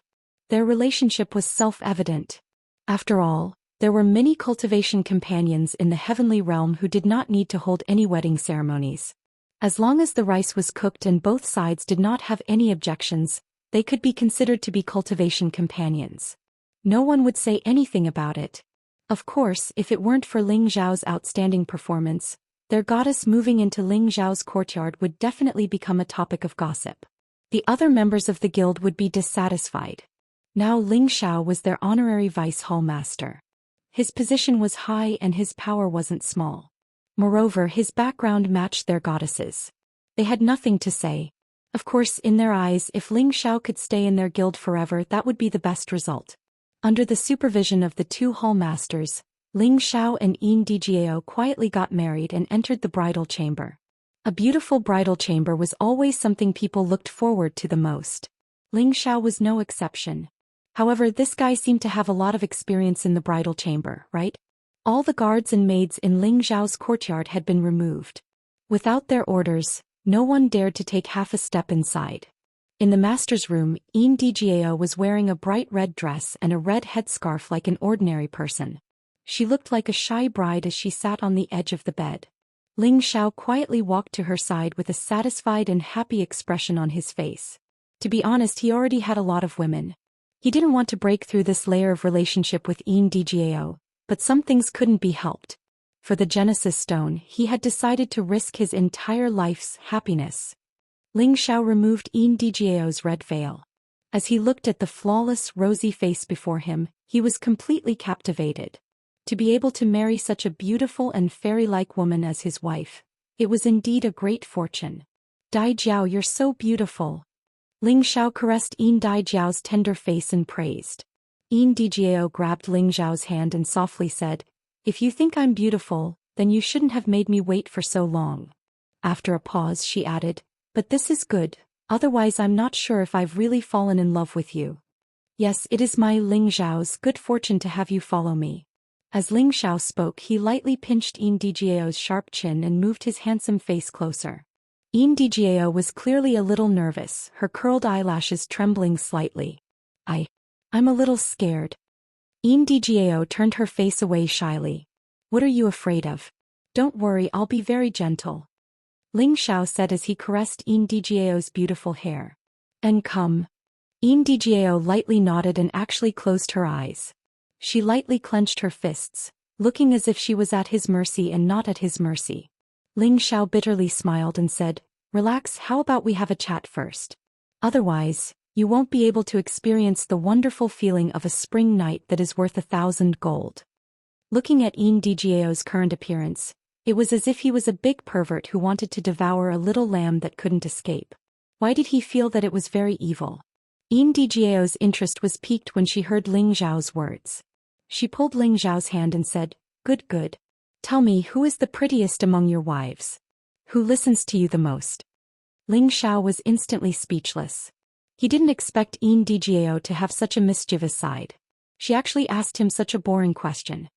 Their relationship was self-evident. After all, there were many cultivation companions in the heavenly realm who did not need to hold any wedding ceremonies. As long as the rice was cooked and both sides did not have any objections, they could be considered to be cultivation companions. No one would say anything about it. Of course, if it weren't for Ling Xiao's outstanding performance, their goddess moving into Ling Xiao's courtyard would definitely become a topic of gossip. The other members of the guild would be dissatisfied. Now Ling Xiao was their honorary vice hall master. His position was high and his power wasn't small. Moreover, his background matched their goddesses. They had nothing to say. Of course, in their eyes, if Ling Xiao could stay in their guild forever, that would be the best result. Under the supervision of the two hall masters, Ling Xiao and Yin Dijiao quietly got married and entered the bridal chamber. A beautiful bridal chamber was always something people looked forward to the most. Ling Xiao was no exception. However, this guy seemed to have a lot of experience in the bridal chamber, right? All the guards and maids in Ling Xiao's courtyard had been removed. Without their orders, no one dared to take half a step inside. In the master's room, Yin Dijiao was wearing a bright red dress and a red headscarf like an ordinary person. She looked like a shy bride as she sat on the edge of the bed. Ling Xiao quietly walked to her side with a satisfied and happy expression on his face. To be honest, he already had a lot of women. He didn't want to break through this layer of relationship with Yin Dijiao, but some things couldn't be helped. For the Genesis Stone, he had decided to risk his entire life's happiness. Ling Xiao removed Yin Dijiao's red veil. As he looked at the flawless, rosy face before him, he was completely captivated. To be able to marry such a beautiful and fairy-like woman as his wife, it was indeed a great fortune. Dai Jiao, you're so beautiful. Ling Xiao caressed Yin Dijiao's tender face and praised. Yin Dijiao grabbed Ling Xiao's hand and softly said, "If you think I'm beautiful, then you shouldn't have made me wait for so long." After a pause, she added, "But this is good, otherwise I'm not sure if I've really fallen in love with you." "Yes, it is my Ling Xiao's good fortune to have you follow me." As Ling Xiao spoke, he lightly pinched Yin Dijiao's sharp chin and moved his handsome face closer. Yin Dijiao was clearly a little nervous, her curled eyelashes trembling slightly. I'm a little scared." Yin Dijiao turned her face away shyly. "What are you afraid of? Don't worry, I'll be very gentle," Ling Xiao said as he caressed Yin Dijiao's beautiful hair. "And come." Yin Dijiao lightly nodded and actually closed her eyes. She lightly clenched her fists, looking as if she was at his mercy and not at his mercy. Ling Xiao bitterly smiled and said, "Relax, how about we have a chat first? Otherwise, you won't be able to experience the wonderful feeling of a spring night that is worth 1,000 gold." Looking at Yin Dijiao's current appearance, it was as if he was a big pervert who wanted to devour a little lamb that couldn't escape. Why did he feel that it was very evil? Djiao's interest was piqued when she heard Ling Zhao's words. She pulled Ling Zhao's hand and said, "Good, good. Tell me, who is the prettiest among your wives? Who listens to you the most?" Ling Zhao was instantly speechless. He didn't expect Djiao to have such a mischievous side. She actually asked him such a boring question.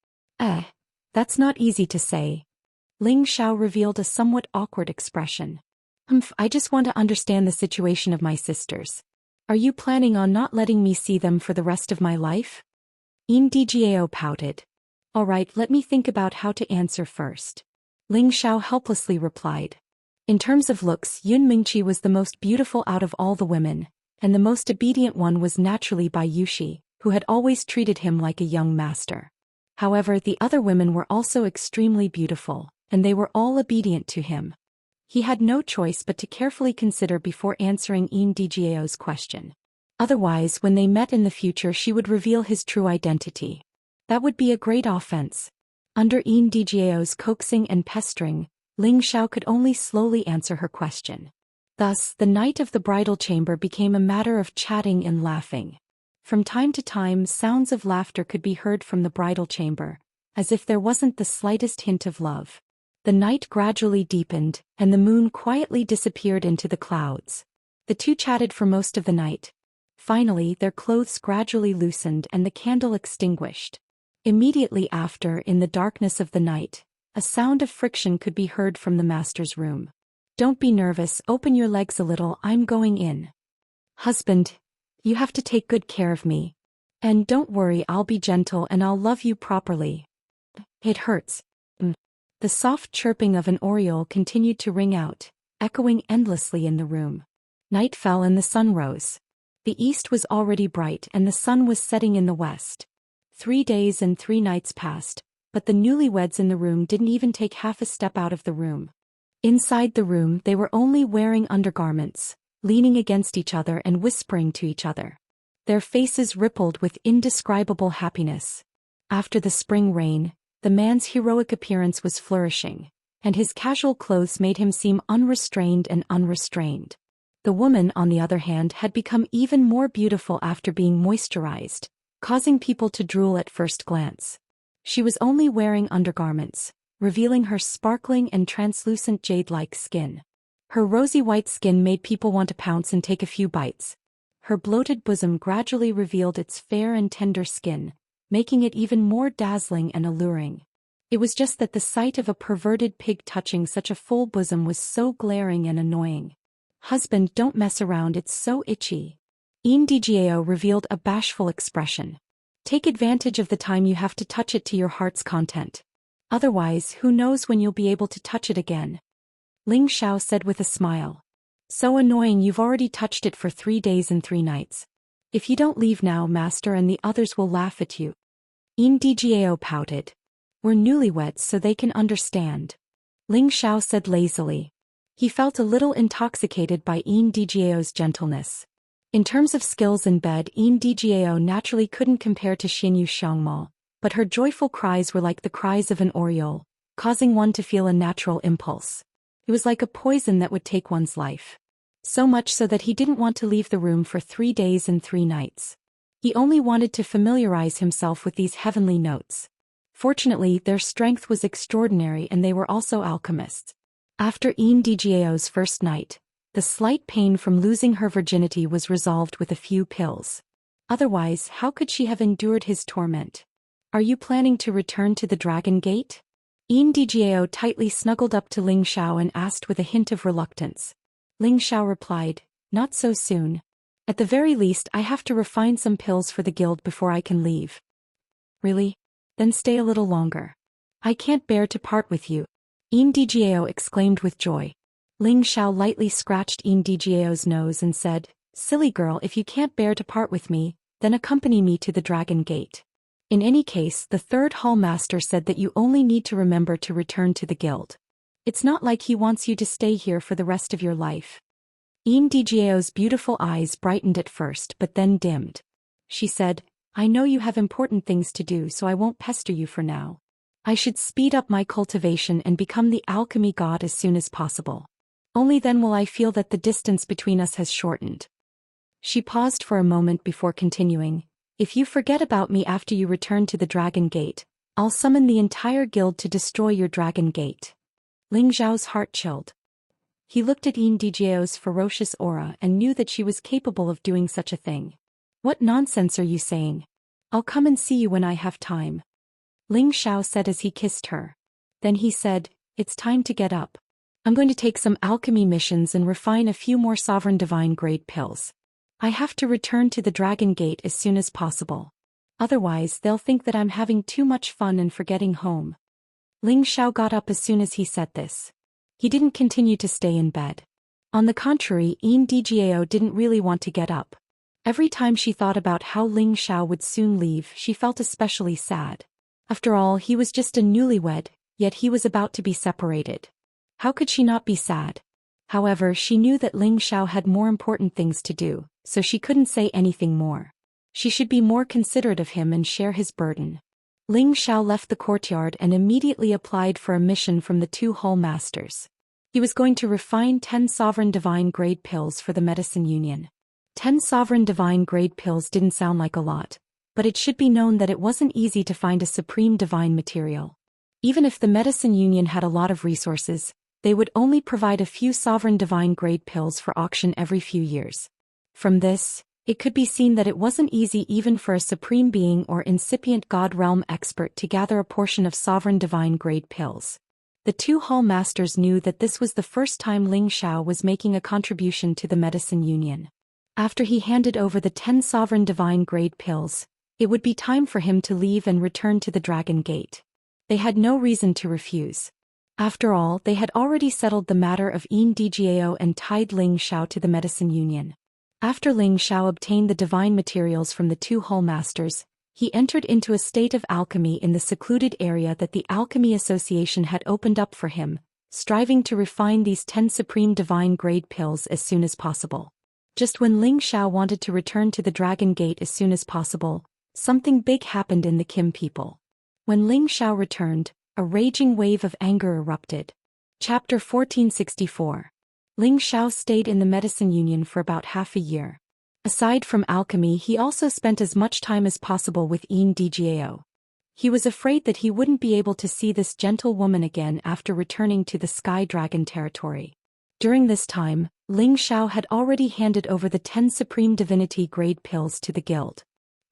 That's not easy to say. Ling Zhao revealed a somewhat awkward expression. I just want to understand the situation of my sisters. Are you planning on not letting me see them for the rest of my life? Djiao pouted. All right, let me think about how to answer first. Ling Zhao helplessly replied. In terms of looks, Yun Mingqi was the most beautiful out of all the women, and the most obedient one was naturally Bai Yuxi, who had always treated him like a young master. However, the other women were also extremely beautiful, and they were all obedient to him. He had no choice but to carefully consider before answering Djiao's question. Otherwise, when they met in the future, she would reveal his true identity. That would be a great offense. Under Djiao's coaxing and pestering, Ling Zhao could only slowly answer her question. Thus, the night of the bridal chamber became a matter of chatting and laughing. From time to time, sounds of laughter could be heard from the bridal chamber, as if there wasn't the slightest hint of love. The night gradually deepened, and the moon quietly disappeared into the clouds. The two chatted for most of the night. Finally, their clothes gradually loosened and the candle extinguished. Immediately after, in the darkness of the night, a sound of friction could be heard from the master's room. "Don't be nervous, open your legs a little, I'm going in. Husband, you have to take good care of me. And don't worry, I'll be gentle and I'll love you properly. It hurts." The soft chirping of an oriole continued to ring out, echoing endlessly in the room. Night fell and the sun rose. The east was already bright and the sun was setting in the west. 3 days and 3 nights passed, but the newlyweds in the room didn't even take half a step out of the room. Inside the room, they were only wearing undergarments, leaning against each other and whispering to each other. Their faces rippled with indescribable happiness. After the spring rain, the man's heroic appearance was flourishing, and his casual clothes made him seem unrestrained and unrestrained. The woman, on the other hand, had become even more beautiful after being moisturized, causing people to drool at first glance. She was only wearing undergarments, revealing her sparkling and translucent jade-like skin. Her rosy white skin made people want to pounce and take a few bites. Her bloated bosom gradually revealed its fair and tender skin, making it even more dazzling and alluring. It was just that the sight of a perverted pig touching such a full bosom was so glaring and annoying. "Husband, don't mess around, it's so itchy." Djiao revealed a bashful expression. "Take advantage of the time you have to touch it to your heart's content. Otherwise, who knows when you'll be able to touch it again." Ling Zhao said with a smile. "So annoying, you've already touched it for 3 days and 3 nights. If you don't leave now, master and the others will laugh at you." Djiao pouted. "We're newlyweds so they can understand." Ling Zhao said lazily. He felt a little intoxicated by Djiao's gentleness. In terms of skills in bed, Djiao naturally couldn't compare to Xinyu Xiangmo, but her joyful cries were like the cries of an oriole, causing one to feel a natural impulse. It was like a poison that would take one's life. So much so that he didn't want to leave the room for 3 days and 3 nights. He only wanted to familiarize himself with these heavenly notes. Fortunately, their strength was extraordinary and they were also alchemists. After Djiao's first night, the slight pain from losing her virginity was resolved with a few pills. Otherwise, how could she have endured his torment? "Are you planning to return to the Dragon Gate?" Djiao tightly snuggled up to Ling Zhao and asked with a hint of reluctance. Ling Zhao replied, "Not so soon. At the very least, I have to refine some pills for the guild before I can leave." "Really? Then stay a little longer. I can't bear to part with you." Djiao exclaimed with joy. Ling Zhao lightly scratched Djiao's nose and said, "Silly girl, if you can't bear to part with me, then accompany me to the Dragon Gate. In any case, the third hall master said that you only need to remember to return to the guild. It's not like he wants you to stay here for the rest of your life." Djiao's beautiful eyes brightened at first but then dimmed. She said, "I know you have important things to do, so I won't pester you for now. I should speed up my cultivation and become the alchemy god as soon as possible. Only then will I feel that the distance between us has shortened." She paused for a moment before continuing. If you forget about me after you return to the Dragon Gate, I'll summon the entire guild to destroy your Dragon Gate. Ling Xiao's heart chilled. He looked at Yin Dijiao's ferocious aura and knew that she was capable of doing such a thing. What nonsense are you saying? I'll come and see you when I have time. Ling Xiao said as he kissed her. Then he said, it's time to get up. I'm going to take some alchemy missions and refine a few more sovereign divine grade pills. I have to return to the Dragon Gate as soon as possible. Otherwise they'll think that I'm having too much fun and forgetting home. Ling Xiao got up as soon as he said this. He didn't continue to stay in bed. On the contrary, Yin Dijiao didn't really want to get up. Every time she thought about how Ling Xiao would soon leave, she felt especially sad. After all, he was just a newlywed, yet he was about to be separated. How could she not be sad? However, she knew that Ling Xiao had more important things to do, so she couldn't say anything more. She should be more considerate of him and share his burden. Ling Xiao left the courtyard and immediately applied for a mission from the two Hall Masters. He was going to refine 10 sovereign divine grade pills for the Medicine Union. 10 sovereign divine grade pills didn't sound like a lot, but it should be known that it wasn't easy to find a supreme divine material. Even if the Medicine Union had a lot of resources, they would only provide a few sovereign divine grade pills for auction every few years. From this, it could be seen that it wasn't easy even for a supreme being or incipient god realm expert to gather a portion of sovereign divine grade pills. The two Hall Masters knew that this was the first time Ling Xiao was making a contribution to the Medicine Union. After he handed over the 10 sovereign divine grade pills, it would be time for him to leave and return to the Dragon Gate. They had no reason to refuse. After all, they had already settled the matter of Yin Dijiao and tied Ling Xiao to the Medicine Union. After Ling Xiao obtained the divine materials from the two Hall Masters, he entered into a state of alchemy in the secluded area that the Alchemy Association had opened up for him, striving to refine these 10 supreme divine grade pills as soon as possible. Just when Ling Xiao wanted to return to the Dragon Gate as soon as possible, something big happened in the Kim people. When Ling Xiao returned, a raging wave of anger erupted. Chapter 1464. Ling Xiao stayed in the Medicine Union for about half a year. Aside from alchemy, he also spent as much time as possible with Yin Dijiao. He was afraid that he wouldn't be able to see this gentle woman again after returning to the Sky Dragon territory. During this time, Ling Xiao had already handed over the 10 Supreme Divinity grade pills to the guild.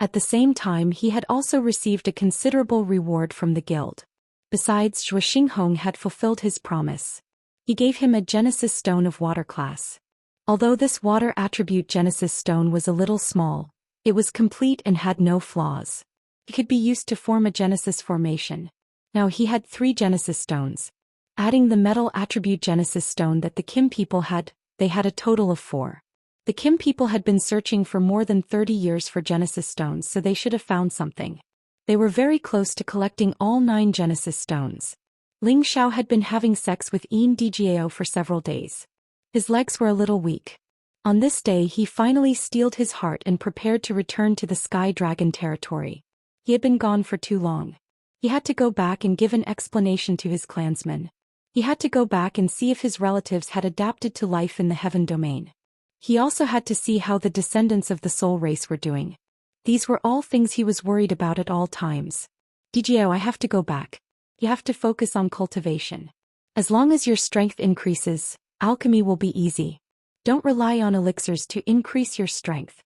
At the same time, he had also received a considerable reward from the guild. Besides, Zhou Xian had fulfilled his promise. He gave him a Genesis Stone of Water class. Although this water attribute Genesis Stone was a little small, it was complete and had no flaws. It could be used to form a Genesis formation. Now he had 3 Genesis Stones. Adding the metal attribute Genesis Stone that the Kim people had, they had a total of 4. The Kim people had been searching for more than 30 years for Genesis Stones, so they should have found something. They were very close to collecting all 9 Genesis Stones. Ling Xiao had been having sex with Yin Dijiao for several days. His legs were a little weak. On this day he finally steeled his heart and prepared to return to the Sky Dragon territory. He had been gone for too long. He had to go back and give an explanation to his clansmen. He had to go back and see if his relatives had adapted to life in the Heaven Domain. He also had to see how the descendants of the Soul Race were doing. These were all things he was worried about at all times. Dijiao, I have to go back. You have to focus on cultivation. As long as your strength increases, alchemy will be easy. Don't rely on elixirs to increase your strength.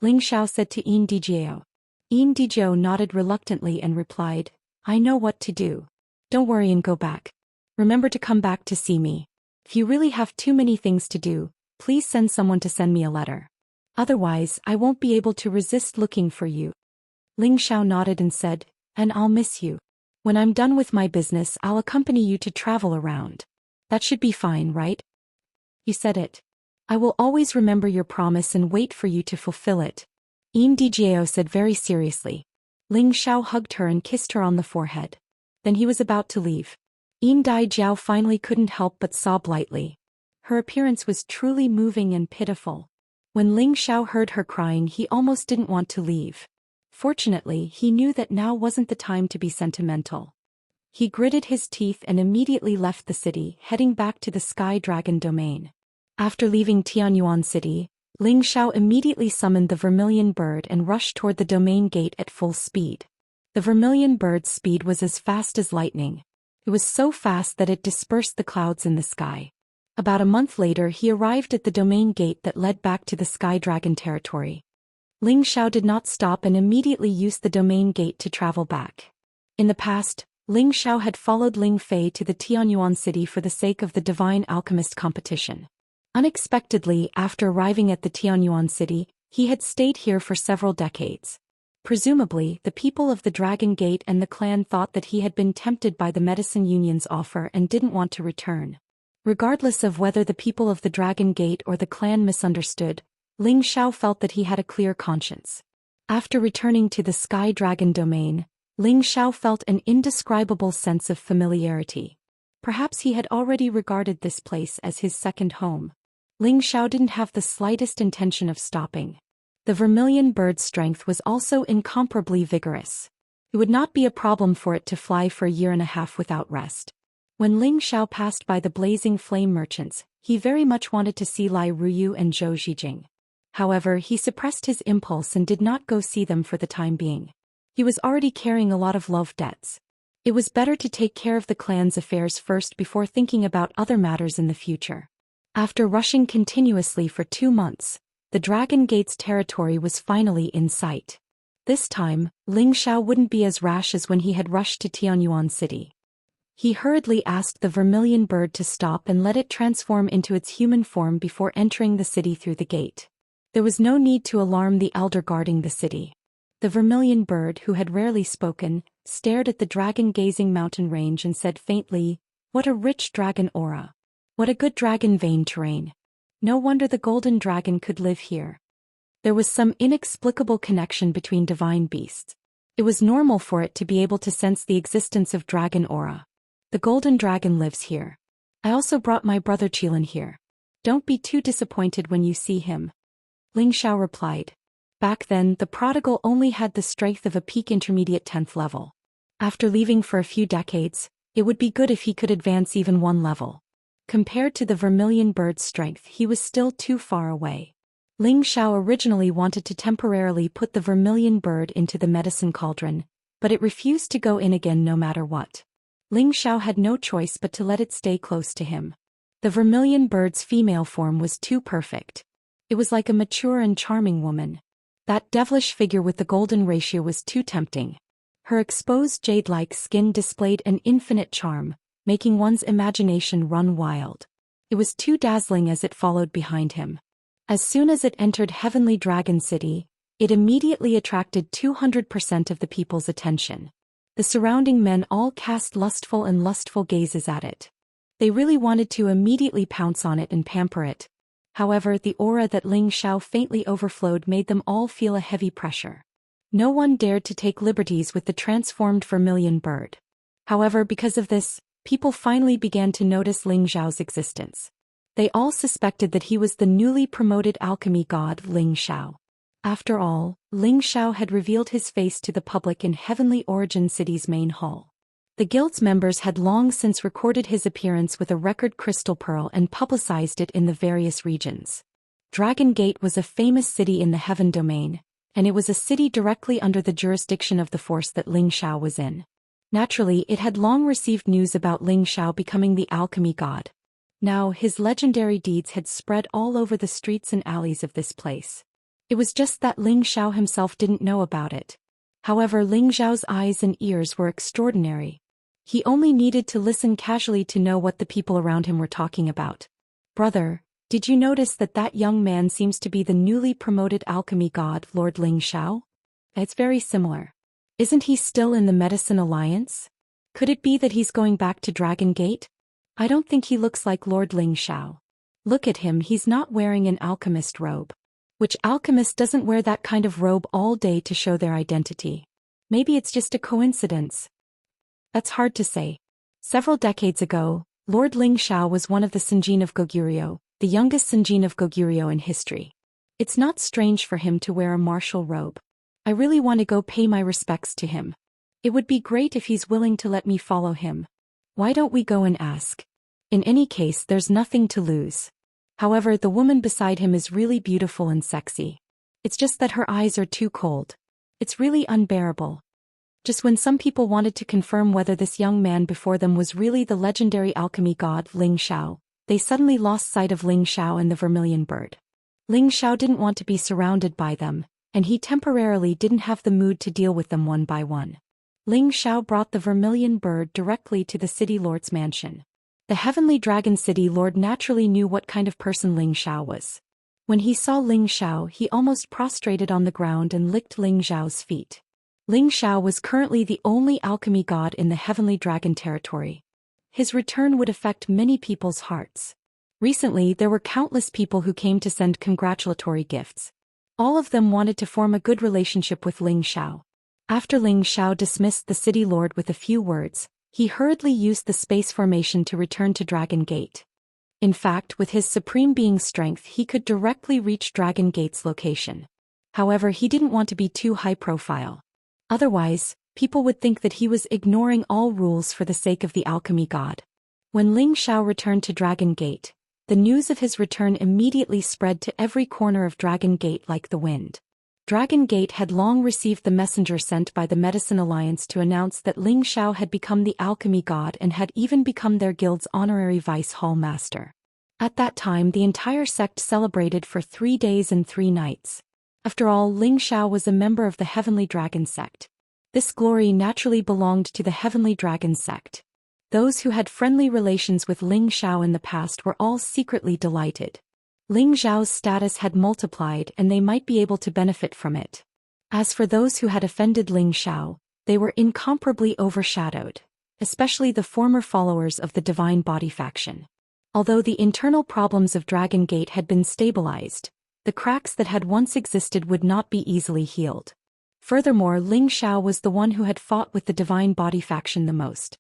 Ling Xiao said to Yin Dijiao. Yin Dijiao nodded reluctantly and replied, I know what to do. Don't worry and go back. Remember to come back to see me. If you really have too many things to do, please send someone to send me a letter. Otherwise, I won't be able to resist looking for you. Ling Xiao nodded and said, and I'll miss you. When I'm done with my business, I'll accompany you to travel around. That should be fine, right? You said it. I will always remember your promise and wait for you to fulfill it. Yin Dijiao said very seriously. Ling Xiao hugged her and kissed her on the forehead. Then he was about to leave. Yin Dijiao finally couldn't help but sob lightly. Her appearance was truly moving and pitiful. When Ling Xiao heard her crying, he almost didn't want to leave. Fortunately, he knew that now wasn't the time to be sentimental. He gritted his teeth and immediately left the city, heading back to the Sky Dragon domain. After leaving Tianyuan City, Ling Xiao immediately summoned the vermilion bird and rushed toward the domain gate at full speed. The vermilion bird's speed was as fast as lightning. It was so fast that it dispersed the clouds in the sky. About a month later he arrived at the domain gate that led back to the Sky Dragon territory. Ling Xiao did not stop and immediately used the domain gate to travel back. In the past, Ling Xiao had followed Ling Fei to the Tianyuan city for the sake of the Divine Alchemist competition. Unexpectedly, after arriving at the Tianyuan city, he had stayed here for several decades. Presumably, the people of the Dragon Gate and the clan thought that he had been tempted by the Medicine Union's offer and didn't want to return. Regardless of whether the people of the Dragon Gate or the clan misunderstood, Ling Xiao felt that he had a clear conscience. After returning to the Sky Dragon domain, Ling Xiao felt an indescribable sense of familiarity. Perhaps he had already regarded this place as his second home. Ling Xiao didn't have the slightest intention of stopping. The vermilion bird's strength was also incomparably vigorous. It would not be a problem for it to fly for a year and a half without rest. When Ling Xiao passed by the blazing flame merchants, he very much wanted to see Lai Ruyu and Zhou Xian. However, he suppressed his impulse and did not go see them for the time being. He was already carrying a lot of love debts. It was better to take care of the clan's affairs first before thinking about other matters in the future. After rushing continuously for 2 months, the Dragon Gate's territory was finally in sight. This time, Ling Xiao wouldn't be as rash as when he had rushed to Tianyuan City. He hurriedly asked the vermilion bird to stop and let it transform into its human form before entering the city through the gate. There was no need to alarm the elder guarding the city. The vermilion bird, who had rarely spoken, stared at the dragon-gazing mountain range and said faintly, "What a rich dragon aura. What a good dragon vein terrain. No wonder the golden dragon could live here." There was some inexplicable connection between divine beasts. It was normal for it to be able to sense the existence of dragon aura. The golden dragon lives here. I also brought my brother Qilin here. Don't be too disappointed when you see him. Ling Xiao replied. Back then, the prodigal only had the strength of a peak intermediate 10th level. After leaving for a few decades, it would be good if he could advance even 1 level. Compared to the vermilion bird's strength, he was still too far away. Ling Xiao originally wanted to temporarily put the vermilion bird into the medicine cauldron, but it refused to go in again no matter what. Ling Xiao had no choice but to let it stay close to him. The vermilion bird's female form was too perfect. It was like a mature and charming woman. That devilish figure with the golden ratio was too tempting. Her exposed jade-like skin displayed an infinite charm, making one's imagination run wild. It was too dazzling as it followed behind him. As soon as it entered Heavenly Dragon City, it immediately attracted 200% of the people's attention. The surrounding men all cast lustful gazes at it. They really wanted to immediately pounce on it and pamper it. However, the aura that Ling Xiao faintly overflowed made them all feel a heavy pressure. No one dared to take liberties with the transformed vermilion bird. However, because of this, people finally began to notice Ling Xiao's existence. They all suspected that he was the newly promoted alchemy god Ling Xiao. After all, Ling Xiao had revealed his face to the public in Heavenly Origin City's main hall. The guild's members had long since recorded his appearance with a record crystal pearl and publicized it in the various regions. Dragon Gate was a famous city in the Heaven domain, and it was a city directly under the jurisdiction of the force that Ling Xiao was in. Naturally, it had long received news about Ling Xiao becoming the alchemy god. Now, his legendary deeds had spread all over the streets and alleys of this place. It was just that Ling Xiao himself didn't know about it. However, Ling Xiao's eyes and ears were extraordinary. He only needed to listen casually to know what the people around him were talking about. "Brother, did you notice that young man seems to be the newly promoted alchemy god, Lord Ling Xiao? It's very similar. Isn't he still in the Medicine Alliance? Could it be that he's going back to Dragon Gate? I don't think he looks like Lord Ling Xiao. Look at him, he's not wearing an alchemist robe. Which alchemist doesn't wear that kind of robe all day to show their identity? Maybe it's just a coincidence." That's hard to say. Several decades ago, Lord Ling Xiao was one of the Senjin of Goguryeo, the youngest Senjin of Goguryeo in history. It's not strange for him to wear a martial robe. I really want to go pay my respects to him. It would be great if he's willing to let me follow him. Why don't we go and ask? In any case, there's nothing to lose. However, the woman beside him is really beautiful and sexy. It's just that her eyes are too cold. It's really unbearable. Just when some people wanted to confirm whether this young man before them was really the legendary alchemy god Ling Xiao, they suddenly lost sight of Ling Xiao and the vermilion bird. Ling Xiao didn't want to be surrounded by them, and he temporarily didn't have the mood to deal with them one by one. Ling Xiao brought the vermilion bird directly to the city lord's mansion. The heavenly dragon city lord naturally knew what kind of person Ling Xiao was. When he saw Ling Xiao, he almost prostrated on the ground and licked Ling Xiao's feet. Ling Xiao was currently the only alchemy god in the heavenly dragon territory. His return would affect many people's hearts. Recently, there were countless people who came to send congratulatory gifts. All of them wanted to form a good relationship with Ling Xiao. After Ling Xiao dismissed the city lord with a few words, he hurriedly used the space formation to return to Dragon Gate. In fact, with his supreme being strength, he could directly reach Dragon Gate's location. However, he didn't want to be too high profile. Otherwise, people would think that he was ignoring all rules for the sake of the alchemy god. When Ling Xiao returned to Dragon Gate, the news of his return immediately spread to every corner of Dragon Gate like the wind. Dragon Gate had long received the messenger sent by the Medicine Alliance to announce that Ling Xiao had become the alchemy god and had even become their guild's honorary vice hall master. At that time, the entire sect celebrated for 3 days and 3 nights. After all, Ling Xiao was a member of the Heavenly Dragon sect. This glory naturally belonged to the Heavenly Dragon sect. Those who had friendly relations with Ling Xiao in the past were all secretly delighted. Ling Xiao's status had multiplied and they might be able to benefit from it. As for those who had offended Ling Xiao, they were incomparably overshadowed, especially the former followers of the Divine Body faction. Although the internal problems of Dragon Gate had been stabilized, the cracks that had once existed would not be easily healed. Furthermore, Ling Xiao was the one who had fought with the Divine Body faction the most.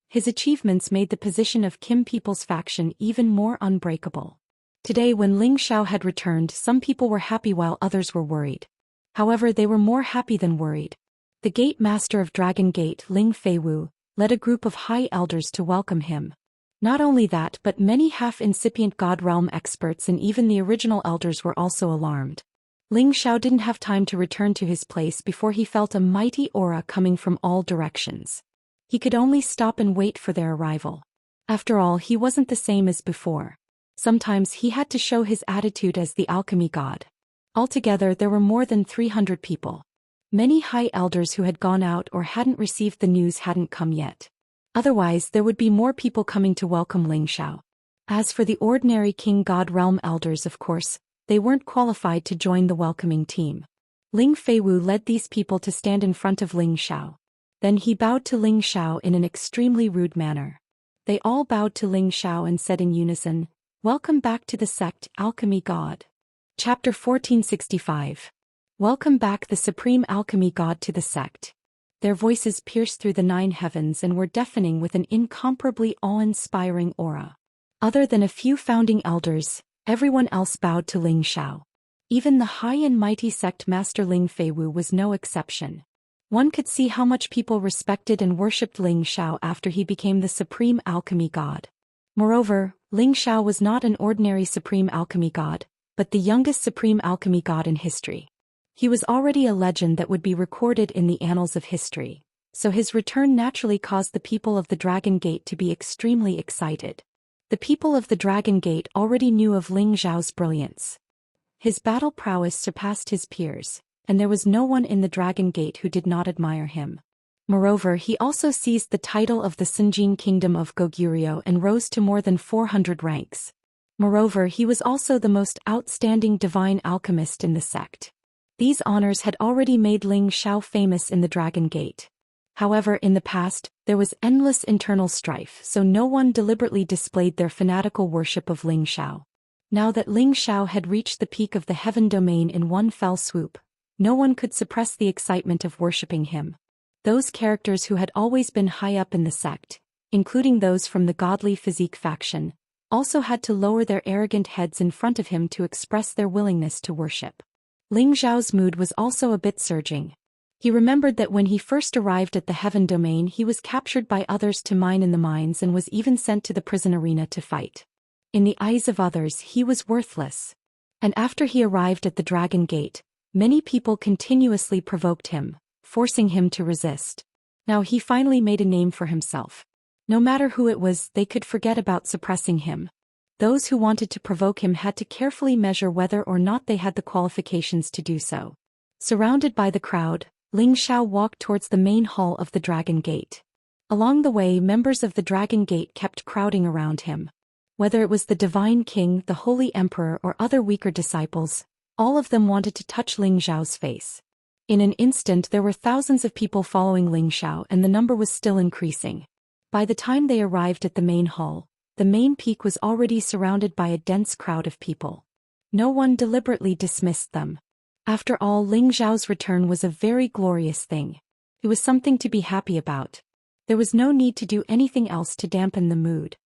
His achievements made the position of Kim People's faction even more unbreakable. Today, when Ling Xiao had returned, some people were happy while others were worried. However, they were more happy than worried. The Gate Master of Dragon Gate, Ling Feiwu, led a group of high elders to welcome him. Not only that, but many half-incipient God Realm experts and even the original elders were also alarmed. Ling Xiao didn't have time to return to his place before he felt a mighty aura coming from all directions. He could only stop and wait for their arrival. After all, he wasn't the same as before. Sometimes he had to show his attitude as the alchemy god. Altogether, there were more than 300 people. Many high elders who had gone out or hadn't received the news hadn't come yet. Otherwise, there would be more people coming to welcome Ling Xiao. As for the ordinary King God Realm elders, of course, they weren't qualified to join the welcoming team. Ling Feiwu led these people to stand in front of Ling Xiao. Then he bowed to Ling Xiao in an extremely rude manner. They all bowed to Ling Xiao and said in unison, "Welcome back to the sect, Alchemy God." Chapter 1465. Welcome back the Supreme Alchemy God to the sect. Their voices pierced through the 9 heavens and were deafening with an incomparably awe-inspiring aura. Other than a few founding elders, everyone else bowed to Ling Xiao. Even the high and mighty sect master Ling Feiwu was no exception. One could see how much people respected and worshipped Ling Xiao after he became the supreme alchemy god. Moreover, Ling Xiao was not an ordinary supreme alchemy god, but the youngest supreme alchemy god in history. He was already a legend that would be recorded in the annals of history, so his return naturally caused the people of the Dragon Gate to be extremely excited. The people of the Dragon Gate already knew of Ling Xiao's brilliance. His battle prowess surpassed his peers, and there was no one in the Dragon Gate who did not admire him. Moreover, he also seized the title of the Sinjin Kingdom of Goguryeo and rose to more than 400 ranks. Moreover, he was also the most outstanding divine alchemist in the sect. These honors had already made Ling Xiao famous in the Dragon Gate. However, in the past, there was endless internal strife, so no one deliberately displayed their fanatical worship of Ling Xiao. Now that Ling Xiao had reached the peak of the heaven domain in one fell swoop, no one could suppress the excitement of worshipping him. Those characters who had always been high up in the sect, including those from the godly physique faction, also had to lower their arrogant heads in front of him to express their willingness to worship. Ling Xiao's mood was also a bit surging. He remembered that when he first arrived at the heaven domain he was captured by others to mine in the mines and was even sent to the prison arena to fight. In the eyes of others he was worthless. And after he arrived at the Dragon Gate, many people continuously provoked him, forcing him to resist. Now he finally made a name for himself. No matter who it was, they could forget about suppressing him. Those who wanted to provoke him had to carefully measure whether or not they had the qualifications to do so. Surrounded by the crowd, Ling Xiao walked towards the main hall of the Dragon Gate. Along the way, members of the Dragon Gate kept crowding around him. Whether it was the Divine King, the Holy Emperor, or other weaker disciples, all of them wanted to touch Ling Xiao's face. In an instant there were thousands of people following Ling Xiao, and the number was still increasing. By the time they arrived at the main hall, the main peak was already surrounded by a dense crowd of people. No one deliberately dismissed them. After all, Ling Xiao's return was a very glorious thing. It was something to be happy about. There was no need to do anything else to dampen the mood.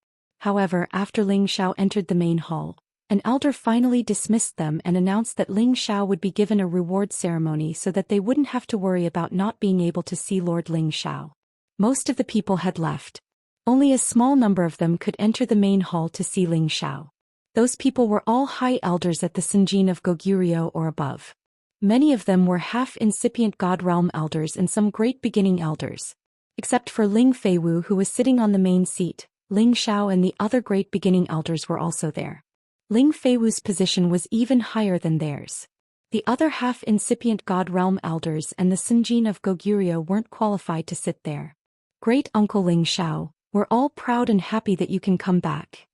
However, after Ling Xiao entered the main hall, an elder finally dismissed them and announced that Ling Xiao would be given a reward ceremony so that they wouldn't have to worry about not being able to see Lord Ling Xiao. Most of the people had left. Only a small number of them could enter the main hall to see Ling Xiao. Those people were all high elders at the Sanjin of Goguryeo or above. Many of them were half-incipient God Realm elders and some great beginning elders. Except for Ling Feiwu, who was sitting on the main seat, Ling Xiao and the other great beginning elders were also there. Ling Feiwu's position was even higher than theirs. The other half-incipient God Realm elders and the Sanjin of Goguryeo weren't qualified to sit there. Great Uncle Ling Xiao, we're all proud and happy that you can come back.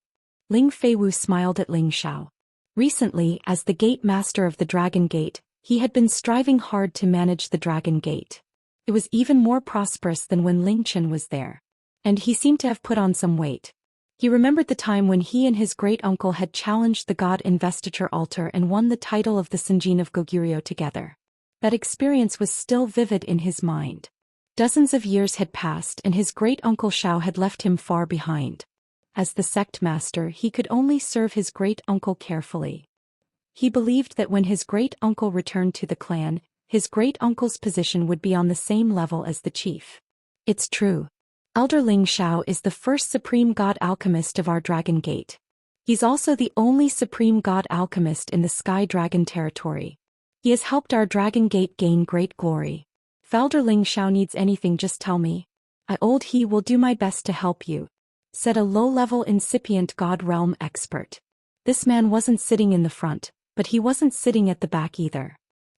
Ling Feiwu smiled at Ling Xiao. Recently, as the gate master of the Dragon Gate, he had been striving hard to manage the Dragon Gate. It was even more prosperous than when Ling Chen was there. And he seemed to have put on some weight. He remembered the time when he and his great-uncle had challenged the God Investiture Altar and won the title of the Sanjin of Goguryeo together. That experience was still vivid in his mind. Dozens of years had passed and his great-uncle Xiao had left him far behind. As the sect master, he could only serve his great-uncle carefully. He believed that when his great-uncle returned to the clan, his great-uncle's position would be on the same level as the chief. It's true. Elder Ling Xiao is the first supreme god alchemist of our Dragon Gate. He's also the only supreme god alchemist in the Sky Dragon territory. He has helped our Dragon Gate gain great glory. If Elder Ling Xiao needs anything, just tell me. He will do my best to help you," said a low-level incipient god realm expert. This man wasn't sitting in the front, but he wasn't sitting at the back either.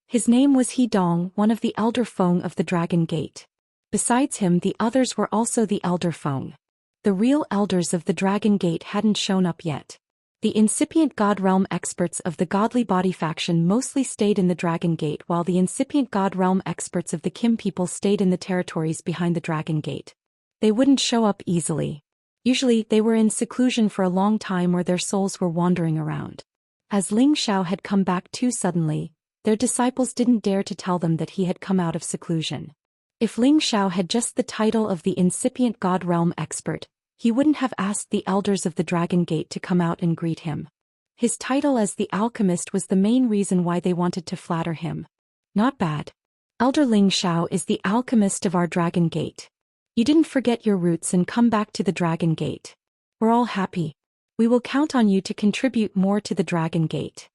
His name was He Dong, one of the Elder Feng of the Dragon Gate. Besides him, the others were also the Elder Feng. The real elders of the Dragon Gate hadn't shown up yet. The incipient God Realm experts of the Godly Body faction mostly stayed in the Dragon Gate, while the incipient God Realm experts of the Kim people stayed in the territories behind the Dragon Gate. They wouldn't show up easily. Usually, they were in seclusion for a long time where their souls were wandering around. As Ling Xiao had come back too suddenly, their disciples didn't dare to tell them that he had come out of seclusion. If Ling Xiao had just the title of the incipient God Realm expert, he wouldn't have asked the elders of the Dragon Gate to come out and greet him. His title as the alchemist was the main reason why they wanted to flatter him. Not bad. Elder Ling Xiao is the alchemist of our Dragon Gate. You didn't forget your roots and come back to the Dragon Gate. We're all happy. We will count on you to contribute more to the Dragon Gate.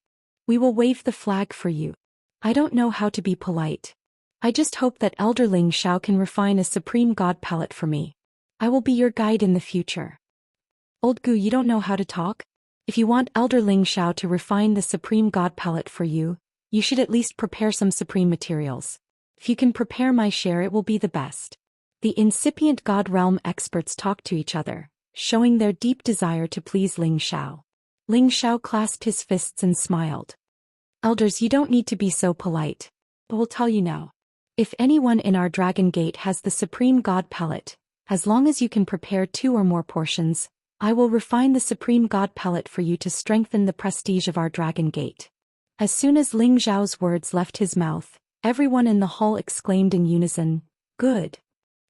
We will wave the flag for you. I don't know how to be polite. I just hope that Elder Ling Xiao can refine a supreme god palette for me. I will be your guide in the future. Old Gu, you don't know how to talk? If you want Elder Ling Xiao to refine the supreme god palette for you, you should at least prepare some supreme materials. If you can prepare my share, it will be the best. The incipient God Realm experts talked to each other, showing their deep desire to please Ling Xiao. Ling Xiao clasped his fists and smiled. Elders, you don't need to be so polite, but we'll tell you now. If anyone in our Dragon Gate has the supreme god palette, as long as you can prepare 2 or more portions, I will refine the supreme god palette for you to strengthen the prestige of our Dragon Gate. As soon as Ling Xiao's words left his mouth, everyone in the hall exclaimed in unison, "Good."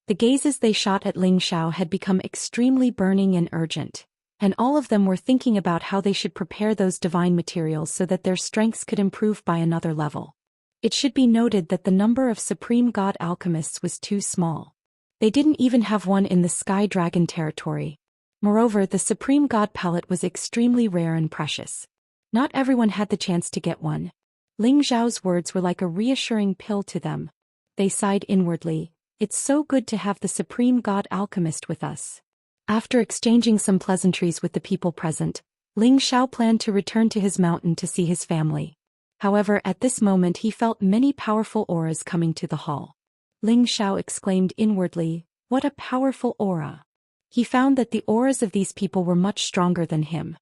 The gazes they shot at Ling Xiao had become extremely burning and urgent, and all of them were thinking about how they should prepare those divine materials so that their strengths could improve by another level. It should be noted that the number of supreme god alchemists was too small. They didn't even have one in the Sky Dragon territory. Moreover, the Supreme God Palette was extremely rare and precious. Not everyone had the chance to get one. Ling Xiao's words were like a reassuring pill to them. They sighed inwardly. It's so good to have the Supreme God Alchemist with us. After exchanging some pleasantries with the people present, Ling Xiao planned to return to his mountain to see his family. However, at this moment he felt many powerful auras coming to the hall. Ling Xiao exclaimed inwardly, "What a powerful aura!" He found that the auras of these people were much stronger than him.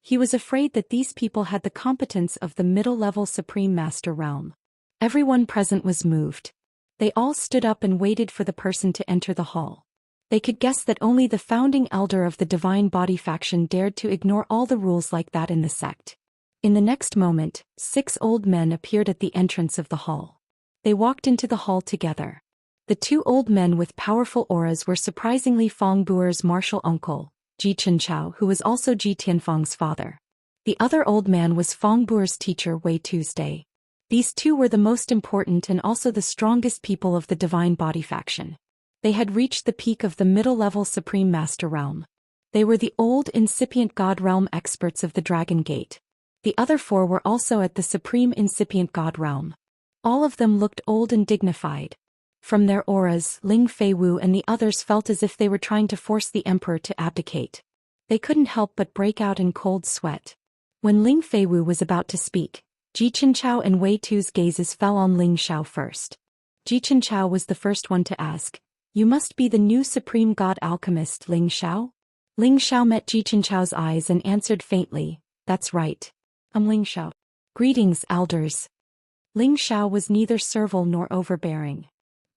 He was afraid that these people had the competence of the middle-level Supreme Master realm. Everyone present was moved. They all stood up and waited for the person to enter the hall. They could guess that only the founding elder of the Divine Body faction dared to ignore all the rules like that in the sect. In the next moment, 6 old men appeared at the entrance of the hall. They walked into the hall together. The 2 old men with powerful auras were surprisingly Fong Buer's martial uncle, Ji Chenchao, who was also Ji Tianfeng's father. The other old man was Fong Buer's teacher Wei Tuesday. These 2 were the most important and also the strongest people of the Divine Body faction. They had reached the peak of the middle-level Supreme Master realm. They were the old incipient God realm experts of the Dragon Gate. The other 4 were also at the Supreme Incipient God realm. All of them looked old and dignified. From their auras, Ling Feiwu and the others felt as if they were trying to force the emperor to abdicate. They couldn't help but break out in cold sweat. When Ling Feiwu was about to speak, Ji Chenchao and Wei Tu's gazes fell on Ling Xiao first. Ji Chenchao was the first one to ask, "You must be the new Supreme God Alchemist, Ling Xiao?" Ling Xiao met Ji Chenchao's eyes and answered faintly, "That's right. I'm Ling Xiao. Greetings, elders." Ling Xiao was neither servile nor overbearing.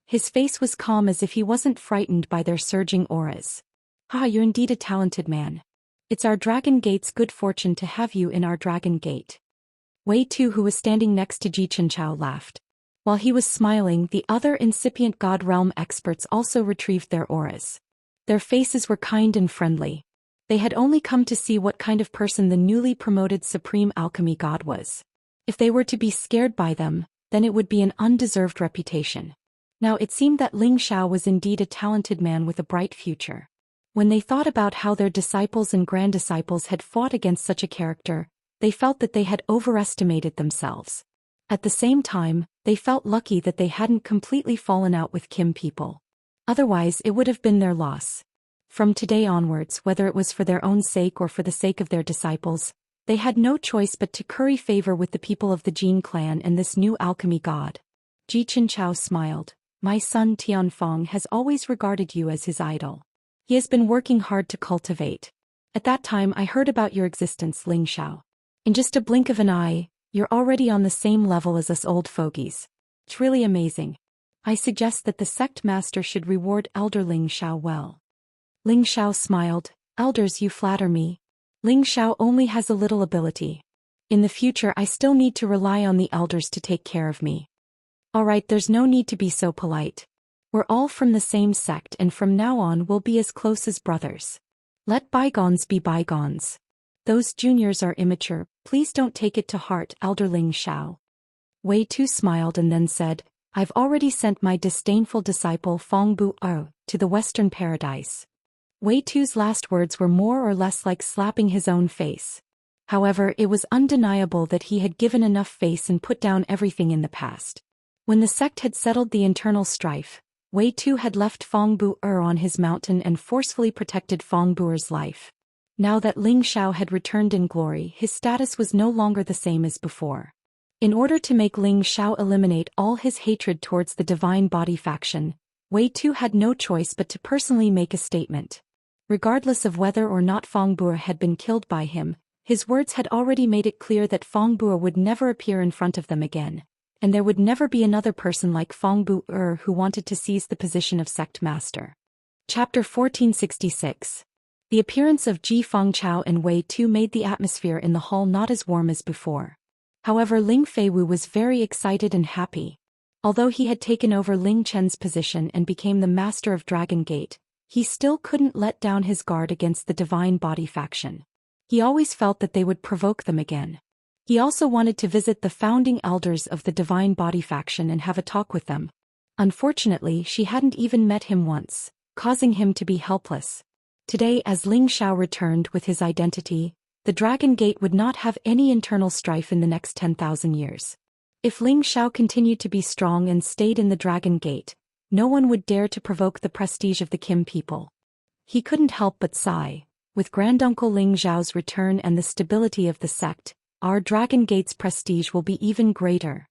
His face was calm as if he wasn't frightened by their surging auras. "Ah, you're indeed a talented man. It's our Dragon Gate's good fortune to have you in our Dragon Gate." Wei Tu, who was standing next to Ji Chenchao, laughed. While he was smiling, the other incipient God realm experts also retrieved their auras. Their faces were kind and friendly. They had only come to see what kind of person the newly promoted Supreme Alchemy God was. If they were to be scared by them, then it would be an undeserved reputation. Now it seemed that Ling Xiao was indeed a talented man with a bright future. When they thought about how their disciples and grand-disciples had fought against such a character, they felt that they had overestimated themselves. At the same time, they felt lucky that they hadn't completely fallen out with Kim people. Otherwise it would have been their loss. From today onwards, whether it was for their own sake or for the sake of their disciples, they had no choice but to curry favor with the people of the Jin clan and this new alchemy god. Ji Chenchao smiled. "My son Tianfeng has always regarded you as his idol. He has been working hard to cultivate. At that time I heard about your existence, Ling Xiao. In just a blink of an eye, you're already on the same level as us old fogies. It's really amazing. I suggest that the sect master should reward Elder Ling Xiao well." Ling Xiao smiled. "Elders, you flatter me. Ling Xiao only has a little ability. In the future I still need to rely on the elders to take care of me. Alright, there's no need to be so polite. We're all from the same sect and from now on we'll be as close as brothers. Let bygones be bygones. Those juniors are immature, please don't take it to heart, Elder Ling Xiao." Wei Tu smiled and then said, "I've already sent my disdainful disciple Fong Bu to the Western Paradise." Wei Tu's last words were more or less like slapping his own face. However, it was undeniable that he had given enough face and put down everything in the past. When the sect had settled the internal strife, Wei Tu had left Fong Bu on his mountain and forcefully protected Fong Buer's life. Now that Ling Xiao had returned in glory, his status was no longer the same as before. In order to make Ling Xiao eliminate all his hatred towards the Divine Body faction, Wei Tu had no choice but to personally make a statement. Regardless of whether or not Fong Bu had been killed by him, his words had already made it clear that Fong Bu would never appear in front of them again, and there would never be another person like Fong Bu who wanted to seize the position of sect master. Chapter 1466. The appearance of Ji Fengchao and Wei Tu made the atmosphere in the hall not as warm as before. However, Ling Feiwu was very excited and happy. Although he had taken over Ling Chen's position and became the master of Dragon Gate, he still couldn't let down his guard against the Divine Body faction. He always felt that they would provoke them again. He also wanted to visit the founding elders of the Divine Body faction and have a talk with them. Unfortunately, she hadn't even met him once, causing him to be helpless. Today, as Ling Xiao returned with his identity, the Dragon Gate would not have any internal strife in the next 10,000 years. If Ling Xiao continued to be strong and stayed in the Dragon Gate, no one would dare to provoke the prestige of the Kim people. He couldn't help but sigh. With Granduncle Ling Xiao's return and the stability of the sect, our Dragon Gate's prestige will be even greater.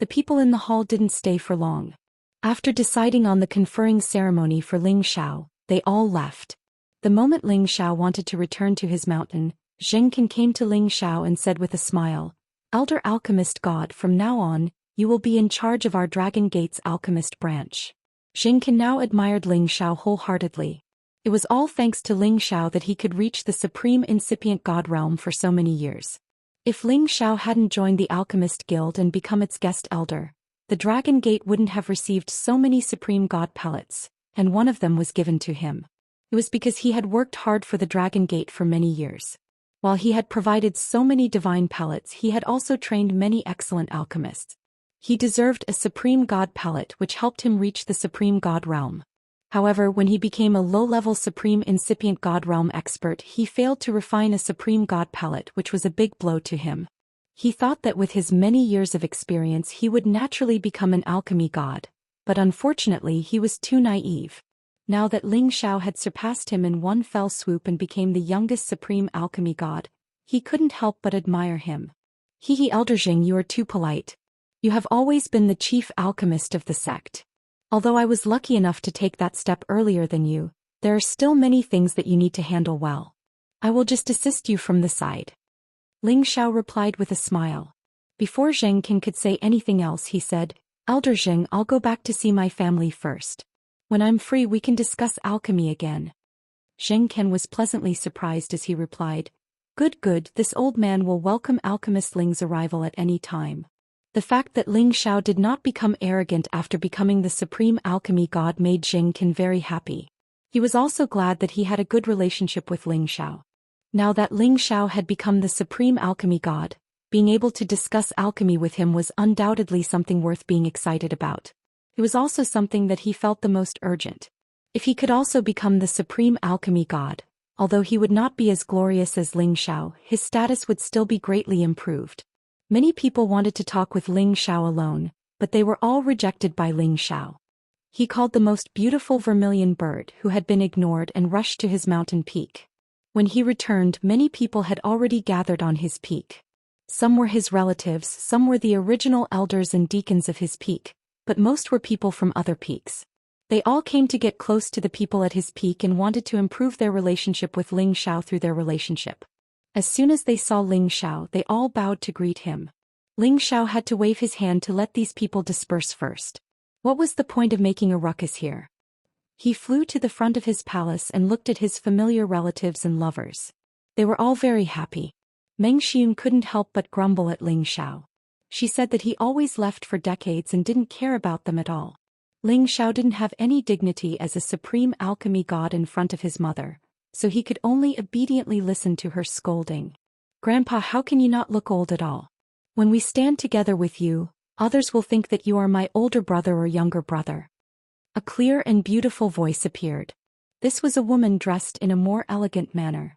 The people in the hall didn't stay for long. After deciding on the conferring ceremony for Ling Xiao, they all left. The moment Ling Xiao wanted to return to his mountain, Zheng Can came to Ling Xiao and said with a smile, "Elder Alchemist God, from now on, you will be in charge of our Dragon Gate's alchemist branch." Zheng Can now admired Ling Xiao wholeheartedly. It was all thanks to Ling Xiao that he could reach the supreme incipient god realm for so many years. If Ling Xiao hadn't joined the Alchemist Guild and become its guest elder, the Dragon Gate wouldn't have received so many supreme god pellets, and one of them was given to him. It was because he had worked hard for the Dragon Gate for many years. While he had provided so many divine pellets, he had also trained many excellent alchemists. He deserved a supreme god pellet which helped him reach the supreme god realm. However, when he became a low-level supreme incipient god realm expert, he failed to refine a supreme god pellet, which was a big blow to him. He thought that with his many years of experience he would naturally become an alchemy god, but unfortunately he was too naive. Now that Ling Xiao had surpassed him in one fell swoop and became the youngest supreme alchemy god, he couldn't help but admire him. "Hehe, Elder Jing, you are too polite. You have always been the chief alchemist of the sect. Although I was lucky enough to take that step earlier than you, there are still many things that you need to handle well. I will just assist you from the side." Ling Xiao replied with a smile. Before Zheng King could say anything else, he said, "Elder Zheng, I'll go back to see my family first. When I'm free we can discuss alchemy again." Zheng Ken was pleasantly surprised as he replied, Good, this old man will welcome Alchemist Ling's arrival at any time." The fact that Ling Xiao did not become arrogant after becoming the supreme alchemy god made Zheng Ken very happy. He was also glad that he had a good relationship with Ling Xiao. Now that Ling Xiao had become the supreme alchemy god, being able to discuss alchemy with him was undoubtedly something worth being excited about. It was also something that he felt the most urgent. If he could also become the supreme alchemy god, although he would not be as glorious as Ling Xiao, his status would still be greatly improved. Many people wanted to talk with Ling Xiao alone, but they were all rejected by Ling Xiao. He called the most beautiful vermilion bird who had been ignored and rushed to his mountain peak. When he returned, many people had already gathered on his peak. Some were his relatives, some were the original elders and deacons of his peak, but most were people from other peaks. They all came to get close to the people at his peak and wanted to improve their relationship with Ling Xiao through their relationship. As soon as they saw Ling Xiao, they all bowed to greet him. Ling Xiao had to wave his hand to let these people disperse first. What was the point of making a ruckus here? He flew to the front of his palace and looked at his familiar relatives and lovers. They were all very happy. Meng Xiun couldn't help but grumble at Ling Xiao. She said that he always left for decades and didn't care about them at all. Ling Xiao didn't have any dignity as a supreme alchemy god in front of his mother, so he could only obediently listen to her scolding. "Grandpa, how can you not look old at all? When we stand together with you, others will think that you are my older brother or younger brother." A clear and beautiful voice appeared. This was a woman dressed in a more elegant manner.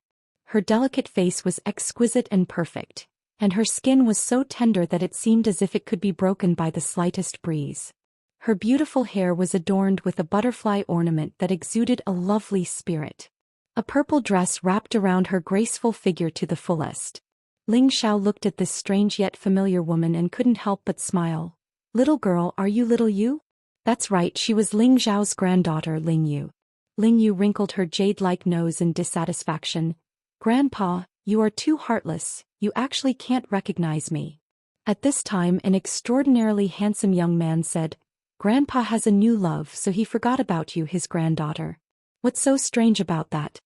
Her delicate face was exquisite and perfect, and her skin was so tender that it seemed as if it could be broken by the slightest breeze. Her beautiful hair was adorned with a butterfly ornament that exuded a lovely spirit. A purple dress wrapped around her graceful figure to the fullest. Ling Xiao looked at this strange yet familiar woman and couldn't help but smile. "Little girl, are you little Yu?" That's right, she was Ling Xiao's granddaughter, Ling Yu. Ling Yu wrinkled her jade-like nose in dissatisfaction. "Grandpa, you are too heartless, you actually can't recognize me." At this time an extraordinarily handsome young man said, "Grandpa has a new love, so he forgot about you, his granddaughter. What's so strange about that?"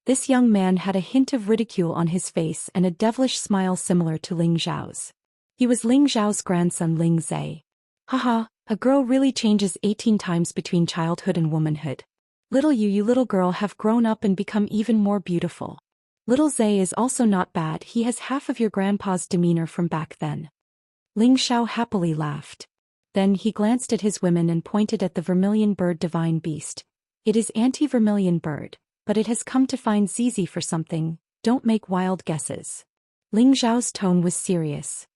This young man had a hint of ridicule on his face and a devilish smile similar to Ling Xiao's. He was Ling Xiao's grandson Ling Zhe. "Haha, a girl really changes 18 times between childhood and womanhood. Little you little girl have grown up and become even more beautiful. Little Zhe is also not bad, he has half of your grandpa's demeanor from back then." Ling Xiao happily laughed. Then he glanced at his women and pointed at the vermilion bird divine beast. "It is anti-vermilion bird, but it has come to find Zizi for something, don't make wild guesses. Ling Xiao's tone was serious.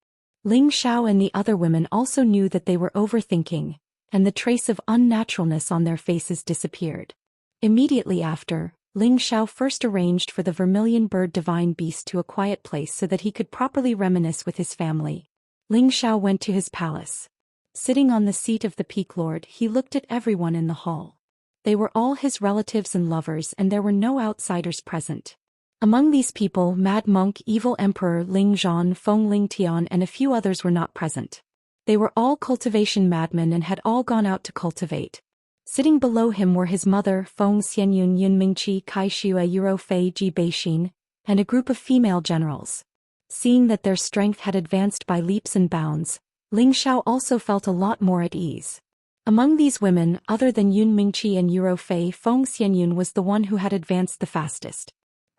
Ling Xiao and the other women also knew that they were overthinking, and the trace of unnaturalness on their faces disappeared. Immediately after, Ling Xiao first arranged for the vermilion bird divine beast to a quiet place so that he could properly reminisce with his family. Ling Xiao went to his palace. Sitting on the seat of the Peak Lord, he looked at everyone in the hall. They were all his relatives and lovers, and there were no outsiders present. Among these people, Mad Monk, Evil Emperor Ling Zhan, Feng Ling Tian, and a few others were not present. They were all cultivation madmen and had all gone out to cultivate. Sitting below him were his mother, Feng Xianyun, Yun Mingqi, Kai Shue, Yuro Fei, Ji Beixin, and a group of female generals. Seeing that their strength had advanced by leaps and bounds, Ling Xiao also felt a lot more at ease. Among these women, other than Yun Mingqi and Yuro Fei, Feng Xianyun was the one who had advanced the fastest.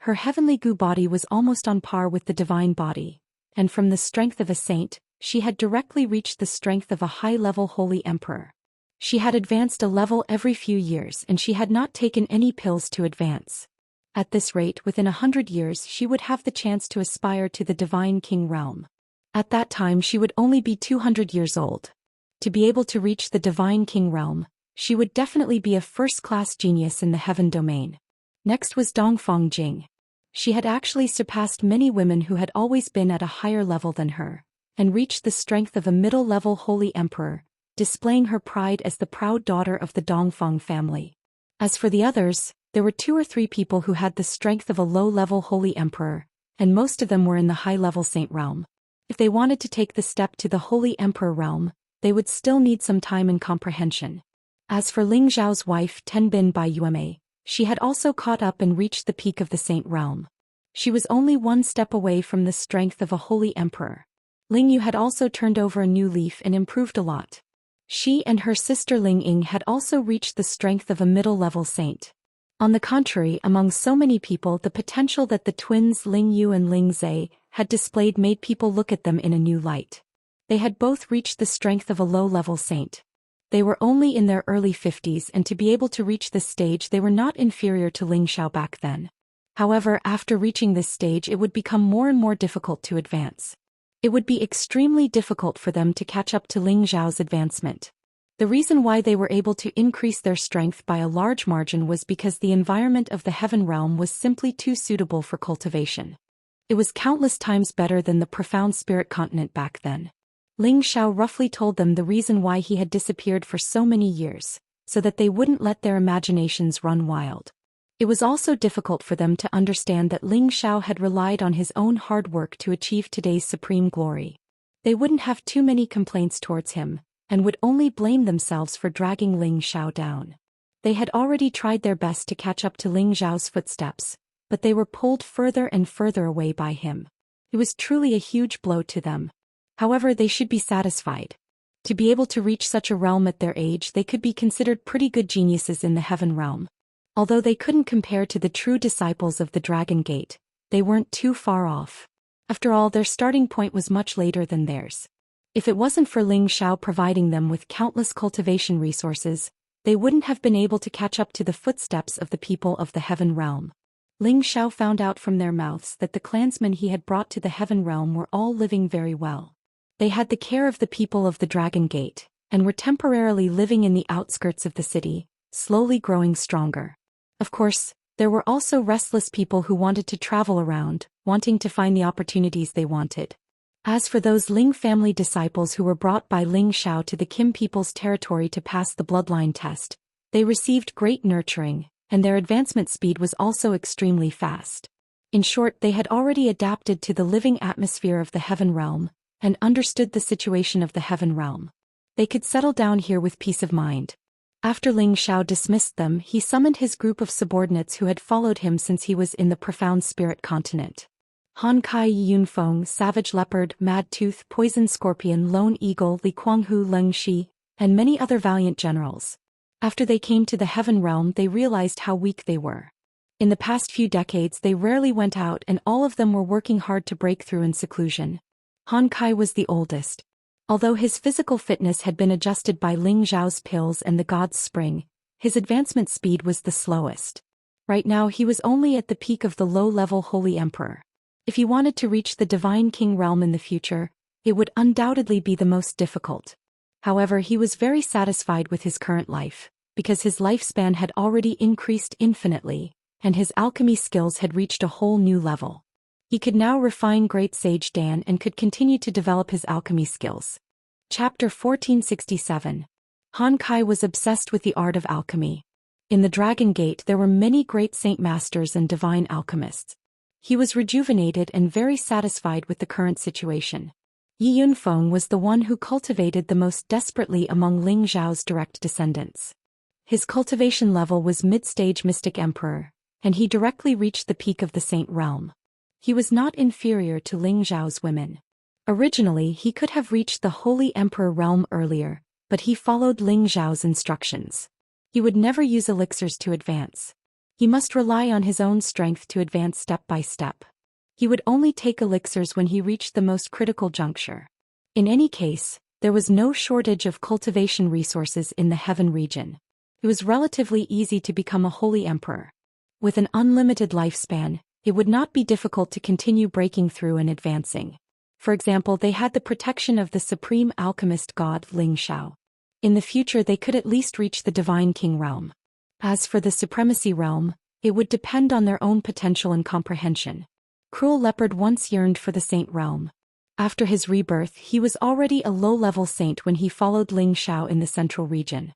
Her heavenly gu body was almost on par with the divine body, and from the strength of a saint, she had directly reached the strength of a high-level holy emperor. She had advanced a level every few years, and she had not taken any pills to advance. At this rate, within 100 years she would have the chance to aspire to the divine king realm. At that time she would only be 200 years old. To be able to reach the divine king realm, she would definitely be a first-class genius in the heaven domain. Next was Dongfang Jing. She had actually surpassed many women who had always been at a higher level than her, and reached the strength of a middle-level holy emperor, displaying her pride as the proud daughter of the Dongfang family. As for the others, there were 2 or 3 people who had the strength of a low-level holy emperor, and most of them were in the high-level saint realm. If they wanted to take the step to the holy emperor realm, they would still need some time and comprehension. As for Ling Zhao's wife Tenbin Bai Yueme, she had also caught up and reached the peak of the saint realm. She was only 1 step away from the strength of a holy emperor. Ling Yu had also turned over a new leaf and improved a lot. She and her sister Ling Ying had also reached the strength of a middle-level saint. On the contrary, among so many people, the potential that the twins Ling Yu and Ling Zhe had displayed made people look at them in a new light. They had both reached the strength of a low-level saint. They were only in their early 50s, and to be able to reach this stage they were not inferior to Ling Xiao back then. However, after reaching this stage it would become more and more difficult to advance. It would be extremely difficult for them to catch up to Ling Zhao's advancement. The reason why they were able to increase their strength by a large margin was because the environment of the heaven realm was simply too suitable for cultivation. It was countless times better than the profound spirit continent back then. Ling Xiao roughly told them the reason why he had disappeared for so many years, so that they wouldn't let their imaginations run wild. It was also difficult for them to understand that Ling Xiao had relied on his own hard work to achieve today's supreme glory. They wouldn't have too many complaints towards him, and would only blame themselves for dragging Ling Xiao down. They had already tried their best to catch up to Ling Zhao's footsteps, but they were pulled further and further away by him. It was truly a huge blow to them. However, they should be satisfied. To be able to reach such a realm at their age, they could be considered pretty good geniuses in the heaven realm. Although they couldn't compare to the true disciples of the Dragon Gate, they weren't too far off. After all, their starting point was much later than theirs. If it wasn't for Ling Xiao providing them with countless cultivation resources, they wouldn't have been able to catch up to the footsteps of the people of the heaven realm. Ling Xiao found out from their mouths that the clansmen he had brought to the heaven realm were all living very well. They had the care of the people of the Dragon Gate, and were temporarily living in the outskirts of the city, slowly growing stronger. Of course, there were also restless people who wanted to travel around, wanting to find the opportunities they wanted. As for those Ling family disciples who were brought by Ling Xiao to the Kim people's territory to pass the bloodline test, they received great nurturing, and their advancement speed was also extremely fast. In short, they had already adapted to the living atmosphere of the heaven realm, and understood the situation of the heaven realm. They could settle down here with peace of mind. After Ling Xiao dismissed them, he summoned his group of subordinates who had followed him since he was in the profound spirit continent. Han Kai Yunfeng, Savage Leopard, Mad Tooth, Poison Scorpion, Lone Eagle, Li Kuanghu, Leng Shi, and many other valiant generals. After they came to the heaven realm, they realized how weak they were. In the past few decades they rarely went out, and all of them were working hard to break through in seclusion. Han Kai was the oldest. Although his physical fitness had been adjusted by Ling Zhao's pills and the God's Spring, his advancement speed was the slowest. Right now he was only at the peak of the low-level Holy Emperor. If he wanted to reach the Divine King realm in the future, it would undoubtedly be the most difficult. However, he was very satisfied with his current life, because his lifespan had already increased infinitely, and his alchemy skills had reached a whole new level. He could now refine Great Sage Dan and could continue to develop his alchemy skills. Chapter 1467. Han Kai was obsessed with the art of alchemy. In the Dragon Gate there were many great saint masters and divine alchemists. He was rejuvenated and very satisfied with the current situation. Yi Yunfeng was the one who cultivated the most desperately among Ling Zhao's direct descendants. His cultivation level was mid-stage Mystic Emperor, and he directly reached the peak of the Saint realm. He was not inferior to Ling Zhao's women. Originally he could have reached the Holy Emperor realm earlier, but he followed Ling Zhao's instructions. He would never use elixirs to advance. He must rely on his own strength to advance step by step. He would only take elixirs when he reached the most critical juncture. In any case, there was no shortage of cultivation resources in the Heaven region. It was relatively easy to become a Holy Emperor. With an unlimited lifespan, it would not be difficult to continue breaking through and advancing. For example, they had the protection of the supreme alchemist god Ling Xiao. In the future they could at least reach the Divine King realm. As for the Supremacy realm, it would depend on their own potential and comprehension. Cruel Leopard once yearned for the Saint realm. After his rebirth he was already a low-level saint when he followed Ling Xiao in the Central region.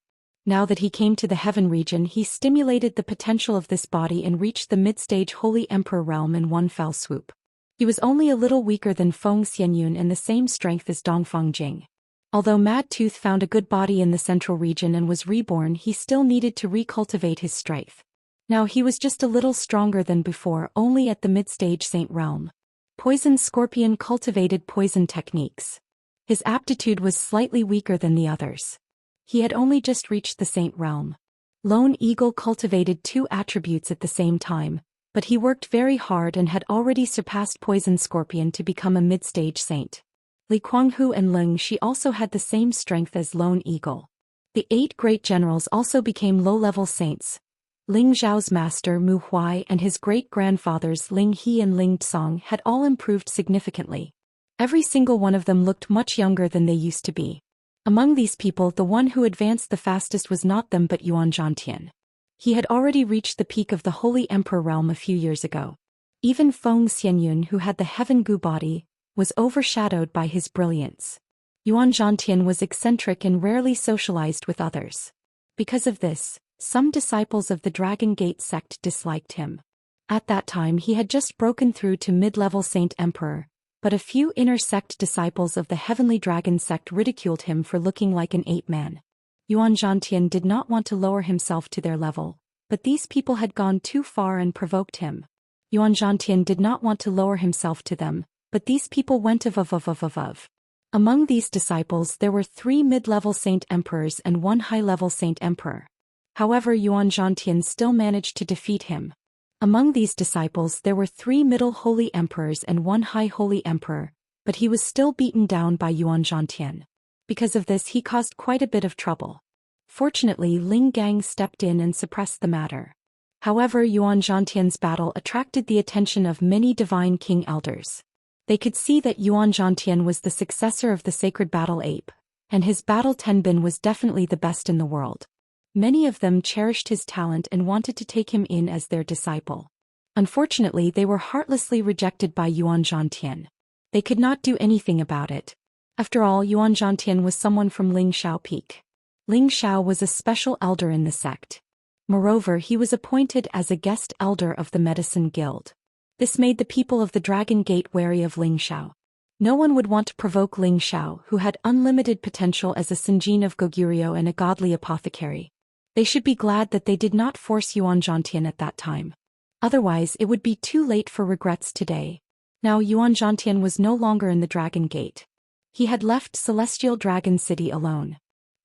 Now that he came to the Heaven region he stimulated the potential of this body and reached the mid-stage Holy Emperor realm in one fell swoop. He was only a little weaker than Feng Xianyun and the same strength as Dongfang Jing. Although Mad Tooth found a good body in the Central region and was reborn, he still needed to recultivate his strength. Now he was just a little stronger than before, only at the mid-stage Saint realm. Poison Scorpion cultivated poison techniques. His aptitude was slightly weaker than the others. He had only just reached the Saint realm. Lone Eagle cultivated two attributes at the same time, but he worked very hard and had already surpassed Poison Scorpion to become a mid-stage saint. Li Kuanghu and Ling Shi also had the same strength as Lone Eagle. The 8 great generals also became low-level saints. Ling Zhao's master Mu Huai and his great-grandfathers Ling He and Ling Tsong had all improved significantly. Every single one of them looked much younger than they used to be. Among these people the one who advanced the fastest was not them but Yuan Zhantian. He had already reached the peak of the Holy Emperor realm a few years ago. Even Feng Xianyun, who had the Heaven Gu body, was overshadowed by his brilliance. Yuan Zhantian was eccentric and rarely socialized with others. Because of this, some disciples of the Dragon Gate sect disliked him. At that time he had just broken through to mid-level Saint Emperor, but a few inner sect disciples of the Heavenly Dragon sect ridiculed him for looking like an ape-man. Yuan Zhantian did not want to lower himself to their level, but these people had gone too far and provoked him. Yuan Zhantian did not want to lower himself to them, but these people went of. Among these disciples there were 3 mid-level Saint Emperors and 1 high-level Saint Emperor. However, Yuan Zhantian still managed to defeat him. Among these disciples there were 3 middle Holy Emperors and 1 high Holy Emperor, but he was still beaten down by Yuan Zhantian. Because of this he caused quite a bit of trouble. Fortunately, Ling Gang stepped in and suppressed the matter. However, Yuan Zhantian's battle attracted the attention of many Divine King elders. They could see that Yuan Zhantian was the successor of the Sacred Battle Ape, and his battle Tenbin was definitely the best in the world. Many of them cherished his talent and wanted to take him in as their disciple. Unfortunately, they were heartlessly rejected by Yuan Zhantian. They could not do anything about it. After all, Yuan Zhantian was someone from Ling Xiao Peak. Ling Xiao was a special elder in the sect. Moreover, he was appointed as a guest elder of the Medicine Guild. This made the people of the Dragon Gate wary of Ling Xiao. No one would want to provoke Ling Xiao, who had unlimited potential as a Sinjin of Goguryeo and a godly apothecary. They should be glad that they did not force Yuan Zhantian at that time. Otherwise it would be too late for regrets today. Now Yuan Zhantian was no longer in the Dragon Gate. He had left Celestial Dragon City alone.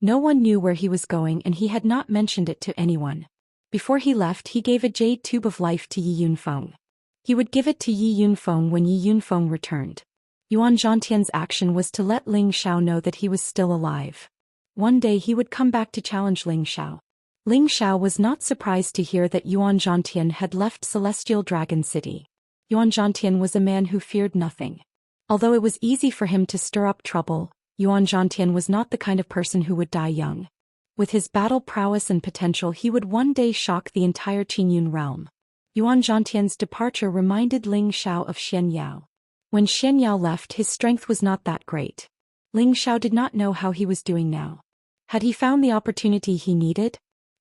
No one knew where he was going and he had not mentioned it to anyone. Before he left he gave a jade tube of life to Yi Yunfeng. He would give it to Yi Yunfeng when Yi Yunfeng returned. Yuan Zhantian's action was to let Ling Xiao know that he was still alive. One day he would come back to challenge Ling Xiao. Ling Xiao was not surprised to hear that Yuan Zhantian had left Celestial Dragon City. Yuan Zhantian was a man who feared nothing. Although it was easy for him to stir up trouble, Yuan Zhantian was not the kind of person who would die young. With his battle prowess and potential, he would one day shock the entire Qingyun realm. Yuan Zhantian's departure reminded Ling Xiao of Xianyao. When Xianyao left, his strength was not that great. Ling Xiao did not know how he was doing now. Had he found the opportunity he needed?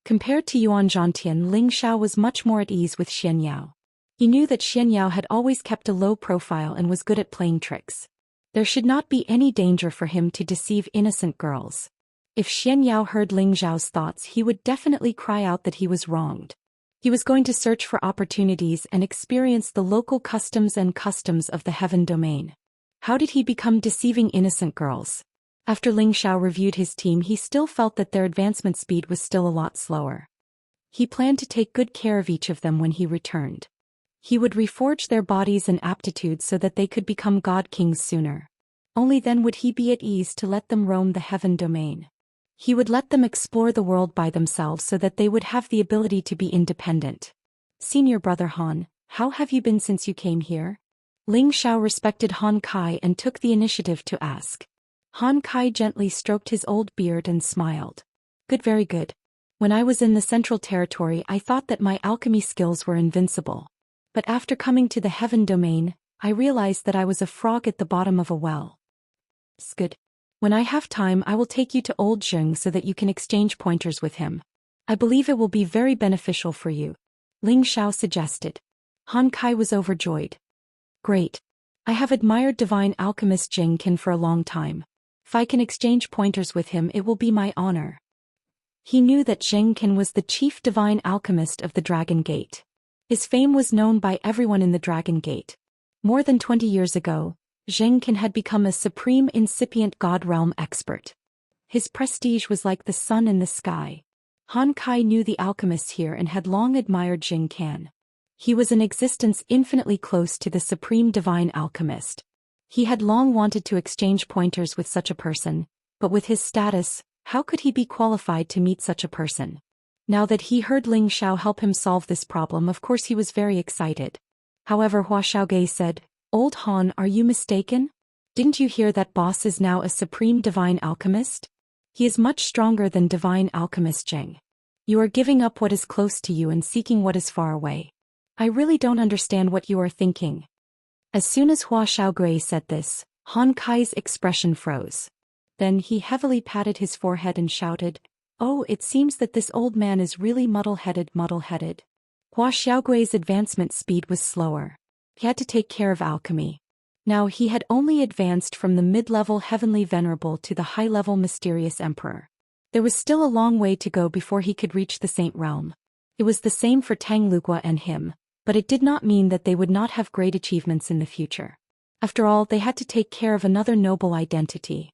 Compared to Yuan Zhantian, Ling Xiao was much more at ease with Xianyao. He knew that Xianyao had always kept a low profile and was good at playing tricks. There should not be any danger for him to deceive innocent girls. If Xianyao heard Ling Xiao's thoughts, he would definitely cry out that he was wronged. He was going to search for opportunities and experience the local customs of the Heaven Domain. How did he become deceiving innocent girls? After Ling Xiao reviewed his team, he still felt that their advancement speed was still a lot slower. He planned to take good care of each of them when he returned. He would reforge their bodies and aptitudes so that they could become god kings sooner. Only then would he be at ease to let them roam the Heaven Domain. He would let them explore the world by themselves so that they would have the ability to be independent. Senior brother Han, how have you been since you came here? Ling Xiao respected Han Kai and took the initiative to ask. Han Kai gently stroked his old beard and smiled. Good, very good. When I was in the Central Territory, I thought that my alchemy skills were invincible. But after coming to the Heaven Domain, I realized that I was a frog at the bottom of a well. It's good. When I have time, I will take you to Old Zheng so that you can exchange pointers with him. I believe it will be very beneficial for you. Ling Xiao suggested. Han Kai was overjoyed. Great. I have admired divine alchemist Zheng Qin for a long time. If I can exchange pointers with him, it will be my honor. He knew that Zheng Qin was the chief divine alchemist of the Dragon Gate. His fame was known by everyone in the Dragon Gate. More than 20 years ago, Zheng Qin had become a supreme incipient god realm expert. His prestige was like the sun in the sky. Han Kai knew the alchemists here and had long admired Zheng Qin. He was in existence infinitely close to the supreme divine alchemist. He had long wanted to exchange pointers with such a person, but with his status, how could he be qualified to meet such a person? Now that he heard Ling Xiao help him solve this problem, of course he was very excited. However, Hua Xiaogui said, Old Han, are you mistaken? Didn't you hear that boss is now a supreme divine alchemist? He is much stronger than divine alchemist Zheng. You are giving up what is close to you and seeking what is far away. I really don't understand what you are thinking. As soon as Hua Xiaogui said this, Han Kai's expression froze. Then he heavily patted his forehead and shouted, Oh, it seems that this old man is really muddle-headed. Hua Xiaogui's advancement speed was slower. He had to take care of alchemy. Now he had only advanced from the mid-level heavenly venerable to the high-level mysterious emperor. There was still a long way to go before he could reach the saint realm. It was the same for Tang Lugua and him, but it did not mean that they would not have great achievements in the future. After all, they had to take care of another noble identity.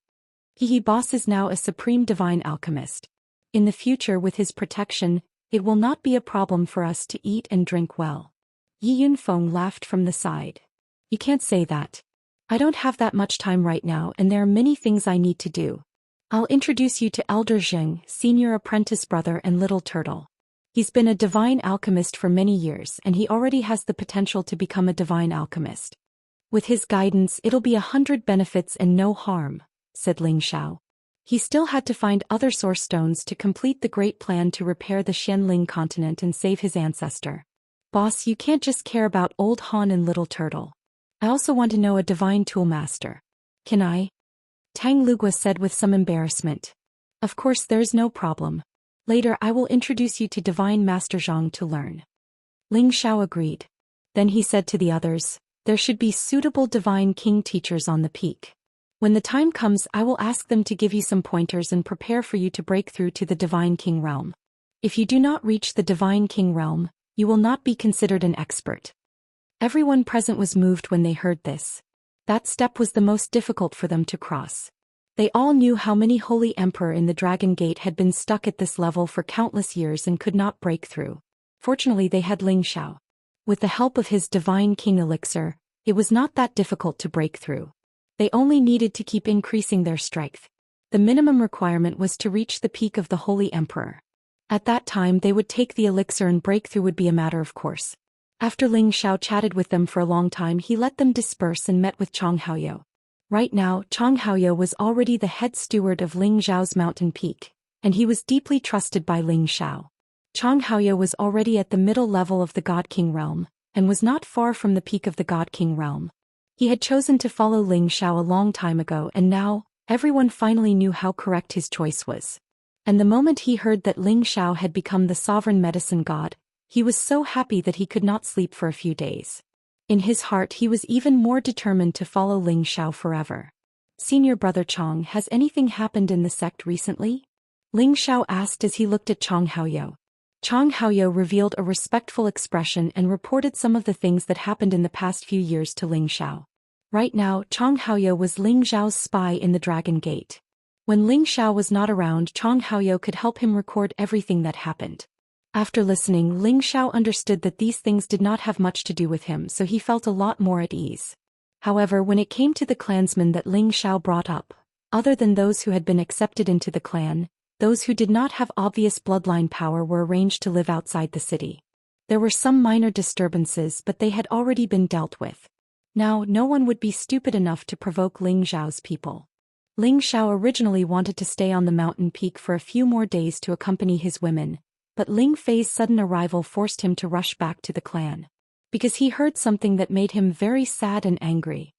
He boss is now a supreme divine alchemist. In the future, with his protection, it will not be a problem for us to eat and drink well. Yi Yunfeng laughed from the side. You can't say that. I don't have that much time right now, and there are many things I need to do. I'll introduce you to Elder Zheng, senior apprentice brother and little turtle. He's been a divine alchemist for many years, and he already has the potential to become a divine alchemist. With his guidance, it'll be 100 benefits and no harm, said Ling Xiao. He still had to find other source stones to complete the great plan to repair the Xianling continent and save his ancestor. Boss, you can't just care about Old Han and Little Turtle. I also want to know a divine toolmaster. Can I? Tang Lugua said with some embarrassment. Of course, there's no problem. Later I will introduce you to Divine Master Zhang to learn. Ling Xiao agreed. Then he said to the others, there should be suitable divine king teachers on the peak. When the time comes, I will ask them to give you some pointers and prepare for you to break through to the divine king realm. If you do not reach the divine king realm, you will not be considered an expert. Everyone present was moved when they heard this. That step was the most difficult for them to cross. They all knew how many holy emperor in the Dragon Gate had been stuck at this level for countless years and could not break through. Fortunately, they had Ling Xiao. With the help of his divine king elixir, it was not that difficult to break through. They only needed to keep increasing their strength. The minimum requirement was to reach the peak of the holy emperor. At that time they would take the elixir and breakthrough would be a matter of course. After Ling Xiao chatted with them for a long time, he let them disperse and met with Chang Haoyou. Right now, Chang Haoyou was already the head steward of Ling Xiao's mountain peak, and he was deeply trusted by Ling Xiao. Chang Haoyou was already at the middle level of the God King realm, and was not far from the peak of the God King realm. He had chosen to follow Ling Xiao a long time ago, and now, everyone finally knew how correct his choice was. And the moment he heard that Ling Xiao had become the sovereign medicine god, he was so happy that he could not sleep for a few days. In his heart he was even more determined to follow Ling Xiao forever. Senior brother Chang, has anything happened in the sect recently? Ling Xiao asked as he looked at Chang Haoyou. Chang Haoyou revealed a respectful expression and reported some of the things that happened in the past few years to Ling Xiao. Right now, Chang Haoyou was Ling Xiao's spy in the Dragon Gate. When Ling Xiao was not around, Chang Haoyou could help him record everything that happened. After listening, Ling Xiao understood that these things did not have much to do with him, so he felt a lot more at ease. However, when it came to the clansmen that Ling Xiao brought up, other than those who had been accepted into the clan, those who did not have obvious bloodline power were arranged to live outside the city. There were some minor disturbances, but they had already been dealt with. Now, no one would be stupid enough to provoke Ling Xiao's people. Ling Xiao originally wanted to stay on the mountain peak for a few more days to accompany his women, but Ling Fei's sudden arrival forced him to rush back to the clan. Because he heard something that made him very sad and angry.